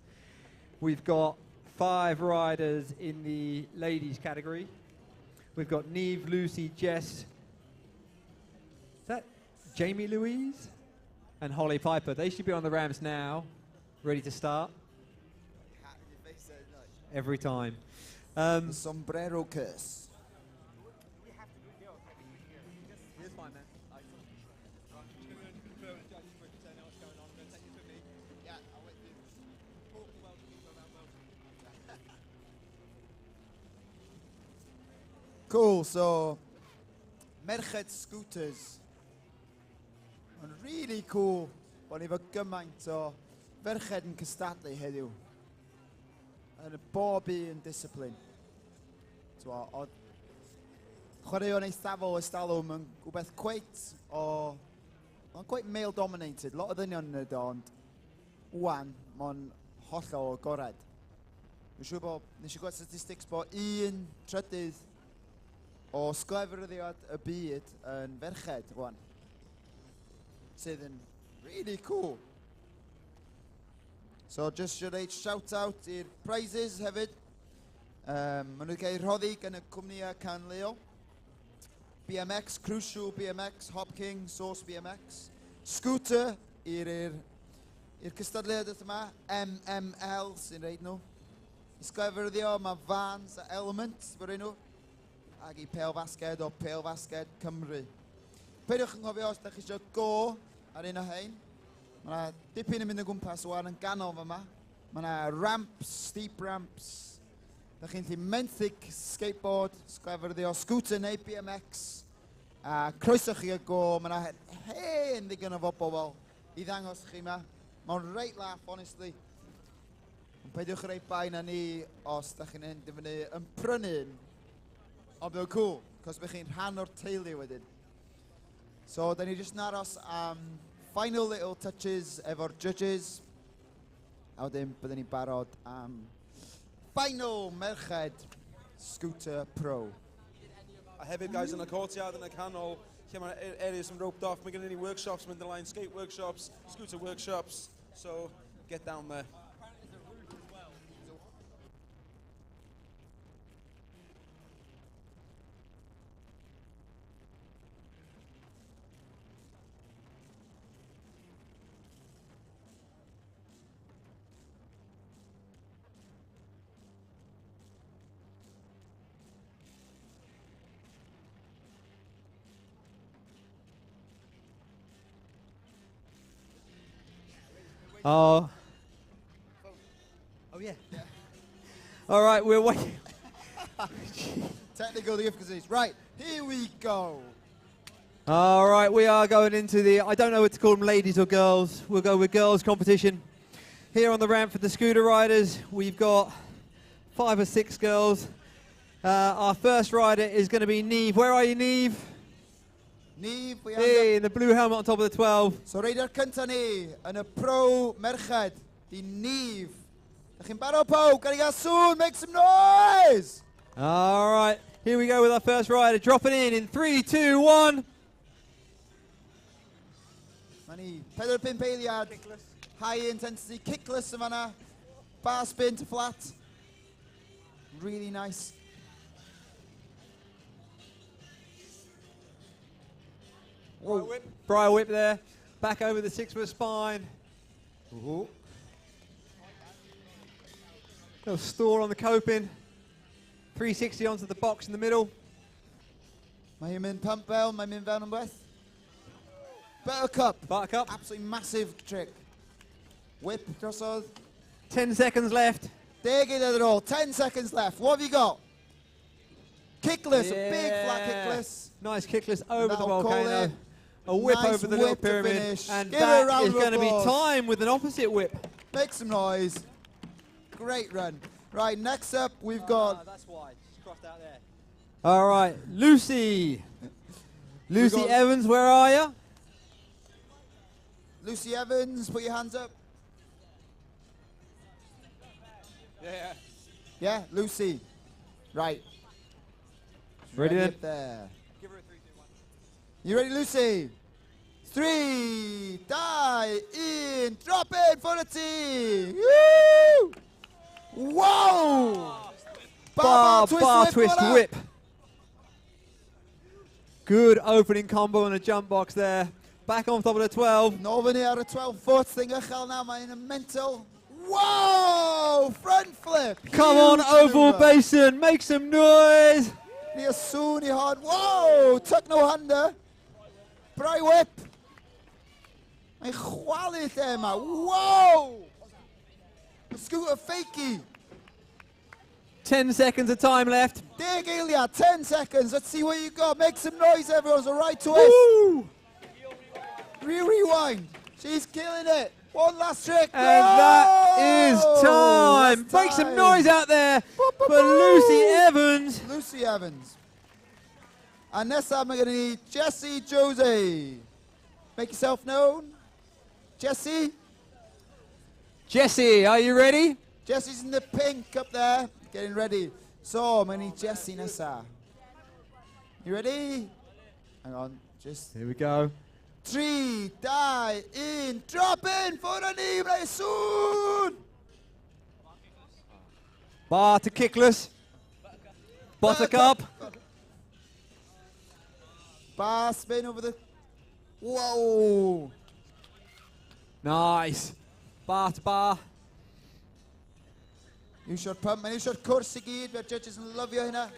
Speaker 3: We've got 5 riders in the ladies category. We've got Neve, Lucy, Jess. Is that Jamie Louise? And Holly Piper. They should be on the ramps now, ready to start. Every time.
Speaker 1: The sombrero curse.
Speaker 12: It's fine, man. I'm just going to confirm with the judges quickly, so I know what's going on. I'm going to take this with me.
Speaker 1: Yeah, I'll wait for you.
Speaker 12: Talk to Welsh people about Welsh.
Speaker 1: Cool, so merched scooters. Mae'n really cool bod ni fo gymaint o ferched yn cystadlu heddiw. Yn y bob un discipline. Oedd chwaraeon eithafol ystalwm yn rhywbeth cweit o... Mae'n cweit male-dominated. Lot o ddynion yn y ond wan, mae'n hollol o gored. Mae'n siŵr bod, nes i gweld statistics bod 1 trydydd o sglefryddiad y byd yn ferched, wan. Sydd yn really cool. So just should eich shout out i'r prizes hefyd. Maen nhw'n cael rhoddi gan y cwmnïau Can Leo. BMX, Crucial BMX, Hop King, Source BMX. Scooter, i'r cystadleuaeth yma, MML sy'n reid nhw. I sglefyddio, mae Vans a Elements fod nhw. Ac i Pêl Fasged o Pêl Fasged Cymru. Peidiwch yn ngofio os da chi eisiau go ar un o hein. Mae yna dipyn yn mynd o gwmpas wan yn ganol fyma. Mae yna ramps, steep ramps. Da chi'n lli menthyg skateboard, sglefyddio, scooter neu BMX. A croeso chi y go, mae yna hen ddigon o bobl i ddangos chi yma. Mae'n reit laugh, honestly. Ond peidiwch reit bai na ni os da chi'n mynd i fyny yn prynu'n. Ond bydd o'n cool, cos bydd chi'n rhan o'r teulu wedyn. So, da ni jyst yn aros am final little touches efo'r judges. A wedyn byddwn ni'n barod am final merched Scooter Pro.
Speaker 4: A hefyd, guys, yn y courtyard yn y canol, lle mae areas yn roped off, mae gen i ni workshops, mynd ymlaen, skate workshops, scooter workshops, so get down there.
Speaker 3: Oh. Oh, yeah. All right, we're waiting.
Speaker 1: Technical difficulties. Right, here we go.
Speaker 3: All right, we are going into the, I don't know what to call them, ladies or girls. We'll go with girls competition. Here on the ramp for the scooter riders, we've got 5 or 6 girls. Our first rider is going to be Neve. Where are you, Neve?
Speaker 1: Neve, we
Speaker 3: hey, in the blue helmet on top of the 12.
Speaker 1: So rider cynta ni, yn y pro merched, di Neve. Da chi'n barod pow, gael i gael sŵn, make some noise!
Speaker 3: All right, here we go with our first rider, dropping in 3, 2, 1.
Speaker 1: Mae ni 4-5 eiliad, high intensity, kickless yn fanna, bar spin to flat. Really nice.
Speaker 3: Briar whip there, back over the 6-foot spine. Ooh. Little store on the coping. 360 onto the box in the middle.
Speaker 1: Mae hi'n mynd pump bell, mae'n mynd fewn yn beth. Buttercup.
Speaker 3: Buttercup.
Speaker 1: Absolutely massive trick. Whip drosodd.
Speaker 3: 10 seconds left.
Speaker 1: 10 eiliad ar ôl, 10 seconds left. What have you got? Kickless,
Speaker 3: yeah.
Speaker 1: A big flat kickless.
Speaker 3: Nice kickless over
Speaker 1: That'll
Speaker 3: the volcano. A whip
Speaker 1: nice
Speaker 3: over the little
Speaker 1: whip
Speaker 3: pyramid.
Speaker 1: finish.
Speaker 3: And
Speaker 1: Give
Speaker 3: that is going to be time with an opposite whip.
Speaker 1: Make some noise. Great run. Right, next up we've got...
Speaker 3: That's why. Just crossed out there. All right, Lucy. Lucy Evans, where are you?
Speaker 1: Lucy Evans, put your hands up.
Speaker 4: Yeah.
Speaker 1: Yeah, Lucy. Right.
Speaker 3: Ready then?
Speaker 1: Up there. Give her a 3, 2, 1. You ready, Lucy? 3, die, in, drop in for the team. Woo! Whoa!
Speaker 3: Bar twist whip. Good opening combo and a jump box there. Back on top of the 12.
Speaker 1: Nôl fyny ar y 12 foot thing uchel now, mae'n yn mental. Whoa! Front flip!
Speaker 3: Come on, Oval Basin, make some noise!
Speaker 1: Ni a sŵn I hon. Whoa! Tuck no hander. Brai whip. Mae'n chwalu lle yma. Whoa! A scooter fakey.
Speaker 3: 10 seconds of time left.
Speaker 1: 10 eiliad, 10 seconds. Let's see what you got. Make some noise, everyone. It's a right twist.
Speaker 3: Woo!
Speaker 1: Rewind. She's killing it. One last trick.
Speaker 3: And that is time. Make some noise out there for Lucy Evans.
Speaker 1: Lucy Evans. And nesaf mae gen I Jessie Jose. Make yourself known. Jessie.
Speaker 3: Jessie, are you ready?
Speaker 1: Jessie's in the pink up there. Getting ready. So, mae ni Jessie nesaf. You ready? Hang on. Just.
Speaker 3: Here we go.
Speaker 1: 3, die, in, drop in for the knee, play soon.
Speaker 3: Bar to kickless. Buttercup.
Speaker 1: Bar spin over the... Whoa!
Speaker 3: Nice. Bar to bar.
Speaker 1: You should pump and you should cwrs I gyd. Mae'r judges yn lyfio hynna.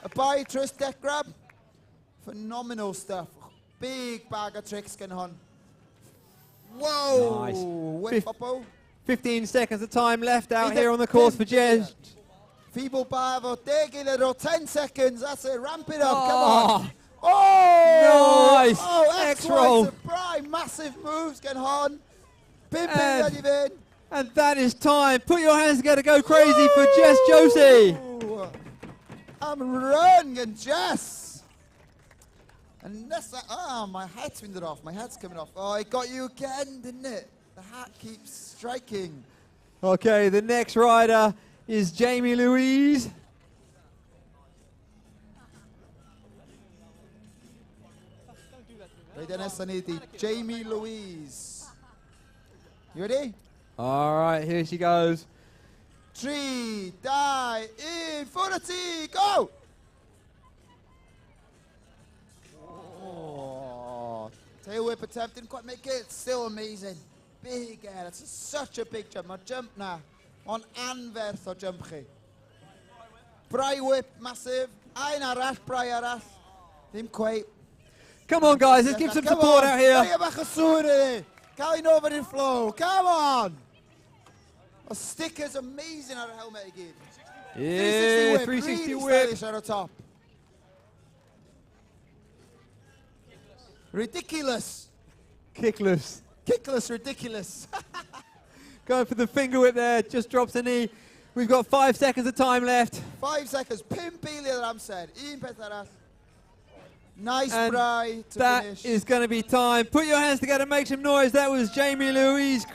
Speaker 1: A bai twist deck grab. Phenomenal stuff. Big bag of tricks gan hon. Whoa!
Speaker 3: Nice.
Speaker 1: Whip up.
Speaker 3: 15 seconds of time left out here on the course for Jez.
Speaker 1: Feeble bar for 10 seconds. That's it. Ramp it up. Come
Speaker 3: Oh.
Speaker 1: on. Oh!
Speaker 3: Nice.
Speaker 1: Oh,
Speaker 3: X-roll.
Speaker 1: X-roll. Massive moves gan hon. Pim pim.
Speaker 3: And that is time. Put your hands together. Go crazy for Jess Josie.
Speaker 1: I'm running and Jess. And this, my hat's winded off. My hat's coming off. Oh, it got you again, didn't it? The hat keeps striking.
Speaker 3: Okay, the next rider is Jamie Louise.
Speaker 1: Right, Dennis, I need the Jamie Louise. You ready?
Speaker 3: All right, here she goes.
Speaker 1: 3, 2, 1, 40, go! Oh, tail whip attempt, didn't quite make it. Still amazing. Big air, it's such a big jump. Mae'r jump na, ond anferth o jump chi. Brai whip, massive. Ein arall, brai arall. Ddim quite.
Speaker 3: Come on, guys, let's give some support out here.
Speaker 1: Brai bach o sŵr iddi. Cael ein over in flow, come on! The sticker's amazing ar y helmet I gyd.
Speaker 3: Yeah, 360
Speaker 1: really
Speaker 3: whip.
Speaker 1: stylish at the top. Ridiculous.
Speaker 3: Kickless.
Speaker 1: Kickless, ridiculous.
Speaker 3: Going for the finger whip there, just drops a knee. We've got 5 seconds of time left.
Speaker 1: 5 seconds, pum eiliad yr amser. Un peth arall. Nice
Speaker 3: And
Speaker 1: brai to
Speaker 3: that
Speaker 1: finish.
Speaker 3: is going to be time. Put your hands together, make some noise. That was Jamie Louise.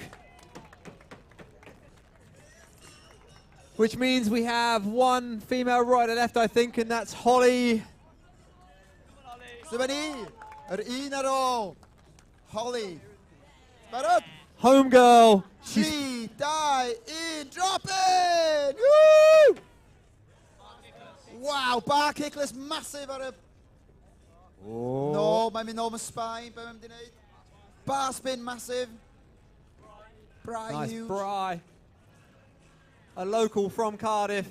Speaker 3: Which means we have one female rider left, I think, and that's Holly.
Speaker 1: Dyma ni, yr un ar ôl. Holly. Barod?
Speaker 3: Home girl.
Speaker 1: 3, 2, 1, drop in! Woo! Wow, bar kickless, massive ar y...
Speaker 3: Oh.
Speaker 1: No, mae'n mynd nôl yn spine, be mae'n mynd i wneud? Bar spin, massive. Brai
Speaker 3: Nice
Speaker 1: huge.
Speaker 3: Bry. A local from Cardiff.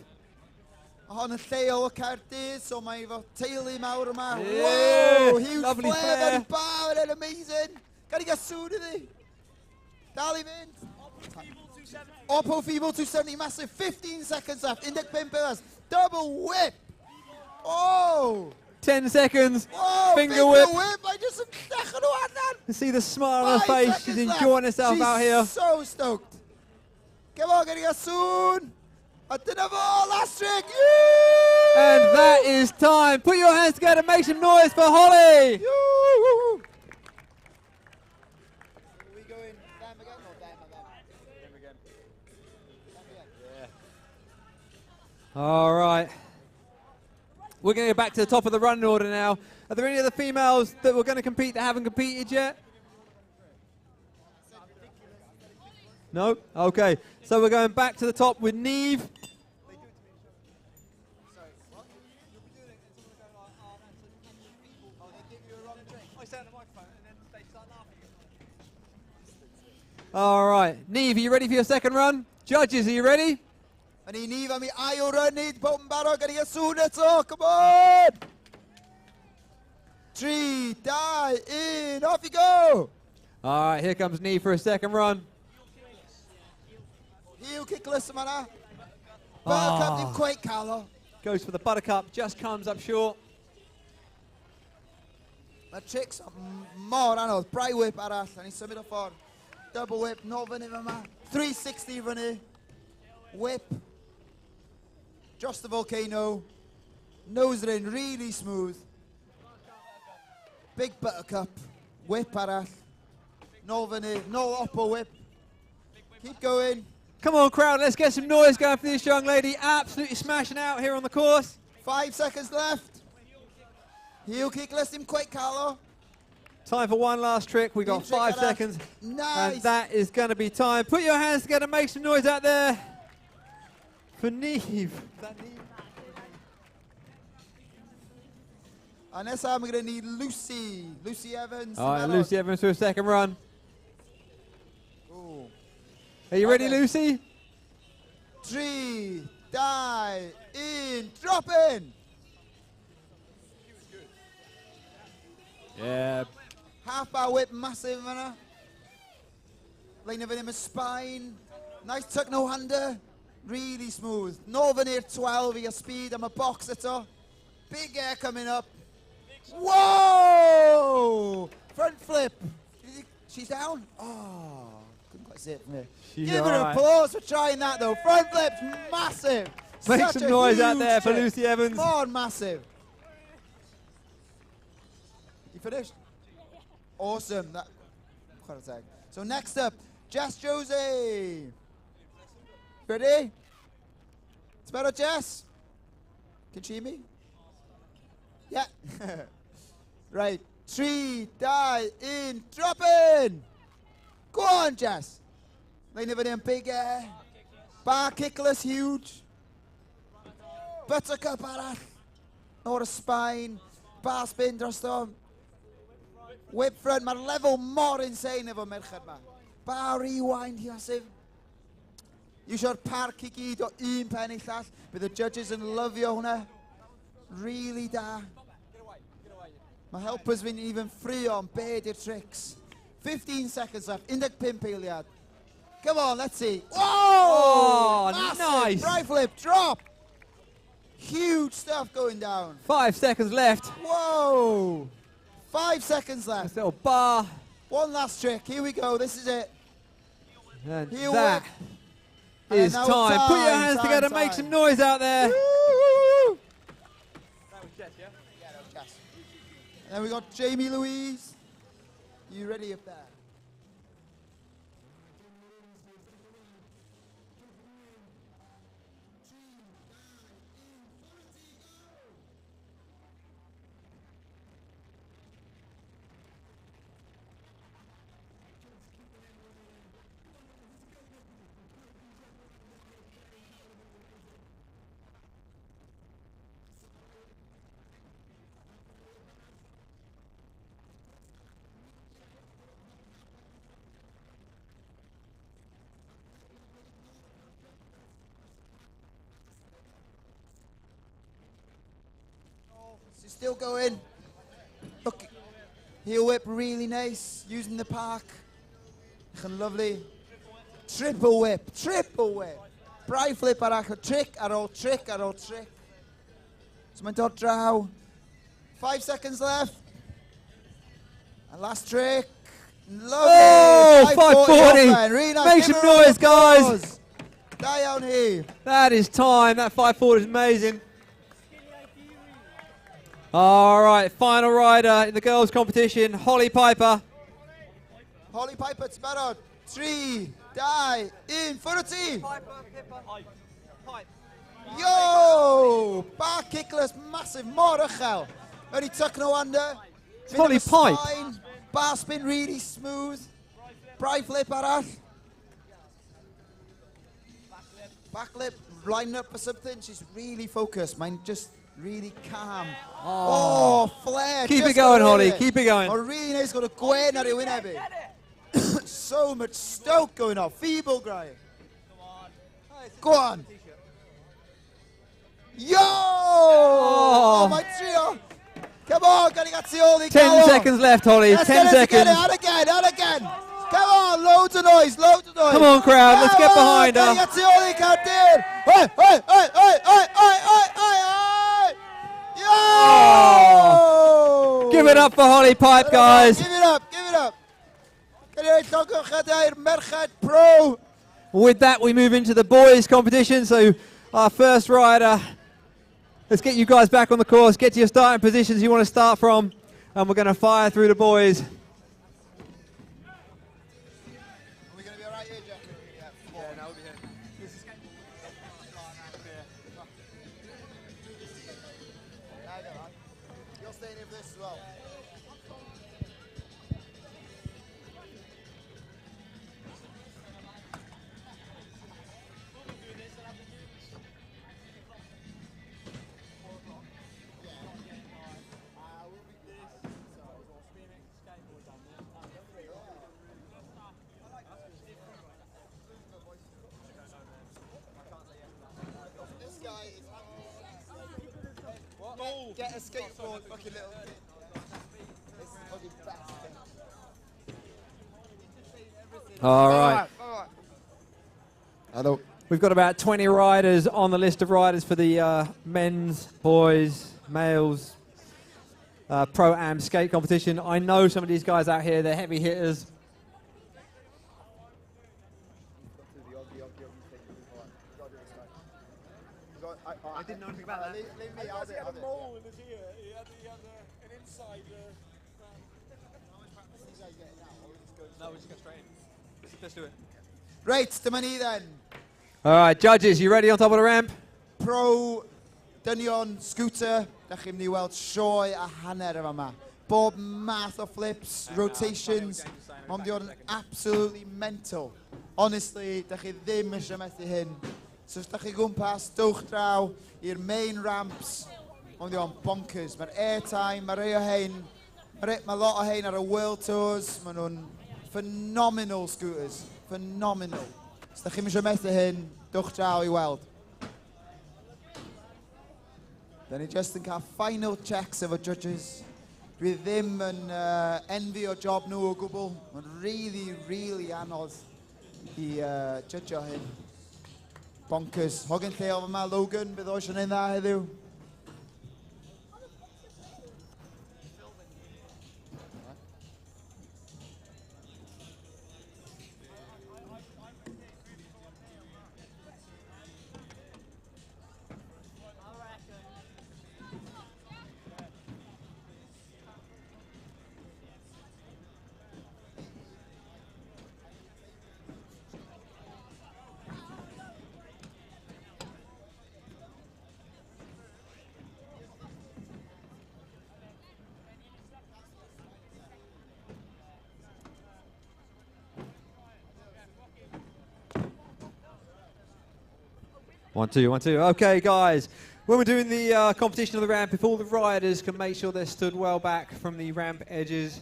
Speaker 1: Hon yn lleol o Caerdydd, so mae efo teulu mawr yma.
Speaker 3: Yeah,
Speaker 1: Whoa, huge
Speaker 3: lovely
Speaker 1: flare,
Speaker 3: flare.
Speaker 1: very bar, and amazing. Gan i gael sŵn iddi. Dal I fynd. Oppo Feeble 270, massive, 15 seconds left. 15 pillars, double whip. Oh!
Speaker 3: 10 seconds.
Speaker 1: Whoa,
Speaker 3: Finger whip.
Speaker 1: I just dechrau nhw adnan.
Speaker 3: You see the smile on her
Speaker 1: 5
Speaker 3: face.
Speaker 1: seconds
Speaker 3: She's
Speaker 1: left.
Speaker 3: enjoying herself
Speaker 1: She's
Speaker 3: out here.
Speaker 1: So stoked. Come on, gan i gael sŵn. A dyna fo, last trick.
Speaker 3: And that is time. Put your hands together, make some noise for Holly. All right. We're going to go back to the top of the running order now. Are there any other females that were going to compete that haven't competed yet? No? Okay. So we're going back to the top with Neve. All right. Neve, are you ready for your second run? Judges, are you ready?
Speaker 1: And i Neve am I ail run nid, bod yn barod, gan i gael sŵn eto, come on! 3, 2, 1, off you go!
Speaker 3: All right, here comes Neve for a second run.
Speaker 1: Heel kickless yma na. Buttercup, ddim quite cael o.
Speaker 3: Goes for the buttercup, just comes up short.
Speaker 1: Mae tricks mor anodd. Brai whip arall, a ni'n symud o ffordd. Double whip, no fyny fyma. 360 fyny. Whip. Just the volcano. Nose it in, really smooth. Big buttercup. Whip arall. No fyny, no oppo whip. Keep going.
Speaker 3: Come on, crowd, let's get some noise going for this young lady. Absolutely smashing out here on the course.
Speaker 1: 5 seconds left. Heel kick, let him quite Carlo.
Speaker 3: Time for one last trick. We got 5 seconds.
Speaker 1: Nice.
Speaker 3: And that is going to be time. Put your hands together, make some noise out there for Neve.
Speaker 1: And this time we're going to need Lucy. Lucy Evans.
Speaker 3: All right, Lucy Evans for a second run.
Speaker 1: Ooh.
Speaker 3: Are you ready, Lucy?
Speaker 1: 3, die, in, drop in.
Speaker 3: Yeah.
Speaker 1: Half bar whip, massive, man. Line of him a spine. Nice tuck, no hander. Really smooth. Nova near 12 your speed. I'm a box at all. Big air coming up. Whoa! Front flip. She's down. Oh, couldn't quite see it from here.
Speaker 3: She's
Speaker 1: Give her an applause for trying that though. Front flip's massive.
Speaker 3: Make
Speaker 1: Such
Speaker 3: some
Speaker 1: a
Speaker 3: noise out
Speaker 1: huge
Speaker 3: there for
Speaker 1: trick.
Speaker 3: Lucy Evans.
Speaker 1: More massive. You finished? Awesome. That quite a tag. So next up, Jess Josie. Ready? It's better, Jess. Can you hear me? Yeah. Right. 3, die, in, drop in. Go on, Jess. Line of it in, big air. Bar kickless, huge. Buttercup arall. Or a spine. Bar spin dros o. Whip front, mae'r level mor insane efo merched ma. Bar rewind, massive. Iwsio'r parc I gyd o un pen I llall. Bydd y judges yn lyfio hwnna. Really da. Mae helpers fi'n even ffrio am be di'r tricks. 15 seconds left, 15 eiliad. Come on, let's see. Whoa!
Speaker 3: Oh,
Speaker 1: massive.
Speaker 3: nice.
Speaker 1: Right flip, drop. Huge stuff going down.
Speaker 3: 5 seconds left.
Speaker 1: Whoa! 5 seconds left.
Speaker 3: This little bar.
Speaker 1: One last trick. Here we go. This is it.
Speaker 3: And
Speaker 1: Here
Speaker 3: that
Speaker 1: we
Speaker 3: is
Speaker 1: now
Speaker 3: time. Put your hands together. Make some noise out there.
Speaker 1: That was Jess, yeah? Yeah, that was Jess. And then we got Jamie Louise. You ready up there? She's still going. Look, heel whip really nice. Using the park. Lovely. Triple whip. Triple whip. Brai flip arall. Trick ar ôl trick ar ôl trick. So mae'n dod draw. 5 seconds left. And last trick. Lovely.
Speaker 3: Oh, 540.
Speaker 1: Really nice.
Speaker 3: Make
Speaker 1: Give
Speaker 3: some
Speaker 1: her all
Speaker 3: noise,
Speaker 1: the
Speaker 3: guys.
Speaker 1: applause. Da iawn hi.
Speaker 3: That is time. That 540 is amazing. All right, final rider in the girls' competition, Holly Piper.
Speaker 1: Holly Piper, it's barod. 3, die, in, for a team. Yo! Bar kickless, massive, mor uchel. Only tuck no under.
Speaker 3: Holly Pipe.
Speaker 1: Bar spin really smooth. Brai flip arall. Backlip, lining up for something. She's really focused. Mine just really calm. Oh, flare.
Speaker 3: Keep
Speaker 1: just
Speaker 3: it going,
Speaker 1: got
Speaker 3: Holly.
Speaker 1: it.
Speaker 3: Keep it going.
Speaker 1: Oh, really nice. Got a gwen ar ei wynebu. So much stoke going on. Feeble grind. Go on. Yo! Oh, my trio. Come on, can you get the all
Speaker 3: 10 seconds left, Holly. 10 seconds.
Speaker 1: And again, and again. Come on, loads of noise, loads of noise.
Speaker 3: Come on, crowd, let's get behind her.
Speaker 1: Can you get the all dear? Hey, hey, hey, hey, hey, hey, hey, hey. Yo!
Speaker 3: Give it up for Holly Pipe, guys.
Speaker 1: Give it up, give it up. Can you talk about Merched Pro?
Speaker 3: With that, we move into the boys' competition. So our first rider, let's get you guys back on the course. Get to your starting positions you want to start from. And we're going to fire through the boys.
Speaker 1: You're staying in for this as well. get a skateboard, fucking little. This is fucking best.
Speaker 3: All right.
Speaker 1: Hello.
Speaker 3: We've got about 20 riders on the list of riders for the men's, boys, males, pro-am skate competition. I know some of these guys out here, they're heavy hitters.
Speaker 1: I didn't know anything about that. Leave me out there.
Speaker 4: He had a mole in his ear. He had an inside.
Speaker 3: No, we're just going straight in. Let's do it.
Speaker 1: Right, dyma then.
Speaker 3: All right, judges, you ready on top of the ramp?
Speaker 1: Pro dynion scooter. Dach chi'n mynd I weld sioe a hanner efo yma. Bob math o flips, rotations. Mae'n mynd I fod yn absolutely mental. Honestly, dach chi ddim eisiau methu hyn. So os dach chi gwmpas, dowch draw i'r main ramps. Mae'n mynd I fod yn bonkers. Mae'r airtime, mae rei o hein. Mae lot o hein ar y World Tours. Mae nhw'n phenomenal scooters. Phenomenal. Os da chi'n eisiau methu hyn, dwch draw I weld. Da ni just yn cael final checks efo judges. Dwi ddim yn envy o job nhw o gwbl. Mae'n really, really anodd I judgeio hyn. Bonkers. Hogan lleol yma, Logan, bydd oes yn ein dda heddiw.
Speaker 3: One, two. Okay, guys. When we're doing the competition on the ramp, if all the riders can make sure they're stood well back from the ramp edges,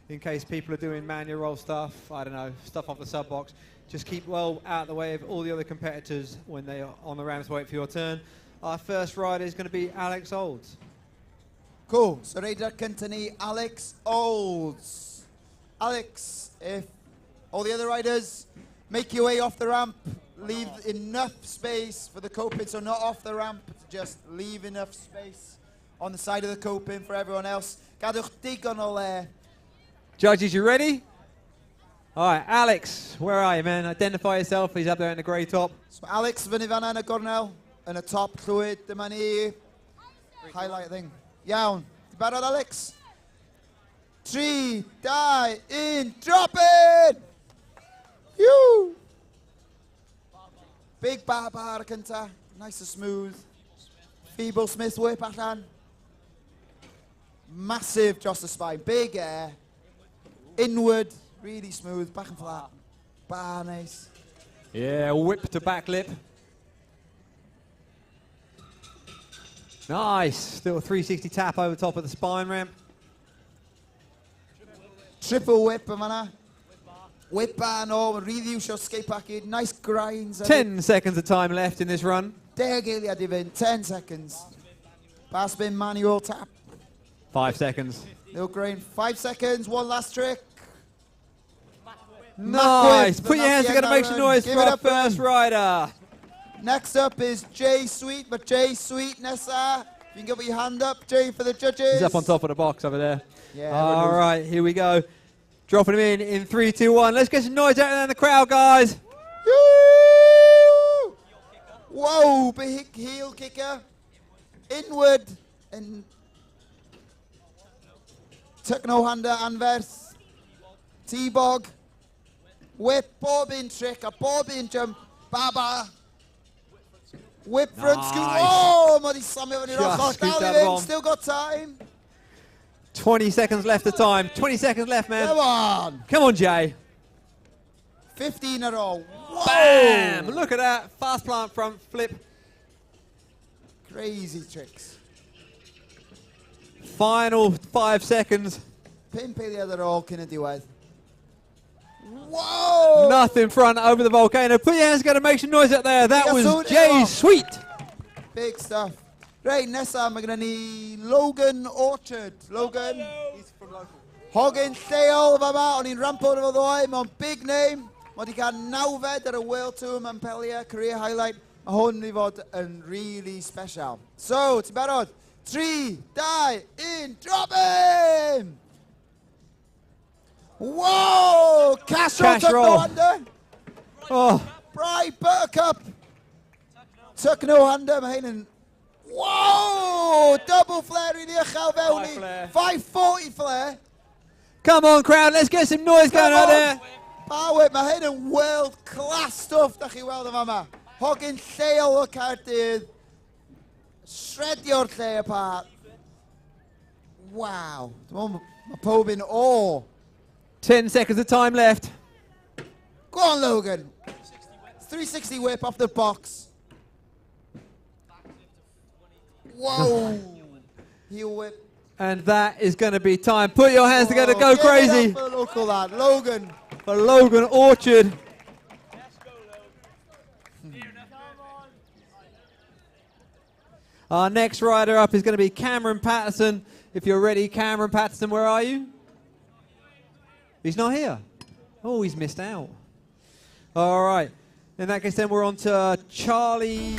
Speaker 3: in case people are doing manual roll stuff, I don't know, stuff off the sub box, just keep well out of the way of all the other competitors when they are on the ramps waiting for your turn. Our first rider is going to be Alex Olds.
Speaker 1: Cool. So rider cynta ni, Alex Olds. Alex, if all the other riders make your way off the ramp, leave enough space for the coping, so not off the ramp, just leave enough space on the side of the coping for everyone else. Gadwch digon o le.
Speaker 3: Judges, you ready? All right, Alex, where are you, man? Identify yourself. He's up there in the grey top.
Speaker 1: So Alex fyny fanna yn y gornel, yn y top llwyd, dyma ni. Highlight thing. Iawn. Di barod, Alex? 3, 2, 1, drop it! Phew! Big bar ar y cynta, nice and smooth. Feeble Smith whip allan. Massive dros the spine, big air. Inward, really smooth, back and flat. Bar nice.
Speaker 3: Yeah, whip to back lip. Nice, little 360 tap over the top of the spine ramp.
Speaker 1: Triple whip yn fanna. Whip bar no, really iwsio skate package, nice grinds.
Speaker 3: 10 seconds of time left in this run.
Speaker 1: 10 eiliad I fynd, 10 seconds. Bar spin manual tap.
Speaker 3: 5 seconds.
Speaker 1: Little grind, 5 seconds, one last trick.
Speaker 3: Nice, put your hands together, make some noise for our first rider.
Speaker 1: Next up is Jay Sweet, but Jay Sweet nesa. You can give your hand up, Jay, for the judges.
Speaker 3: He's up on top of the box over there.
Speaker 1: Yeah.
Speaker 3: All right, here we go. Dropping him in 3, 2, 1. Let's get some noise out there in the crowd, guys.
Speaker 1: Yoo! Whoa, big heel kicker. Inward and Techno-hander anvers. T-bog. Whip, bobbin trick, a bobbin jump. Baba. Whip front scoot. Oh, mae di slamio fyny roch. Dal I fynd, still got time.
Speaker 3: 20 seconds left of time. 20 seconds left, man.
Speaker 1: Come on.
Speaker 3: Come on, Jay.
Speaker 1: 15 in a row. Whoa.
Speaker 3: Bam! Look at that. Fast plant front flip.
Speaker 1: Crazy tricks.
Speaker 3: Final 5 seconds.
Speaker 1: Pimp eiliad ar ôl cyn y diwedd. Whoa!
Speaker 3: Nothing front over the volcano. Put your hands together, make some noise out there. That was Jay Sweet.
Speaker 1: Big stuff. Right, nesa, mae gennym ni Logan Orchard. Logan. He's from local. Hogan lleol fama, o'n i'n rampo efo ddoe, mae'n big name. Mae wedi cael 9fed ar y World Tour mewn peliau, career highlight. Mae hwn wedi fod yn really special. So, ti'n barod? 3, 2, 1, drop him! Whoa! Castro took no under.
Speaker 3: Oh.
Speaker 1: Bride Buttercup. Took no under, mae hyn yn... Whoa! Double flare i ni uchel fewn i. 540 flare.
Speaker 3: Come on, crowd, let's get some noise going out there.
Speaker 1: Power, mae hyn yn world-class stuff, da chi weld yma yma. Hogyn lleol o Caerdydd. Shredio'r lle apart. Wow. Mae pob in awe.
Speaker 3: 10 seconds of time left.
Speaker 1: Go on, Logan. 360 whip off the box. Whoa. Heel whip.
Speaker 3: And that is going to be time. Put your hands together, go
Speaker 1: Give
Speaker 3: crazy.
Speaker 1: it up for the local lad, Logan.
Speaker 3: For Logan Orchard. Our next rider up is going to be Cameron Patterson. If you're ready, Cameron Patterson, where are you? He's not here. Oh, he's missed out. All right. In that case, then we're on to Charlie.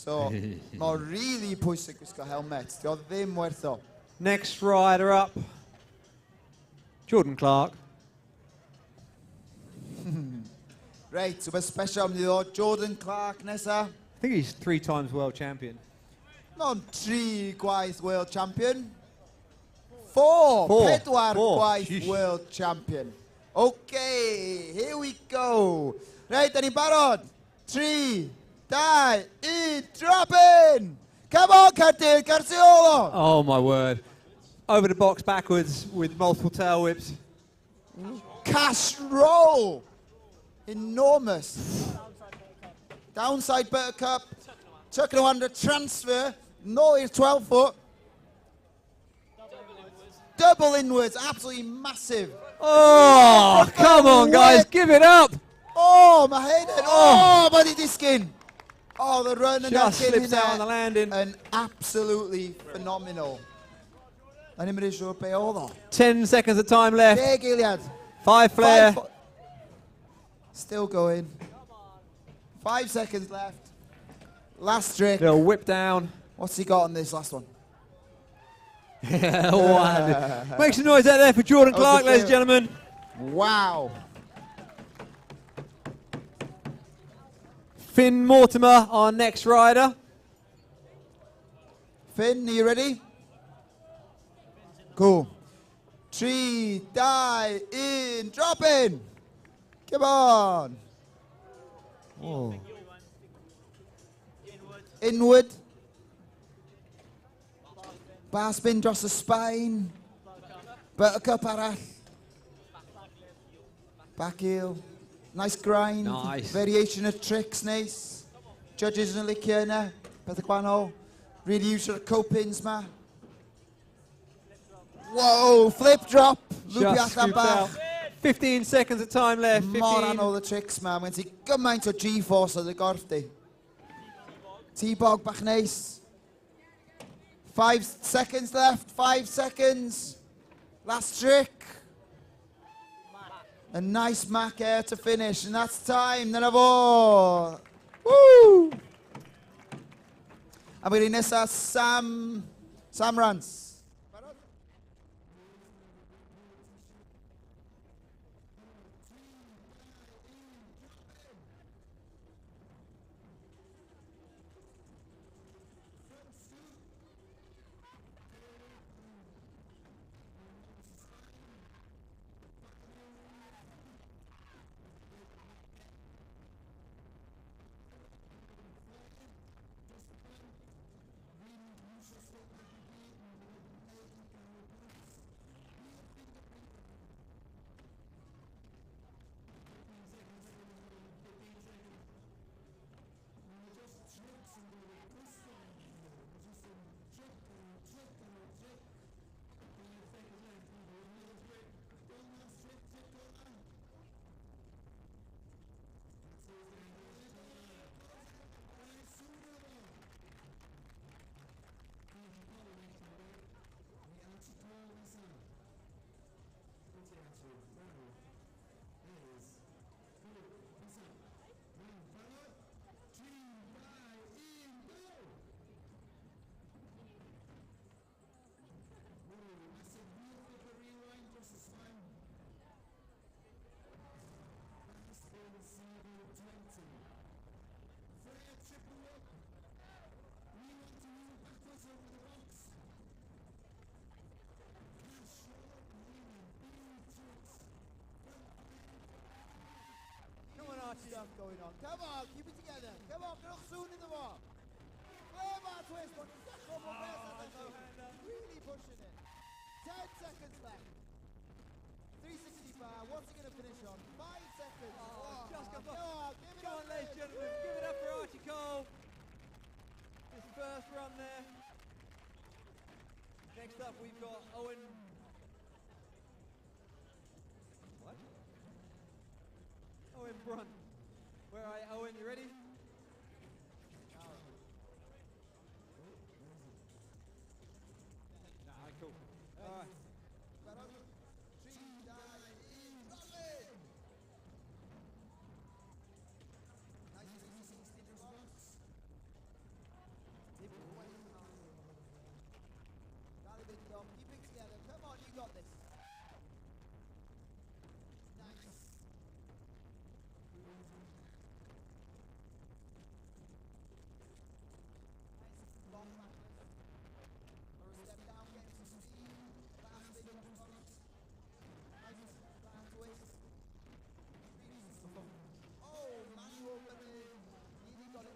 Speaker 1: So, mae'n really pwysig gwisgo helmet. Di o ddim werth o.
Speaker 3: Next rider up, Jordan Clark.
Speaker 1: Right, so beth special am ddod. Jordan Clark nesa.
Speaker 3: I think he's 3 times world champion.
Speaker 1: Not 3 gwaith world champion. 4. Pedwar gwaith
Speaker 3: Sheesh.
Speaker 1: world champion. Okay, here we go. Right, da ni'n barod. 3, 2, 1, drop in! Come on, Caerdydd, Garciolo!
Speaker 3: Oh my word. Over the box backwards with multiple tail whips.
Speaker 1: Cash roll! Enormous. Downside Buttercup. Tucking no under transfer. No, he's 12 foot. Double inwards, absolutely massive.
Speaker 3: Oh, come on, guys, give it up.
Speaker 1: Oh, my head. Oh, body diskin. Oh, the run and
Speaker 3: Just
Speaker 1: that
Speaker 3: slips out on the landing.
Speaker 1: And absolutely phenomenal. I'm not really sure be all that.
Speaker 3: 10 seconds of time left.
Speaker 1: Yeah, Gilead.
Speaker 3: 5 flare.
Speaker 1: Still going. 5 seconds left. Last trick.
Speaker 3: Little whip down.
Speaker 1: What's he got on this last one?
Speaker 3: One. Make some noise out there for Jordan Clark, ladies and gentlemen.
Speaker 1: Wow.
Speaker 3: Finn Mortimer, our next rider.
Speaker 1: Finn, are you ready? Cool. 3, die, in, drop in. Come on. Oh. Inward. Bar spin dros y spine. Buttercup arall. Back heel. Nice grind.
Speaker 3: Nice.
Speaker 1: Variation of tricks, nice. Judges yn licio yna. Pethau gwahanol. Really use your co-pins, ma. Whoa, flip drop. Lwpio
Speaker 3: Just
Speaker 1: allan
Speaker 3: scooped out.
Speaker 1: bach.
Speaker 3: 15 seconds of time left. 15.
Speaker 1: Mor anodd y tricks, ma. Mae'n ti gymaint o G-force oedd y gorff di. T-bog bach neis. 5 seconds left. 5 seconds. Last trick. A nice Mac air to finish, and that's time. Dyna fo. Woo! A wedyn nesa Sam Rance. Stuff going on. Come on, keep it together. Come on, get soon in the wall. Come on, twist. Really pushing it. 10 seconds left. 365. What's he going to finish on? 5 seconds.
Speaker 3: Oh, just come on.
Speaker 1: Give it
Speaker 3: Come on, ladies and gentlemen. Give it up for Archie Cole. His first run there. Next up, we've got Owen. What? Owen Brunt. Where are you, Owen? You ready? Cool. All right.
Speaker 1: Keep it together. Come on, you got this. Nice.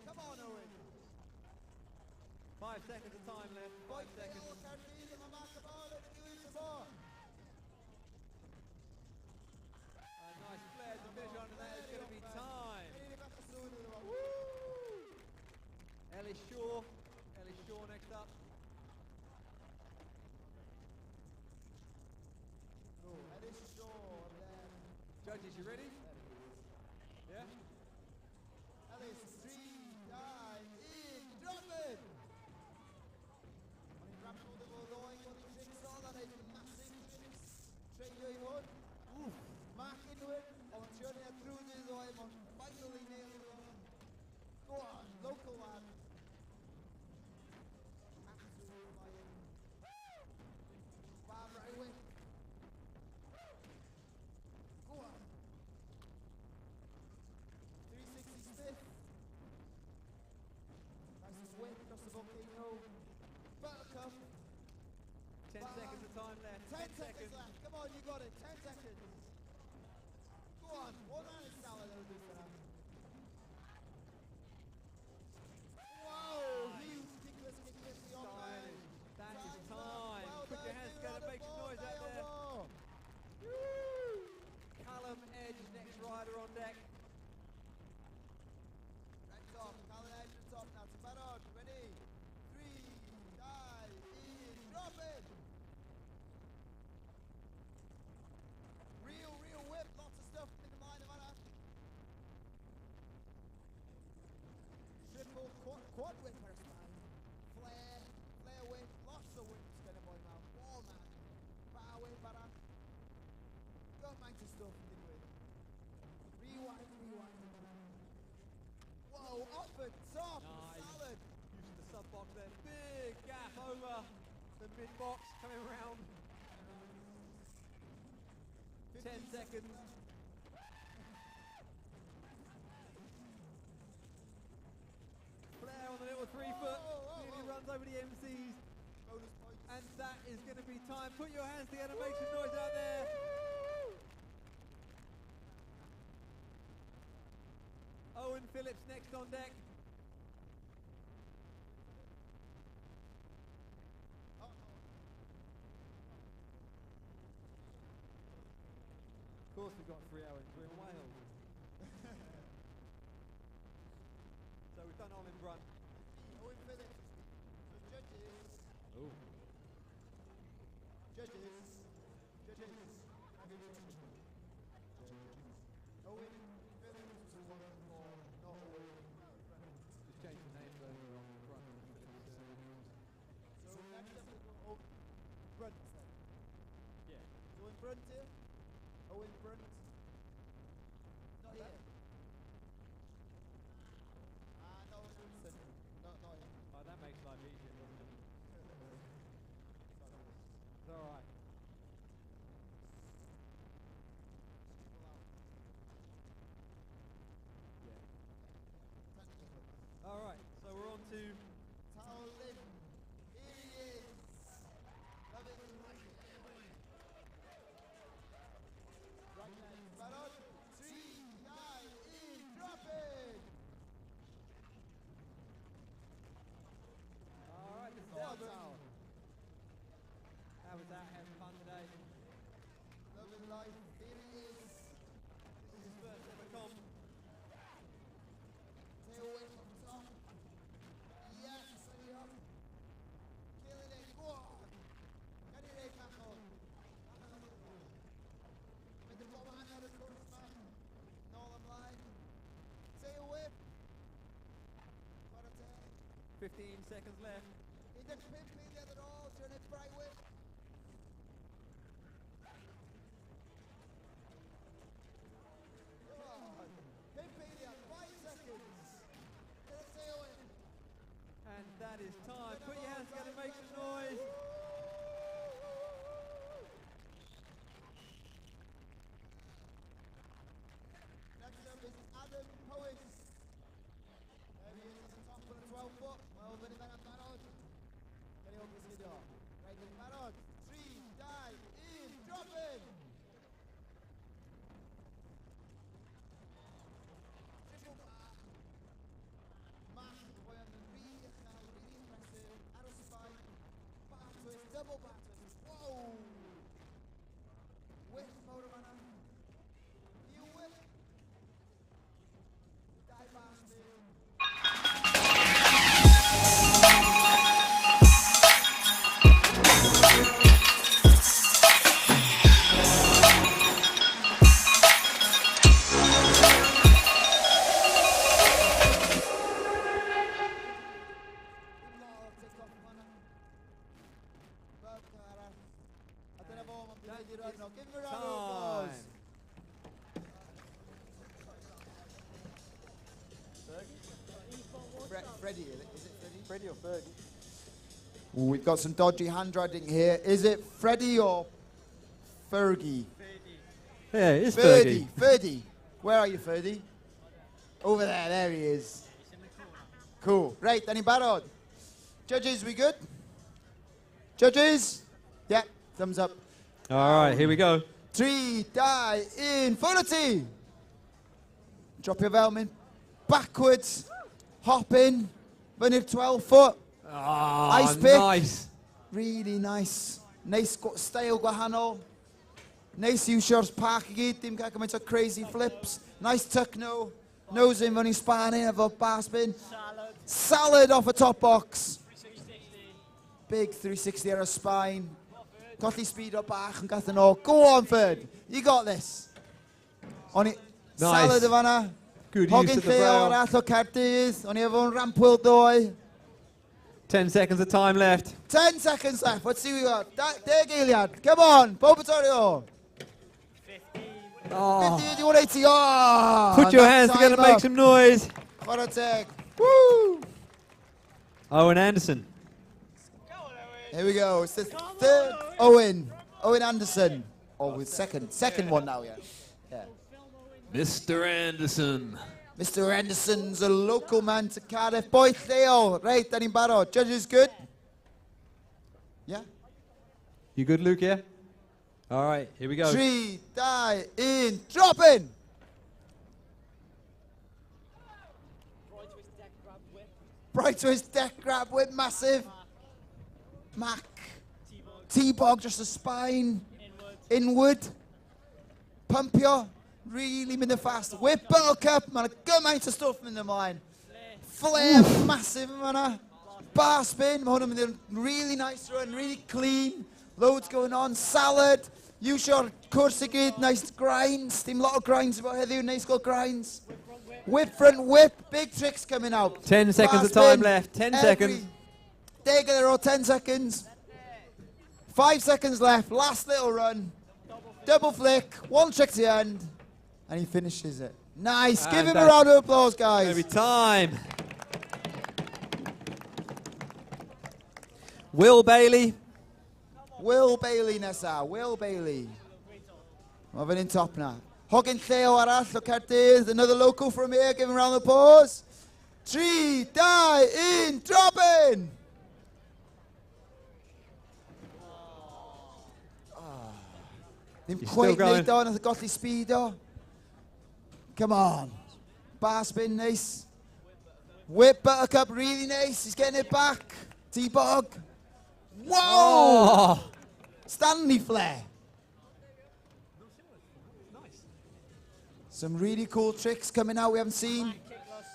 Speaker 1: Come on, Owen.
Speaker 3: 5 seconds of time left. 5 seconds. Nice flare to finish on, and that is going to be time. Ellis Shaw next up.
Speaker 1: Ellis Shaw,
Speaker 3: Judges, you ready? Yeah?
Speaker 1: Ellis, 3, dive, in, drop it! O'n i'n rapio dy fod o'i bod i'n tricks o, dan e'n massive tricks. Treulio i hwn. Mark unrhyw, ond trio ni a drwdydd o'i, ond finally nail it on. Go on, local lad. Absolute fire. Bob Rywin. Go on. 365th. Nice sweep across the volcano. Buttercup.
Speaker 3: 10 seconds of time left.
Speaker 1: 10 seconds left. Come on, you got it. 10 seconds. Go on. One man is salad. Whoa! Huge kickless beyond that.
Speaker 3: That is time. Put your hands together. Make some noise out there. Callum Edge
Speaker 1: stuff yn digwydd. Rewind. Whoa, off the top, solid.
Speaker 3: Using the sub box there. Big gap over the mid box coming around. 10 seconds. Flair on the little 3 foot. Nearly runs over the MCs. And that is going to be time. Put your hands together, make some noise out there. Owen Phillips next on deck. Of course we've got 3 Owens, we're in Wales. So we've done Owen Brunt.
Speaker 1: Owen Phillips. So judges.
Speaker 3: Oh.
Speaker 1: Judges. Owen Phillips is one for not Owen.
Speaker 3: Just change the name though on Brunt.
Speaker 1: So next up we've got Owen Brunt.
Speaker 3: Yeah.
Speaker 1: So Owen Brunt here. Owen Brunt. Not here. Not Owen Wilson. Not him.
Speaker 3: Oh, that makes life easier, doesn't it? It's alright. Alright, so we're on to
Speaker 1: Towlin. Here he is. Love it. Right then, Barod. 3, 9, drop it.
Speaker 3: Alright, this is Albert. How was that? Having fun today?
Speaker 1: Loving life. Here he is.
Speaker 3: This is his first ever comp.
Speaker 1: Stay away from top. Yes, hurry up. Killing it. Go on. Get it in, Capo. With the ball hand out of the course, man. Nolan line. Stay away. What a take.
Speaker 3: 15 seconds left.
Speaker 1: He did pimping the other all. Turn it bright with.
Speaker 3: And that is time. Put your hands together, make some noise.
Speaker 1: Next up is Adam Powys. There he is at the top of the 12 foot. Well, very bad Barod. Can you open this door? Right in Barod. 3, dive, in, drop in. Triple bar. Massive boy on the really impressive. Arrow spine. Back twist, double back twist. Whoa. Whip motor runner. You whip. Dive past it. Give him a round of applause. Freddie, is it Freddie?
Speaker 3: Freddie or Fergie?
Speaker 1: We've got some dodgy handwriting here. Is it Freddie or Fergie?
Speaker 3: Yeah, it is
Speaker 1: Fergie. Fergie. Where are you, Fergie? Over there. There he is. Cool. Right, Danny Barod. Judges, we good? Judges? Yeah, thumbs up.
Speaker 3: Alright, here we go.
Speaker 1: 3, die, infinity. Drop your velmin. Backwards. Hop in. Fyny'r 12 foot. Ice pick.
Speaker 3: Nice.
Speaker 1: Really nice. Nice style gwahanol. Nice iwsio'r park I gyd. Dim cael gymaint o crazy flips. Nice tuck no. Nose in fyny spanning efo bar spin. Salad off a top box. Big 360 ar y spine. Colli speed o bach yn gath yn ôl. Go on, Ferd. You got this. O'n I... Salad o fanna.
Speaker 3: Good use of the brow.
Speaker 1: Arall o Caerdydd. O'n I efo'n rampwyl doi.
Speaker 3: 10 seconds of time left.
Speaker 1: 10 seconds left. Let's see what we got. 10 eiliad. Come on. Bob Vittorio.
Speaker 21: 15,
Speaker 3: Oh.
Speaker 1: 50, 180. Oh,
Speaker 3: Put your hands together and make some noise.
Speaker 1: What a tag. Woo!
Speaker 3: Owen Anderson.
Speaker 1: Here we go. It's the third Owen Anderson. Oh, with second one now, yeah.
Speaker 13: Mr. Anderson.
Speaker 1: Mr. Anderson's a local man to Cardiff. Boy Theo. Right, Danny Barrow. Judges good? Yeah?
Speaker 3: You good, Luke, yeah? All right, here we go.
Speaker 1: 3, die, in, drop in. Bright twist, deck grab, whip, massive. Mac. T-bog, just a spine. Inward. Pump you. Really minute fast. Whip, buttercup, man. A good amount of stuff in the mind. Flare, massive, man. Bar spin, really nice run, really clean. Loads going on. Salad. Use your Corsica, nice grinds. Team lot of grinds about heddiw, nice good grinds. Whip front whip, big tricks coming out.
Speaker 3: 10 seconds of
Speaker 1: Bar
Speaker 3: time
Speaker 1: spin,
Speaker 3: left. 10 seconds.
Speaker 1: There go, 10 seconds. 5 seconds left, last little run. Double flick, one trick to the end. And he finishes it. Nice,
Speaker 3: And
Speaker 1: give him a round of applause, guys.
Speaker 3: Every time. Will Bailey.
Speaker 1: Will Bailey nesa, Will Bailey. Moving in top now. Hogan Theo arall, look at this. Another local from here, give him a round of applause. 3, die, in, drop in. Ddim
Speaker 3: He's
Speaker 1: quite
Speaker 3: still going.
Speaker 1: laid on at the golly speed though. Come on. Bar spin, nice. Whip buttercup, really nice. He's getting it back. T-bog. Whoa!
Speaker 3: Oh.
Speaker 1: Stanley flare. Some really cool tricks coming out we haven't seen.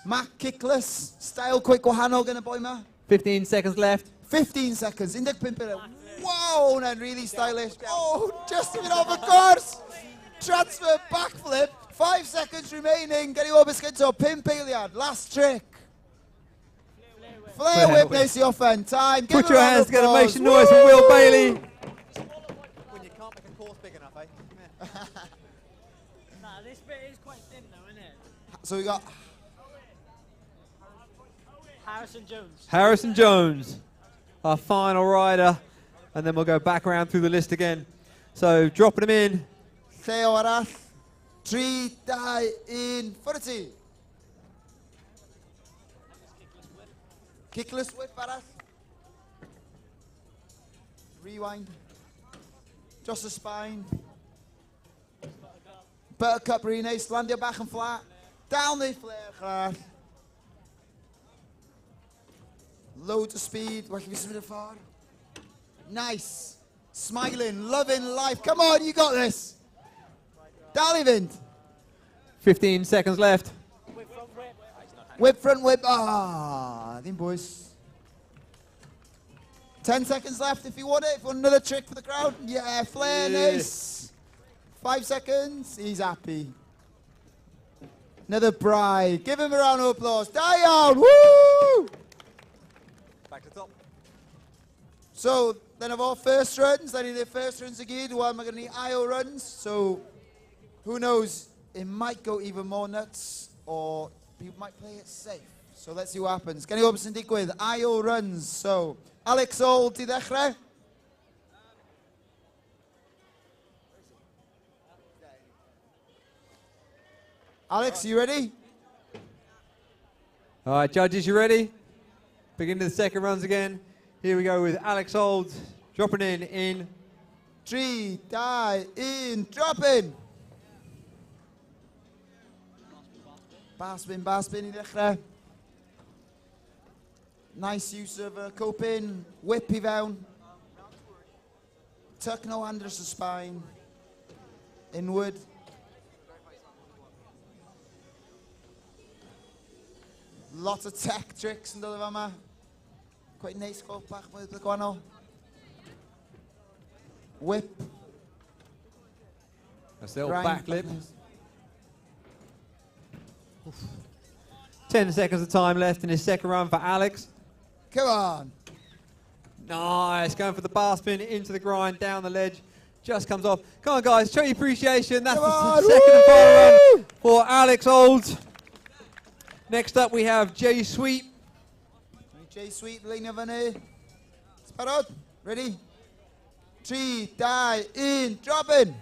Speaker 1: Mac kickless. Style quick wahanol gonna boy ma.
Speaker 3: 15 seconds left.
Speaker 1: 15 seconds. Index pimper. Whoa, and really stylish. Oh, just a bit off the course. Transfer backflip. 5 seconds remaining. Getting over skid to Pin Piliad. Last trick. Flare whip, nice the offend. Time.
Speaker 3: Put your hands together, make some noise for Will Bailey.
Speaker 17: When you can't make a course big enough, eh? Nah, this bit is quite thin though, isn't it?
Speaker 1: So we got
Speaker 17: Harrison Jones.
Speaker 3: Harrison Jones, our final rider. And then we'll go back around through the list again. So dropping him in.
Speaker 1: Theo arall. 3, die, in, 40. Kickless whip arall. Rewind. Just a spine. Buttercup, really nice. Land your back and flat. Down the flare graag. Loads of speed. Wat je weer far. Nice. Smiling, loving life. Come on, you got this. Dallyvind.
Speaker 3: 15 seconds left.
Speaker 1: Whip front whip. Ah, them boys. 10 seconds left if you want it. If you want another trick for the crowd. Yeah, flare, nice. 5 seconds. He's happy. Another bride. Give him a round of applause. Dion, woo!
Speaker 3: Back to top.
Speaker 1: So, then of all first runs, then in the first runs again, well, I'm going to need IO runs. So, who knows? It might go even more nuts, or people might play it safe. So let's see what happens. Can you open some digwydd? IO runs. So, Alex Old, di ddechrau. Alex, you ready?
Speaker 3: All right, judges, you ready? Begin the second runs again. Here we go with Alex Old dropping in
Speaker 1: 3, die, in, drop in. Bar spin i ddechrau. Nice use of coping, whip i fewn. Tuck no hand dros the spine. Inward. Lot of tech tricks yn dod o fama. Quite nice gold bach with the gwahanol. Whip.
Speaker 3: That's the old
Speaker 1: Grind.
Speaker 3: backflip. 10 seconds of time left in his second run for Alex.
Speaker 1: Come on.
Speaker 3: Nice, going for the bar spin into the grind, down the ledge. Just comes off. Come on, guys, show your appreciation. That's the second and final run for Alex Olds. Next up, we have Jay Sweet.
Speaker 1: Jay Sweet, line of an Spread out. Ready? 3, die, in, drop in.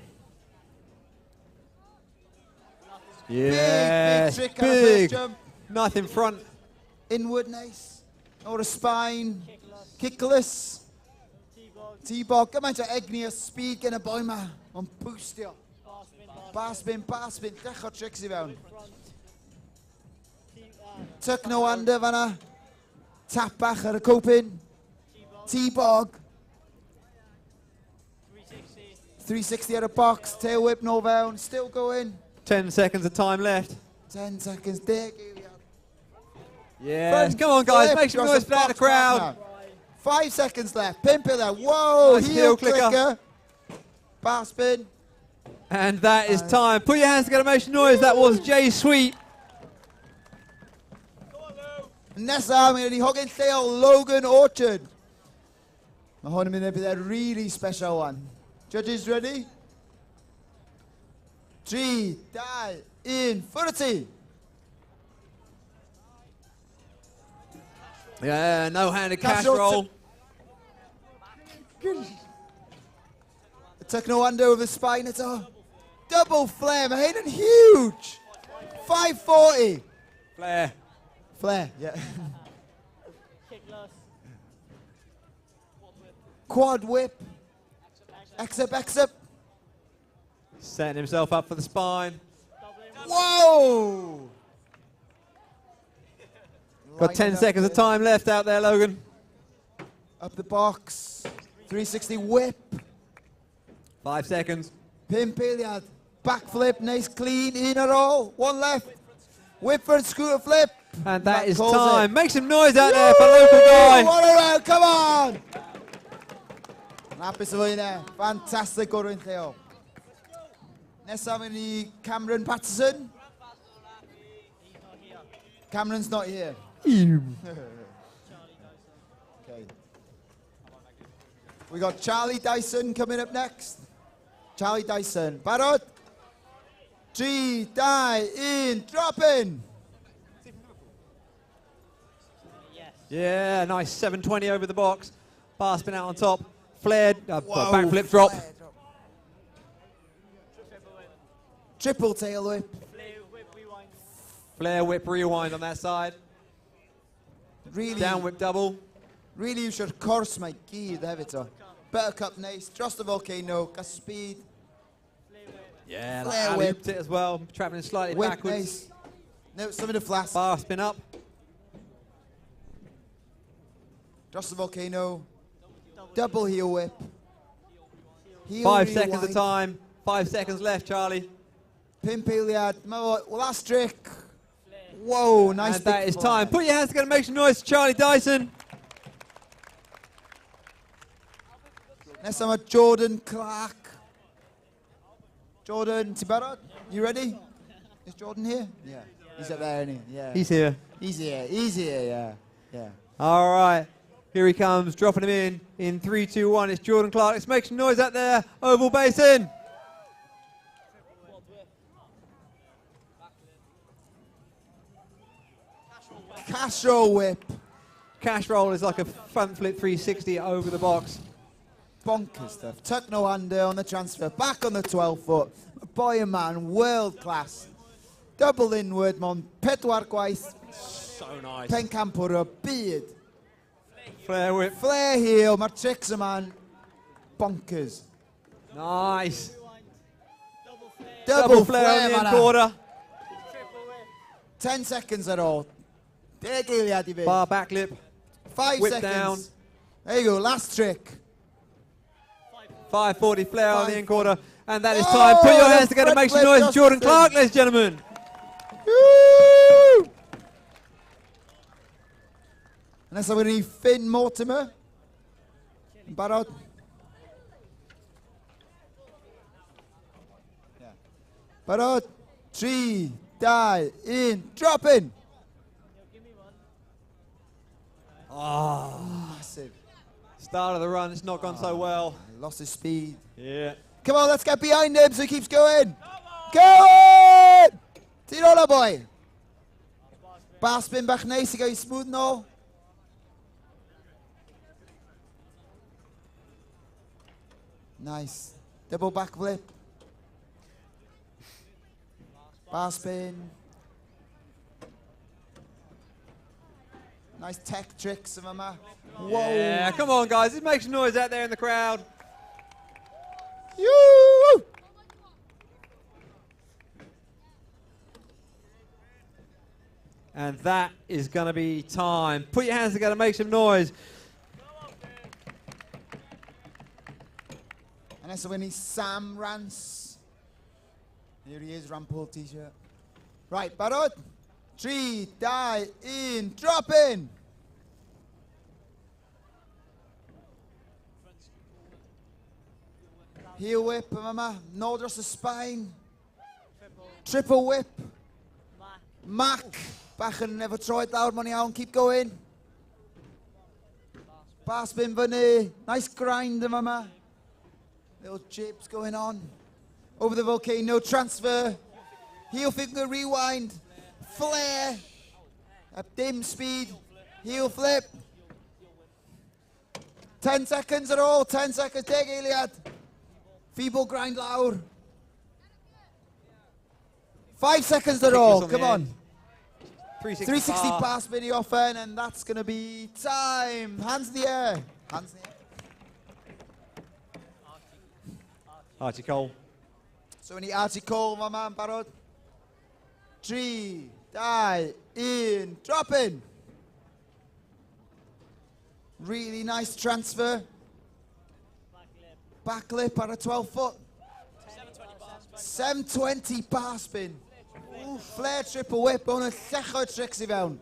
Speaker 3: Yes,
Speaker 1: big trick on the first jump.
Speaker 3: Nothing front.
Speaker 1: Inward, nice. Or a spine. Kickless. T-bog. Gymaint o egni o speed gen y boi ma. Mae'n boostio. Bar spin. Dechrau tricks I fewn. Tuck no under fanna. Tap bach ar y coping. T-bog. 360 at a box. Tail whip no fewn. Still going.
Speaker 3: 10 seconds of time left.
Speaker 1: 10 seconds. There,
Speaker 3: Yes, come on, guys. Make some noise for that in the crowd.
Speaker 1: 5 seconds left. Pimp it there. Whoa,
Speaker 3: Nice
Speaker 1: heel
Speaker 3: heel clicker.
Speaker 1: clicker. Bar spin.
Speaker 3: And that is time. Put your hands together, make some noise. That was Jay Sweet.
Speaker 1: Nesa, mae'n mynd I hogyn lleol Logan Orchard. Mae hwn yn mynd I bydd a really special one. Judges ready? 3, 2, 1, fwrdd.
Speaker 3: Yeah, no-handed cash roll.
Speaker 1: Tuck no under over the spine at all. Double flare, mae hyn yn huge. 540. Flare, yeah. Quad whip. X-up.
Speaker 3: Setting himself up for the spine.
Speaker 1: Whoa!
Speaker 3: Got 10 seconds of time left out there, Logan.
Speaker 1: Up the box. 360 whip.
Speaker 3: 5 seconds.
Speaker 1: Pimp eiliad. Backflip, nice clean, in a roll. One left. Whip for a scooter flip.
Speaker 3: And that is
Speaker 1: calls
Speaker 3: time.
Speaker 1: it.
Speaker 3: Make some noise out there for local guy.
Speaker 1: What a round, come on! Hapus o hynna. Fantastic o'r un lleol. Nesaf mynd I Cameron Patterson. Cameron's not here. Okay. We got Charlie Dyson coming up next. Charlie Dyson. Barod. 3, die, in, drop in.
Speaker 3: Yeah, nice 720 over the box. Bar spin out on top. Flared, backflip drop.
Speaker 1: Triple tail whip.
Speaker 3: Flare whip rewind on that side.
Speaker 1: Really.
Speaker 3: Down whip double.
Speaker 1: Really, you should course my gyd hefyd o. Buttercup nice. Dros the volcano. Got speed.
Speaker 3: Yeah,
Speaker 1: Flare
Speaker 3: like
Speaker 1: whip.
Speaker 3: it as well. Traveling slightly
Speaker 1: Whip
Speaker 3: backwards.
Speaker 1: nice. No, some of the flask.
Speaker 3: Bar spin up.
Speaker 1: Dros the volcano. Double heel whip. Heel
Speaker 3: 5
Speaker 1: rewind.
Speaker 3: seconds of time. 5 seconds left, Charlie.
Speaker 1: Pimp eiliad. Last trick. Whoa, nice.
Speaker 3: And that
Speaker 1: big
Speaker 3: is
Speaker 1: flare.
Speaker 3: time. Put your hands together, make some noise for Charlie Dyson.
Speaker 1: Nesaf mae Jordan Clark. Jordan, ti barod? You ready? Is Jordan here? Yeah. He's up there, isn't he? Yeah.
Speaker 3: He's here.
Speaker 1: He's here, yeah. Yeah.
Speaker 3: All right. Here he comes, dropping him in 3, 2, 1. It's Jordan Clark. Let's make some noise out there. Oval Basin.
Speaker 1: Cash roll whip.
Speaker 3: Cash roll is like a front flip 360 over the box.
Speaker 1: Bonkers stuff. Tuck no under on the transfer. Back on the 12 foot. Boy and man, world class. Double inward, mon. Pedwar gwaith.
Speaker 3: So nice.
Speaker 1: Pen campwr o byd.
Speaker 3: Flare whip.
Speaker 1: Flare heel. Mae'r tricks y man. Bonkers.
Speaker 3: Nice.
Speaker 1: Double
Speaker 3: flare on the
Speaker 1: man.
Speaker 3: end quarter.
Speaker 1: 10 seconds at all. Deg eiliad I fi.
Speaker 3: Bar backlip.
Speaker 1: 5
Speaker 3: Whip
Speaker 1: seconds.
Speaker 3: down.
Speaker 1: There you go, last trick.
Speaker 3: 540 flare on the end quarter. And that is time. Put your hands together, make some noise. Jordan Clark, ladies and gentlemen.
Speaker 1: Woo! Nesaf wedi ni Finn Mortimer. Yn barod. Barod. 3, 2, 1, drop in.
Speaker 3: Oh,
Speaker 1: massive.
Speaker 3: Start of the run, it's not gone so well.
Speaker 1: Lost his speed.
Speaker 3: Yeah.
Speaker 1: Come on, let's get behind him so he keeps going. Go! Tiro ola, boy. Bar spin bach neis, I go smooth now. Nice. Double back flip. Bar spin. Nice tech tricks, mama. Whoa.
Speaker 3: Yeah, come on, guys. It makes noise out there in the crowd.
Speaker 1: Yoo!
Speaker 3: And that is going to be time. Put your hands together, make some noise.
Speaker 1: And that's when he's Sam Rance. Here he is, Rampole t-shirt. Right, barod. 3, die, in, drop in. Heel whip, mama. No, just the spine. Triple whip. Mac. Back and never tried loud money out and keep going. Bar spin bunny. Nice grind, mama. Little chips going on. Over the volcano, transfer. Heel finger rewind. Flare. Up dim speed. Heel flip. 10 seconds at all. 10 seconds. Take Iliad. Feeble grind loud. 5 seconds at all. Come on. 360 pass video off end, and that's going to be time. Hands in the air. Hands in the air.
Speaker 3: Archie Cole.
Speaker 1: So we need Archie Cole, my man, barod. 3, die, in, drop in. Really nice transfer. Back lip at a 12 foot. 720 bar spin. Ooh, flare triple whip on a llecho tricks i fewn.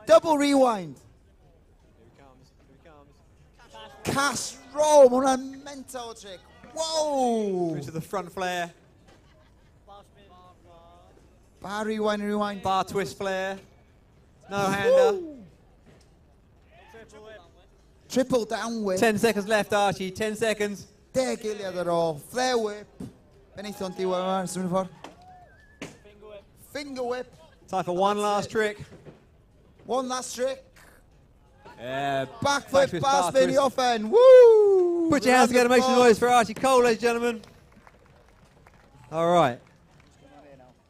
Speaker 1: Double rewind. Cash roll on a mental trick. Whoa!
Speaker 3: Through to the front flare.
Speaker 1: Bar rewind, rewind.
Speaker 3: Bar twist flare. No hander.
Speaker 1: Triple down whip.
Speaker 3: 10 seconds left, Archie. 10 seconds.
Speaker 1: There, Gilead at all. Flare whip. Benith on D1, soon for. Finger whip.
Speaker 3: Time for one last trick.
Speaker 1: One last trick.
Speaker 3: Yeah.
Speaker 1: Backflip, bar spin, the off end. Woo!
Speaker 3: Put your hands together, make some noise for Archie Cole, ladies and gentlemen. All right.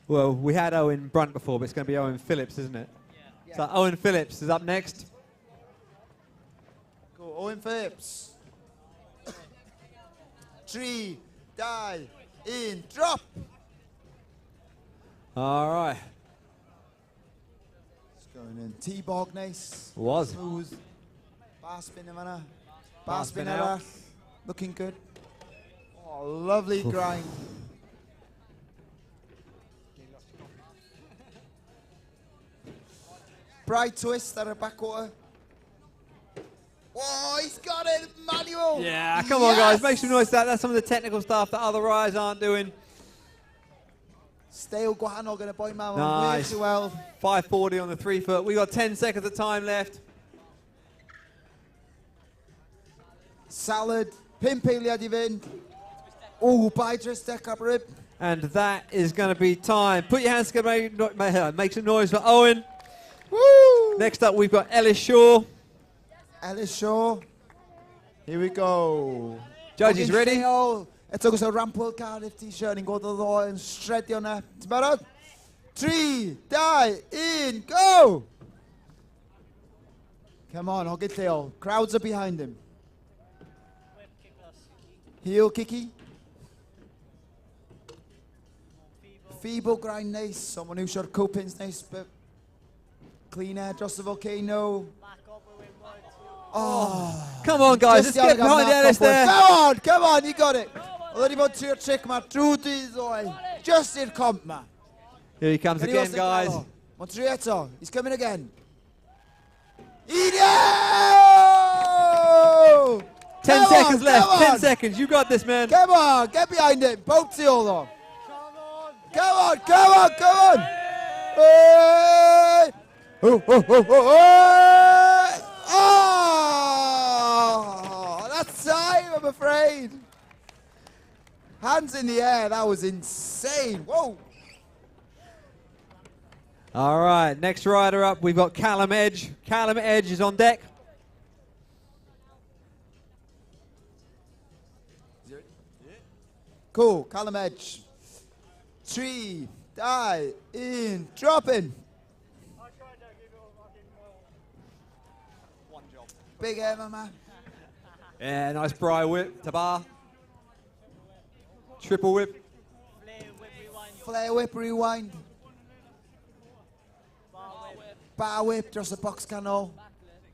Speaker 3: Well, we had Owen Brunt before, but it's going to be Owen Phillips, isn't it? Yeah. So Owen Phillips is up next.
Speaker 1: Go, Owen Phillips. 3, die, in, drop.
Speaker 3: All right.
Speaker 1: It's going in. T-bog nice.
Speaker 3: Was.
Speaker 1: Smooth. Bar spin, manna. Bar spin out. Looking good. Oh, lovely grind. Bright twist at a backwater. Oh, he's got it, manual.
Speaker 3: Yeah, come on, guys, make some noise for that. That's some of the technical stuff that other riders aren't doing.
Speaker 1: Stale Guano going to boy man.
Speaker 3: Nice.
Speaker 1: Way well.
Speaker 3: 540 on the 3 foot. We got 10 seconds of time left.
Speaker 1: Salad. Pimp Iliad i fynd. Oh, Bydris deck up rib.
Speaker 3: And that is going to be time. Put your hands together, make some noise for Owen.
Speaker 1: Woo!
Speaker 3: Next up, we've got Ellis Shaw.
Speaker 1: Ellis Shaw. Here we go.
Speaker 3: Judges ready?
Speaker 1: It's a Rampole Cardiff t-shirt and go to the law and Stryd on it. It's better. 3, die, in, go! Come on, hug it Theo. Crowds are behind him. Heel kicky. Feeble grind nice. Someone who shot copins nice, but clean air, just the volcano. Oh.
Speaker 3: Come on, guys, let's get behind Ellis there.
Speaker 1: Come on, you got it. Already about to your trick, man. True to his eye. Just in comp, man.
Speaker 3: Here he comes again, guys.
Speaker 1: Montrieto, he's coming again. Idio!
Speaker 3: 10 seconds left, 10 seconds. You got this, man.
Speaker 1: Come on, get behind him. Both seal on. Come on, come on, come on. Hey! Oh, oh, oh, oh, oh! Oh! That's time, I'm afraid. Hands in the air, that was insane. Whoa.
Speaker 3: All right, next rider up, we've got Callum Edge. Callum Edge is on deck.
Speaker 1: Cool, Callum Edge. 3, die, in, dropping. Big Emma, man.
Speaker 3: Yeah, nice bri whip to bar. Triple whip.
Speaker 1: Flare whip, rewind. Bar whip, just a box canal.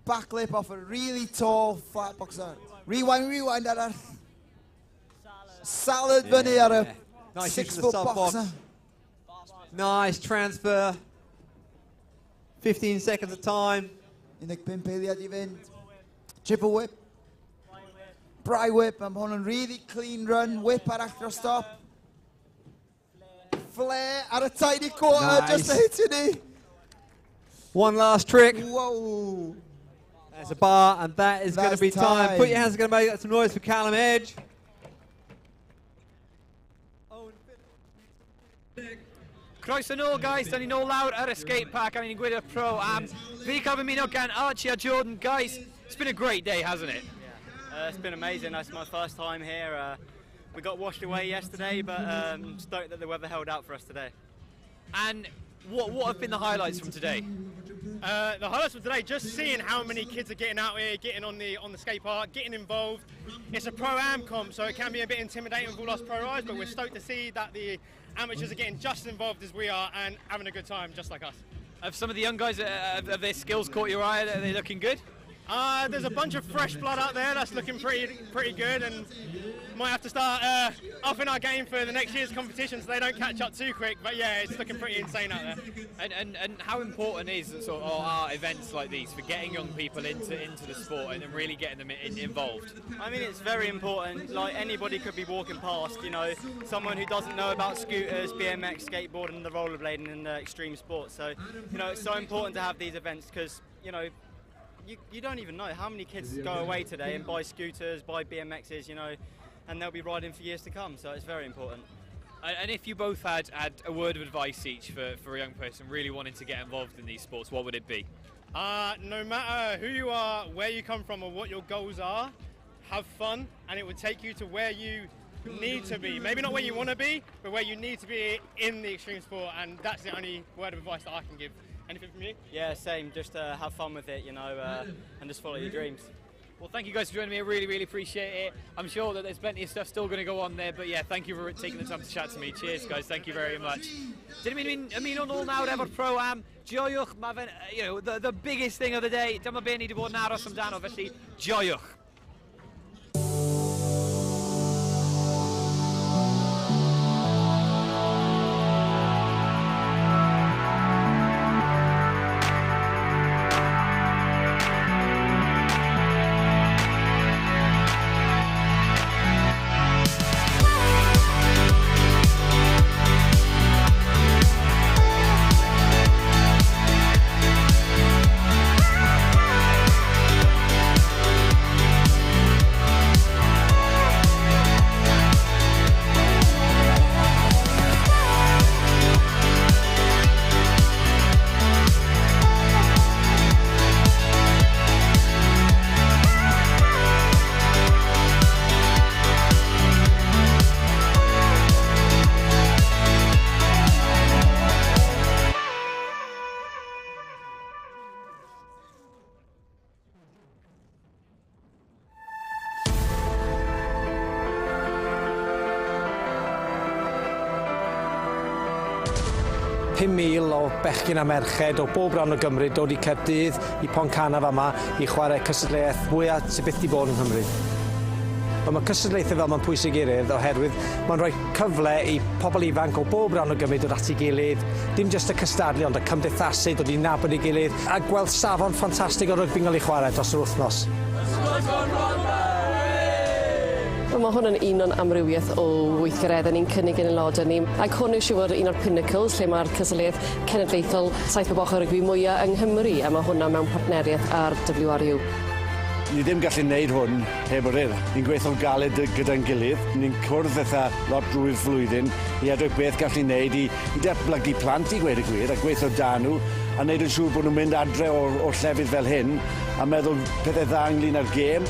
Speaker 1: Backlip off a really tall flat boxer. Rewind at her. Salad bunny at a
Speaker 3: Nice
Speaker 1: 6
Speaker 3: into the
Speaker 1: foot
Speaker 3: sub box.
Speaker 1: boxer.
Speaker 3: Nice transfer. 15 seconds of time.
Speaker 1: Unig 5 eiliad I fynd. Triple whip. Bri whip, am hwn yn really clean run. Whip arall dros stop. Flare at a tiny quarter,
Speaker 3: Nice.
Speaker 1: just a hit in
Speaker 3: One last trick.
Speaker 1: Whoa.
Speaker 3: There's a bar, and that is going to
Speaker 1: That's
Speaker 3: be time.
Speaker 1: time.
Speaker 3: Put your hands, going to make some noise for Callum Edge.
Speaker 18: Croeso nôl, guys. Da ni nôl lawr ar y skate park a ni'n gwylio pro am. Fi cael fy muno gan Archie a Jordan. Guys, it's been a great day, hasn't it?
Speaker 10: It's been amazing. It's my first time here. We got washed away yesterday, but stoked that the weather held out for us today.
Speaker 18: And what have been the highlights from today?
Speaker 22: The highlights of today, just seeing how many kids are getting out here, getting on the skate park, getting involved. It's a pro-am comp, so it can be a bit intimidating with all us pro riders, but we're stoked to see that the amateurs are getting just as involved as we are and having a good time, just like us.
Speaker 18: Have some of the young guys, have their skills caught your eye? Are they looking good?
Speaker 22: There's a bunch of fresh blood out there that's looking pretty good, and might have to start upping our game for the next year's competition so they don't catch up too quick. But yeah, it's looking pretty insane out there.
Speaker 18: And how important is sort of our events like these for getting young people into the sport and really getting them involved?
Speaker 10: I mean, it's very important. Like, anybody could be walking past, you know, someone who doesn't know about scooters, BMX, skateboarding, the rollerblading and the extreme sports. So, you know, it's so important to have these events because, you know, you don't even know how many kids go away today and buy scooters, buy BMXs, you know, and they'll be riding for years to come, so it's very important.
Speaker 18: And if you both had a word of advice each for a young person really wanting to get involved in these sports, what would it be?
Speaker 22: No matter who you are, where you come from or what your goals are, have fun and it would take you to where you need to be. Maybe not where you want to be, but where you need to be in the extreme sport, and that's the only word of advice that I can give. Anything from you?
Speaker 10: Yeah, same. Just have fun with it, you know, and just follow your dreams.
Speaker 18: Well, thank you guys for joining me. I really, really appreciate it. I'm sure that there's plenty of stuff still going to go on there, but yeah, thank you for taking the time to chat to me. Cheers, guys. Thank you very much. Dyn ni'n ymuno nôl nawr efo'r pro-am. Joiwch, mae fe'n, you know, the biggest thing of the day. Dyma be ni wedi bod yn aros amdano, felly joiwch.
Speaker 8: Mil o bechgyn a merched o bob ran o Gymru dod i Caerdydd, i Poncanaf yma, i chwarae cystadleuaeth mwyaf sydd byth 'di bod yng Nghymru. Ond mae cystadleuaethau fel mae'n pwysig i rydd oherwydd mae'n rhoi cyfle i pobl ifanc o bob ran o Gymru dod at ei gilydd, dim jyst y cystadlu ond y cymdeithasu, dod i nabod ei gilydd, a gweld safon ffantastig o rygbi'n cael ei chwarae dros yr wythnos.
Speaker 19: Mae hwn yn un o'n amrywiaeth o weithgareddau ni'n cynnig yn aelodau ni. Ac hwn yw siwr un o'r pinnacles lle mae'r cystadleuaeth cenedlaethol saith bob ochr rygbi mwyaf yng Nghymru, a mae hwnna mewn partneriaeth â'r WRU.
Speaker 11: Ni ddim gallu neud hwn heb yr ur. Ni'n gweithio'n galed gyda'n gilydd. Ni'n cwrdd eitha lot drwy'r flwyddyn i edrych beth gallu neud i datblygu plant i gweud y gwir a gweithio da nhw a neud yn siŵr bod nhw'n mynd adre o llefydd fel hyn a meddwl pethau dda ynglyn â'r gêm.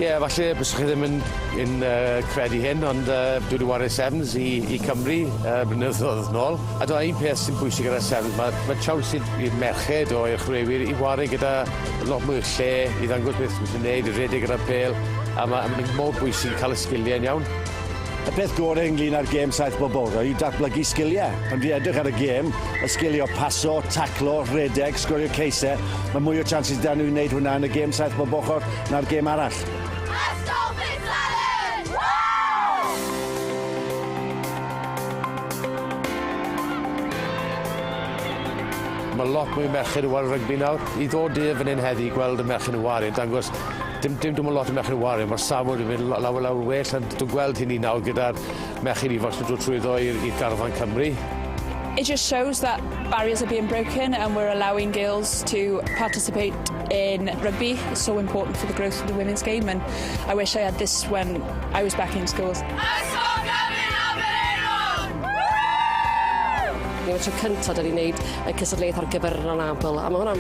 Speaker 15: Ie, falle byswch chi ddim yn credu hyn, ond dwi wedi wario Sevens i Cymru blynyddoedd nôl. A dwi'n un peth sy'n bwysig gyda Sevens, mae traws i'r merched o i'r chwaraewyr i wario gyda lot mwy o lle, i ddangos beth sy'n gwneud, i redeg gyda'r pel, a mae'n mor bwysig cael y sgiliau'n iawn.
Speaker 11: Y peth gorau ynglyn â'r gêm 7 bobl yw datblygu sgiliau. Pan di edrych ar y gêm, y sgilio paso, taclo, redeg, sgorio ceisau, mae mwy o chances da nhw i wneud hwnna yn y gêm 7 bobl na'r gêm arall.
Speaker 15: Mae lot mwy merched yn wario rygbi nawr. I ddod i'r fan hyn heddi i gweld y merched yn wario, dangos dim dwi'n lot o merched yn wario, mae'r safon yn mynd lawr well, a dwi'n gweld hynny nawr gyda'r merched ifanc sy'n dod trwyddo i'r garfan Cymru.
Speaker 23: It just shows that barriers are being broken and we're allowing girls to participate in rugby. It's so important for the growth of the women's game, and I wish I had this when I was back in schools.
Speaker 19: Ni wedi tro cyntaf da ni'n gwneud y cysadleuaeth ar gyfer yr anabl, a mae hwnna'n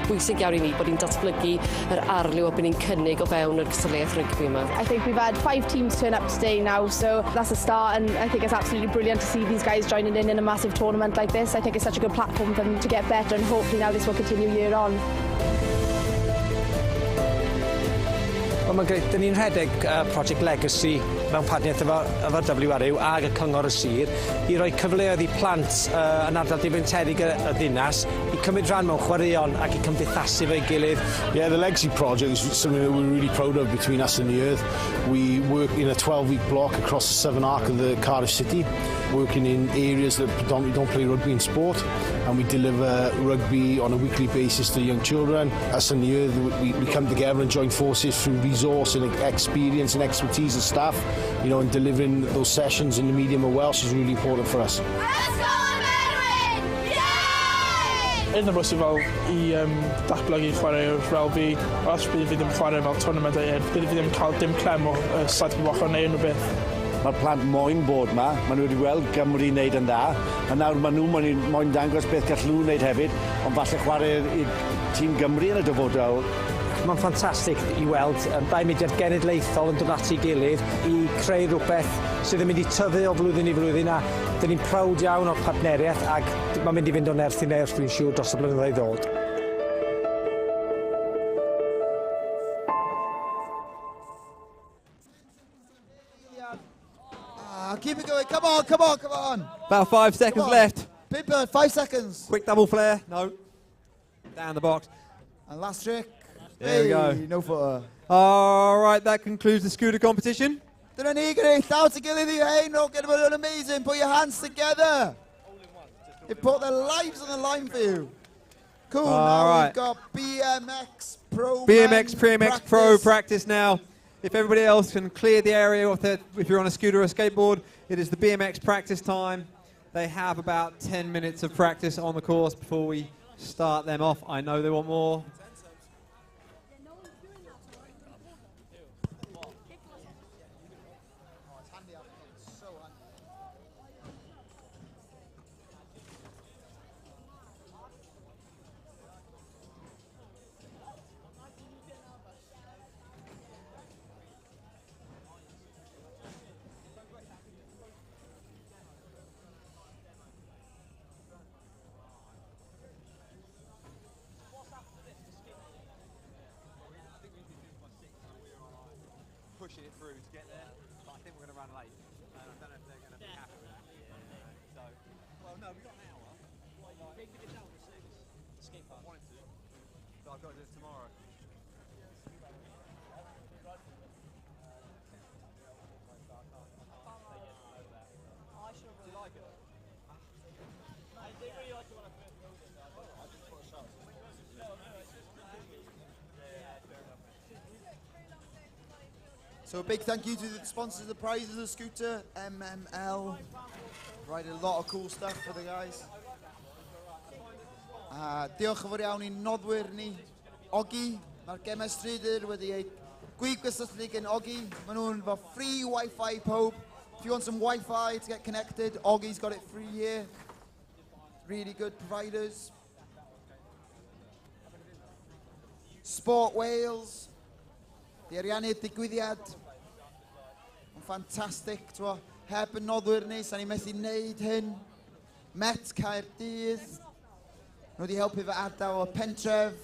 Speaker 19: bwysig iawn i ni bod ni'n datblygu yr arlyw o bod ni'n cynnig o fewn yr cysadleuaeth rygbi yma.
Speaker 24: I think we've had 5 teams turn up today now, so that's a start, and I think it's absolutely brilliant to see these guys joining in a massive tournament like this. I think it's such a good platform for them to get better, and hopefully now this will continue year on.
Speaker 8: Wel, mae'n greu. Dyn ni'n rhedeg Project Legacy mewn partneriaeth efo'r WRU ag y Cyngor y Sir i roi cyfleoedd i plant yn ardal difreintiedig y ddinas i cymryd rhan mewn chwaraeon ac i cymdeithasu fo'i gilydd.
Speaker 25: Yeah, the Legacy project is something that we're really proud of between us and the Urdd. We work in a 12-week block across the southern arc of the Cardiff City, working in areas that predominantly don't play rugby in sport, and we deliver rugby on a weekly basis to young children. Us and the Urdd, we come together and join forces through resource and experience and expertise of staff, you know, and delivering those sessions in the medium of Welsh is really important for us.
Speaker 26: Un o'r bwysig fel i datblygu chwarae fel fi, os bydd fi ddim chwarae fel tournament bydd fi ddim cael dim clem o saith bobl neu unrhyw beth.
Speaker 11: Mae'r plant moyn bod yma, maen nhw wedi weld Gymru wneud yn dda, a nawr maen nhw moyn dangos beth gall nhw wneud hefyd, ond falle chwarae i'r tîm Gymru yn y dyfodol.
Speaker 8: Mae'n ffantastig i weld dau mudiad genedlaethol yn dod ati i gilydd i creu rhywbeth sydd yn mynd i tyfu o flwyddyn i flwyddyn, a dyn ni'n prawd iawn o'r partneriaeth ac mae'n mynd i fynd o nerth i nerth, dwi'n siŵr, dros y blynyddoedd ddod.
Speaker 1: Keep it going, come on, come on, come on.
Speaker 3: About 5 seconds left.
Speaker 1: Pippa, 5 seconds.
Speaker 3: Quick double flare, no. Down the box.
Speaker 1: And last trick.
Speaker 3: There we go.
Speaker 1: No footer.
Speaker 3: All right, that concludes the scooter competition.
Speaker 1: Dyna ni gyda llaw to gilydd i hyn, no, get it amazing. Put your hands together. They put their lives on the line for you. Cool, now we've got BMX Pro
Speaker 3: BMX Pro practice now. If everybody else can clear the area, if you're on a scooter or a skateboard, it is the BMX practice time. They have about 10 minutes of practice on the course before we start them off. I know they want more.
Speaker 17: Pushing it through to get there, but I think we're going to run late. I don't know if they're going to be happy with that. So, well, no, we've got an hour. They can get down as soon as skate park. Wanted to, but I've got to do it tomorrow. I should really like it. I did really like it when I first built it. I just put a shot. No, it's just yeah, fair enough.
Speaker 1: So a big thank you to the sponsors of the prizes of the scooter, MML. Provided a lot of cool stuff for the guys. Diolch yn fawr iawn i noddwyr ni. Ogi, mae'r Gemau Stryd wedi ei gwyb gysylltu gen Ogi. Maen nhw'n fo free Wi-Fi pob. If you want some Wi-Fi to get connected, Ogi's got it free here. Really good providers. Sport Wales. Di ariannu'r digwyddiad. Yn ffantastig, heb y noddwyr ni, sa'n ni methu wneud hyn. Met Caerdydd. Nhw wedi helpu fe adael o pentref.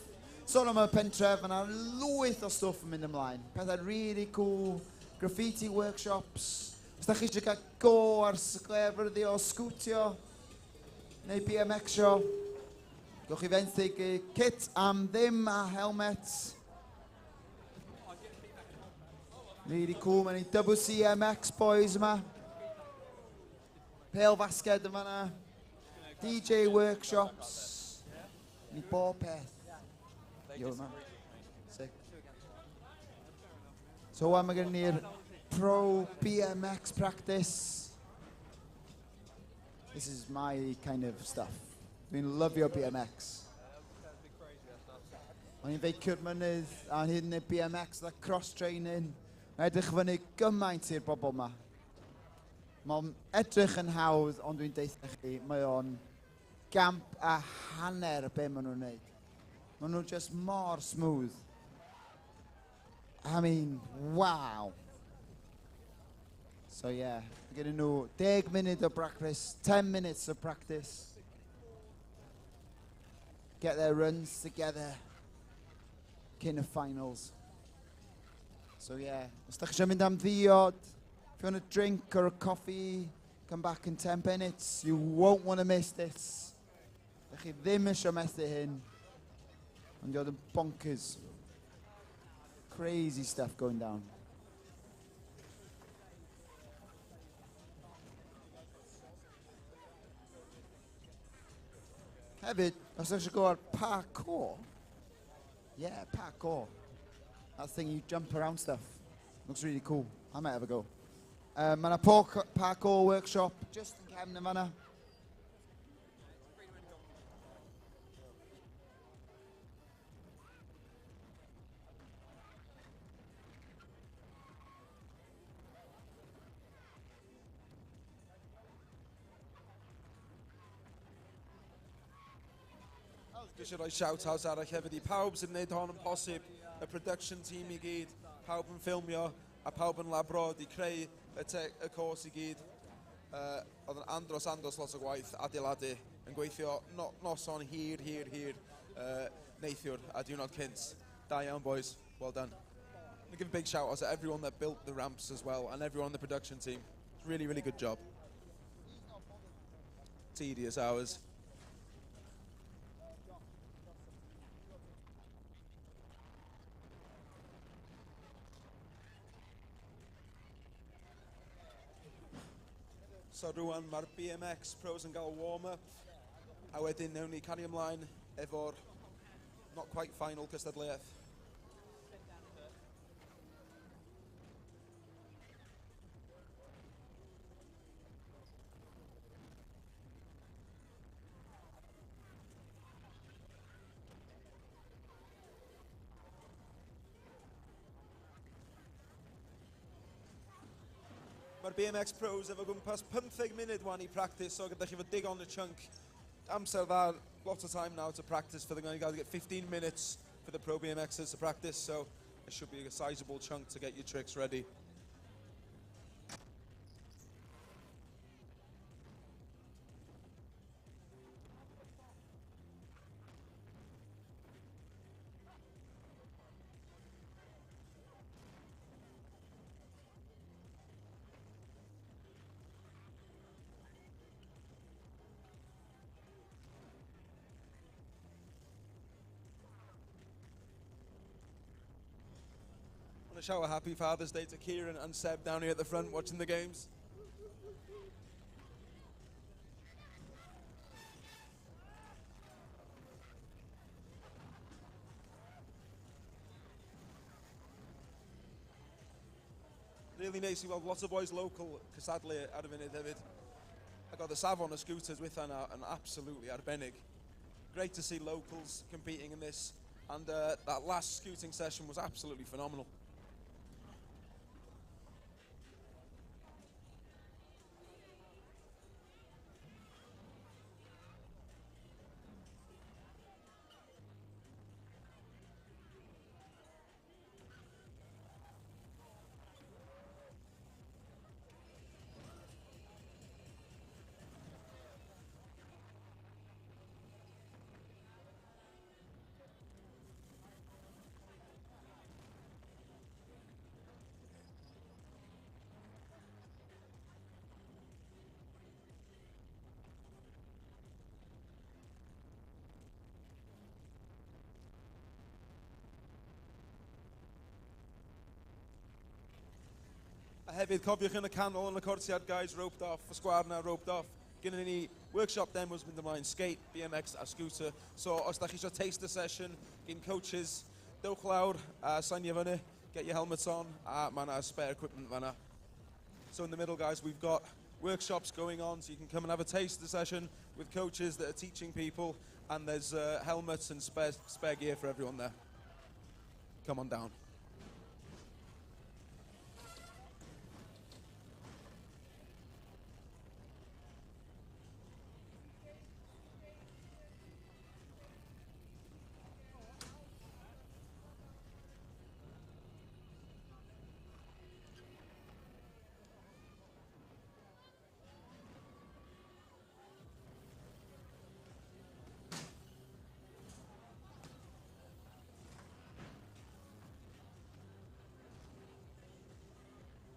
Speaker 1: Sôn am y pentref, yna lwyth o stwff yn mynd ymlaen. Pethau really cool, graffiti workshops. Os da chi eisiau cael go ar sglefryddi o sgwtio, neu BMX-io, gwch chi fenthyg kit am ddim a helmet. Really cool, mae'n i WCMX boys yma. Pêl fasged yma yna. DJ workshops. Ni bob peth. Yo, man. Sick. So wan mae gen ni'r pro BMX practice. This is my kind of stuff. Dwi'n lyfio BMX. O'n i'n feicwr mynydd, a hyn y BMX, that cross-training. Mae edrych fyny gymaint i'r bobl yma. Mae'n edrych yn hawdd, ond dwi'n deitha chi, mae o'n gamp a hanner be maen nhw'n neud. Maen nhw just mor smooth. I mean, wow. So yeah, we're going to know 10 minutes of practice, 10 minutes of practice. Get their runs together. Cyn y finals. So yeah, os da chi eisiau mynd am ddiod, if you want a drink or a coffee, come back in 10 minutes. You won't want to miss this. Da chi ddim eisiau methu hyn. Ond dod yn bonkers. Crazy stuff going down. Hefyd, os ydych chi'n go ar parkour, yeah, parkour. That thing you jump around stuff. Looks really cool. I might have a go. Mae yna parkour workshop just yn cefn yn fanna.
Speaker 4: Dwi eisiau rhoi shout-outs arall hefyd i pawb sy'n gwneud hon yn posib, y production team i gyd, pawb yn ffilmio a pawb yn labro i creu y cwrs i gyd. Oedd yn andros lot o gwaith adeiladu yn gweithio noson hir, neithiwr a diwrnod cynt. Da iawn, boys. Well done. I'm going to give a big shout out to everyone that built the ramps as well and everyone on the production team. It's really, really good job. Tedious hours. So rwan mae'r BMX pros yn cael warm-up a wedyn newn ni cario ymlaen efo'r not quite final cystadleuaeth. Mae'r BMX pros efo gwmpas 15 munud wan i practice, so gyda chi fod dig on the chunk. Amser dda, lot of time now to practice for the guy. You got to get 15 minutes for the pro BMXers to practice, so it should be a sizable chunk to get your tricks ready. I want to shout a happy Father's Day to Kieran and Seb down here at the front watching the games. Really nice i weld lot o boys local cystadlu ar y funud hefyd. I got the Savon scooters with an absolutely arbennig. Great to see locals competing in this, and that last scooting session was absolutely phenomenal. A hefyd, cofiwch yn y canol yn y cortiad, guys, roped off, y sgwar na roped off. Gynnon ni workshop demos mynd ymlaen, skate, BMX a scooter. So os da chi eisiau taster session gyn coaches, dewch lawr a signio fyny, get your helmets on, a mae yna spare equipment fanna. So in the middle, guys, we've got workshops going on, so you can come and have a taster session with coaches that are teaching people, and there's helmets and spare gear for everyone there. Come on down.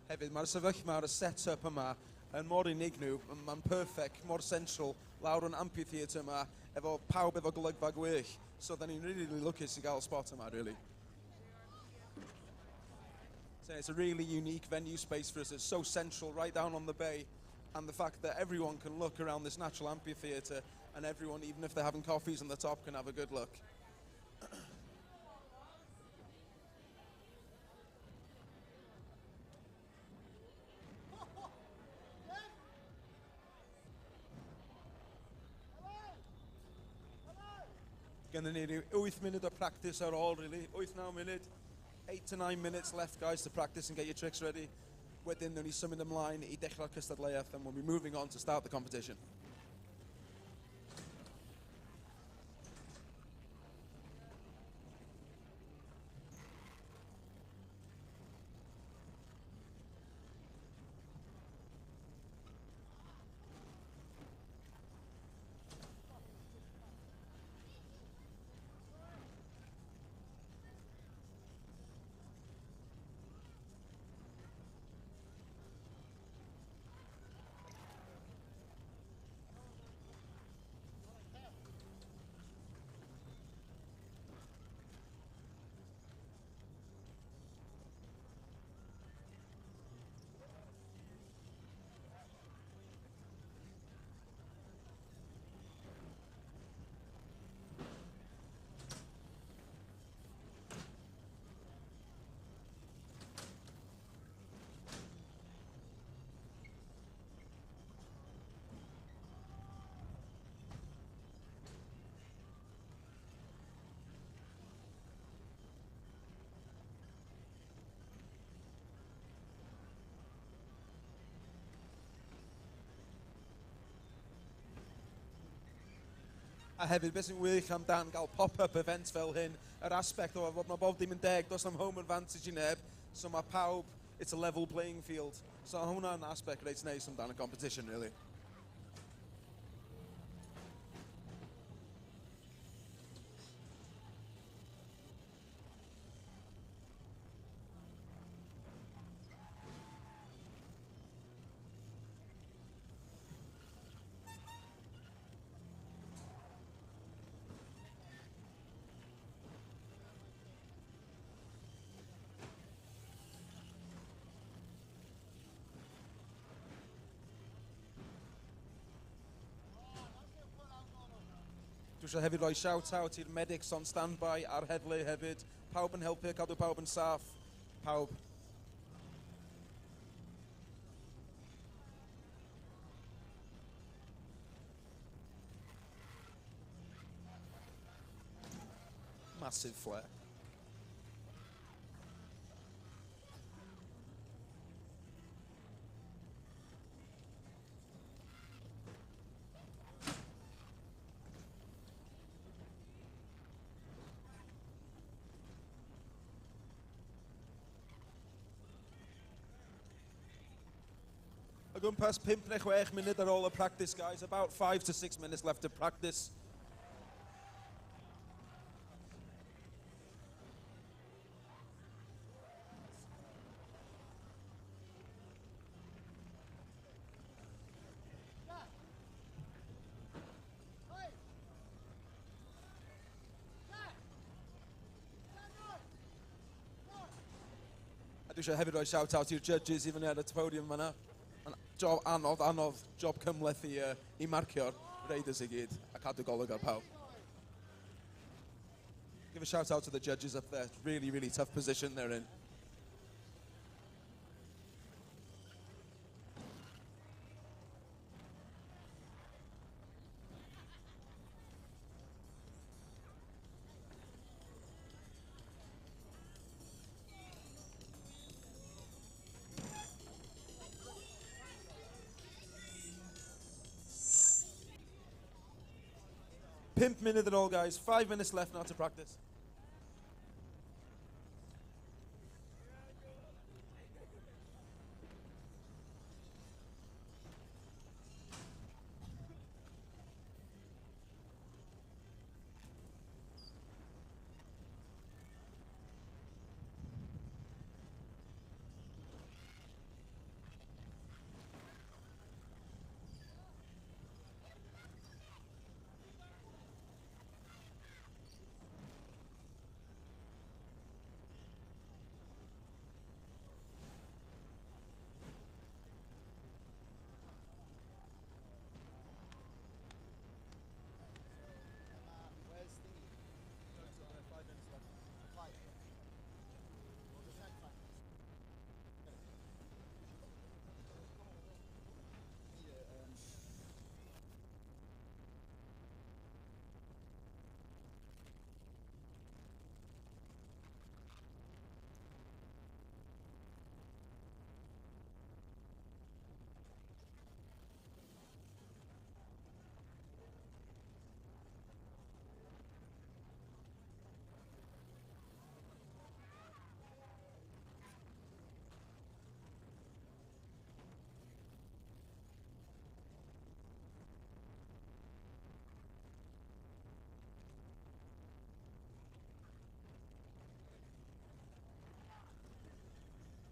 Speaker 4: Hefyd, mae'r sefyllfa ar y set-up yma yn mor unigryw, mae'n perfect, mor central, lawr yn amphitheatre yma, efo pawb efo golygfa gwell. So, da ni'n really lwcus i gael spot yma, really. So, it's a really unique venue space for us. It's so central, right down on the bay. And the fact that everyone can look around this natural amphitheatre, and everyone, even if they're having coffees on the top, can have a good look. Gynnon ni ryw 8 munud o practice ar ôl, really. 8-9 munud. 8 to 9 minutes left, guys, to practice and get your tricks ready. Wedyn, nhw'n ni symud ymlaen i dechrau'r cystadleuaeth, and we'll be moving on to start the competition. A hefyd, beth sy'n wych amdan gael pop-up events fel hyn, yr aspect o fod mae bob dim yn deg, does am home advantage i neb, so mae pawb, it's a level playing field. So hwnna'n aspect reit neis amdan y competition, really. Dwi eisiau hefyd rhoi shout-out i'r medics on standby a'r heddlu hefyd. Pawb yn helpu, cadw pawb yn saff. Pawb. massive flair. O gwmpas 5 neu 6 munud ar ôl y practice, guys. About 5 to 6 minutes left of practice. A dwi eisiau hefyd roi shout-out i'r judges i fyny ar y podium yma. Job anodd, job cymleth i marcio'r raiders i gyd a cadw golwg ar pawb. Give a shout out to the judges up there. Really, really tough position they're in. Pimp minute at all, guys. 5 minutes left now to practice.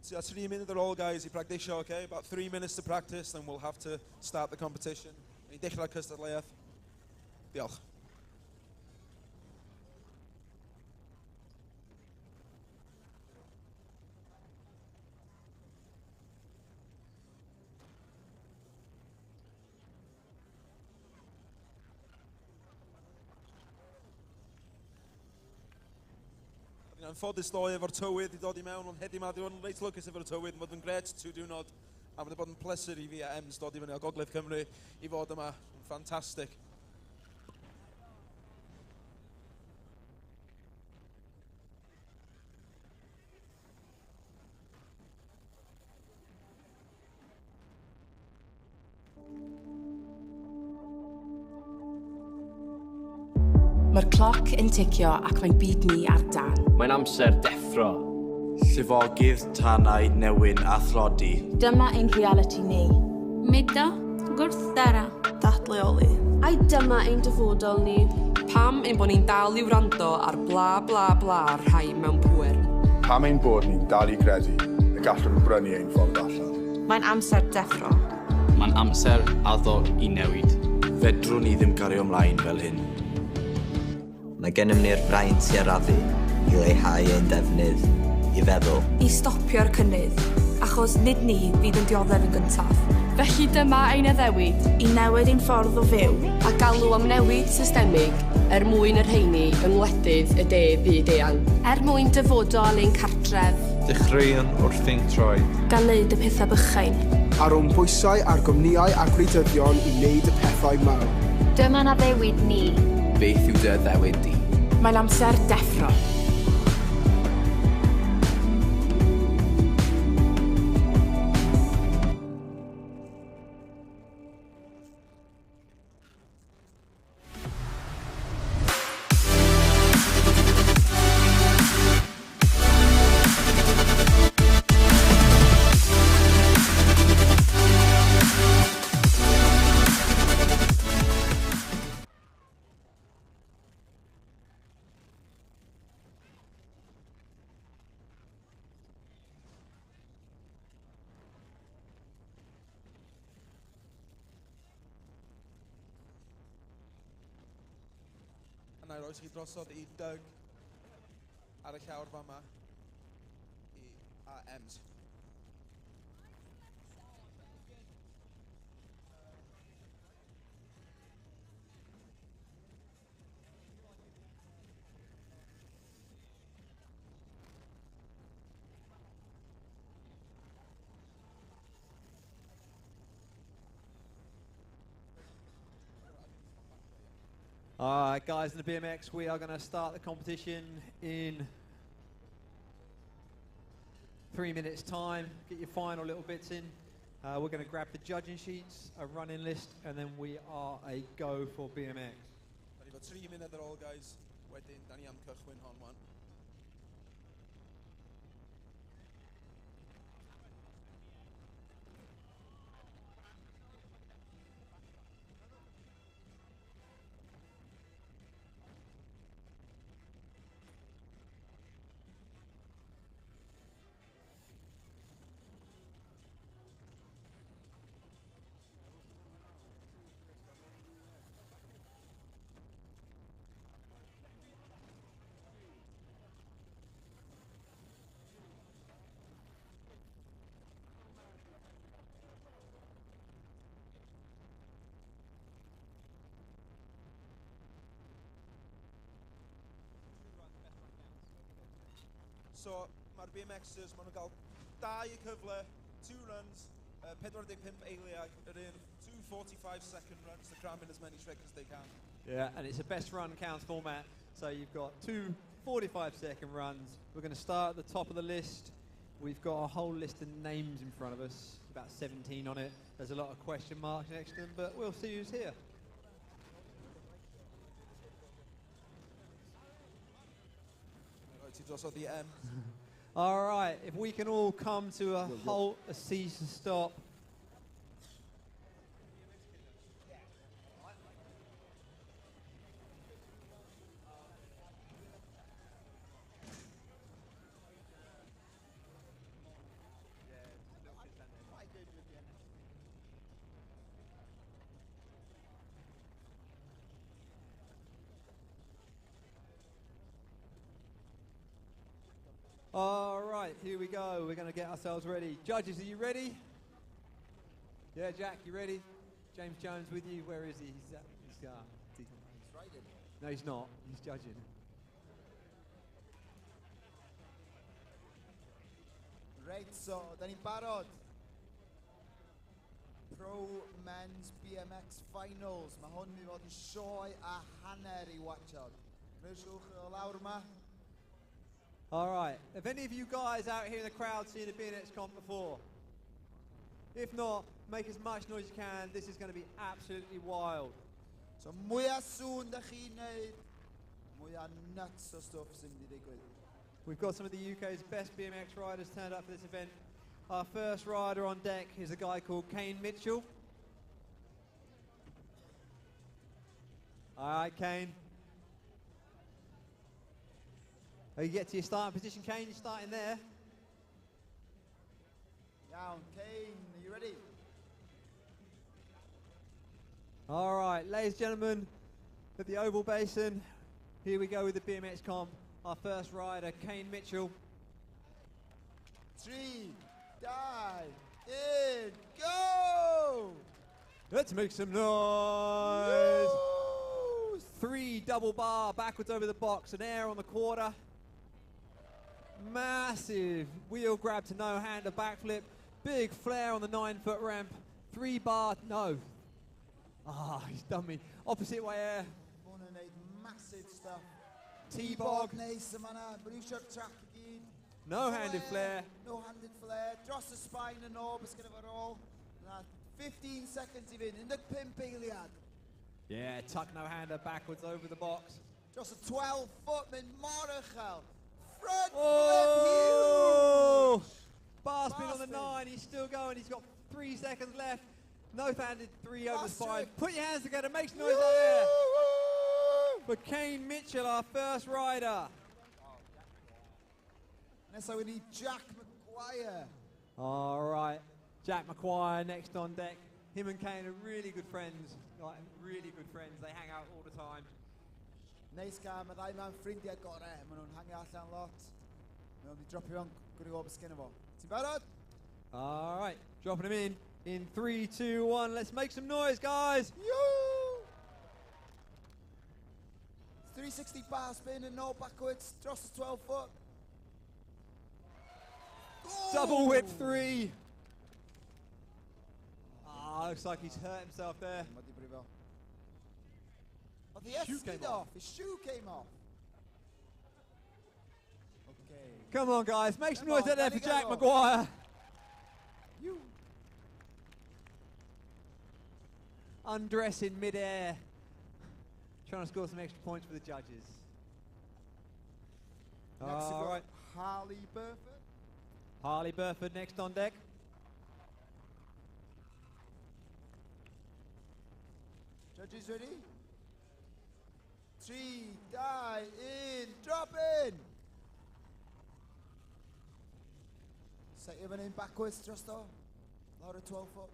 Speaker 4: So that's 3 minutes at all, guys. You practice, okay? About 3 minutes to practice, then we'll have to start the competition. Ni dechrau cystadleuaeth. Diolch. Yn ffodus doi efo'r tywydd i dod i mewn, ond heddiw ma wedi bod yn reit lwcus efo'r tywydd, bod yn gret 2 diwrnod, a wedi bod yn pleser i fi a Ems dod i fyny o Gogledd Cymru i fod yma. Ffantastig.
Speaker 2: Mae'r cloc yn ticio ac mae'n byd ni ar dan.
Speaker 5: Mae'n amser deffro.
Speaker 6: Llifogydd, tanau, newyn a thlodi.
Speaker 2: Dyma ein reality ni.
Speaker 7: Mudo, gwrthdara,
Speaker 2: Datleoli.
Speaker 19: Ai dyma ein dyfodol ni.
Speaker 2: Pam ein bod ni'n dal i wrando ar bla bla bla rhai mewn pŵer.
Speaker 9: Pam ein bod ni'n dal i gredu y gallwn brynu ein ffordd allan.
Speaker 2: Mae'n amser deffro.
Speaker 5: Mae'n amser addo i newid.
Speaker 6: Fedrwn ni ddim gario ymlaen fel hyn.
Speaker 14: Mae gennym ni'r braint i arafu, i leihau ein defnydd, i feddwl.
Speaker 2: I stopio'r cynnydd, achos nid ni fydd yn dioddef yn gyntaf.
Speaker 24: Felly dyma ein addewid,
Speaker 2: I newid ein ffordd o fyw.
Speaker 19: A galw am newid systemig mwyn yr rheini yng ngwledydd y de byd eang.
Speaker 2: Mwyn dyfodol ein cartref.
Speaker 14: Dechreuon wrth ein troi.
Speaker 2: Gan wneud y pethau bychain.
Speaker 9: Ar o'n bwysau a'r gwmnïau a gwleidyddion i wneud y pethau mawr.
Speaker 7: dyma na ddewid ni.
Speaker 5: Beth yw dy ddewyd di?
Speaker 2: Mae'n amser deffro.
Speaker 4: A na i roi chi drosodd I Doug ar y llawr fama a Ems.
Speaker 3: All right, guys, in the BMX, we are going to start the competition in 3 minutes' time. Get your final little bits in. We're going to grab the judging sheets, a running list, and then we are a go for BMX.
Speaker 4: Dan ni fod 3 munud ar ôl, guys. Wedyn, dan ni am cychwyn hon, wan. So, mae'r BMXers, maen nhw'n cael 2 cyfle, 2 runs, 45 eiliad, yr un 2 45-second runs to cram in as many tricks as they can.
Speaker 3: Yeah, and it's a best run counts format. So you've got 2 45-second runs. We're going to start at the top of the list. We've got a whole list of names in front of us, about 17 on it. There's a lot of question marks next to them, but we'll see who's here. All right, if we can all come to a halt, a cease and stop. All right, here we go. We're going to get ourselves ready. Judges, are you ready? Yeah, Jack, you ready? James Jones with you. Where is he? He's no, he's not. He's judging.
Speaker 1: Right, so, dan ni'n barod. Pro Men's BMX Finals. Mae hwn mynd i fod yn sioe a hanner I watchod. Rwyswch o lawr yma.
Speaker 3: All right, have any of you guys out here in the crowd seen a BMX comp before? If not, make as much noise as you can. This is going to be absolutely wild.
Speaker 1: So mwyaf sŵn da chi'n neud, mwyaf nuts o stuff sy'n mynd I digwydd.
Speaker 3: We've got some of the UK's best BMX riders turned up for this event. Our first rider on deck is a guy called Kane Mitchell. All right, Kane. Oh, you get to your starting position, Kane, you're starting there.
Speaker 1: Iawn, Kane, are you ready?
Speaker 3: All right, ladies and gentlemen, at the Oval Basin, here we go with the BMX comp. Our first rider, Kane Mitchell.
Speaker 1: 3, 2, 1, go!
Speaker 3: Let's make some noise. Woo! 3 double bar backwards over the box, an air on the quarter. Massive wheel grab to no hander backflip. Big flare on the 9-foot ramp. 3 bar, no. Ah, he's done me. Opposite way air.
Speaker 1: Maen nhw'n neud massive stuff.
Speaker 3: T-bog.
Speaker 1: Neis yma na, brwsio'r trac I gyd.
Speaker 3: No-handed flare.
Speaker 1: No-handed flare. Dros y spine yn ôl, bys gyda fo'r ôl. 15 seconds I fynd, 15 eiliad.
Speaker 3: Yeah, tuck no-hander backwards over the box.
Speaker 1: Dros y 12 foot, mynd mor uchel. Front
Speaker 3: Oh!
Speaker 1: flip, huge!
Speaker 3: Bar spin on the 9, he's still going, he's got 3 seconds left. No-handed 3 over the spine. Put your hands together, make some noise out there. For Kane Mitchell, our first rider.
Speaker 1: Nesa we need Jack McGuire.
Speaker 3: All right, Jack McGuire next on deck. Him and Kane are really good friends, like really good friends. They hang out all the time.
Speaker 1: Neis ga, mae ddau mewn ffrindiau gorau. Maen nhw'n hangio allan lot. Maen nhw'n dropio fewn, gwrdd I gwybod beth sgynno fo. Ti'n barod?
Speaker 3: All right, dropping him in 3, 2, 1. Let's make some noise, guys.
Speaker 1: Yoo! 360 bar spin and no backwards. Dros the 12 foot.
Speaker 3: Double whip 3. Ah, looks like he's hurt himself there.
Speaker 1: Oh, the S came off. His shoe came off. Okay.
Speaker 3: Come on, guys. Make some noise out there for Jack McGuire.
Speaker 1: You.
Speaker 3: Undress in mid-air. Trying to score some extra points for the judges. All right.
Speaker 1: Harley Burford.
Speaker 3: Harley Burford next on deck.
Speaker 1: Judges ready? 3, die, in, drop in! Set him in backwards, just though. Loud of 12 foot.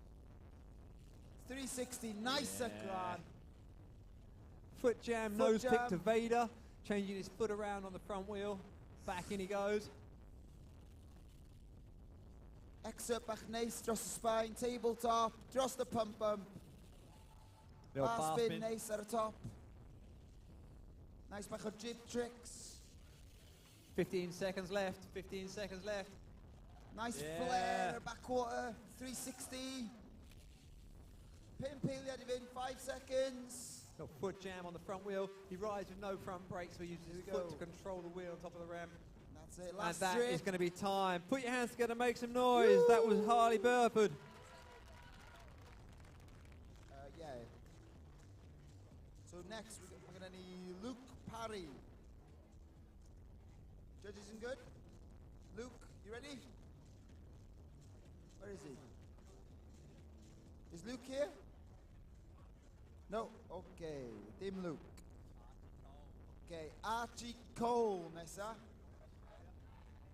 Speaker 1: 360, nice grand.
Speaker 3: Foot jam, nose pick to Vader. Changing his foot around on the front wheel. Back in he goes.
Speaker 1: Excerpt back nice, dros the spine, tabletop, dros the pump bump. Bar spin, nice at the top. Nice back of jib tricks.
Speaker 3: 15 seconds left, 15 seconds left.
Speaker 1: Nice flare, backwater, 360. Pin Pelia in 5 seconds.
Speaker 3: Got foot jam on the front wheel. He rides with no front brakes, so he uses his foot to control the wheel on top of the ramp.
Speaker 1: That's it,
Speaker 3: And
Speaker 1: last
Speaker 3: that
Speaker 1: strip.
Speaker 3: is going to be time. Put your hands together, make some noise. Woo! That was Harley Burford.
Speaker 1: Yeah. So next, we're going to need Luke Parry. Judges in good? Luke, you ready? Where is he? Is Luke here? No? Okay, dim Luke. Okay, Archie Cole nesa.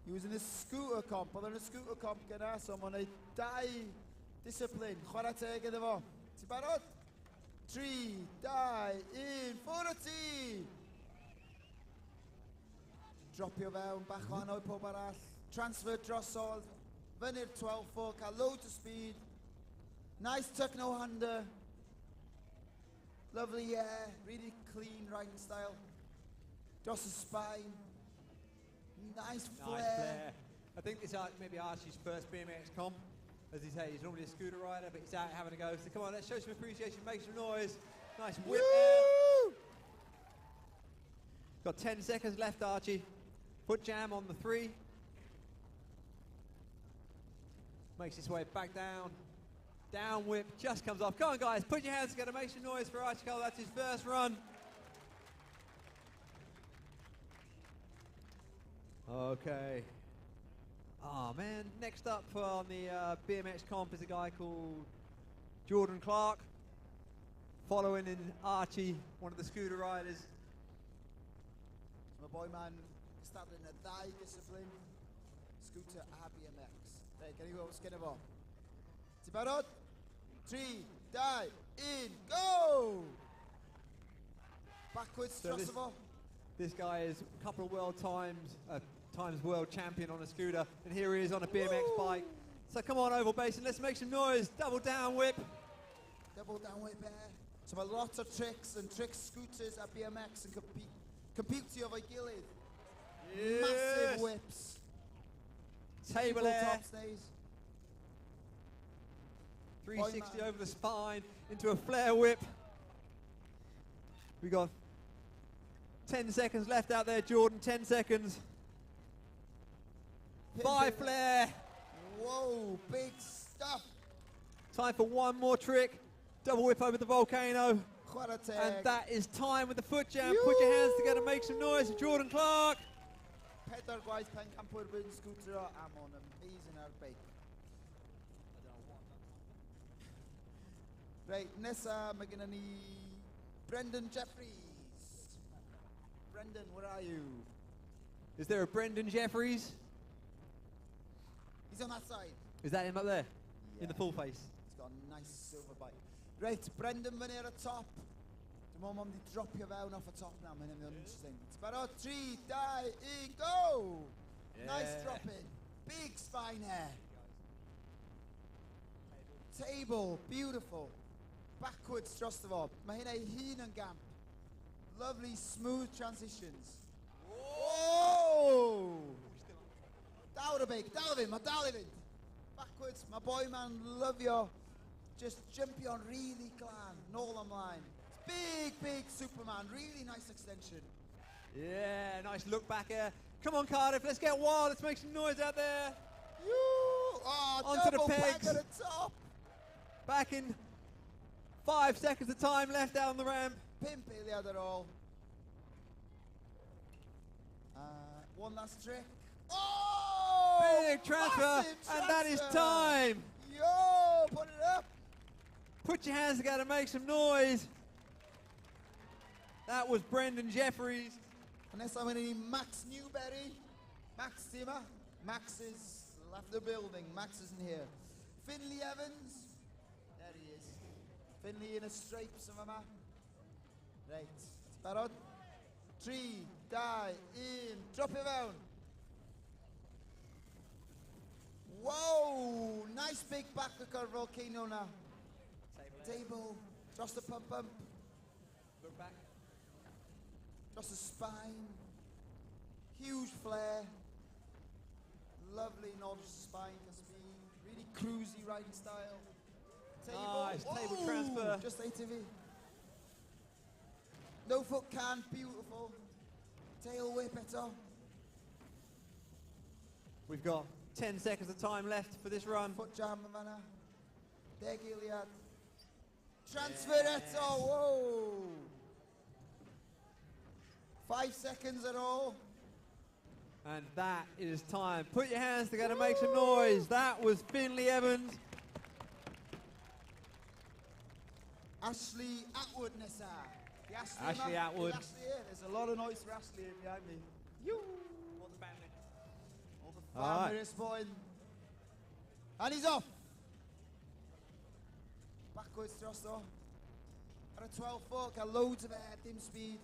Speaker 1: He was in a scooter comp, oedd yn y scooter comp gyda, so mae'n gwneud 2 discipline. Chwarae teg iddo fo. Ti'n barod? 3, 2, 1, ffwr o ti! Dropio fewn, bach wahanol I pob arall. Transfer drosodd, fyny'r 12 foot, cael loads of speed. Nice tuck no-hander. Lovely air, really clean riding style. Dros the spine. Nice flare.
Speaker 3: Nice flare. I think this maybe Archie's first BMX comp. As he said, he's normally a scooter rider, but he's out having a go. So come on, let's show some appreciation, make some noise. Nice whip air. Got 10 seconds left, Archie. Foot jam on the 3. Makes his way back down. Down whip, just comes off. Come on, guys, put your hands together, make some noise for Archie Cole. That's his first run. Okay. Oh, man. Next up on the BMX comp is a guy called Jordan Clark. Following in Archie, one of the scooter riders.
Speaker 1: My boy man started in a die discipline. Scooter a BMX. Right, can you go skin of all? Ti'n barod? 3, die, in, go! Backwards,
Speaker 3: So
Speaker 1: dros fo.
Speaker 3: This guy is a couple of world times world champion on a scooter, and here he is on a BMX bike. So come on, Oval Basin, let's make some noise. Double down whip.
Speaker 1: Double down whip air. So mae lot o tricks and trick scooters a BMX yn computio fo'i gilydd.
Speaker 3: Yes.
Speaker 1: Massive whips.
Speaker 3: Table air.
Speaker 1: Top stays.
Speaker 3: 360 over the spine into a flare whip. We got 10 seconds left out there, Jordan. 10 seconds. 5 flare.
Speaker 1: Whoa, big stuff.
Speaker 3: Time for one more trick. Double whip over the volcano.
Speaker 1: What a tag.
Speaker 3: And that is time with the foot jam. Put your hands together, make some noise for Jordan Clark.
Speaker 1: Pedal gwaith pencampwr wyn scooter am o'n amazing ar beic. Right, nesa mae gennym ni Brendan Jeffries. Brendan, where are you?
Speaker 3: Is there a Brendan Jeffries?
Speaker 1: He's on that side.
Speaker 3: Is that him up there? In the full face?
Speaker 1: He's got a nice silver bike. Right, Brendan fyny ar y top. Dwi'n meddwl mynd i dropio fewn off y top now, mae'n hynny'n interesting. It's about 3, 2, 1, go!
Speaker 3: Yeah.
Speaker 1: Nice drop in. Big spine hair. Table, beautiful. Backwards dros the fob. Mae hynna ei hun yn gamp. Lovely, smooth transitions. Whoa! Dawr y beic, dal i fynd, mae dal i fynd. Backwards, mae boi man lyfio. Just jumpio on really glad. Nôl ymlaen. Big, big Superman. Really nice extension.
Speaker 3: Yeah, nice look back here. Come on, Cardiff, let's get wild. Let's make some noise out there.
Speaker 1: Oh,
Speaker 3: onto the
Speaker 1: double
Speaker 3: pegs.
Speaker 1: peg at the top.
Speaker 3: Back in 5 seconds of time left down the ramp.
Speaker 1: Pimp eiliad ar ôl. One last trick. Oh!
Speaker 3: Big transfer,
Speaker 1: Massive
Speaker 3: and that is
Speaker 1: transfer.
Speaker 3: time.
Speaker 1: Yo, put it up.
Speaker 3: Put your hands together, make some noise. That was Brendan Jeffries.
Speaker 1: And this I'm going to need Max Newberry. Max Timmer. Max is left the building. Max isn't here. Finley Evans. There he is. Finley in a stripes of a map. Right. Barod. 3, 2, 1. Drop it down. Whoa! Nice big back look our volcano now. Table. Just the pump.
Speaker 3: Look back.
Speaker 1: Just the spine. Huge flare. Lovely nod spine to speed. Really cruisy riding style. Table.
Speaker 3: Nice table transfer.
Speaker 1: Just ATV. No foot can. Beautiful. Tail whip it on.
Speaker 3: We've got 10 seconds of time left for this run.
Speaker 1: Foot jam manna. There Gilead. Transfer it. Oh, whoa. 5 seconds at all.
Speaker 3: And that is time. Put your hands together, make some noise. That was Finley Evans.
Speaker 1: Ashley Atwood, Nessa.
Speaker 3: Ashley Atwood.
Speaker 1: There's a lot of noise for Ashley behind me. All the family. All the family is spoiling. And he's off. Backwards thrust though. At a 12 foot, got loads of air, dim speed.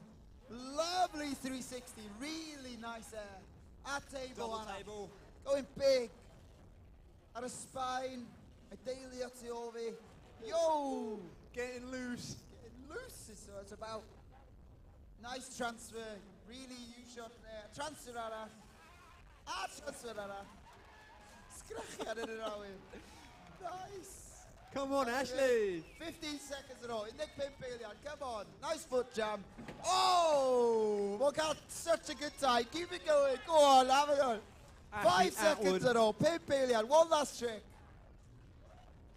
Speaker 1: Lovely 360, really nice air. At table,
Speaker 3: table.
Speaker 1: Going big. At a spine. A daily at the OV. Yo!
Speaker 3: Getting loose.
Speaker 1: Getting loose is what it's about. Nice transfer. Really huge shot there. Transfer ara. Transfer ara. Sgrach ar yn yr awyr. Nice.
Speaker 3: Come on, Ashley.
Speaker 1: 15 seconds at all. 15 eiliad. Come on. Nice foot jam. Oh! We've got such a good time. Keep it going. Go on. Have it on. 5 seconds at all. 5 eiliad. One last trick.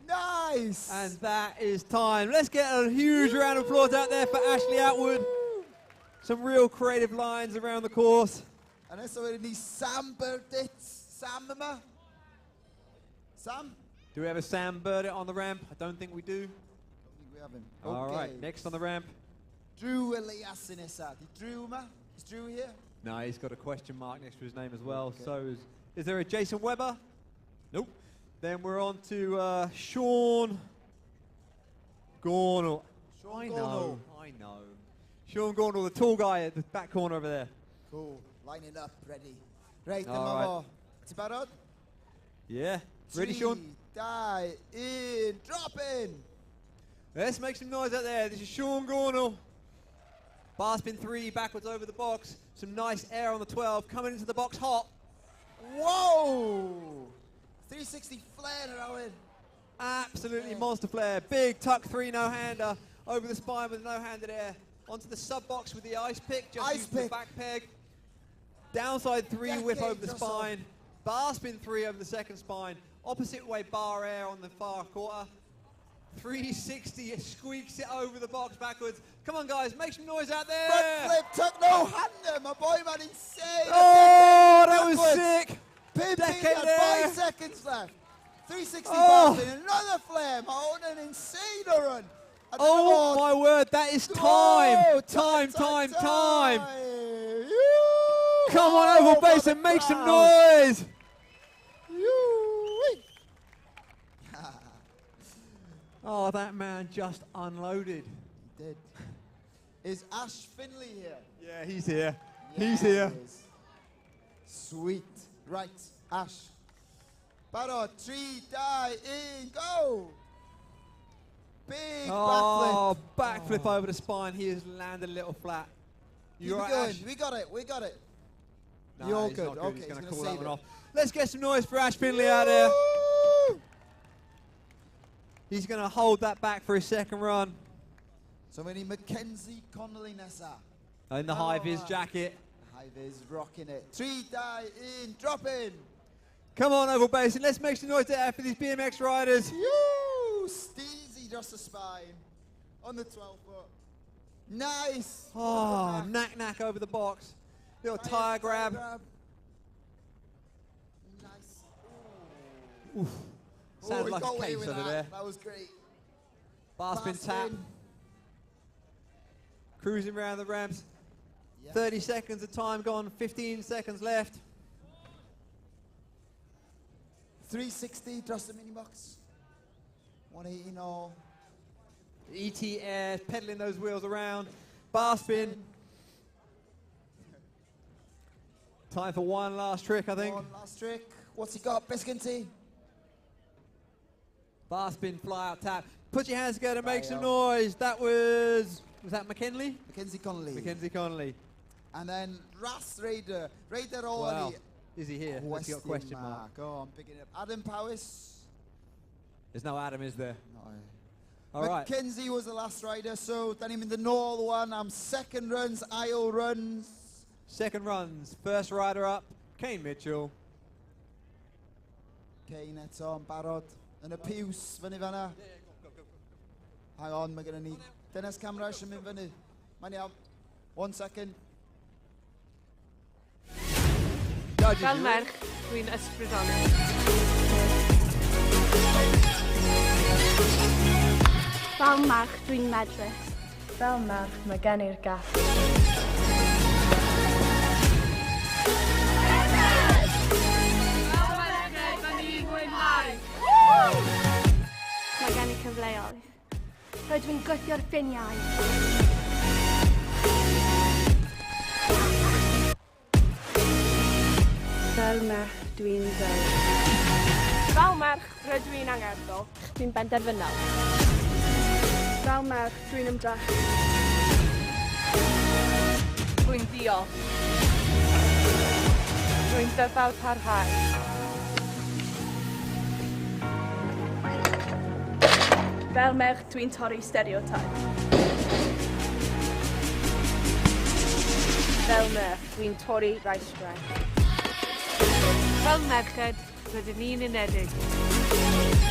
Speaker 1: Nice.
Speaker 3: And that is time. Let's get a huge round of applause out there for Ashley Atwood. Some real creative lines around the course.
Speaker 1: And this is the Sam Burdett. Sam yma. Sam?
Speaker 3: Do we have a Sam Burdett on the ramp? I don't think we do.
Speaker 1: I don't think we have him.
Speaker 3: All right, next on the ramp.
Speaker 1: Drew Elias in this. Drew yma? Is Drew here?
Speaker 3: No, he's got a question mark next to his name as well. Okay. So is there a Jason Webber? Nope. Then we're on to Sean Gornall. I know. Sean Gornall, the tall guy at the back corner over there.
Speaker 1: Cool. Lining up, ready. Right,
Speaker 3: All right.
Speaker 1: Ti barod?
Speaker 3: Yeah. Ready, Sean?
Speaker 1: Die in, drop in.
Speaker 3: Let's make some noise out there. This is Sean Gornall. Bar spin 3, backwards over the box. Some nice air on the 12, coming into the box hot.
Speaker 1: Whoa! 360 flare around.
Speaker 3: Absolutely monster flare. Big tuck 3 no-hander over the spine with no-handed air. Onto the sub box with the ice pick. Just
Speaker 1: Ice
Speaker 3: use the
Speaker 1: pick.
Speaker 3: back peg. Downside 3,
Speaker 1: Yeah,
Speaker 3: whip
Speaker 1: okay,
Speaker 3: over the
Speaker 1: just
Speaker 3: spine. Bar spin 3 over the second spine. Opposite way bar air on the far quarter. 360, it squeaks it over the box backwards. Come on, guys, make some noise out there.
Speaker 1: Front flip, took no hander. My boy man insane.
Speaker 3: Oh, that was sick.
Speaker 1: Pimping
Speaker 3: Decade
Speaker 1: at
Speaker 3: there.
Speaker 1: 5 seconds left. 360
Speaker 3: Oh.
Speaker 1: bouncing, another flare. On an insane run.
Speaker 3: Oh my word, that is time.
Speaker 1: Whoa,
Speaker 3: Time.
Speaker 1: time.
Speaker 3: Come on, Oval Base, and make some noise. Oh, that man just unloaded.
Speaker 1: He did. Is Ash Finley here?
Speaker 3: Yeah, he's here.
Speaker 1: Yeah,
Speaker 3: He's here.
Speaker 1: he is. Sweet. Right, Ash. Barod, 3, die, in, go! Big
Speaker 3: Oh,
Speaker 1: backflip.
Speaker 3: backflip over the spine. He has landed a little flat.
Speaker 1: Keep
Speaker 3: You're
Speaker 1: it
Speaker 3: right,
Speaker 1: going.
Speaker 3: Ash.
Speaker 1: We got it. We got it.
Speaker 3: No,
Speaker 1: You're
Speaker 3: he's
Speaker 1: good.
Speaker 3: not good.
Speaker 1: Okay,
Speaker 3: He's going to
Speaker 1: gonna
Speaker 3: call that
Speaker 1: save
Speaker 3: one
Speaker 1: it.
Speaker 3: off. Let's get some noise for Ash Finley out there. He's going to hold that back for his second run.
Speaker 1: So many Mackenzie Connolly Nessa.
Speaker 3: In the high vis jacket.
Speaker 1: High vis rocking it. 3, die, in, drop in.
Speaker 3: Come on, Oval Basin. Let's make some noise there for these BMX riders.
Speaker 1: Yoo! Steezy just the spine. On the 12 foot. Nice.
Speaker 3: Oh, knack over the box. Little tire grab.
Speaker 1: Nice.
Speaker 3: Oof. Sounded
Speaker 1: he
Speaker 3: like
Speaker 1: got
Speaker 3: a
Speaker 1: away
Speaker 3: case
Speaker 1: with
Speaker 3: over
Speaker 1: that.
Speaker 3: there.
Speaker 1: That was great.
Speaker 3: Bar spin tap. Cruising around the ramps.
Speaker 1: Yeah.
Speaker 3: 30 seconds of time gone, 15 seconds left.
Speaker 1: 360, just the mini box. 180 no.
Speaker 3: ET air, pedaling those wheels around. Bar spin. Time for one last trick, I think.
Speaker 1: One last trick. What's he got, Biskinty?
Speaker 3: Bar spin, fly out tap. Put your hands together, make some
Speaker 1: Right-o.
Speaker 3: noise. That was that McKinley?
Speaker 1: Mackenzie Connolly.
Speaker 3: Mackenzie Connolly.
Speaker 1: And then Ras Raider. Raider
Speaker 3: Wow.
Speaker 1: already.
Speaker 3: Is he here? Has he got a question mark?
Speaker 1: Oh, I'm picking it up. Adam Powis.
Speaker 3: There's no Adam, is there?
Speaker 1: No.
Speaker 3: All right.
Speaker 1: Mackenzie was the last rider, so then him in the North one. I'm second runs, aisle runs.
Speaker 3: Second runs. First rider up, Kane Mitchell.
Speaker 1: Kane eto yn barod. Yn y piws fyny fanna. Hang on, mae gennym ni. Dyna's camera eisiau mynd fyny. Mae'n iawn. 1 second.
Speaker 2: Fel merch, dwi'n ysbrydoli.
Speaker 24: Fel march, dwi'n medrus.
Speaker 12: Fel merch, mae gen i'r gath.
Speaker 24: Mae gen i cyfleoedd. Rydw i'n gwythio'r ffiniau.
Speaker 12: Fel merch, dwi'n ddel.
Speaker 24: Fel merch, rydw i'n angerddol. Dwi'n benderfynol. Fel merch, dwi'n ymdrech.
Speaker 2: Dwi'n diolch. Dwi'n dyfal parhau.
Speaker 23: Fel merch, dwi'n torri stereotype.
Speaker 12: Fel merch, dwi'n torri raistrau.
Speaker 2: Fel merched, rydyn ni'n unedig.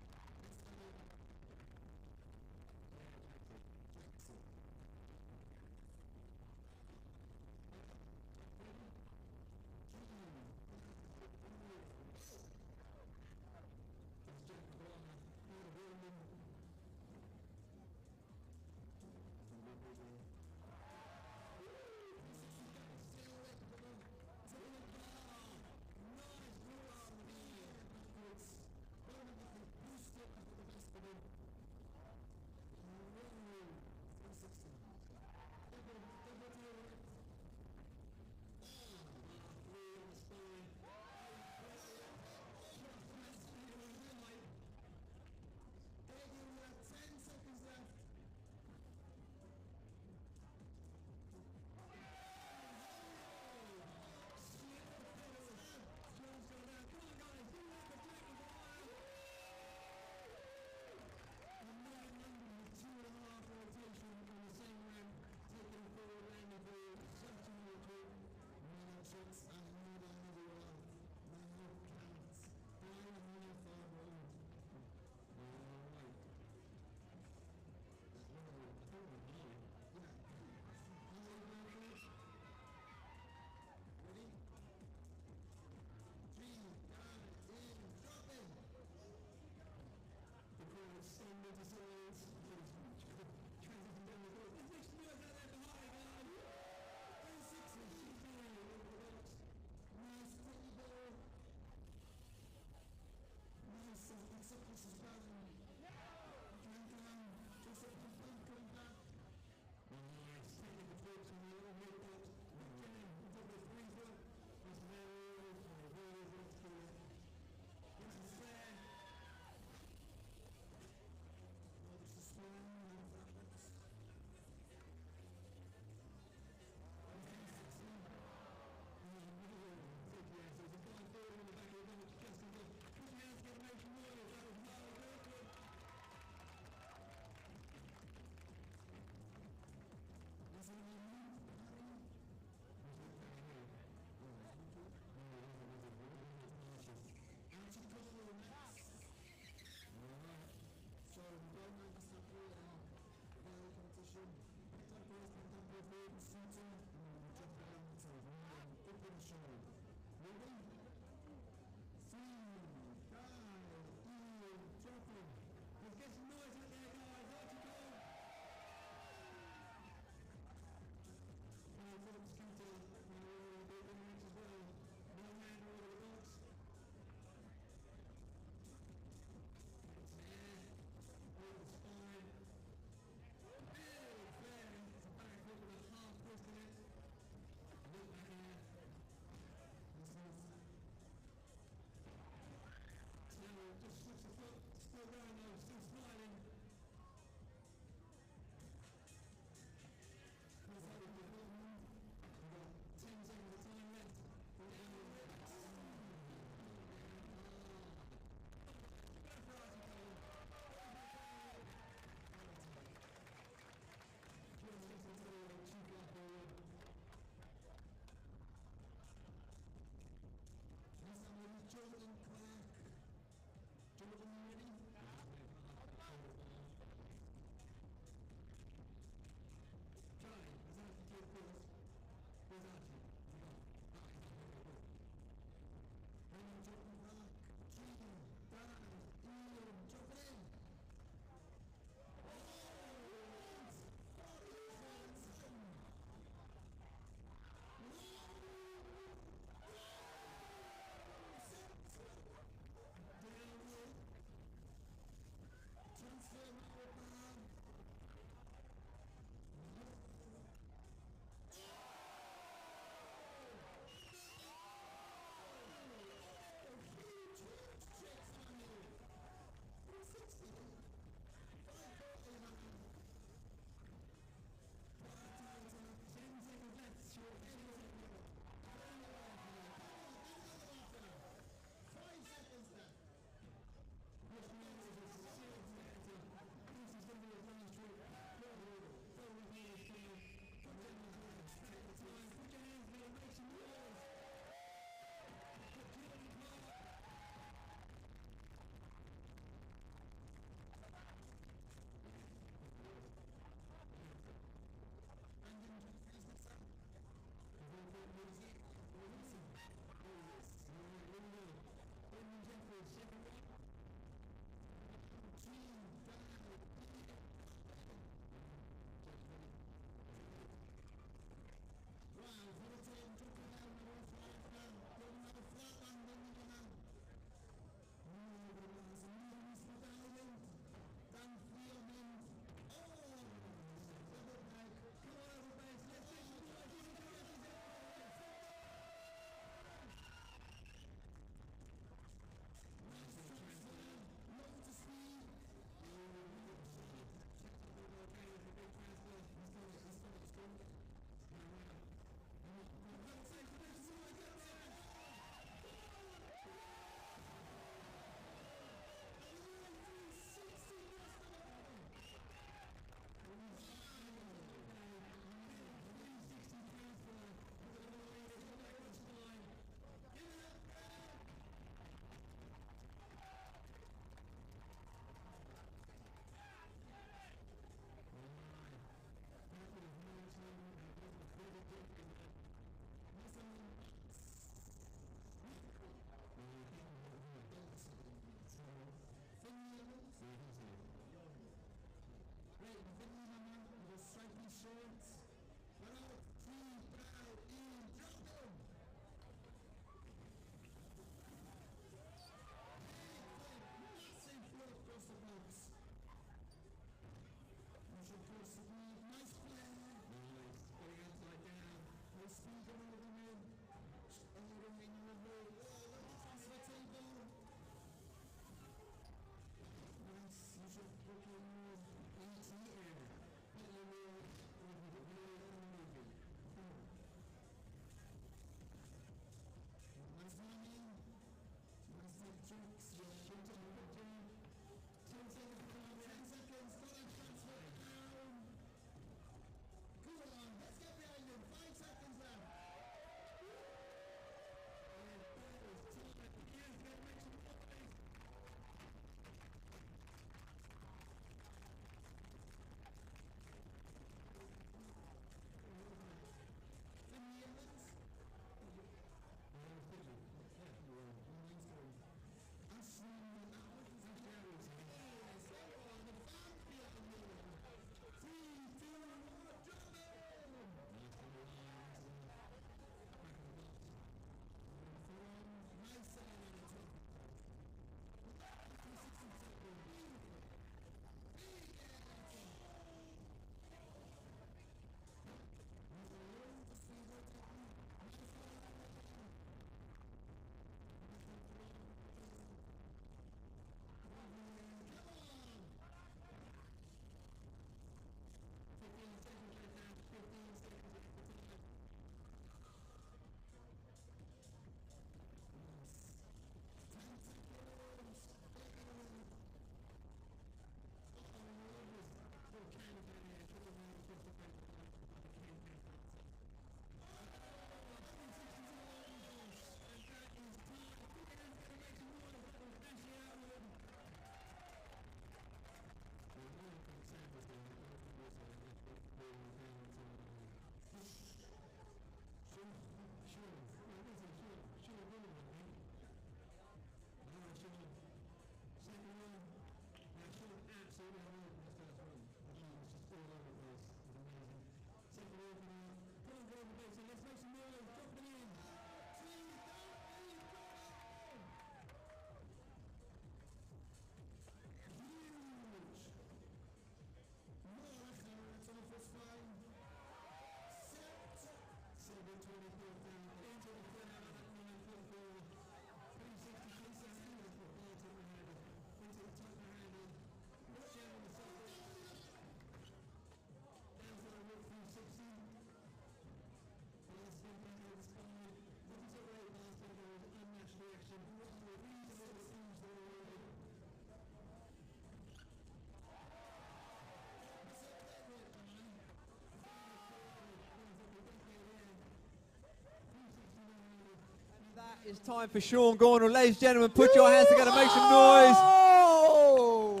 Speaker 3: It's time for Sean Gornall. Ladies and gentlemen, put your hands together, make some noise.
Speaker 1: Oh!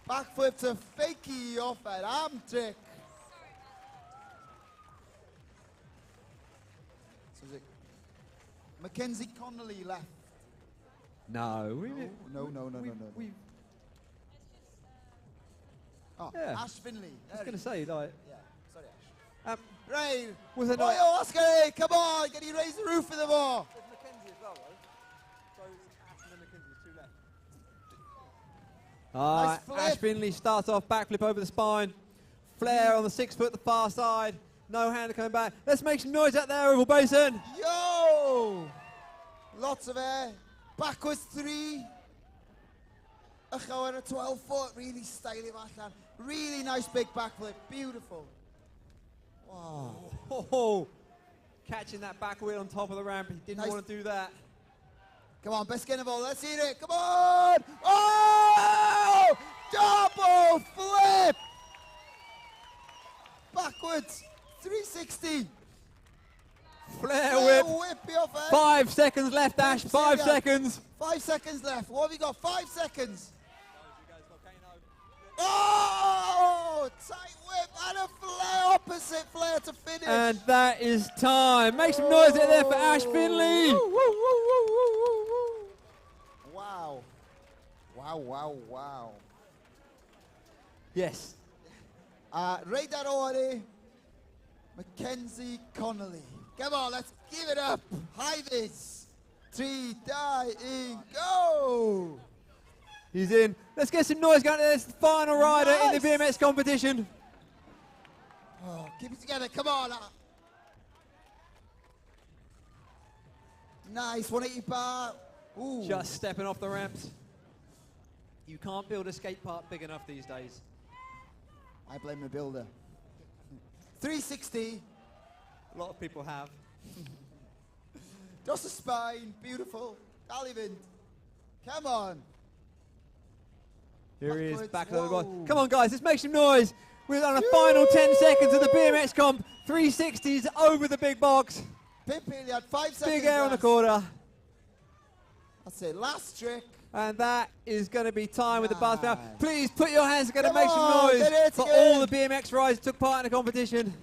Speaker 1: Backflip to fakie off an arm trick. So is it Mackenzie Connolly left?
Speaker 3: No.
Speaker 1: No. Oh,
Speaker 3: Yeah.
Speaker 1: Ash Finley.
Speaker 3: I was going to say, like...
Speaker 1: Yeah, sorry Ash. Right.
Speaker 3: Was it
Speaker 1: Oh,
Speaker 3: not?
Speaker 1: yo, Oscar, come on, can you raise the roof of the ball?
Speaker 17: There's Mackenzie as well, though. So Ash and then Mackenzie, two left.
Speaker 3: Nice
Speaker 1: flip.
Speaker 3: Ash Finley starts off backflip over the spine. Flair on the 6 foot, the far side. No hander coming back. Let's make some noise out there, Oval Basin.
Speaker 1: Yo! Lots of air. Backwards 3. A go at a 12 foot. Really stylish allan. Really nice big backflip. Beautiful. Wow.
Speaker 3: Oh, catching that back wheel on top of the ramp. He didn't
Speaker 1: Nice.
Speaker 3: want to do that.
Speaker 1: Come on, best skin of all. Let's see it. Come on! Oh! Double flip! Backwards. 360.
Speaker 3: Flair whip.
Speaker 1: Your face.
Speaker 3: 5 seconds left, Ash. 5 seconds.
Speaker 1: 5 seconds left. What have we got? 5 seconds. Oh! Tight whip and a Flair, opposite Flair to finish.
Speaker 3: And that is time. Make some noise out there for Ash Finley.
Speaker 1: Wow. Wow.
Speaker 3: Yes.
Speaker 1: Radar Ori, Mackenzie Connolly. Come on, let's give it up. High this. 3, die, in, go.
Speaker 3: He's in. Let's get some noise going. There's the final rider in the BMX competition.
Speaker 1: Oh, keep it together. Come on. Nice. 180 bar. Ooh.
Speaker 3: Just stepping off the ramps. You can't build a skate park big enough these days.
Speaker 1: I blame the builder. 360.
Speaker 3: A lot of people have.
Speaker 1: Just a spine. Beautiful. Dalivin. Come on.
Speaker 3: Here he is,
Speaker 1: Backwards.
Speaker 3: back of the board.
Speaker 1: Whoa.
Speaker 3: Come on, guys, let's make some noise. We're on the final 10 seconds of the BMX comp. 360s over the big box.
Speaker 1: Pit period, 5 seconds.
Speaker 3: Big air on the
Speaker 1: left.
Speaker 3: quarter.
Speaker 1: That's it. Last trick.
Speaker 3: And that is going to be time with the buzz now. Please put your hands together,
Speaker 1: Come
Speaker 3: make some
Speaker 1: on,
Speaker 3: noise
Speaker 1: get it
Speaker 3: for
Speaker 1: again.
Speaker 3: all the BMX riders who took part in the competition.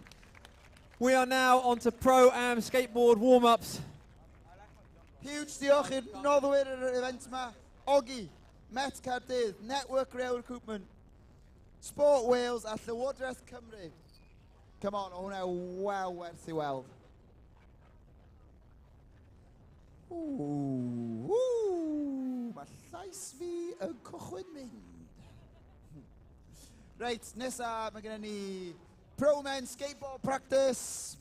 Speaker 3: We are now on to Pro-Am skateboard warm-ups.
Speaker 1: Huge diolch i'r noddwyr yr event yma. Ogi, Met Caerdydd, Network Rail Recruitment, Sport Wales a Llywodraeth Cymru. Come on, o hwnna wow werth I weld. Ww, mae llais fi yn cychwyn mynd. Reit, nesa mae gennym ni Pro Men Skateboard Practice.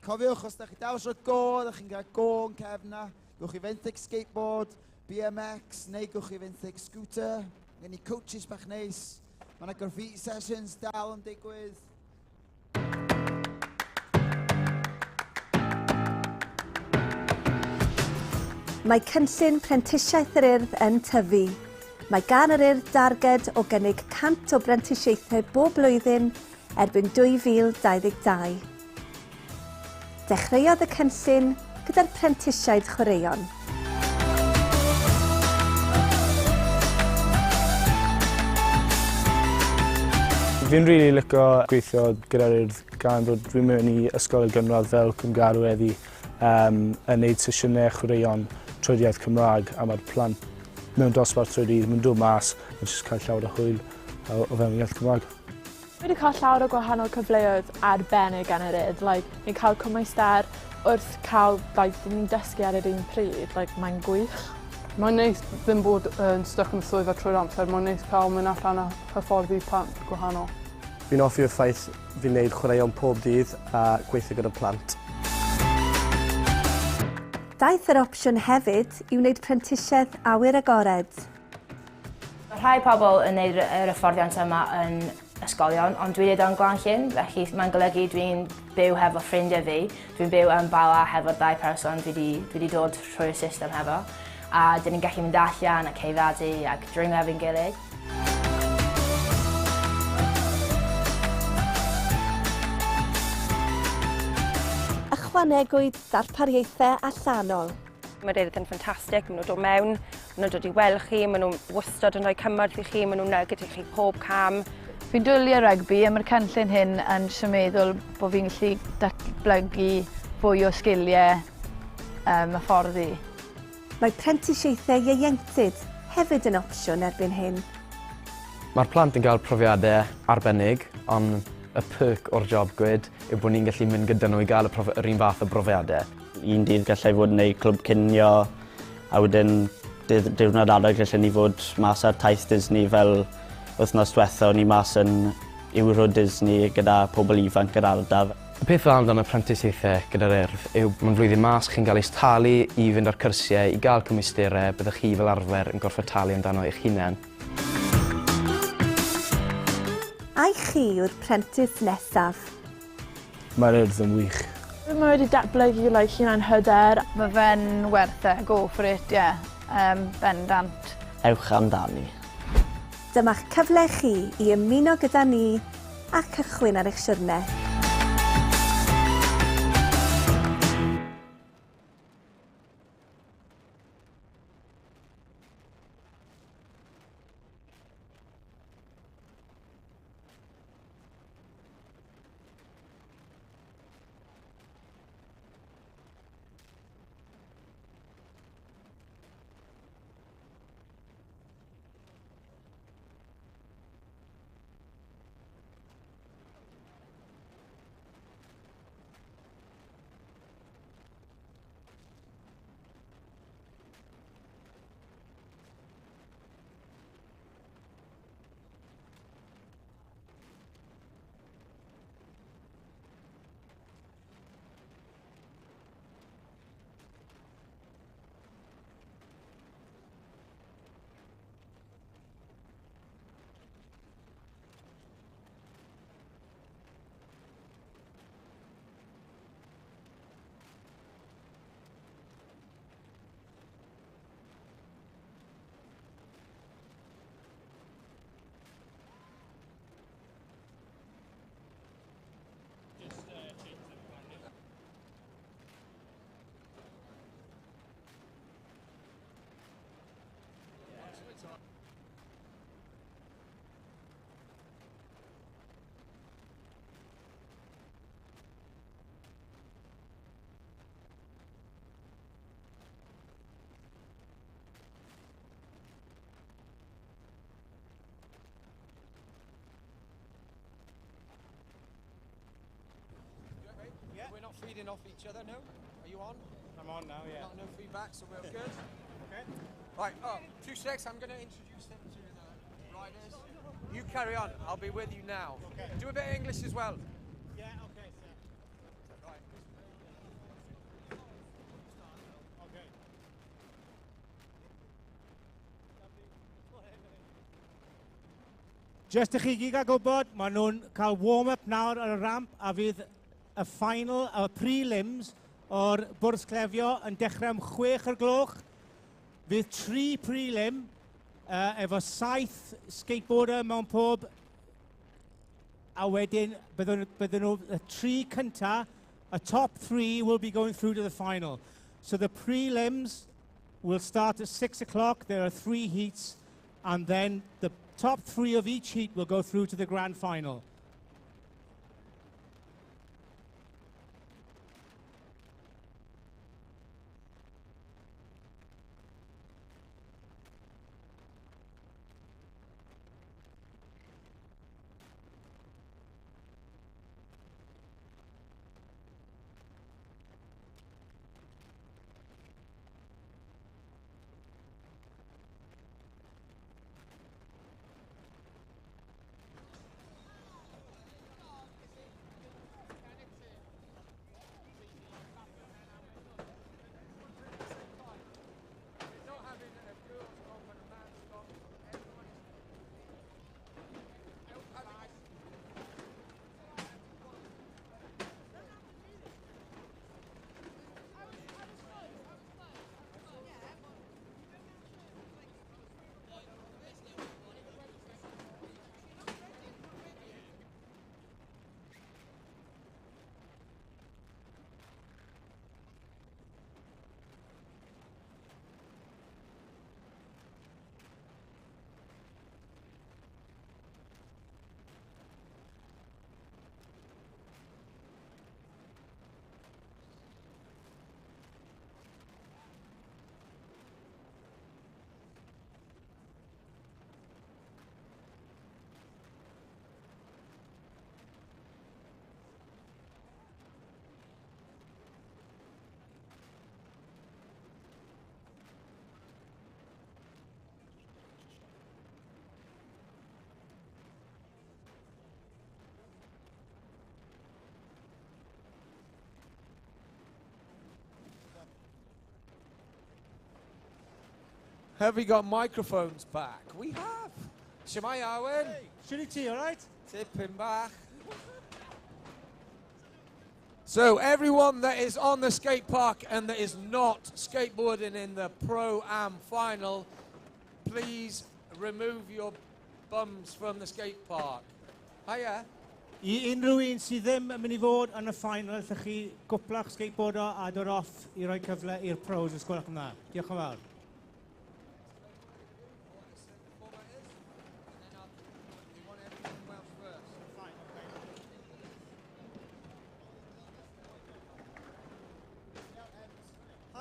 Speaker 1: Cofiwch, os da chi dawsio go, da chi'n cael go yn cefna, gwch chi fenthyg skateboard, BMX, neu gwch chi fenthyg scooter. Gen ni coaches bach neis. Mae yna graffiti sessions dal yn digwydd.
Speaker 10: Mae cynllun Prentisiaeth yr Urdd yn tyfu. Mae gan yr Urdd darged o gynnig 100 o brentisiaethau bob blwyddyn erbyn 2022. Dechreuodd y cynllun gyda'r prentisiaid chwaraeon.
Speaker 25: Fi'n rili licio gweithio gyda'r Urdd gan bod dwi'n mynd i ysgol gynradd fel cymgarw heddi yn neud sesiynau chwaraeon trydiaeth Cymraeg a mae'r plant mewn dosbarth trydydd yn dod mas a jyst cael llawer o hwyl o fewn iaith Cymraeg.
Speaker 23: Dwi wedi cael llawer o gwahanol cyfleoedd arbennig gan yr Urdd. Ni'n cael cwmais dar wrth cael, ni'n dysgu ar yr un pryd. Mae'n gwych.
Speaker 13: Mae'n neis ddim bod yn stuck yn swyddfa trwy'r amser. Mae'n neis cael mynd allan a hyfforddi plant gwahanol.
Speaker 16: Fi'n offi'r ffaith fi'n gwneud chwaraeon pob dydd a gweithio gyda plant.
Speaker 10: Daeth yr opsiwn hefyd i wneud prentisiaeth awyr agored.
Speaker 20: Rhai pobl yn gwneud yr hyfforddiant yma yn ysgolion, ond dwi'n neud o'n Glanllyn, felly mae'n golygu dwi'n byw hefo ffrindiau fi. Dwi'n byw yn Bala hefo'r 2 person dwi wedi dod trwy'r system hefo. A dyn ni'n gallu mynd allan a ceifadu ac dringo efo'n gilydd.
Speaker 10: ychwanegwyd darpariaethau allanol.
Speaker 12: Mae'r erydd yn ffantastig, maen nhw'n dod mewn, maen nhw'n dod i weld chi, maen nhw'n wastad yn rhoi cymorth i chi, maen nhw'n nugget i chi pob cam.
Speaker 24: Fi'n dwlu rygbi a mae'r cynllun hyn yn symeddwl bod fi'n gallu datblygu fwy o sgiliau hyfforddi.
Speaker 10: Mae prentisiaethau ieuenctid hefyd yn opsiwn erbyn hyn.
Speaker 11: Mae'r plant yn cael profiadau arbennig, ond y perk o'r job gwyd yw bod ni'n gallu mynd gyda nhw i gael yr un fath o brofiadau.
Speaker 15: Un dydd gallai fod yn gwneud clwb cinio, a wedyn diwrnod arall gallai ni fod mas ar taith Disney fel wythnos diwethaf o'n ni mas yn Urdd Disney gyda pobl ifanc yr ardal.
Speaker 11: Y peth dda amdano prentisiaethau gyda'r Urdd yw mae'n flwyddyn mas chi'n cael eich talu i fynd ar cyrsiau, i gael cymwysterau, byddwch chi fel arfer yn gorfod talu amdano eich hunain.
Speaker 10: A chi yw'r prentis nesaf?
Speaker 16: Mae'r Urdd yn wych.
Speaker 24: Mae wedi datblygu hunan hyder. Mae fe'n werth e, go for it, yeah. Bendant.
Speaker 15: Ewch amdani.
Speaker 10: Dyma'ch cyfle chi i ymuno gyda ni a cychwyn ar eich siwrne.
Speaker 17: We're not feeding off each other, no? Are you on? I'm on now, yeah. No feedback, so we're good? Okay. Right, 2 secs, I'm going to introduce them to the riders. You carry on, I'll be with you now. Okay. Do a bit of English as well. Yeah, okay, sir. Right. Okay.
Speaker 18: Just i chi gyd gael gwybod, maen nhw'n cael warm-up nawr ar y ramp a fydd y final, y prelims o'r bwrs clefio yn dechrau am 6 o'r gloch. Fydd 3 prelim efo 7 skateboarder mewn pob. A wedyn bydden nhw y 3 cynta, a top 3 will be going through to the final. So the prelims will start at 6 o'clock. There are 3 heats, and then the top 3 of each heat will go through to the grand final.
Speaker 6: Have we got microphones back? We have. Shemai Arwen.
Speaker 18: Shitty tea, all right?
Speaker 6: Tipping back. So everyone that is on the skate park and that is not skateboarding in the Pro-Am final, please remove your bums from the skate park. Hiya.
Speaker 18: I unrhyw un sydd ddim yn mynd I fod yn y final, ydych chi gwplach skateboarder a dod off I roi cyfle i'r pros os gwelwch yn dda. Diolch yn fawr.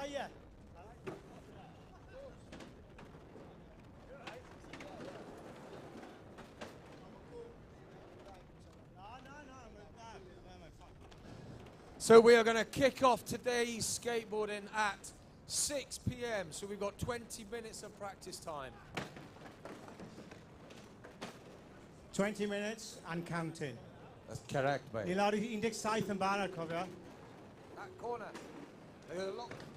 Speaker 18: Hiya.
Speaker 6: So we are going to kick off today's skateboarding at 6 p.m. So we've got 20 minutes of practice time.
Speaker 18: 20 minutes and counting.
Speaker 6: That's correct, mate.
Speaker 18: I lawr I 17 yn barod, cofio.
Speaker 6: That corner. There's a lot of feedback.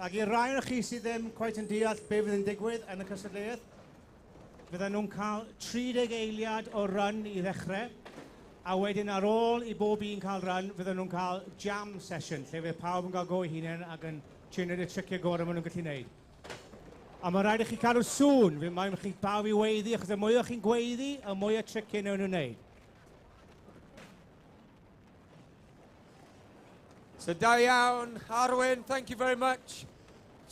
Speaker 18: Ac i'r rai o'ch chi sydd ddim cweit yn deall be fydd yn digwydd yn y cystadleuaeth, fydden nhw'n cael 30 eiliad o run I ddechrau, a wedyn ar ôl I bob un cael run, fydden nhw'n cael jam session, lle fydd pawb yn cael go I hunain ac yn tynnu'r triciau gorau maen nhw'n gallu gwneud. A mae rhaid I chi cadw sŵn, fe mae'n chi pawb I weiddi, achos y mwy o chi'n gweiddi, y mwy o triciau nhw'n wneud.
Speaker 6: So da iawn, Arwen, thank you very much.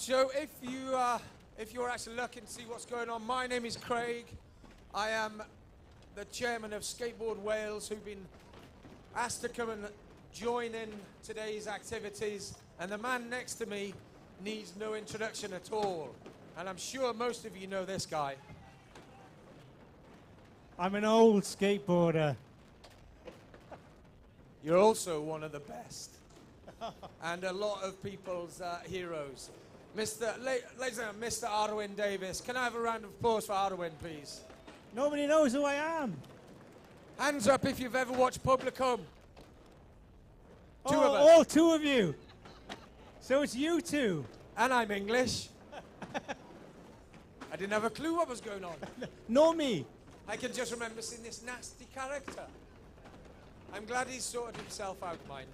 Speaker 6: So if you're actually looking to see what's going on, my name is Craig. I am the chairman of Skateboard Wales, who've been asked to come and join in today's activities. And the man next to me needs no introduction at all. And I'm sure most of you know this guy.
Speaker 18: I'm an old skateboarder.
Speaker 6: You're also one of the best. And a lot of people's heroes. Ladies and gentlemen, Mr. Arwen Davis. Can I have a round of applause for Arwen, please?
Speaker 18: Nobody knows who I am.
Speaker 6: Hands up if you've ever watched Publicum. Two of us.
Speaker 18: All two of you. So it's you two.
Speaker 6: And I'm English. I didn't have a clue what was going on.
Speaker 18: Nor me.
Speaker 6: I can just remember seeing this nasty character. I'm glad he's sorted himself out, mind.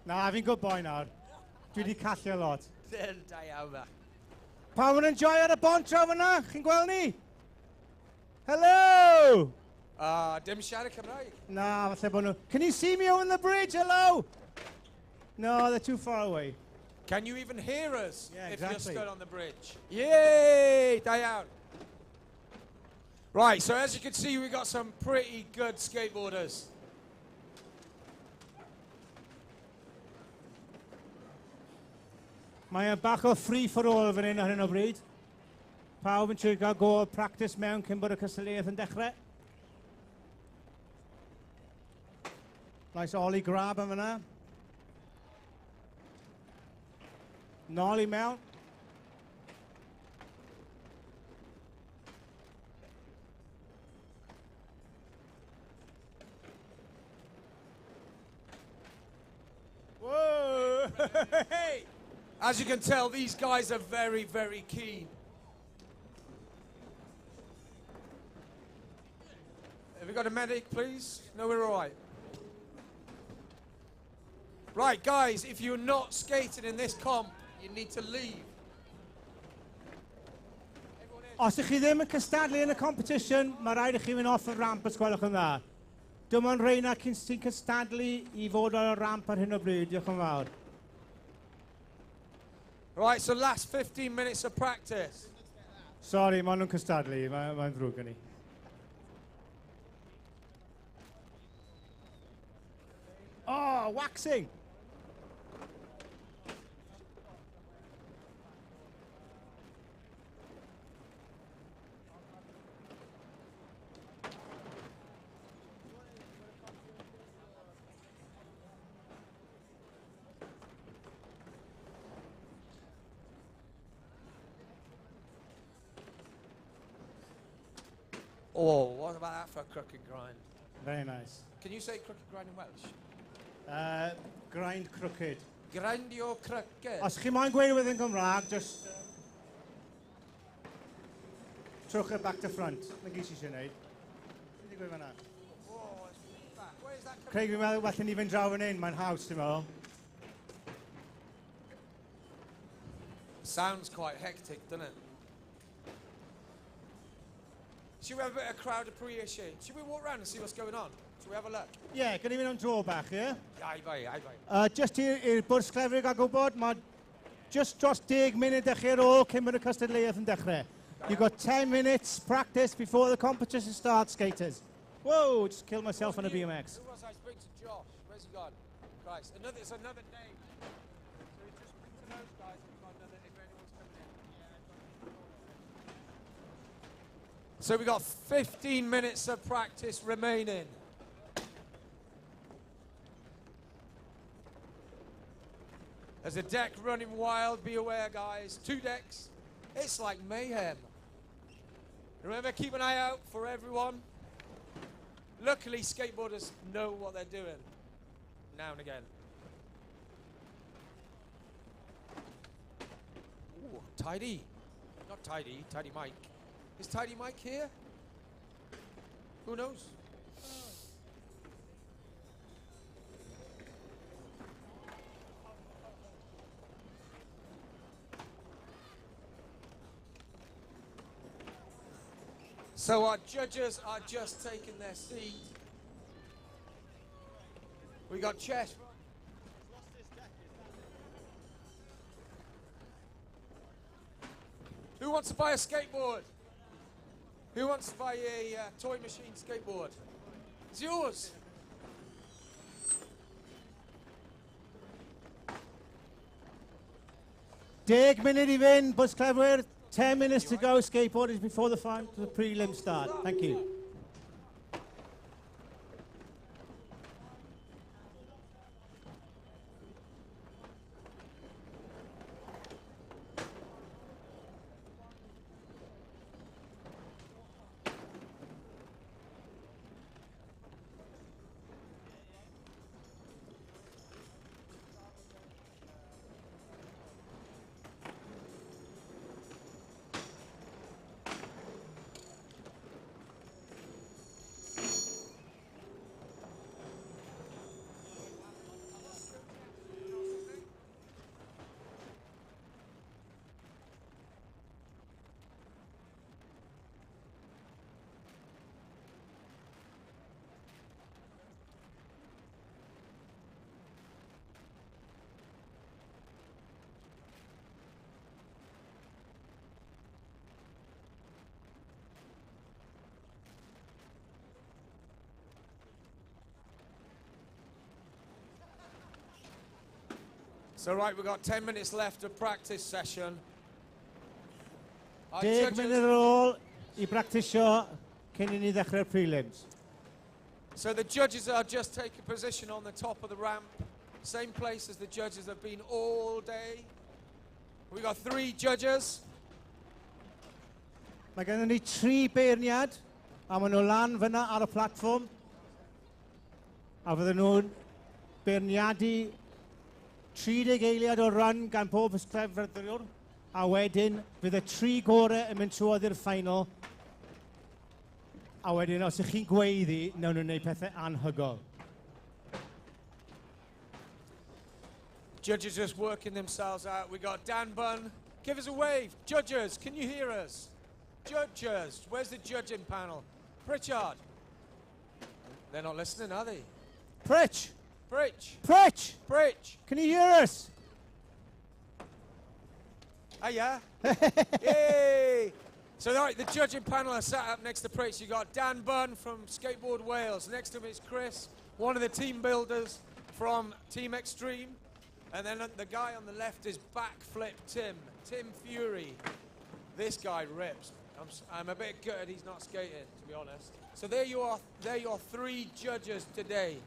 Speaker 18: Na, fi'n good boy nawr. Dwi wedi callu a lot.
Speaker 6: Da iawn fa.
Speaker 18: Pawb yn enjoy ar y bont draw fyna? Chi'n gweld ni? Hello!
Speaker 6: Dim siarad Cymraeg.
Speaker 18: Na, falle bod nhw... Can you see me over the bridge? Hello? No, they're too far away.
Speaker 6: Can you even hear us if you're
Speaker 18: exactly.
Speaker 6: stood on the bridge? Yay! Da iawn. Right, so as you can see, we've got some pretty good skateboarders.
Speaker 18: Mae y bach o free for all fan hyn ar hyn o bryd. Pawb yn trio gael go o practice mewn cyn bod y cystadleuaeth yn dechrau. Nice ollie grab yn fyna. Nollie mewn.
Speaker 6: Whoa! Hey! As you can tell, these guys are very, very keen. Have we got a medic, please? No, we're all right. Right, guys, if you're not skating in this comp, you need to leave.
Speaker 18: Os ydych chi ddim yn cystadlu yn y competition, mae rhaid i chi fynd off y ramp os gwelwch yn dda. Dim ond reina cyn sy'n cystadlu I fod ar y ramp ar hyn o bryd. Diolch yn fawr.
Speaker 6: Right, so last 15 minutes of practice.
Speaker 18: Sorry, maen nhw'n cystadlu. Mae'n ddrwg gen I. Oh, waxing!
Speaker 6: Oh, what about that for a crooked grind?
Speaker 18: Very nice.
Speaker 6: Can you say crooked grind in Welsh?
Speaker 18: Grind crooked.
Speaker 6: Grindio crooked.
Speaker 18: Os chi moyn gweud wedi'n Gymraeg, just trwch e back to front. Na gys i eisiau gwneud. Wedi gweud fan'na.
Speaker 6: Oh, it's back. Where's that
Speaker 18: Craig, fi'n meddwl well ni fynd draw fan hyn, mae'n haws, ti'n meddwl.
Speaker 6: Sounds quite hectic, doesn't it? Should we have a bit of crowd appreciation? Should we walk around and see what's going on? Should we have a look?
Speaker 18: Ie, gan i fynd am dro bach, ie?
Speaker 6: Ai bai.
Speaker 18: Just i'r bwrs clefrig a gwybod, mae just dros 10 munud i chi ar ôl cyn bod y cystadleuaeth yn dechrau. You've got 10 minutes practice before the competition starts, skaters. Whoa, just killed myself on a BMX.
Speaker 6: Who was I speaking to? Josh. Where's he gone? Christ. It's another day. So just speak to those guys if anyone's coming in. So we've got 15 minutes of practice remaining. There's a deck running wild, be aware guys. 2 decks. It's like mayhem. Remember, keep an eye out for everyone. Luckily, skateboarders know what they're doing now and again. Ooh, Tidy. Not Tidy, Tidy Mike. Is Tidy Mike here? Who knows? So our judges are just taking their seat. We got Chet. Who wants to buy a skateboard? Who wants to buy a toy machine skateboard? It's yours.
Speaker 18: Deg munud I fynd, bws clefwyr. 10 minutes to go, skateboarders, before the prelim start. Thank you.
Speaker 6: So right, we've got 10 minutes left of practice session.
Speaker 18: 10 munud ar ôl I bractisio cyn I ni ddechrau'r prelims.
Speaker 6: So the judges are just taking position on the top of the ramp. Same place as the judges have been all day. We've got 3 judges.
Speaker 18: Mae gennym ni 3 beirniad, a maen nhw lan fyna ar y platfform. A fydden nhw'n beirniadu 30 eiliad o run gan pob ysgrifenwr, a wedyn fydd y 3 gorau yn mynd trwodd i'r final. A wedyn, os ych chi'n gweiddi, nawn nhw'n gwneud pethau anhygol.
Speaker 6: Judges just working themselves out. We got Dan Bunn. Give us a wave. Judges, can you hear us? Judges, where's the judging panel? Pritchard. They're not listening, are they?
Speaker 18: Pritch!
Speaker 6: Pritch!
Speaker 18: Pritch!
Speaker 6: Pritch!
Speaker 18: Can you hear us?
Speaker 6: Hiya. Yay! So, all right, the judging panel are sat up next to Pritch. You got Dan Bunn from Skateboard Wales. Next to him is Chris, one of the team builders from Team Extreme. And then the guy on the left is Backflip Tim Fury. This guy rips. I'm a bit gutted he's not skating, to be honest. So there you are. There are your 3 judges today.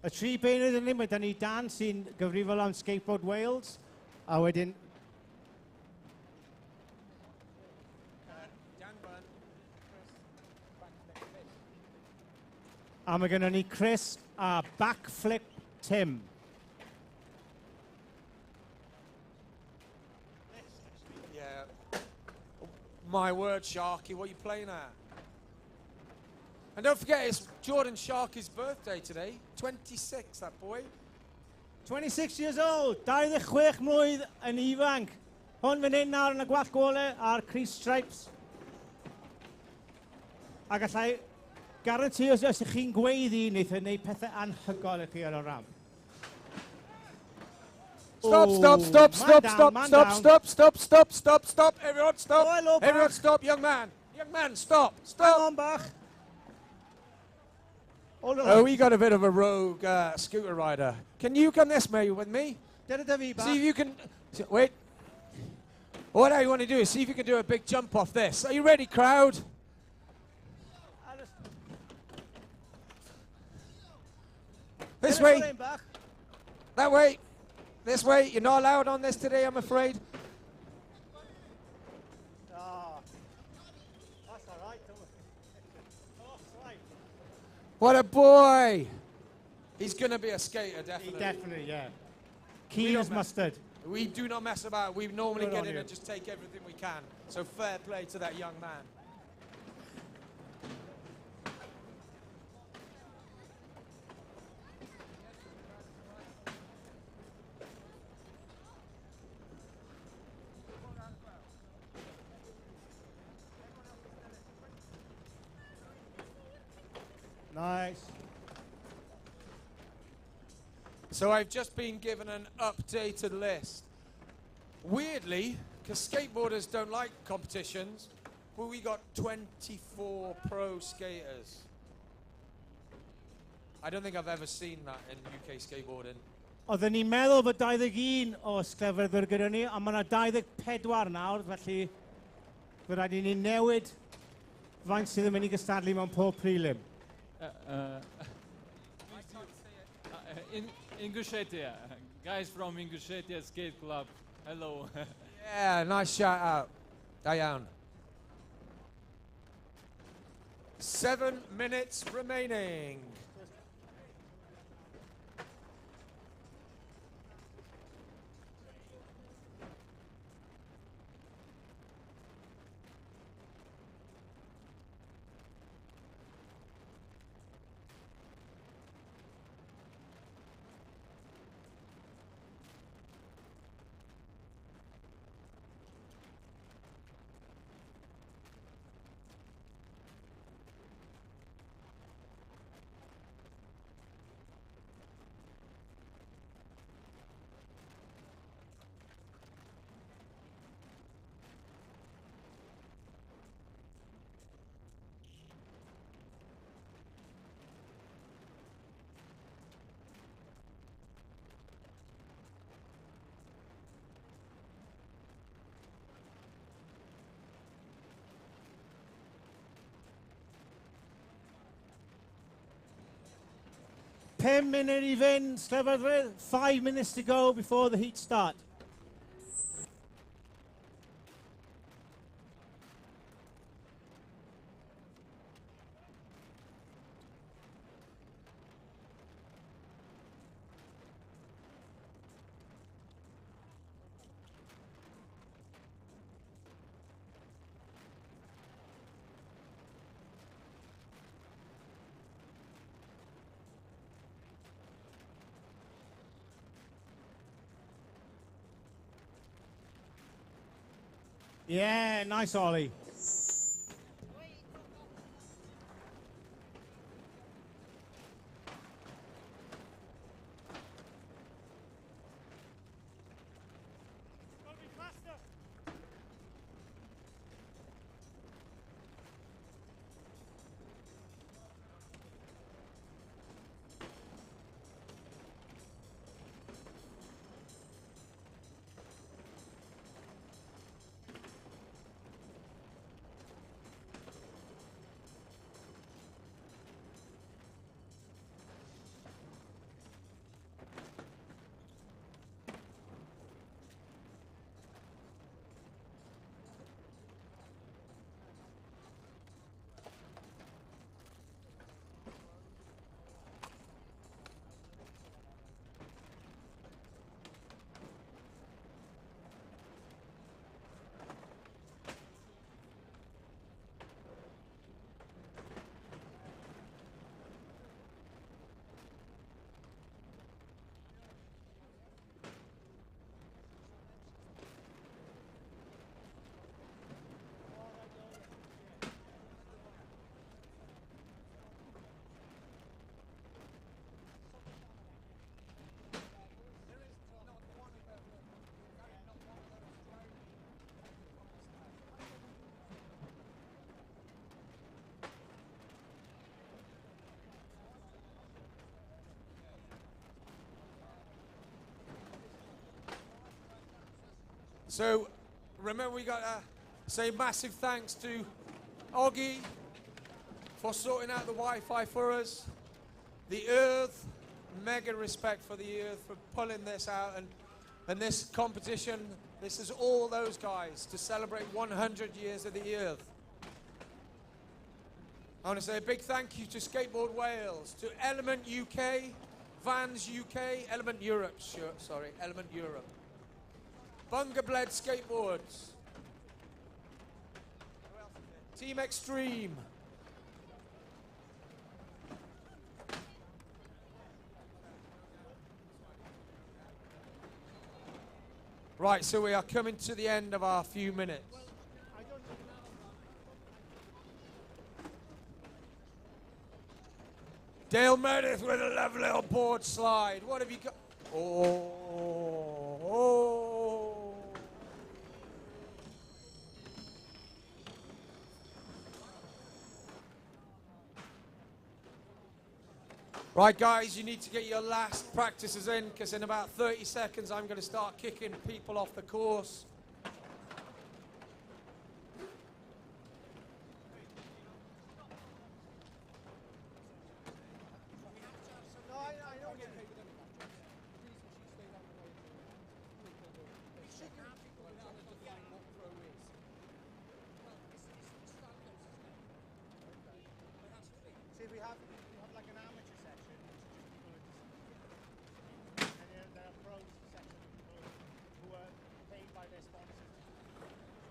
Speaker 18: Y tri beirniaid yn ni, mae da ni Dan sy'n gyfrifol am Skateboard Wales, a wedyn... A mae gennym ni Chris a Backflip Tim.
Speaker 6: Yeah. My word, Sharky, what are you playing at? And don't forget, it's Jordan Sharky's birthday today. 26, that boy.
Speaker 18: 26 years old, 26 mlwydd yn ifanc. Hwn fan hyn nawr yn y gwall golau a'r Crease Stripes. A gallai garanti os ydych chi'n gweiddi, wneith yn gwneud pethau anhygoel i chi ar y ramp.
Speaker 6: Stop, stop, stop, stop, stop, stop, stop, stop, stop, stop, everyone stop. Everyone stop, young man. Young man, stop, stop.
Speaker 18: Hang on, Bach.
Speaker 6: Oh, we got a bit of a rogue scooter rider. Can you come this way with me? See if you can... Wait. What I want to do is see if you can do a big jump off this. Are you ready, crowd? This way. That way. This way. You're not allowed on this today, I'm afraid. What a boy! He's going to be a skater, definitely.
Speaker 18: Definitely, yeah. Keen as mustard.
Speaker 6: We do not mess about. We normally
Speaker 18: Good
Speaker 6: get
Speaker 18: on
Speaker 6: in
Speaker 18: you.
Speaker 6: and just take everything we can. So fair play to that young man.
Speaker 18: Nice.
Speaker 6: So I've just been given an updated list. Weirdly, because skateboarders don't like competitions, but we got 24 pro skaters. I don't think I've ever seen that in UK skateboarding.
Speaker 18: Oedden ni'n meddwl bod 21 o sglefyddwyr gyda ni, a mae yna 24 nawr, felly bydd rhaid i ni newid faint sydd yn mynd i gystadlu mewn pob prelim.
Speaker 8: Ingushetia, guys from Ingushetia Skate Club. Hello.
Speaker 6: Yeah, nice shout out. Diane. 7 minutes remaining.
Speaker 18: Pum munud I fynd, sglefyddwyr. 5 minutes to go before the heat start. Yeah, nice ollie.
Speaker 6: So remember, we got to say massive thanks to Oggy for sorting out the Wi-Fi for us. The Urdd, mega respect for the Urdd for pulling this out, and this competition. This is all those guys to celebrate 100 years of the Urdd. I want to say a big thank you to Skateboard Wales, to Element UK, Vans UK, Element Europe, Element Europe. Bunga Bled Skateboards, Team Extreme, right, so we are coming to the end of our few minutes. Dale Meredith with a lovely little board slide. What have you got? Oh. Right, guys, you need to get your last practices in, because in about 30 seconds I'm going to start kicking people off the course.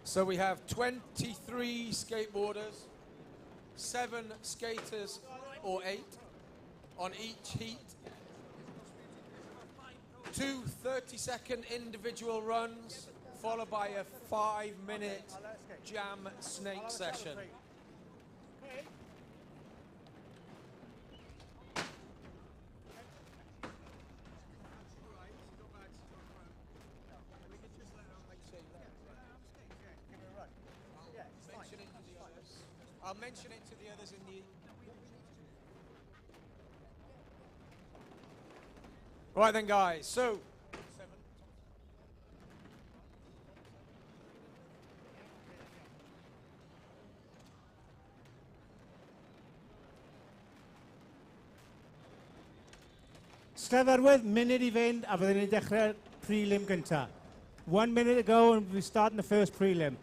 Speaker 6: So we have 23 skateboarders, 7 skaters or 8 on each heat, 2 30-second individual runs, followed by a 5-minute jam snake session. I'll mention it to the others in the... Right then, guys, so...
Speaker 18: Sglyfrwydd, munud I fynd, a fyddwn ni'n dechrau'r prelim gynta. 1 minute ago, and we're starting the first prelim,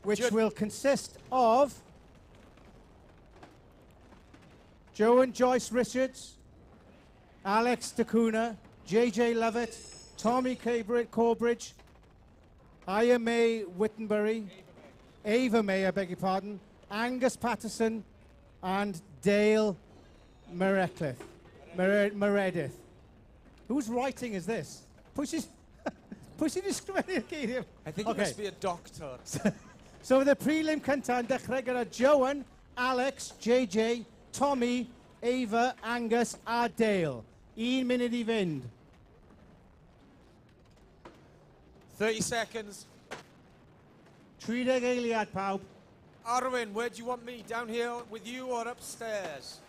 Speaker 18: which will consist of Joe and Joyce Richards, Alex Dacuna, JJ Lovett, Tommy Corbridge, Aya May Wittenbury, Ava May, I beg your pardon, Angus Patterson, and Dale Meredith. Whose writing is this? Pushes discriminating.
Speaker 6: I think he must be a doctor.
Speaker 18: So the prelim cynta yn dechrau gyda Joan, Alex, JJ, Tommy, Ava, Angus a Dale. 1 munud I fynd.
Speaker 6: 30 seconds.
Speaker 18: 30 eiliad, pawb.
Speaker 6: Arwin, where do you want me? Down here with you or upstairs?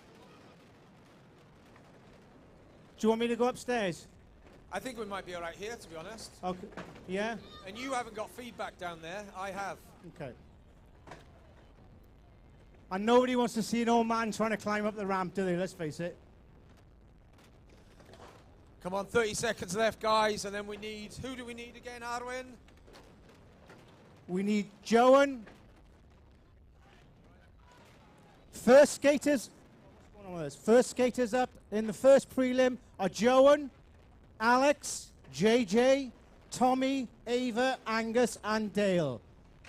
Speaker 18: Do you want me to go upstairs?
Speaker 6: I think we might be all right here, to be honest.
Speaker 18: Okay. Yeah?
Speaker 6: And you haven't got feedback down there. I have.
Speaker 18: Okay. And nobody wants to see an old man trying to climb up the ramp, do they? Let's face it.
Speaker 6: Come on, 30 seconds left, guys, and then we need... Who do we need again, Arwin?
Speaker 18: We need Joan. First skaters... First skaters up in the first prelim are Joan, Alex, JJ, Tommy, Ava, Angus, and Dale.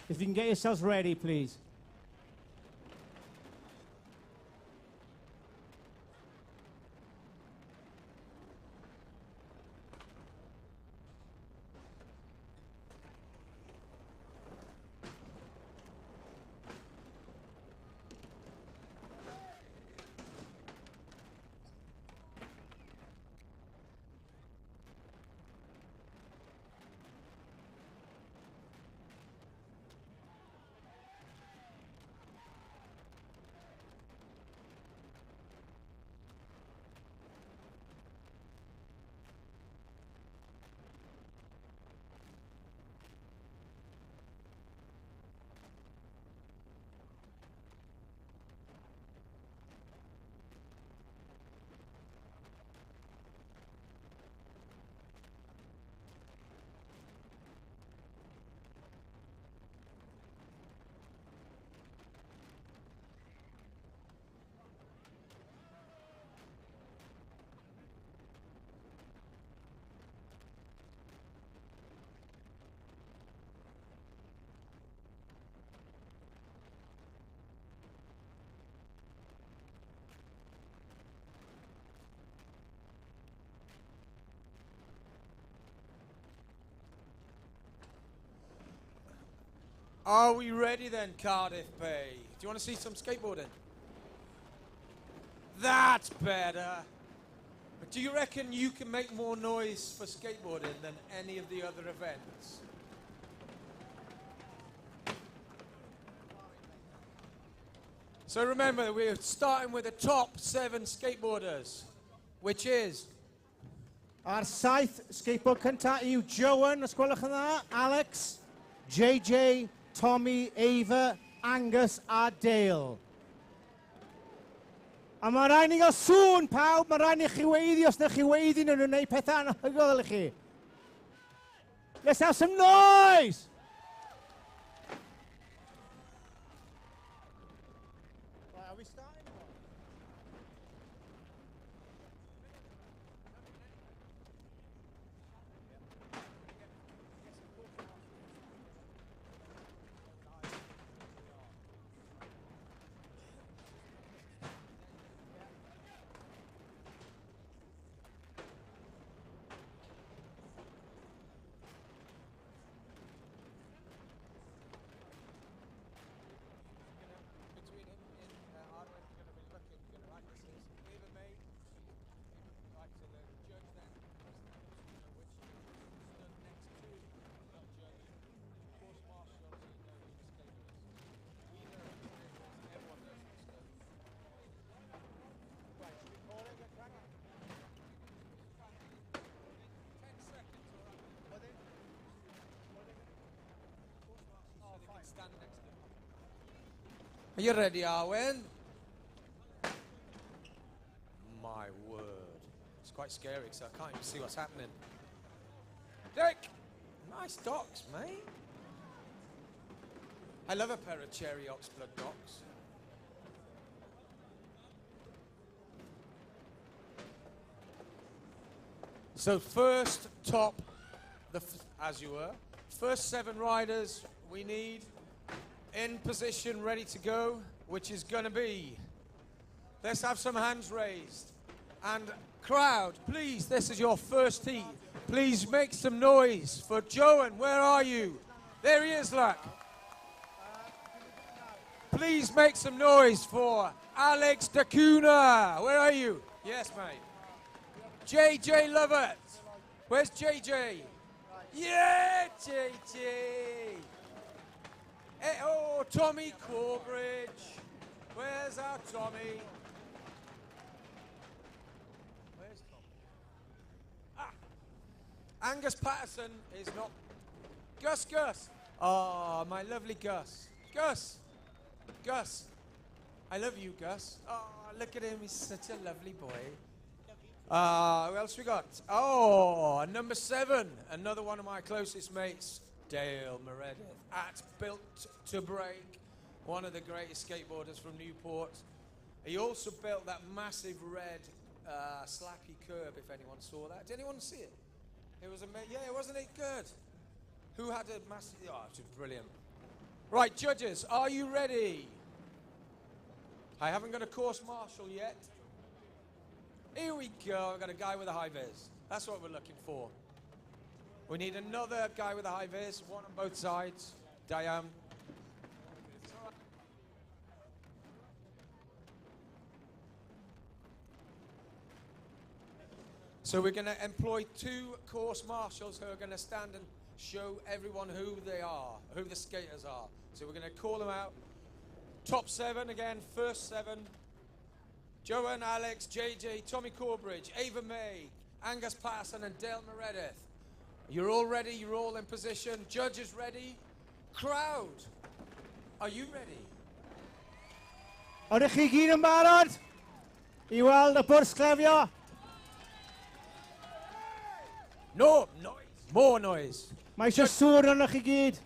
Speaker 18: If you can get yourselves ready, please.
Speaker 6: Are we ready then, Cardiff Bay? Do you want to see some skateboarding? That's better. But do you reckon you can make more noise for skateboarding than any of the other events? So remember, we're starting with the top 7 skateboarders, which is...
Speaker 18: A'r 7 skateboard cynta yw Joan, os gwelwch yn dda, Alex, JJ, Tommy, Ava, Angus a Dale. A mae rhaid ni gael sŵn, pawb. Mae rhaid ni chi weiddi os ydych chi weiddi nhw'n gwneud pethau anhygoel i chi. Let's have some noise! Right, are we starting?
Speaker 6: Are you ready, Arwen? My word. It's quite scary because I can't even see what's happening. Dick! Nice docks, mate. I love a pair of cherry oxblood docks. So first top, as you were, first 7 riders we need in position, ready to go, which is going to be, let's have some hands raised. And crowd, please, this is your first heat. Please make some noise for Joan. Where are you? There he is, look. Please make some noise for Alex Dacuna. Where are you? Yes, mate. JJ Lovett. Where's JJ? Yeah, JJ. Hey, oh, Tommy Corbridge. Where's our Tommy? Where's Tommy? Ah, Angus Patterson is not. Gus. Oh, my lovely Gus. Gus. I love you, Gus. Oh, look at him. He's such a lovely boy. Who else we got? Oh, number 7. Another one of my closest mates. Dale Meredith at Built to Break, one of the greatest skateboarders from Newport. He also built that massive red slappy curb, if anyone saw that. Did anyone see it? It was amazing. Yeah, wasn't it good? Who had a massive... Oh, it was brilliant. Right, judges, are you ready? I haven't got a course marshal yet. Here we go. I've got a guy with a high vis. That's what we're looking for. We need another guy with a high vis, one on both sides. Diane. So we're going to employ 2 course marshals who are going to stand and show everyone who they are, who the skaters are. So we're going to call them out. Top 7 again, first 7. Joan, Alex, JJ, Tommy Corbridge, Ava May, Angus Patterson and Dale Meredith. You're all ready, you're all in position. Judges ready. Crowd, are you ready?
Speaker 18: Ydych chi gyd yn barod I weld y bwrs clefio?
Speaker 6: No, noise. More noise.
Speaker 18: Mae eisiau sŵn arnoch chi gyd.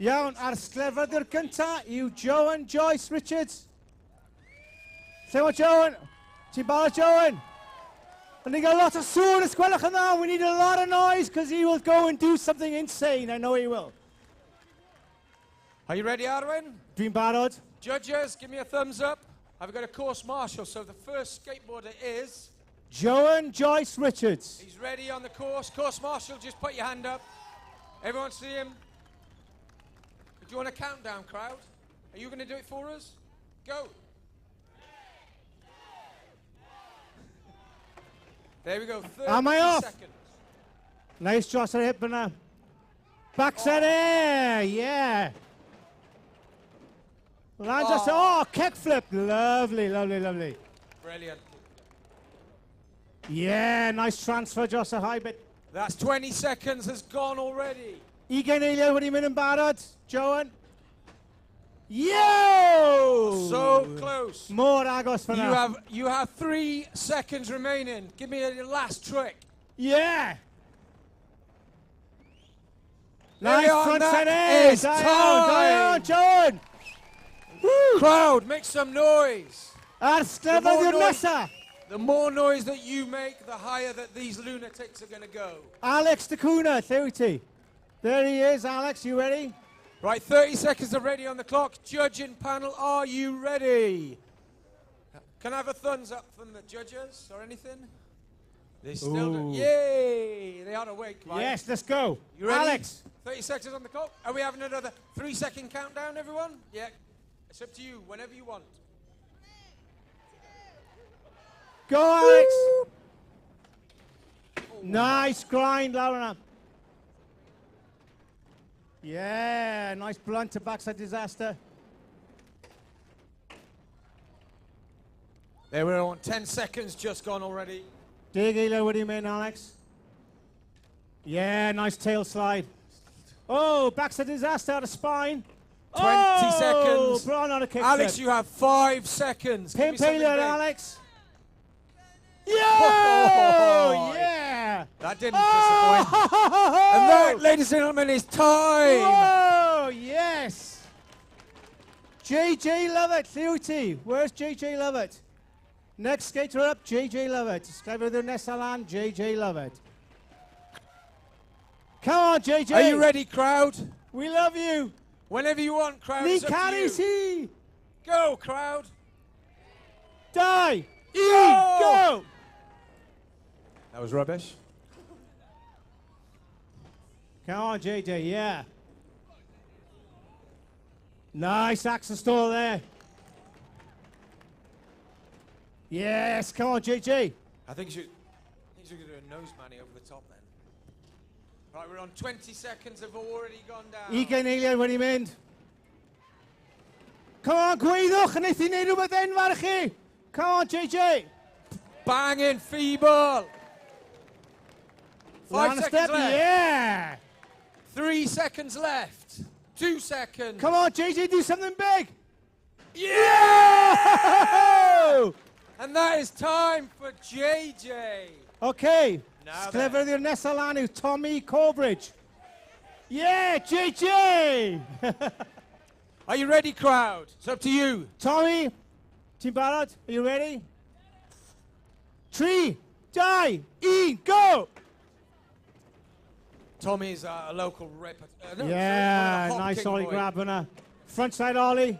Speaker 18: Iawn, a'r sglefryddwr cynta yw Joan Joyce Richards. Lle mae Joan? Ti'n barod, Joan? And they got lots of sŵn ysgwelwch yn dda. We need a lot of noise because he will go and do something insane. I know he will.
Speaker 6: Are you ready, Arwen?
Speaker 18: Dwi'n barod.
Speaker 6: Judges, give me a thumbs up. I've got a course marshal, so the first skateboarder is...
Speaker 18: Joan Joyce Richards.
Speaker 6: He's ready on the course. Course marshal, just put your hand up. Everyone see him? Do you want a countdown, crowd? Are you going to do it for us? Go. There we go. 30
Speaker 18: Am I off?
Speaker 6: seconds.
Speaker 18: Nice dros ar hip yna. Backside air, yeah. Lands us, kickflip. Lovely, lovely, lovely.
Speaker 6: Brilliant.
Speaker 18: Yeah, nice transfer dros y high bit.
Speaker 6: That's 20 seconds has gone already.
Speaker 18: 20 eiliad wedi mynd yn barod, Joan. Yo!
Speaker 6: So close.
Speaker 18: More agos for now.
Speaker 6: You have 3 seconds remaining. Give me your last trick.
Speaker 18: Yeah. Nice
Speaker 6: Leon,
Speaker 18: front
Speaker 6: that
Speaker 18: side air.
Speaker 6: is
Speaker 18: Dion, Joan.
Speaker 6: Woo. Crowd, make some noise.
Speaker 18: Ar sglefod i'r nesa.
Speaker 6: The more noise that you make, the higher that these lunatics are going to go.
Speaker 18: Alex Dacuna, lle wyt ti? There he is, Alex, you ready?
Speaker 6: Right, 30 seconds are ready on the clock. Judging panel, are you ready? Can I have a thumbs up from the judges or anything? They still do. Yay! They are awake, right?
Speaker 18: Yes, let's go.
Speaker 6: You ready?
Speaker 18: Alex.
Speaker 6: 30 seconds on the clock. Are we having another 3-second countdown, everyone? Yeah. It's up to you, whenever you want.
Speaker 18: Go, Alex. Nice grind, Laura. Yeah, nice blunt to backside disaster.
Speaker 6: There we're on 10 seconds just gone already.
Speaker 18: Dig eiliad wedi mynd, Alex. Yeah, nice tail slide. Oh, backside disaster out of spine.
Speaker 6: 20 seconds.
Speaker 18: Bron on a kick
Speaker 6: Alex,
Speaker 18: flip.
Speaker 6: you have 5 seconds. Give me
Speaker 18: Pimp
Speaker 6: something
Speaker 18: eiliad,
Speaker 6: big.
Speaker 18: Alex. Yo! Yeah!
Speaker 6: That didn't disappoint. And that, ladies and gentlemen, is time.
Speaker 18: Whoa! Yes! JJ Lovett, lle wyt ti? Where's JJ Lovett? Next skater up, JJ Lovett. Sgrifennydd y nesa lan, JJ Lovett. Come on, JJ!
Speaker 6: Are you ready, crowd?
Speaker 18: We love you!
Speaker 6: Whenever you want, crowd.
Speaker 18: Ni
Speaker 6: It's up to
Speaker 18: caris
Speaker 6: you.
Speaker 18: hi!
Speaker 6: Go, crowd.
Speaker 18: Die! Go!
Speaker 6: That was rubbish.
Speaker 18: Come on, JJ, yeah. Nice axle stall there. Yes, come on, JJ.
Speaker 6: I think you should do a nose manny over the top then. Right, we're on 20 seconds. Have already gone down.
Speaker 18: 20 eiliad wedi mynd. Come on, gweithwch, yn eithaf neud rhywbeth enfawr chi. Come on, JJ.
Speaker 6: Banging feeble. 5 seconds
Speaker 18: step,
Speaker 6: left.
Speaker 18: yeah.
Speaker 6: 3 seconds left. 2 seconds.
Speaker 18: Come on, JJ, do something big.
Speaker 6: Yeah! And that is time for JJ.
Speaker 18: Okay.
Speaker 6: Now
Speaker 18: Sglefrydd i'r nesa lan yw Tommy Corbridge. Yeah, JJ!
Speaker 6: Are you ready, crowd? It's up to you.
Speaker 18: Tommy, ti'n barod? Are you ready? 3, 2, 1, go!
Speaker 6: Tommy's a local rip. No,
Speaker 18: Yeah,
Speaker 6: sorry,
Speaker 18: nice
Speaker 6: King
Speaker 18: ollie
Speaker 6: boy.
Speaker 18: grab and a frontside ollie.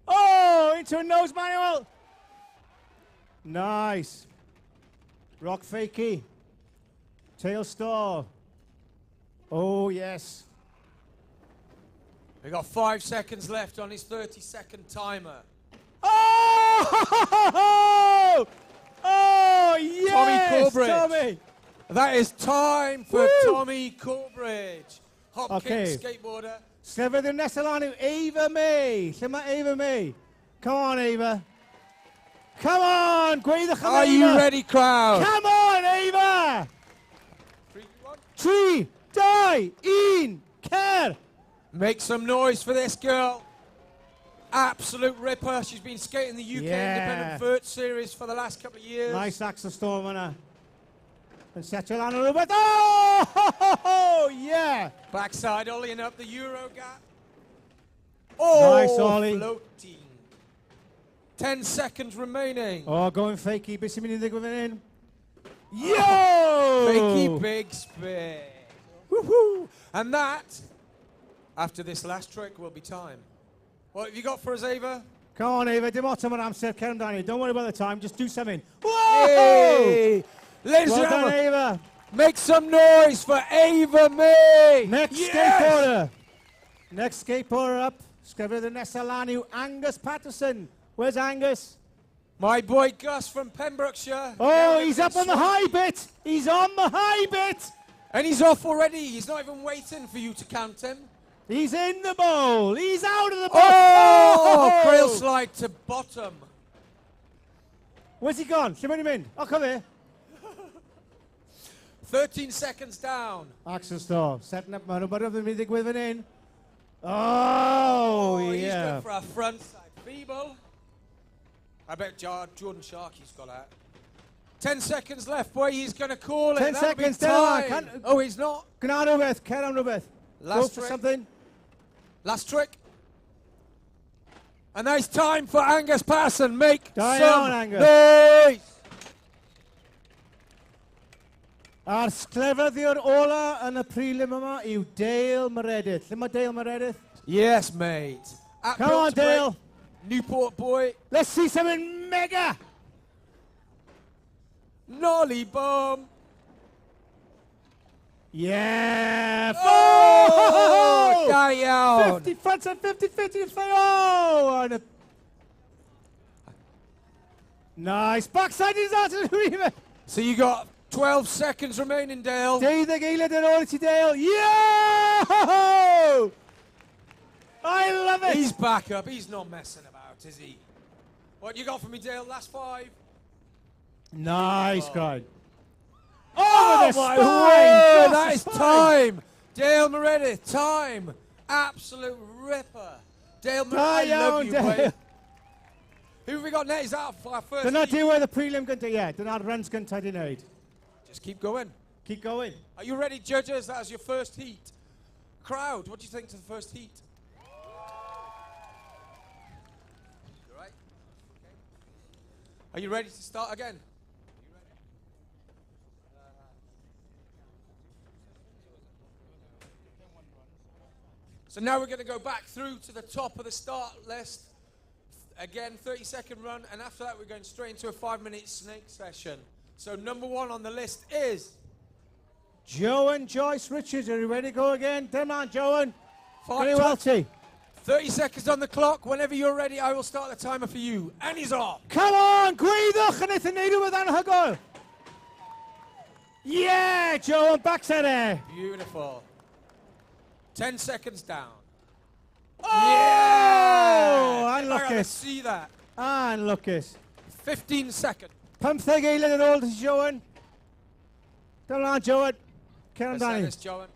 Speaker 18: Oh, into a nose manual. Nice. Rock fakie. Tail stall. Oh, yes.
Speaker 6: We got 5 seconds left on his 30-second timer.
Speaker 18: Oh! Oh, yes!
Speaker 6: Tommy Corbridge.
Speaker 18: Tommy.
Speaker 6: That is time for
Speaker 18: Woo!
Speaker 6: Tommy Corbridge. Hop
Speaker 18: Okay.
Speaker 6: kick skateboarder.
Speaker 18: Sefydd i'r nesa lan yw Ava May. Lle mae Ava May? Come on, Ava. Come on, gweithwch am
Speaker 6: Are
Speaker 18: Ava.
Speaker 6: you ready, crowd?
Speaker 18: Come on, Ava! 3, 2, 1, cer!
Speaker 6: Make some noise for this girl. Absolute ripper. She's been skating the UK Independent Vert Series for the last couple of years.
Speaker 18: Nice axle storm yna. Yn setio lan o rhywbeth. Oh, yeah!
Speaker 6: Backside ollieing up the Euro gap. Oh,
Speaker 18: Nice ollie.
Speaker 6: floating. 10 seconds remaining.
Speaker 18: Oh, going fakey. Beth sy'n mynd I ddigwydd fan hyn?
Speaker 6: Yo! Fakey big spin. Woohoo! And that, after this last trick, will be time. What have you got for us, Ava?
Speaker 18: Come on, Ava. Dim ots am yr amser. Cer amdani. Don't worry about the time. Just do something.
Speaker 6: Hey! Ladies
Speaker 18: Well
Speaker 6: and
Speaker 18: done,
Speaker 6: gentlemen,
Speaker 18: Ava.
Speaker 6: make some noise for Ava May!
Speaker 18: Next skateboarder. Next skateboarder up. Sgrifennydd y nesaf lan yw Angus Patterson. Where's Angus?
Speaker 6: My boy Gus from Pembrokeshire.
Speaker 18: Oh, he's up on the high bit. He's on the high bit.
Speaker 6: And he's off already. He's not even waiting for you to count him.
Speaker 18: He's in the bowl. He's out of the bowl.
Speaker 6: Oh! Crail slide to bottom.
Speaker 18: Where's he gone? Lle mae'n mynd? Oh, come here.
Speaker 6: 13 seconds down.
Speaker 18: Axel Storr, setting up. Mae'n rhywbeth yn mynd I ddigwydd fan hyn. Oh,
Speaker 6: He's
Speaker 18: yeah.
Speaker 6: going for a front side feeble. I bet Jordan Sharkey's got that. 10 seconds left, boy. He's going to call it.
Speaker 18: 10
Speaker 6: That'll be
Speaker 18: seconds
Speaker 6: time.
Speaker 18: down.
Speaker 6: Oh, he's not.
Speaker 18: Gwna rhywbeth, cer am rhywbeth.
Speaker 6: Last
Speaker 18: Go for
Speaker 6: trick.
Speaker 18: something.
Speaker 6: Last trick. And now it's time for Angus Patterson. Make
Speaker 18: Da
Speaker 6: some
Speaker 18: iawn, Angus.
Speaker 6: noise.
Speaker 18: A'r sglefyddiwr ola yn y prelim yma yw Dale Meredith. Lle mae Dale Meredith?
Speaker 6: Yes, mate. At
Speaker 18: Come on, Dale.
Speaker 6: Newport boy.
Speaker 18: Let's see something mega.
Speaker 6: Nolly bomb.
Speaker 18: Yeah.
Speaker 6: Oh! Da iawn.
Speaker 18: 50 fronts and 50-50. Oh! And a nice. Backside is out of the remit.
Speaker 6: So you got 12 seconds remaining, Dale.
Speaker 18: 12 eiliad yn ôl I ti, Dale. Yo! I love it.
Speaker 6: He's back up. He's not messing about, is he? What you got for me, Dale? Last 5.
Speaker 18: Nice, guy.
Speaker 6: Oh,
Speaker 18: Over the
Speaker 6: my
Speaker 18: spine.
Speaker 6: word!
Speaker 18: Across
Speaker 6: That
Speaker 18: the
Speaker 6: is
Speaker 18: spine.
Speaker 6: time. Dale Meredith, time. Absolute ripper. Dale Meredith, I love you, boy. Who have we got next? Is that our first
Speaker 18: Dyna
Speaker 6: heat?
Speaker 18: diwedd y prelim gyntaf, ie. Dyna'r runs gyntaf I wneud.
Speaker 6: Just keep going.
Speaker 18: Keep going.
Speaker 6: Are you ready, judges? That was your first heat. Crowd, what do you think to the first heat? You all right? Okay. Are you ready to start again? So now we're going to go back through to the top of the start list. Again, 30-second run, and after that we're going straight into a 5-minute snake session. So number 1 on the list is...
Speaker 18: Joe and Joyce Richards, are you ready to go again? Come on, Joe. Very
Speaker 6: Top-
Speaker 18: well, T.
Speaker 6: 30 seconds on the clock. Whenever you're ready, I will start the timer for you. And he's off.
Speaker 18: Come on, gweithwch yn eithaf neud rhywbeth anhygoel. Yeah, Joe, yn backside e.
Speaker 6: Beautiful. 10 seconds down.
Speaker 18: Oh,
Speaker 6: Yeah!
Speaker 18: unlwcus.
Speaker 6: I gotta see that.
Speaker 18: Unlwcus.
Speaker 6: 15 seconds.
Speaker 18: 15 eiliad yn ôl, Joe. Dyma lan, Joe. Cer
Speaker 6: Let's
Speaker 18: amdani.
Speaker 6: this, Joan.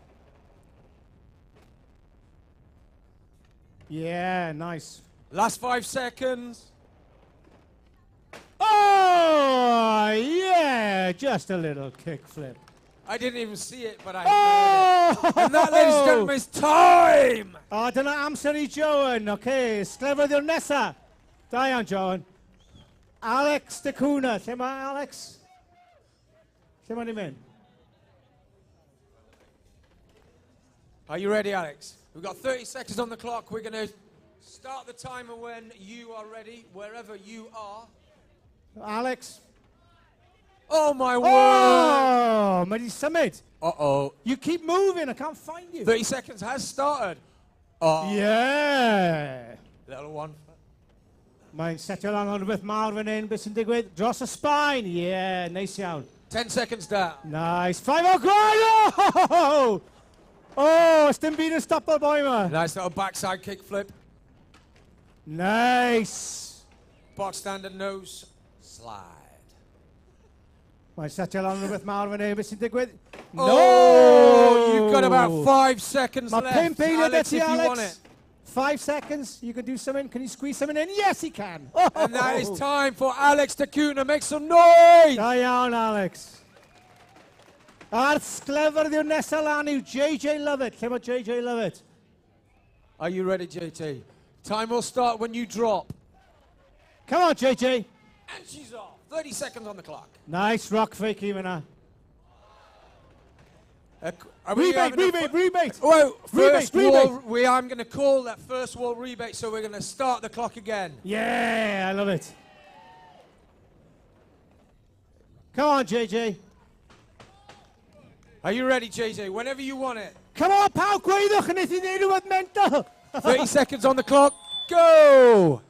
Speaker 18: Yeah, nice.
Speaker 6: Last 5 seconds.
Speaker 18: Oh, yeah, just a little kickflip.
Speaker 6: I didn't even see it, but I heard it. And that, ladies and gentlemen, is time!
Speaker 18: O, dyna amser I Joan, okay. Sglefyddiwr nesa. Da iawn, Joan. Alex Dacuna. Lle mae Alex? Lle mae ni'n mynd?
Speaker 6: Are you ready, Alex? We've got 30 seconds on the clock. We're going to start the timer when you are ready, wherever you are.
Speaker 18: Alex.
Speaker 6: Oh, my word!
Speaker 18: Oh, mae di symud.
Speaker 6: Uh-oh.
Speaker 18: You keep moving, I can't find you.
Speaker 6: 30 seconds has started. Oh.
Speaker 18: Yeah.
Speaker 6: Little one.
Speaker 18: Mae'n setio lan o'n rhywbeth mawr fan hyn, beth sy'n digwydd? Dros y spine, yeah, neis iawn.
Speaker 6: 10 seconds down.
Speaker 18: Nice, 5-0 grind! Oh! Oh, ys dim byd yn stopio'r boi yma.
Speaker 6: Nice little backside kickflip.
Speaker 18: Nice.
Speaker 6: Box standard nose slide.
Speaker 18: Mae'n setio lan rhywbeth mawr fan hyn, beth sy'n digwydd?
Speaker 6: Oh, you've got about 5 seconds
Speaker 18: Mae
Speaker 6: left,
Speaker 18: 5 eiliad
Speaker 6: Alex,
Speaker 18: i
Speaker 6: if you want
Speaker 18: Alex.
Speaker 6: it.
Speaker 18: 5 seconds, you can do something. Can you squeeze something in? Yes, he can. Oh.
Speaker 6: And that is time for Alex Dacuna. Make some noise!
Speaker 18: Da iawn, Alex. A'r sglefyddiwr nesaf lan yw JJ Lovett. Lle mae JJ Lovett?
Speaker 6: Are you ready, JT? Time will start when you drop.
Speaker 18: Come on, JJ.
Speaker 6: And she's off. 30 seconds on the clock.
Speaker 18: Nice rock fake, Ivana. Rebate.
Speaker 6: Oh, first
Speaker 18: Rebate.
Speaker 6: wall. I'm going to call that first wall rebate, so we're going to start the clock again.
Speaker 18: Yeah, I love it. Come on, JJ.
Speaker 6: Are you ready, JJ? Whenever you want it.
Speaker 18: Come on, pal, gweithwch yn eithaf neud rhywbeth mental.
Speaker 6: 30 seconds on the clock. Go!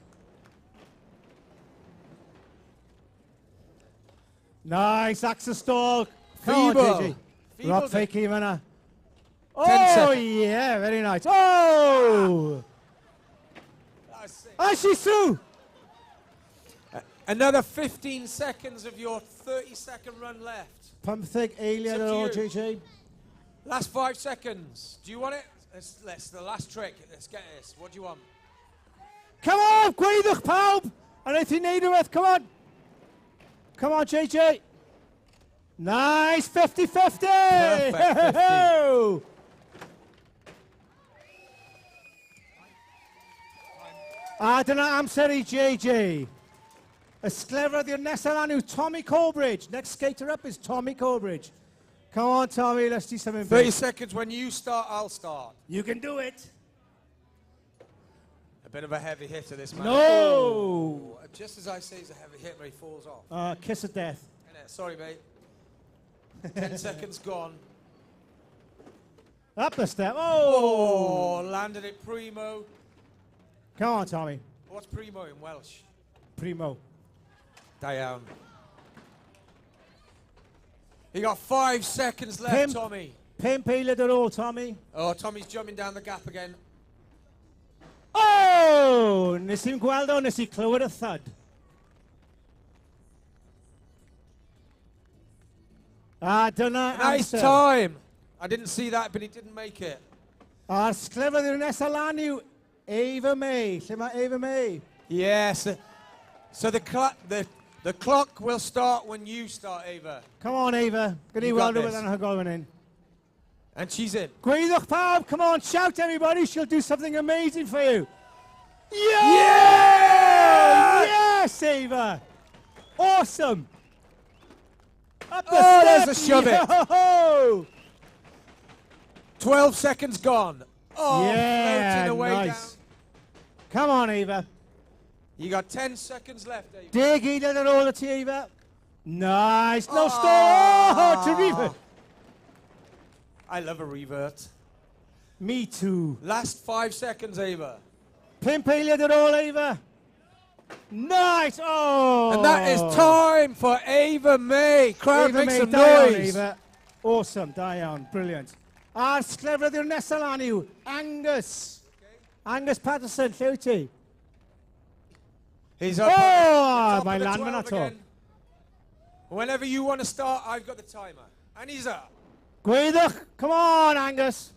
Speaker 18: Nice, Axel stall. Come
Speaker 6: Feeble.
Speaker 18: on, JJ. Rock fake, Ivana.
Speaker 6: 10
Speaker 18: Oh,
Speaker 6: seconds.
Speaker 18: yeah, very nice. Oh! And she's through.
Speaker 6: Another 15 seconds of your 30-second run left.
Speaker 18: Pumthig, Alien,
Speaker 6: It's up
Speaker 18: or
Speaker 6: to you.
Speaker 18: JJ.
Speaker 6: Last 5 seconds. Do you want it? Let's the last trick. Let's get this. What do you want?
Speaker 18: Come on, gweithwch pawb. And eith i neud rhywbeth, come on. Come on, JJ. Nice, 50-50.
Speaker 6: Perfect 50.
Speaker 18: A dyna amser I JJ. Ysglefrodd i'r nesaf lan yw Tommy Colbridge. Next skater up is Tommy Colbridge. Come on, Tommy, let's do something
Speaker 6: 30
Speaker 18: big.
Speaker 6: seconds. When you start, I'll start.
Speaker 18: You can do it.
Speaker 6: A bit of a heavy hitter, this man.
Speaker 18: No!
Speaker 6: Ooh, just as I say, he's a heavy hit, but he falls off.
Speaker 18: Kiss of death.
Speaker 6: Sorry, mate. 10 seconds gone.
Speaker 18: Up the step. Oh!
Speaker 6: Oh, landed it primo.
Speaker 18: Come on, Tommy.
Speaker 6: What's primo in Welsh?
Speaker 18: Primo.
Speaker 6: Down. You got 5 seconds left, Tommy.
Speaker 18: Pimp eiliad ar ôl, Tommy.
Speaker 6: Oh, Tommy's jumping down the gap again.
Speaker 18: Oh! Nes i'n gweld o, nes I clywed y thud. Dyna
Speaker 6: Nice
Speaker 18: amser.
Speaker 6: time. I didn't see that, but he didn't make it.
Speaker 18: A'r sglefrodd i'r nesaf lan yw Ava May. Lle mae Ava May?
Speaker 6: Yes. So the clock will start when you start, Ava.
Speaker 18: Come on, Ava. Gwn i
Speaker 6: You got
Speaker 18: weld rhywbeth
Speaker 6: this.
Speaker 18: anhygoel fan hyn.
Speaker 6: And she's in.
Speaker 18: Gweithwch pawb, come on, shout everybody, she'll do something amazing for you. Yeah! Yes, Ava! Awesome! Up the
Speaker 6: Oh,
Speaker 18: step.
Speaker 6: there's a shove it.
Speaker 18: Yo-ho-ho!
Speaker 6: 12 seconds gone. Oh,
Speaker 18: Yeah,
Speaker 6: floating away
Speaker 18: nice.
Speaker 6: down.
Speaker 18: Come on, Ava.
Speaker 6: You got 10 seconds left, Ava.
Speaker 18: Dig eiliad ar ôl y ti, Ava. Nice, no stop! Oh, to revert.
Speaker 6: I love a revert.
Speaker 18: Me too.
Speaker 6: Last 5 seconds, Ava.
Speaker 18: Pimp eiliad ar ôl, Ava. Nice! Oh!
Speaker 6: And that is time for Ava May. Crowd,
Speaker 18: Ava
Speaker 6: make
Speaker 18: May,
Speaker 6: some
Speaker 18: da iawn,
Speaker 6: noise.
Speaker 18: Ava. Awesome, da iawn, brilliant. A'r sglefrodd i'r nesaf lan yw Angus. Angus Patterson, lle wyt ti?
Speaker 6: He's up.
Speaker 18: Oh,
Speaker 6: my
Speaker 18: mae'n lan fan ato.
Speaker 6: Whenever you want to start, I've got the timer. And he's up.
Speaker 18: Gweithwch, come on, Angus.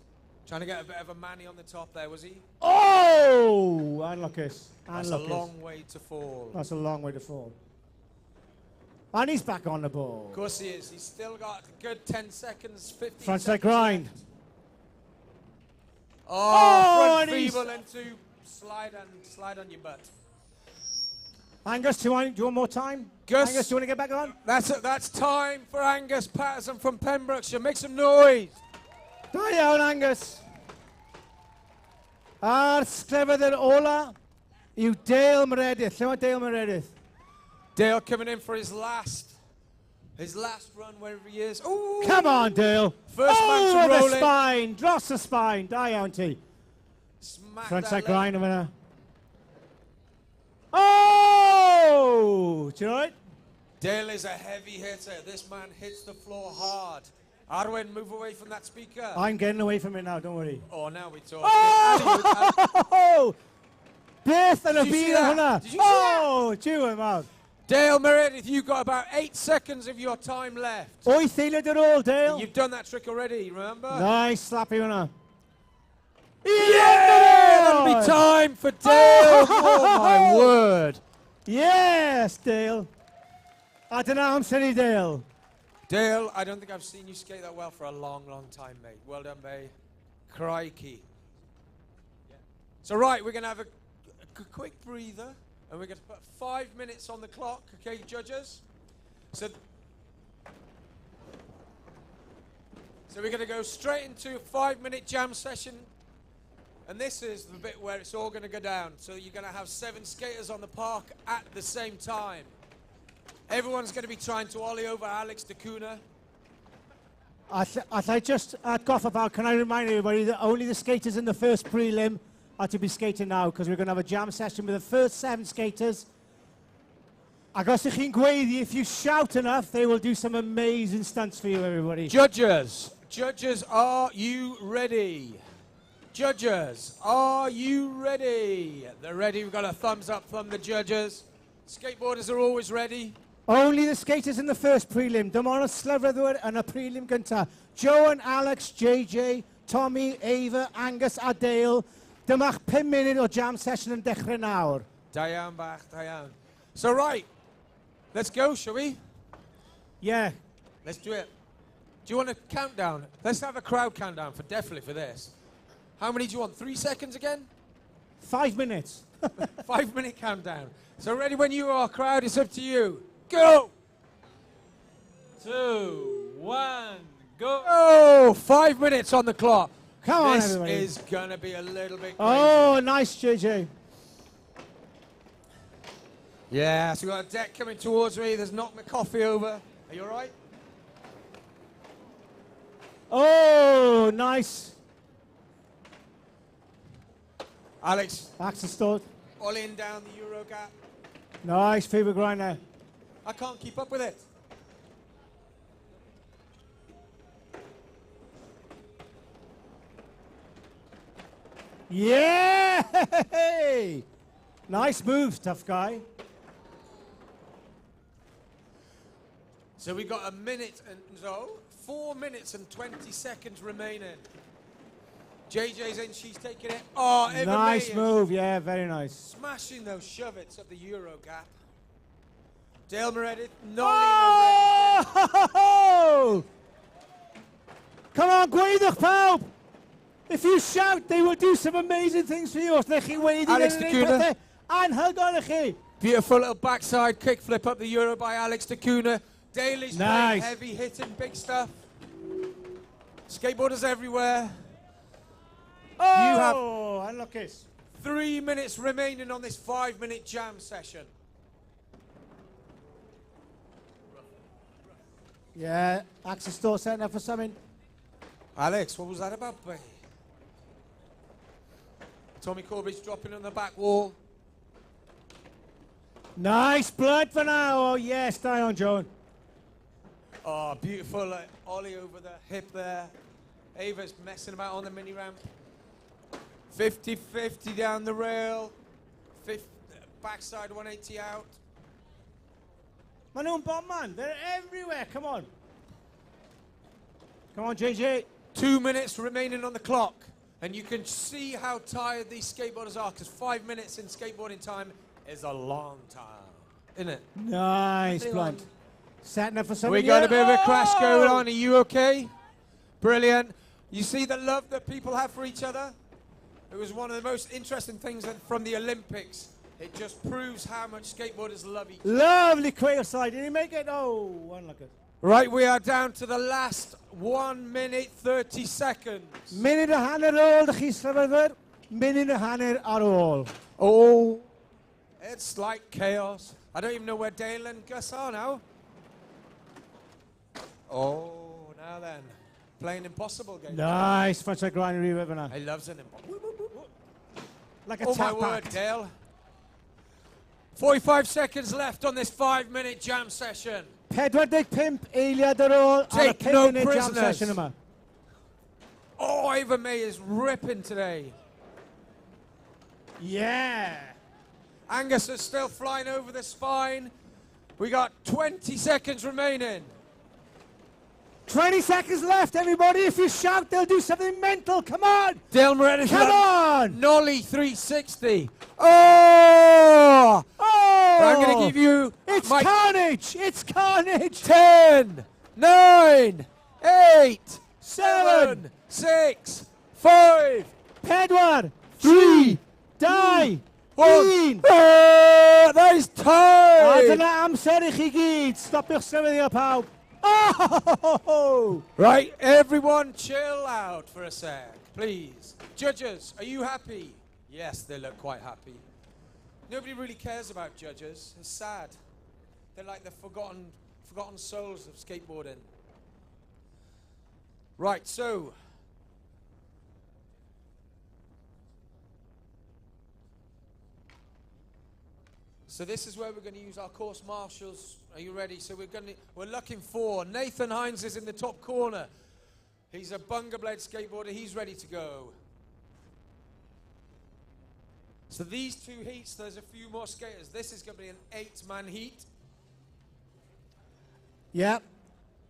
Speaker 6: Trying to get a bit of a manny on the top there, was he?
Speaker 18: Oh! Unluckus.
Speaker 6: That's a long way to fall.
Speaker 18: That's a long way to fall. And he's back on the ball.
Speaker 6: Of course he is. He's still got a good 10 seconds, 15
Speaker 18: Frontside
Speaker 6: seconds
Speaker 18: grind.
Speaker 6: left. Oh, front
Speaker 18: and he's-
Speaker 6: feeble into slide on your butt.
Speaker 18: Angus, do you want more time?
Speaker 6: Gus.
Speaker 18: Angus, do you want to get back on?
Speaker 6: That's time for Angus Patterson from Pembrokeshire. Make some noise.
Speaker 18: Da iawn, Angus. A'r sglefrodd i'r ola yw Dale Meredith. Lle mae Dale Meredith?
Speaker 6: Dale coming in for his last run wherever he is. Ooh.
Speaker 18: Come on, Dale.
Speaker 6: First man to
Speaker 18: Over
Speaker 6: roll
Speaker 18: the
Speaker 6: it.
Speaker 18: spine, dros the spine. Da iawn ti.
Speaker 6: Smack
Speaker 18: Frontside
Speaker 6: that leg.
Speaker 18: grind yma. Oh! Do you know it?
Speaker 6: Dale is a heavy hitter. This man hits the floor hard. Arwen, move away from that speaker.
Speaker 18: I'm getting away from it now, don't worry.
Speaker 6: Oh, now we talk.
Speaker 18: Oh! Beth yn y
Speaker 6: Did you see
Speaker 18: byd
Speaker 6: that?
Speaker 18: hwnna.
Speaker 6: Did you see that?
Speaker 18: Oh, diw yn mawr.
Speaker 6: Dale Meredith, you've got about 8 seconds of your time left.
Speaker 18: Wyth eiliad ar ôl, Dale.
Speaker 6: You've done that trick already, remember?
Speaker 18: Nice, slappy hwnna.
Speaker 6: Yeah! That'll be time for Dale. Oh, my word.
Speaker 18: Yes, Dale. A dyna amser I Dale.
Speaker 6: Dale, I don't think I've seen you skate that well for a long, long time, mate. Well done, mate. Crikey. So, right, we're going to have a quick breather, And we're going to put 5 minutes on the clock, okay, judges? So we're going to go straight into a 5-minute jam session. And this is the bit where it's all going to go down. So you're going to have 7 skaters on the park at the same time. Everyone's going to be trying to ollie over Alex Dacuna.
Speaker 18: As I just cough about, can I remind everybody that only the skaters in the first prelim are to be skating now, because we're going to have a jam session with the first 7 skaters. Ac os ych chi'n gweiddi, if you shout enough, they will do some amazing stunts for you, everybody.
Speaker 6: Judges, are you ready? Judges, are you ready? They're ready. We've got a thumbs up from the judges. Skateboarders are always ready.
Speaker 18: Only the skaters in the first prelim. Dim ond y slyfrwyddwyr yn y prelim gynta. Joe and Alex, JJ, Tommy, Ava, Angus a Dale. Dyma'ch 5 munud o jam session yn dechrau nawr.
Speaker 6: Da iawn bach, da iawn. So right, let's go, shall we?
Speaker 18: Yeah.
Speaker 6: Let's do it. Do you want a countdown? Let's have a crowd countdown for definitely for this. How many do you want? 3 seconds again?
Speaker 18: 5 minutes.
Speaker 6: 5 minute countdown. So ready when you are, crowd, it's up to you. Go!
Speaker 8: 2, 1, go!
Speaker 6: Oh, 5 minutes on the clock.
Speaker 18: Come on,
Speaker 6: this
Speaker 18: everybody.
Speaker 6: Is going to be a little bit crazy.
Speaker 18: Oh, nice, JJ.
Speaker 6: Yeah, so we've got a deck coming towards me. There's knocked my coffee over. Are you all right?
Speaker 18: Oh, nice.
Speaker 6: Alex.
Speaker 18: Axel Stodd.
Speaker 6: All in down the Euro gap.
Speaker 18: Nice, favorite grinder.
Speaker 6: I can't keep up with it.
Speaker 18: Yeah! Nice moves, tough guy.
Speaker 6: So we've got 4 minutes and 20 seconds remaining. JJ's in, she's taking it. Oh, Eva
Speaker 18: Nice
Speaker 6: May
Speaker 18: move, yeah, very nice.
Speaker 6: smashing those shove-its up the Euro gap. Dale Meredith,
Speaker 18: Oh! Come on, gweithwch pawb! If you shout, they will do some amazing things for you. Os ddech chi wedi
Speaker 6: Alex
Speaker 18: neud
Speaker 6: Dacuna.
Speaker 18: pethau anhygoel i chi.
Speaker 6: Beautiful little backside kickflip up the Euro by Alex Dacuna. Daly's playing
Speaker 18: Nice.
Speaker 6: heavy hitting, big stuff. Skateboarders everywhere.
Speaker 18: Oh, unlucky.
Speaker 6: 3 minutes remaining on this 5 minute jam session.
Speaker 18: Yeah, Axel Stodd setting up for something.
Speaker 6: Alex, what was that about, buddy? Tommy Corbridge dropping on the back wall.
Speaker 18: Nice blood for now. Oh, yes, die on, Joan.
Speaker 6: Oh, beautiful ollie over the hip there. Ava's messing about on the mini ramp. 50-50 down the rail. Backside 180 out.
Speaker 18: Maen nhw'n bomb, man. They're everywhere. Come on. Come on, JJ.
Speaker 6: 2 minutes remaining on the clock. And you can see how tired these skateboarders are, because 5 minutes in skateboarding time is a long time, isn't it?
Speaker 18: Nice blunt. Setting up for something.
Speaker 6: We got a bit of a crash going
Speaker 18: Oh!
Speaker 6: on. Are you okay? Brilliant. You see the love that people have for each other? It was one of the most interesting things from the Olympics. It just proves how much skateboarders love each other.
Speaker 18: Lovely quail slide. Did he make it? Oh, unlucky.
Speaker 6: Right, we are down to the last 1 minute 30 seconds.
Speaker 18: Munud a hanner ar ôl, dych chi slyfrwyddwyr. Munud a hanner ar ôl.
Speaker 6: Oh, it's like chaos. I don't even know where Dale and Gus are now. Oh, now then. Playing impossible game.
Speaker 18: Nice. French grind rhywbeth fyna.
Speaker 6: He loves an impossible.
Speaker 18: Like a
Speaker 6: Oh my
Speaker 18: tap
Speaker 6: word,
Speaker 18: act.
Speaker 6: Dale. 45 seconds left on this 5 minute jam session.
Speaker 18: 45 eiliad ar ôl ar y
Speaker 6: Take
Speaker 18: 5
Speaker 6: no
Speaker 18: munud jam
Speaker 6: prisoners.
Speaker 18: session yma.
Speaker 6: Oh, Ava May is ripping today.
Speaker 18: Yeah.
Speaker 6: Angus is still flying over the spine. We got 20 seconds remaining.
Speaker 18: 20 seconds left, everybody. If you shout, they'll do something mental. Come on.
Speaker 6: Dale Meredith.
Speaker 18: Come on.
Speaker 6: Nollie 360. Oh!
Speaker 18: Oh!
Speaker 6: I'm going to give you...
Speaker 18: It's carnage. It's carnage.
Speaker 6: 10, 9, 8, 7, 6, 5,
Speaker 18: 4, 3, 2, Un!
Speaker 6: There's time!
Speaker 18: A dyna amser I chi gyd. Stopiwch sefyddio pawb. Oh!
Speaker 6: Right, everyone chill out for a sec, please. Judges, are you happy? Yes, they look quite happy. Nobody really cares about judges. It's sad. They're like the forgotten souls of skateboarding. Right, so this is where we're going to use our course marshals. Are you ready? So we're looking for Nathan Hines is in the top corner. He's a Bunga Blade skateboarder. He's ready to go. So these two heats, there's a few more skaters. This is going to be an 8-man heat.
Speaker 18: Ie.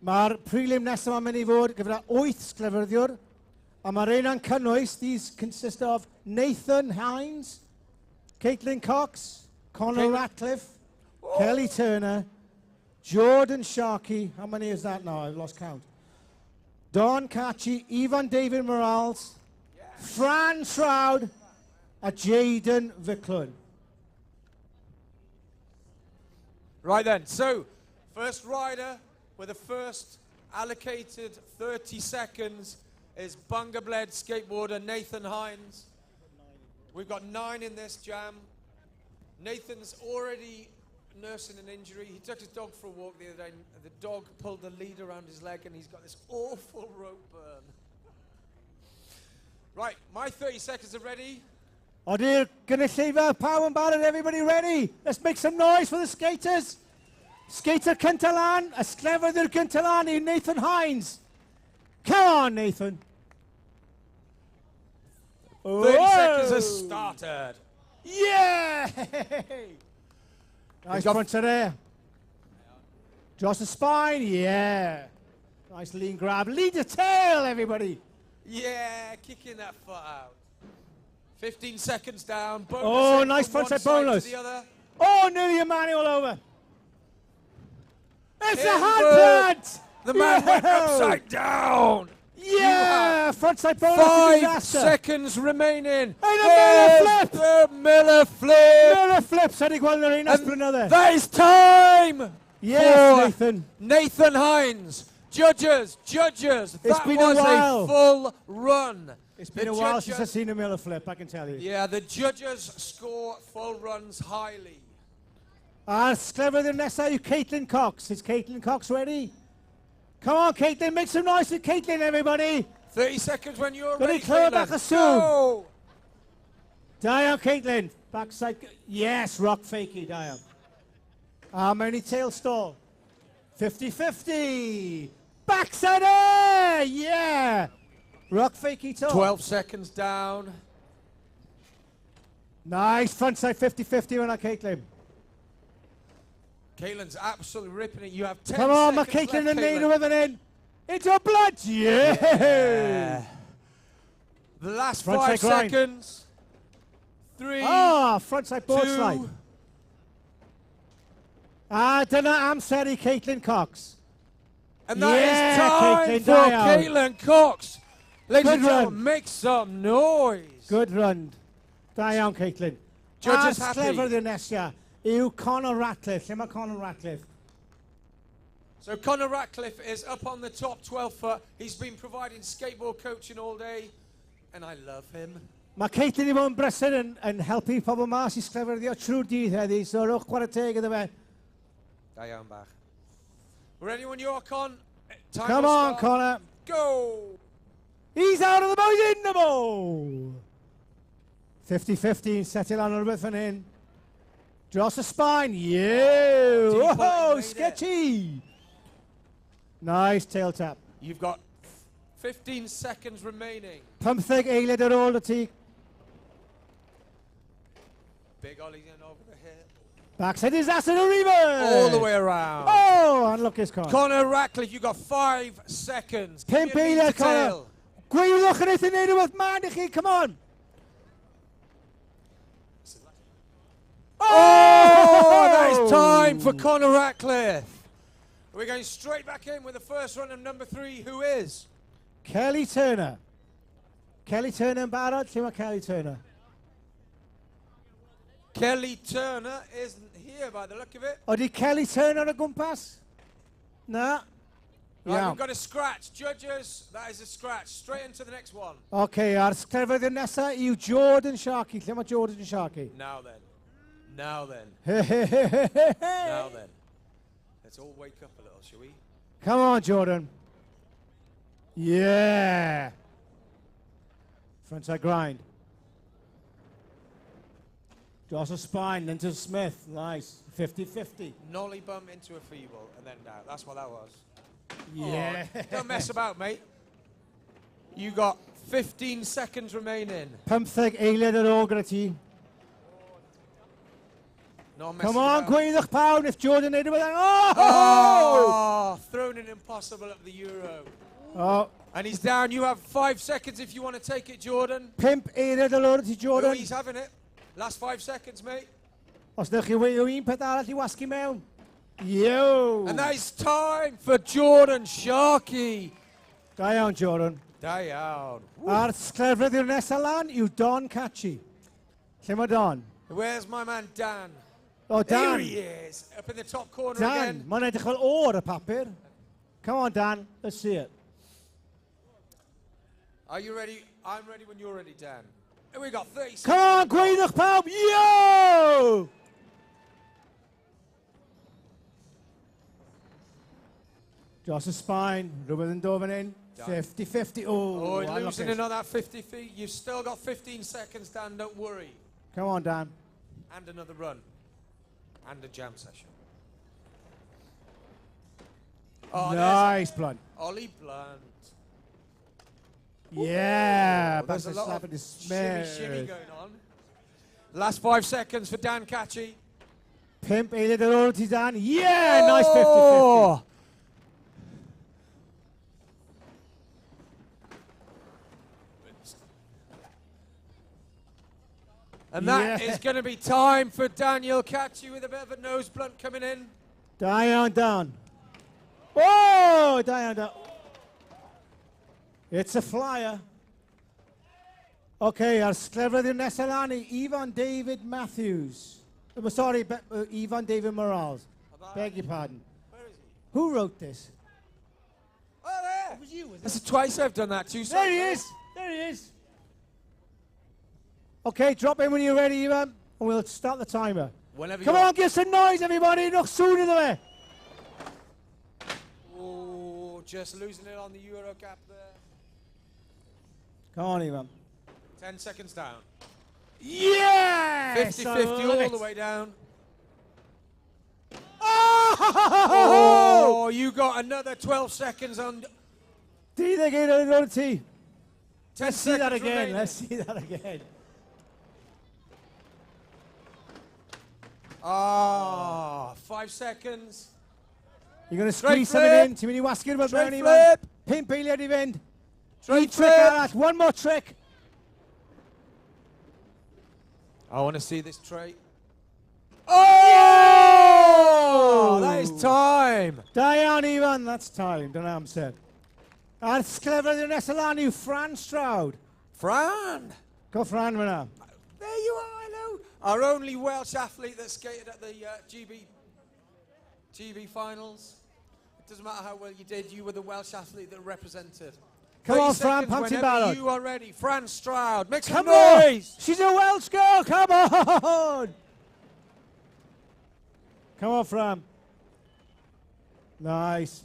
Speaker 18: Mae'r prelim nesaf yma'n mynd I fod gyda 8 sglefyddiwr. A mae'r un yn cynnwys, these consist of Nathan Hines, Caitlin Cox, Connor Ratcliffe, Kelly Turner, Jordan Sharkey. How many is that now? I've lost count. Don Caci, Ivan David Morales, Fran Shroud, and Jaden Vicklun.
Speaker 6: Right then, so first rider with the first allocated 30 seconds is Bunga Blade skateboarder Nathan Hines. We've got 9 in this jam. Nathan's already nursing an injury. He took his dog for a walk the other day, and the dog pulled the lead around his leg, and he's got this awful rope burn. Right, my 30 seconds are ready.
Speaker 18: Ody'r gynulleidfa, pawb yn barod, everybody ready? Let's make some noise for the skaters. Skater cynta lan, a sglefyddiwr cynta lan I Nathan Hines. Come on, Nathan.
Speaker 6: 30 seconds has started.
Speaker 18: Yeah! Nice front to there. Dros the spine, yeah. Nice lean grab. Lead the tail, everybody.
Speaker 6: Yeah, kicking that foot out. 15 seconds down. Bonus
Speaker 18: Oh, nice frontside bonus. Oh, nearly a manual over. It's a hand plant!
Speaker 6: The man went upside down.
Speaker 18: Yeah, frontside bonus.
Speaker 6: 5 seconds remaining.
Speaker 18: Hey, the Miller flip!
Speaker 6: The Miller flip!
Speaker 18: Miller flip, said he gweld yr un another.
Speaker 6: That is time!
Speaker 18: Yes, Nathan.
Speaker 6: Nathan Hines. Judges.
Speaker 18: It's been a while.
Speaker 6: A full run.
Speaker 18: It's been a while since I've seen a Miller flip, I can tell you.
Speaker 6: Yeah, the judges score full runs highly.
Speaker 18: A'r sglefyddiwr nesaf yw Caitlin Cox. Is Caitlin Cox ready? Come on, Caitlin, make some noise for Caitlin, everybody.
Speaker 6: 30 seconds when you're ready,
Speaker 18: Caitlin. Back a soon.
Speaker 6: Go!
Speaker 18: Da iawn, Caitlin. Backside. Yes, rock fakey, da iawn. How many tail stall? 50-50. Backside air, yeah. Rock fakey top.
Speaker 6: 12 seconds down.
Speaker 18: Nice frontside 50-50 on that Caitlin.
Speaker 6: Caitlin's absolutely ripping it. You have 10
Speaker 18: Come on,
Speaker 6: seconds left,
Speaker 18: Caitlin and
Speaker 6: Caitlin.
Speaker 18: Nina with an in. It's a blood, yeah.
Speaker 6: The last
Speaker 18: Frontside
Speaker 6: 5
Speaker 18: grind.
Speaker 6: seconds. 3.
Speaker 18: Frontside board
Speaker 6: 2.
Speaker 18: slide. Dyna amser I Caitlin Cox.
Speaker 6: And that is time
Speaker 18: Caitlin,
Speaker 6: for Caitlin Cox. Ladies and gentlemen, make some noise.
Speaker 18: Good run. Da iawn, Caitlin.
Speaker 6: Judges happy.
Speaker 18: Sglefyddiwr nesaf yw Connor Ratcliffe. Lle mae Connor Ratcliffe?
Speaker 6: So Connor Ratcliffe is up on the top 12 foot. He's been providing skateboard coaching all day, and I love him.
Speaker 18: Mae Caitlin I fod yn brysur yn helpu pobl mas I sglefyddio trwy'r dydd heddi, so rwch chwarae teg iddo fe.
Speaker 6: Da iawn bach. Ready when you're Con? Time
Speaker 18: Come
Speaker 6: to
Speaker 18: on,
Speaker 6: start.
Speaker 18: Connor.
Speaker 6: Go!
Speaker 18: He's out of the boat, he's in the bowl. 50-50, settle on a rhywbeth fan hyn. Dros y spine, yeah! Whoa, sketchy! Nice tail tap.
Speaker 6: You've got 15 seconds remaining.
Speaker 18: 15 eiliad ar ôl y ti.
Speaker 6: Big ollie in over the head.
Speaker 18: Backside is that in a reverse!
Speaker 6: All the way around.
Speaker 18: Oh, and look his Connor.
Speaker 6: Connor Ratcliffe, you've got 5 seconds. Give
Speaker 18: 5
Speaker 6: me a lead
Speaker 18: eiliad,
Speaker 6: to
Speaker 18: Connor.
Speaker 6: tail.
Speaker 18: Gweilwch yn eithaf neud rhywbeth man I chi, come on!
Speaker 6: Oh, that is time for Connor Ratcliffe. We're going straight back in with the first run of number 3, who is?
Speaker 18: Kelly Turner. Kelly Turner yn barod? Lle mae Kelly Turner?
Speaker 6: Kelly Turner isn't here by the look of it.
Speaker 18: Oeddi Kelly Turner o gwmpas? Na?
Speaker 6: Right,
Speaker 18: Iawn.
Speaker 6: we've got a scratch. Judges, that is a scratch. Straight into the next one.
Speaker 18: Okay, a'r sglefryddion nesa yw Jordan Sharkey. Lle mae Jordan Sharkey?
Speaker 6: Now then. Now then.
Speaker 18: Now
Speaker 6: Now then. Let's all wake up a little, shall we?
Speaker 18: Come on, Jordan. Yeah. Frontside grind. Dros a spine, into Smith. Nice. 50-50.
Speaker 6: Nollie bump into a feeble and then down. That's what that was.
Speaker 18: Yeah.
Speaker 6: Oh, don't mess about, mate. You got 15 seconds remaining.
Speaker 18: 15 eiliad ar ôl gyda ti.
Speaker 6: No
Speaker 18: Come on,
Speaker 6: about.
Speaker 18: gweithwch pawb, if Jordan neud rhywbeth.
Speaker 6: Oh! Thrown in impossible at the Euro.
Speaker 18: Oh.
Speaker 6: And he's down. You have 5 seconds if you want to take it, Jordan.
Speaker 18: 5 eiliad ar ôl ti, Jordan.
Speaker 6: Oh, he's having it. Last 5 seconds, mate.
Speaker 18: Os ddech chi wyw un peth arall I wasgu mewn. Yo!
Speaker 6: And that is time for Jordan Sharkey.
Speaker 18: Da iawn, Jordan.
Speaker 6: Da iawn.
Speaker 18: A'r sglefryddion nesaf lan yw Don Catchy. Lle mae Don?
Speaker 6: Where's my man Dan?
Speaker 18: Oh, Dan.
Speaker 6: Here he is, up in the top corner
Speaker 18: Dan,
Speaker 6: again.
Speaker 18: mae'n edrych fel o'r y papur. Come on, Dan, let's see it.
Speaker 6: Are you ready? I'm ready when you're ready, Dan. Here we got 30 seconds.
Speaker 18: Come on, gweithwch pawb. Yo! Dros y spine, rhywbeth yn dod fan hyn. 50-50.
Speaker 6: Oh,
Speaker 18: I like
Speaker 6: losing
Speaker 18: it.
Speaker 6: in on that 50 feet. You've still got 15 seconds, Dan. Don't worry.
Speaker 18: Come on, Dan.
Speaker 6: And another run. And a jam session. Oh,
Speaker 18: Nice, Blunt.
Speaker 6: Ollie Blunt.
Speaker 18: Yeah,
Speaker 6: Oh,
Speaker 18: that's
Speaker 6: there's
Speaker 18: a
Speaker 6: a lot
Speaker 18: slap
Speaker 6: of
Speaker 18: in the
Speaker 6: shimmy
Speaker 18: Smith.
Speaker 6: going on. Last 5 seconds for Dan Catchy.
Speaker 18: 5 eiliad ar ôl ti, Dan. Yeah, nice 50-50.
Speaker 6: And that is going to be time for Daniel Catchy with a bit of a nose blunt coming in.
Speaker 18: Da iawn, Dan. Oh, da iawn, Dan. It's a flyer. Okay, our sglefryddion nesaf lan I Ivan David Matthews. Sorry, Ivan David Morales. Beg your pardon.
Speaker 6: Where is he?
Speaker 18: Who wrote this?
Speaker 6: Oh, there!
Speaker 18: It was you, was it?
Speaker 6: That's twice I've done that.
Speaker 18: There he is. There he is. Okay, drop in when you're ready, Ivan, and we'll start the timer.
Speaker 6: Whenever
Speaker 18: Come on, give some noise, everybody. Noch soon in the
Speaker 6: Oh, just losing it on the Euro gap there.
Speaker 18: Come on, Ivan.
Speaker 6: 10 seconds down.
Speaker 18: Yes!
Speaker 6: 50-50 all the way down.
Speaker 18: Oh!
Speaker 6: Oh, you got another 12 seconds on.
Speaker 18: 10 seconds Let's see that again.
Speaker 6: remaining.
Speaker 18: Let's see that again.
Speaker 6: Ah, 5 seconds.
Speaker 18: You're going to
Speaker 6: Straight
Speaker 18: squeeze something
Speaker 6: flip.
Speaker 18: in. Ti'n mynd I wasgu'r mewn
Speaker 6: Straight
Speaker 18: mewn,
Speaker 6: flip.
Speaker 18: Ivan. 5 eiliad I fynd.
Speaker 6: Straight
Speaker 18: Un trick
Speaker 6: flip.
Speaker 18: arall. One more trick.
Speaker 6: I want to see this trait. Oh! That is time.
Speaker 18: Da iawn, Ivan. That's time. Dyna amser. A'r sglefryddion nesaf lan yw Fran Stryd.
Speaker 6: Fran.
Speaker 18: Go Fran fyna.
Speaker 6: There you are, hello. Our only Welsh athlete that skated at the GB finals. It doesn't matter how well you did, you were the Welsh athlete that represented.
Speaker 18: Come
Speaker 6: 30
Speaker 18: on, Fran,
Speaker 6: seconds
Speaker 18: pam ti'n
Speaker 6: whenever
Speaker 18: barod?
Speaker 6: you are ready. Fran Stryd, make some
Speaker 18: Come on!
Speaker 6: noise.
Speaker 18: She's a Welsh girl! Come on! Come on, Fran. Nice.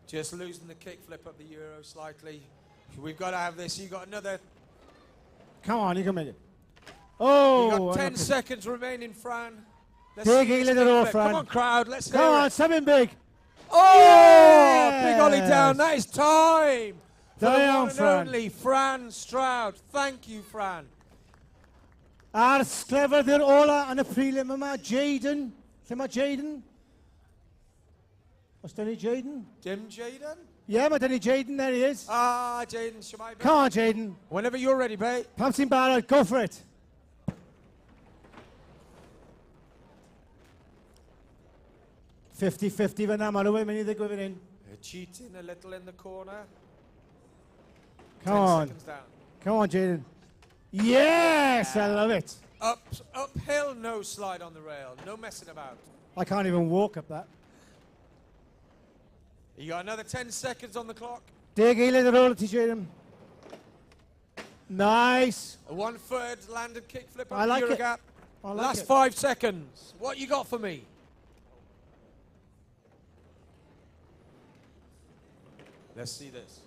Speaker 6: Just losing the kickflip up the Euro slightly. We've got to have this. You got another.
Speaker 18: Come on, you can make it. Oh!
Speaker 6: You got 10
Speaker 18: okay.
Speaker 6: seconds remaining, Fran. Let's
Speaker 18: Big
Speaker 6: see this
Speaker 18: eiliad ar ôl,
Speaker 6: kickflip.
Speaker 18: Fran.
Speaker 6: Come on, crowd. Let's
Speaker 18: Come
Speaker 6: hear
Speaker 18: on,
Speaker 6: it.
Speaker 18: something big.
Speaker 6: Oh! Big ollie
Speaker 18: Yes.
Speaker 6: down. That is time. For the
Speaker 18: Down,
Speaker 6: one and
Speaker 18: Fran.
Speaker 6: only Fran Stryd. Thank you, Fran.
Speaker 18: A'r sglefryddion ola yn y prelim yma, Jaden. Lle mae Jaden? Os dyn ni Jaden?
Speaker 6: Dim Jaden?
Speaker 18: Yeah, mae dyn ni Jaden, there he is.
Speaker 6: Ah, Jaden, Shemai.
Speaker 18: Come on, Jaden.
Speaker 6: Whenever you're ready, mate.
Speaker 18: Pam ti'n barod, go for it. $50-50 fyna, mae rhywun mynd I ddigwydd fan hyn.
Speaker 6: cheating a little in the corner.
Speaker 18: Come
Speaker 6: 10
Speaker 18: on.
Speaker 6: seconds down.
Speaker 18: Come on, Jaden. Yes, I love it.
Speaker 6: Uphill, no slide on the rail. No messing about.
Speaker 18: I can't even walk up that.
Speaker 6: You got another 10 seconds on the clock.
Speaker 18: Dig in the roll, Jaden. Nice.
Speaker 6: A one-third landed kickflip
Speaker 18: I
Speaker 6: over
Speaker 18: like
Speaker 6: the
Speaker 18: it.
Speaker 6: gap.
Speaker 18: I like
Speaker 6: Last
Speaker 18: it.
Speaker 6: 5 seconds. What you got for me? Let's see this.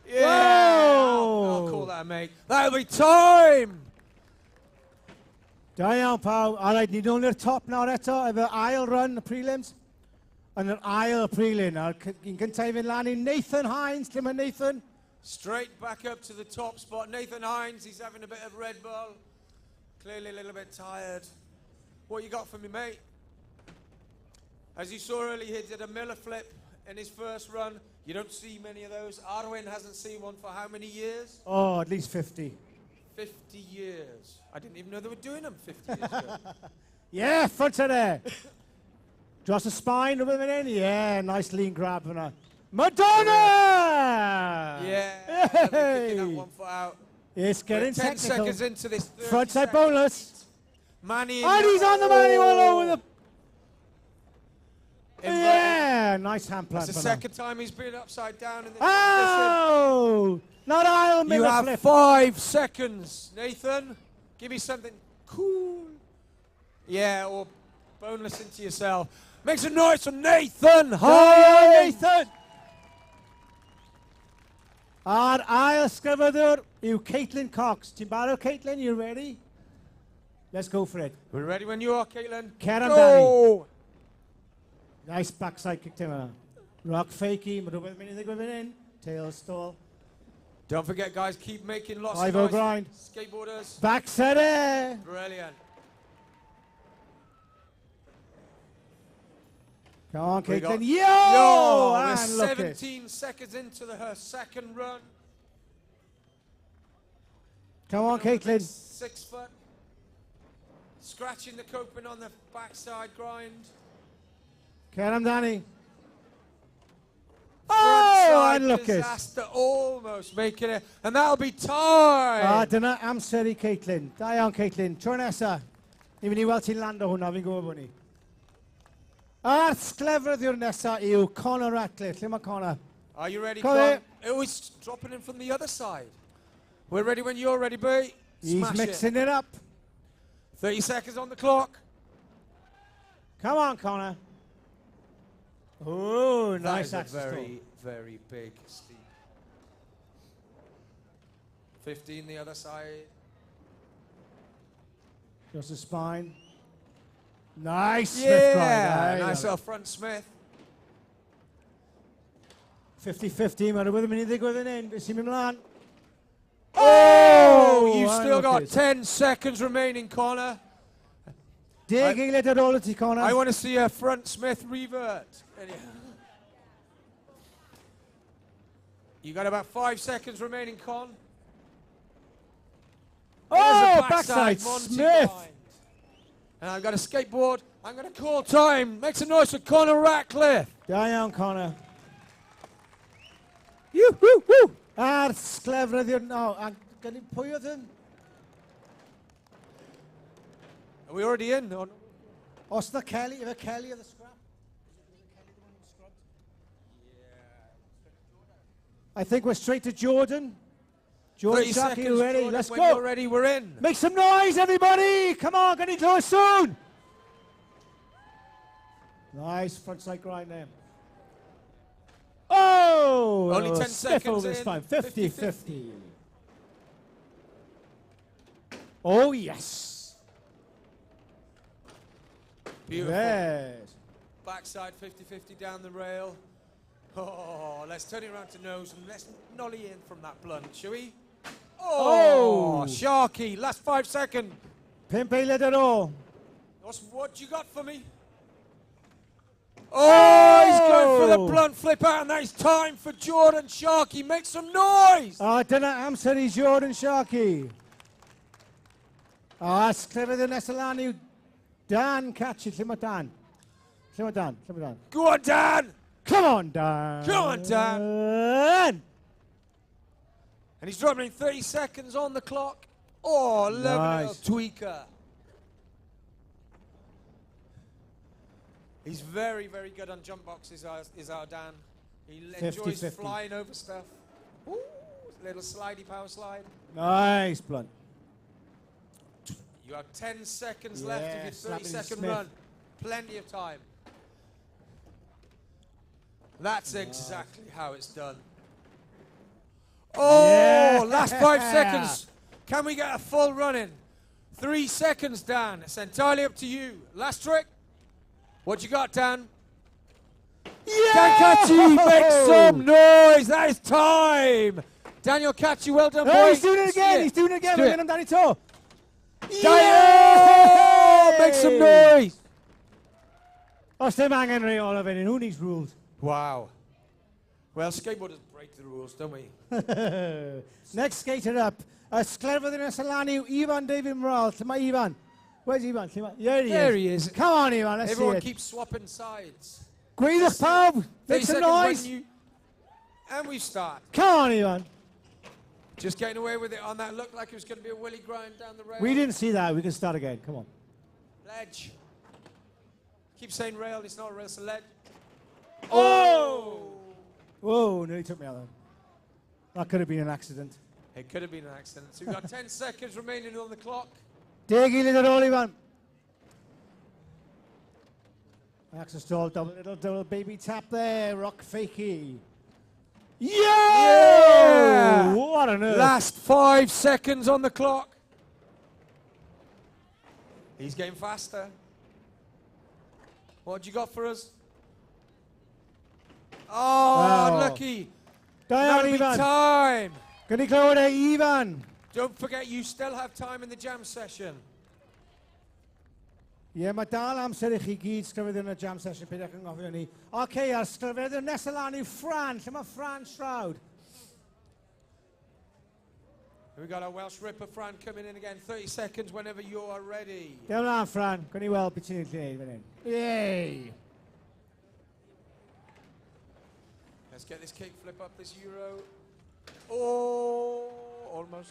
Speaker 6: Yeah, I'll call that a make. That'll be time.
Speaker 18: Da iawn pawb, a rhaid ni ddod i'r top nawr eto, efo ail run y prelims. Yn yr ail prelim, un gyntaf i fynd lan i Nathan Hines, lle mae Nathan?
Speaker 6: Straight back up to the top spot. Nathan Hines, he's having a bit of Red Bull. Clearly a little bit tired. What you got for me, mate? As you saw earlier, he did a Miller flip in his first run. You don't see many of those. Arwen hasn't seen one for how many years?
Speaker 18: Oh, at least 50.
Speaker 6: 50 years. I didn't even know they were doing them 50 years ago.
Speaker 18: Yeah, front of there. Dros y spine, rhywbeth yn un? Yeah, nice lean grab fyna. Madonna!
Speaker 6: Yeah, kicking that one foot out.
Speaker 18: It's getting
Speaker 6: 10
Speaker 18: technical.
Speaker 6: seconds into this.
Speaker 18: Frontside bonus.
Speaker 6: Manny.
Speaker 18: And he's on the money all over the... Yeah, nice hand plant.
Speaker 6: That's the second time he's been upside down in this
Speaker 18: Oh! Not aisle
Speaker 6: You
Speaker 18: Miller
Speaker 6: have
Speaker 18: flip.
Speaker 6: 5 seconds, Nathan. Give me something cool. Yeah, or boneless into yourself. Make some noise for Nathan.
Speaker 18: Hi, Nathan. A'r ail sgryfyddwr yw Caitlin Cox. Ti'n barod, Caitlin? You ready? Let's go for it.
Speaker 6: We're ready when you are, Caitlin.
Speaker 18: Karen
Speaker 6: Go!
Speaker 18: Danny. Nice backside kick to him. Rock fakey. Mae rhywbeth yn mynd i ddigwydd fan hyn. Tail stall.
Speaker 6: Don't forget, guys, keep making lots of
Speaker 18: 5-0
Speaker 6: noise.
Speaker 18: grind.
Speaker 6: Skateboarders.
Speaker 18: Backside it.
Speaker 6: Brilliant.
Speaker 18: Come on,
Speaker 6: We got-
Speaker 18: Caitlin. Yo!
Speaker 6: We're
Speaker 18: And look it.
Speaker 6: 17 seconds into her second run.
Speaker 18: Come on, Caitlin.
Speaker 6: 6 foot. Scratching the coping on the backside grind.
Speaker 18: Karen Danny.
Speaker 6: Frontside
Speaker 18: and look it.
Speaker 6: disaster, almost making it. And that'll be time.
Speaker 18: Dyna amser I Caitlin. Da iawn, Caitlin. Tro nesa. Ni fynd i weld ti'n land o hwnna, fi'n gwybod bod ni. A'r sglefryddiwr nesa yw Conor Ratcliffe. Lle mae Conor?
Speaker 6: Are you ready,
Speaker 18: Conor?
Speaker 6: Con? Oh, he's dropping in from the other side. We're ready when you're ready, B.
Speaker 18: He's
Speaker 6: Smash
Speaker 18: mixing it up.
Speaker 6: 30 seconds on the clock.
Speaker 18: Come on, Conor. Oh,
Speaker 6: That
Speaker 18: nice
Speaker 6: is a
Speaker 18: axis
Speaker 6: very, very big steep. 15 the other side.
Speaker 18: Just the spine. Nice Smith grind.
Speaker 6: Yeah,
Speaker 18: Aye,
Speaker 6: nice
Speaker 18: love
Speaker 6: little front Smith.
Speaker 18: it. 50-50, mae rhywbeth yn mynd i ddigwydd yn un. Beth sy'n mynd mlaen?
Speaker 6: Oh, you've
Speaker 18: I
Speaker 6: still
Speaker 18: look
Speaker 6: got
Speaker 18: it.
Speaker 6: 10 seconds remaining, Connor.
Speaker 18: Dig eiliad ar ôl y ti, Conor.
Speaker 6: I want to see a front Smith revert. You got about 5 seconds remaining, Con.
Speaker 18: Oh,
Speaker 6: There's a
Speaker 18: backside
Speaker 6: Monty
Speaker 18: Smith.
Speaker 6: grind. And I've got a skateboard. I'm going to call time. Make some noise for Conor Ratcliffe.
Speaker 18: Da iawn, Conor. Woo! A'r sglefryddiwr... No, a gan i pwy oedd yn?
Speaker 6: Are we already in? Or...
Speaker 18: Os na Kelly, efo Kelly oedd y scrap. I think we're straight to Jordan. Jordan
Speaker 6: 30
Speaker 18: Sharkey,
Speaker 6: seconds,
Speaker 18: ready?
Speaker 6: Jordan.
Speaker 18: Let's
Speaker 6: When
Speaker 18: go.
Speaker 6: you're ready, we're in.
Speaker 18: Make some noise, everybody! Come on, get into it soon! Nice frontside grind there. Oh!
Speaker 6: Only 10
Speaker 18: Spiffle
Speaker 6: seconds
Speaker 18: this
Speaker 6: in.
Speaker 18: time. 50-50. Oh, yes.
Speaker 6: Beautiful.
Speaker 18: Yes.
Speaker 6: Backside 50-50 down the rail. Oh, let's turn it around to nose and let's nollie in from that blunt, shall we? Oh, Sharky, last 5 seconds.
Speaker 18: Pimp eiliad ar ôl.
Speaker 6: What you got for me? Oh, he's going for the blunt flip out, and that is time for Jordan Sharky. Make some noise!
Speaker 18: Dyna amser I Jordan Sharkey. Sglefydd y nesaf lan yw Dan Catchy. Lle mae Dan? Lle mae Dan?
Speaker 6: Go on, Dan!
Speaker 18: Come on, Dan.
Speaker 6: Come on, Dan. And he's dropping in 30 seconds on the clock. Oh, lovely little tweaker. He's very, very good on jump boxes, is our Dan. He enjoys
Speaker 18: 50-50.
Speaker 6: flying over stuff. Ooh, little slidey power slide.
Speaker 18: Nice, Blunt.
Speaker 6: You have 10 seconds
Speaker 18: Yeah,
Speaker 6: left of your
Speaker 18: slapping
Speaker 6: 30-second
Speaker 18: Smith.
Speaker 6: run. Plenty of time. That's exactly how it's done. Oh,
Speaker 18: Yeah.
Speaker 6: last 5 seconds. Can we get a full run in? 3 seconds, Dan. It's entirely up to you. Last trick. What you got, Dan? Dan Kachi, make some noise. That is time. Daniel Kachi, well done, boy.
Speaker 18: Oh, he's doing it
Speaker 6: See
Speaker 18: again. He's doing it again.
Speaker 6: Do
Speaker 18: We're
Speaker 6: it.
Speaker 18: getting him down his toe.
Speaker 6: Daniel! Make some noise.
Speaker 18: Os dim angen reol o fyny, who needs rules?
Speaker 6: Wow. Well, skateboarders break the rules, don't we?
Speaker 18: Next skater up. Ysglerfodd yn Ysylani yw Ifan David Morale. Lle mae Ifan? Where's Ifan?
Speaker 6: There he is.
Speaker 18: Come on, Ifan, let's
Speaker 6: Everyone
Speaker 18: see it.
Speaker 6: keeps swapping sides.
Speaker 18: Gweithwch pawb. Make
Speaker 6: 30
Speaker 18: some
Speaker 6: seconds when
Speaker 18: noise.
Speaker 6: And we start.
Speaker 18: Come on, Ifan.
Speaker 6: Just getting away with it on that. Looked like it was going to be a willy grind down the rail.
Speaker 18: We didn't see that. We can start again. Come on.
Speaker 6: Ledge. Keep saying rail. It's not a rail, it's a ledge.
Speaker 18: Oh! Whoa, nearly took me out then. That could have been an accident.
Speaker 6: It could have been an accident. So we've got 10 seconds remaining on the clock.
Speaker 18: Deg I ar ôl Ifan. Axel Stoll, double baby tap there. Rock fakey.
Speaker 6: Yeah!
Speaker 18: What on earth?
Speaker 6: Last 5 seconds on the clock. He's getting faster. What you got for us? Oh, unlucky.
Speaker 18: Down,
Speaker 6: That'll be
Speaker 18: Ifan.
Speaker 6: time.
Speaker 18: Can you clywed e, Ifan?
Speaker 6: Don't forget, you still have time in the jam session.
Speaker 18: Ie, mae dal amser I chi gyd sgrifennu yn y jam session peidiwch yn gofio ni. OK, a'r sgrifennu nesaf lan yw Fran. Lle mae Fran Stryd?
Speaker 6: We've got our Welsh Ripper Fran coming in again. 30 seconds whenever you are ready.
Speaker 18: Dewn lan, Fran. Gwni weld beth ti'n ei fan hyn. Yay!
Speaker 6: Let's get this kick flip up this Euro. Oh, almost.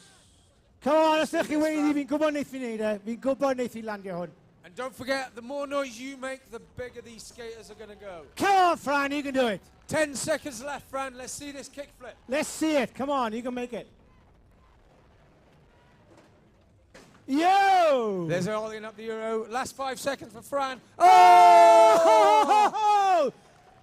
Speaker 18: Come on, os ydych chi wedi, fi'n gwybod wneud i wneud e. Fi'n gwybod wneud i landio hwn.
Speaker 6: And don't forget, the more noise you make, the bigger these skaters are going to go.
Speaker 18: Come on, Fran, you can do it.
Speaker 6: 10 seconds left, Fran. Let's see this kick flip.
Speaker 18: Let's see it. Come on, you can make it. Yo!
Speaker 6: There's holding up the Euro. Last 5 seconds for Fran.
Speaker 18: Oh!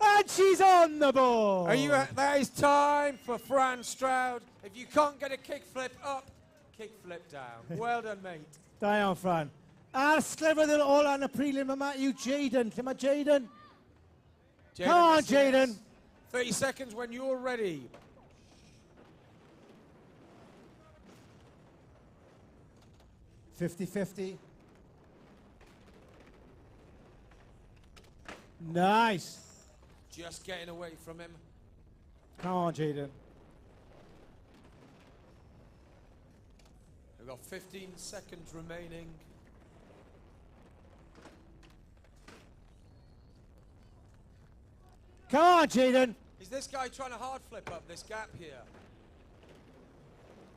Speaker 18: And she's on the ball.
Speaker 6: Are you? That is time for Fran Stryd. If you can't get a kick flip up, kick flip down. Well done, mate.
Speaker 18: Da iawn, Fran. A'r sglefydd ôl yn y prelim yma yw Jaden. Lle mae Jaden? Come on,
Speaker 6: let's see this.
Speaker 18: Jaden.
Speaker 6: 30 seconds when you're ready.
Speaker 18: $50-50. Nice.
Speaker 6: Just getting away from him.
Speaker 18: Come on, Jaden.
Speaker 6: We've got 15 seconds remaining.
Speaker 18: Come on, Jaden.
Speaker 6: Is this guy trying to hard flip up this gap here?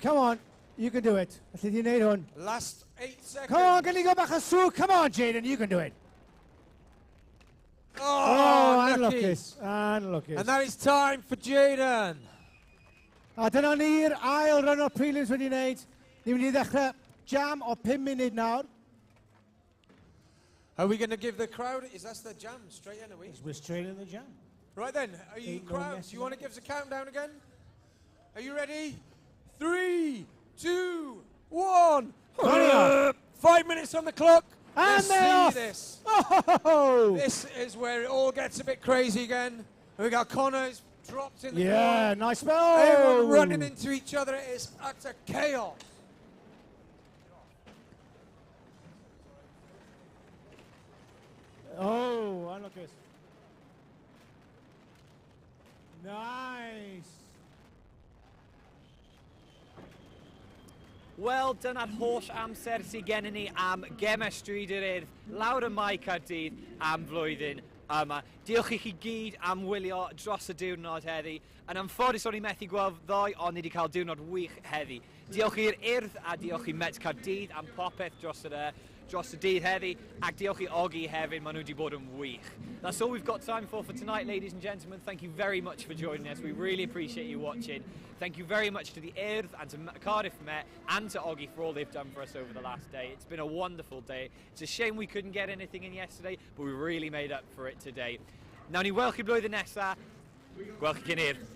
Speaker 18: Come on. You can do it. Alli di wneud hwn.
Speaker 6: Last 8 seconds.
Speaker 18: Come on, can you go back and through? Come on, Jaden. You can do it.
Speaker 6: Oh,
Speaker 18: unluckus. Unluckus.
Speaker 6: And that is time for Jaden.
Speaker 18: A dyna ni'r ail run o'r prelims wedi wneud. Ni wedi ddechrau jam o 5 munud nawr.
Speaker 6: Are we going to give the crowd, is that the jam straight in, are we?
Speaker 18: We're straight in the jam.
Speaker 6: Right then, are you crowd, do you want to give us a countdown again? Are you ready? 3, 2, 1. 5 minutes on the clock.
Speaker 18: And
Speaker 6: Let's
Speaker 18: they're
Speaker 6: see
Speaker 18: off.
Speaker 6: this.
Speaker 18: Oh!
Speaker 6: This is where it all gets a bit crazy again. We got Connor's dropped in the
Speaker 18: Yeah,
Speaker 6: corner.
Speaker 18: nice ball.
Speaker 6: Everyone running into each other. It is utter chaos.
Speaker 18: Oh, unluckus. Nice.
Speaker 17: Wel, dyna'r holl amser sydd gennym ni am Gemau Stryd yr Urdd, lawr y mae Caerdydd am flwyddyn. Diolch i chi gyd am wylio dros y diwrnod heddi. Yn anffodus o'n i methu gweld ddoi, ond ni wedi cael diwrnod wych heddi. Diolch i'r Urdd a diolch i Met Caerdydd am popeth dros y dydd heddi, ac diolch i Ogi hefyd, maen nhw wedi bod yn wych. That's all we've got time for tonight, ladies and gentlemen. Thank you very much for joining us. We really appreciate you watching. Thank you very much to the Urdd and to Cardiff Met and to Ogi for all they've done for us over the last day. It's been a wonderful day. It's a shame we couldn't get anything in yesterday, but we really made up for it today. Nawn ni weld chi blwyddyn nesaf. Gweld chi cyn Urdd.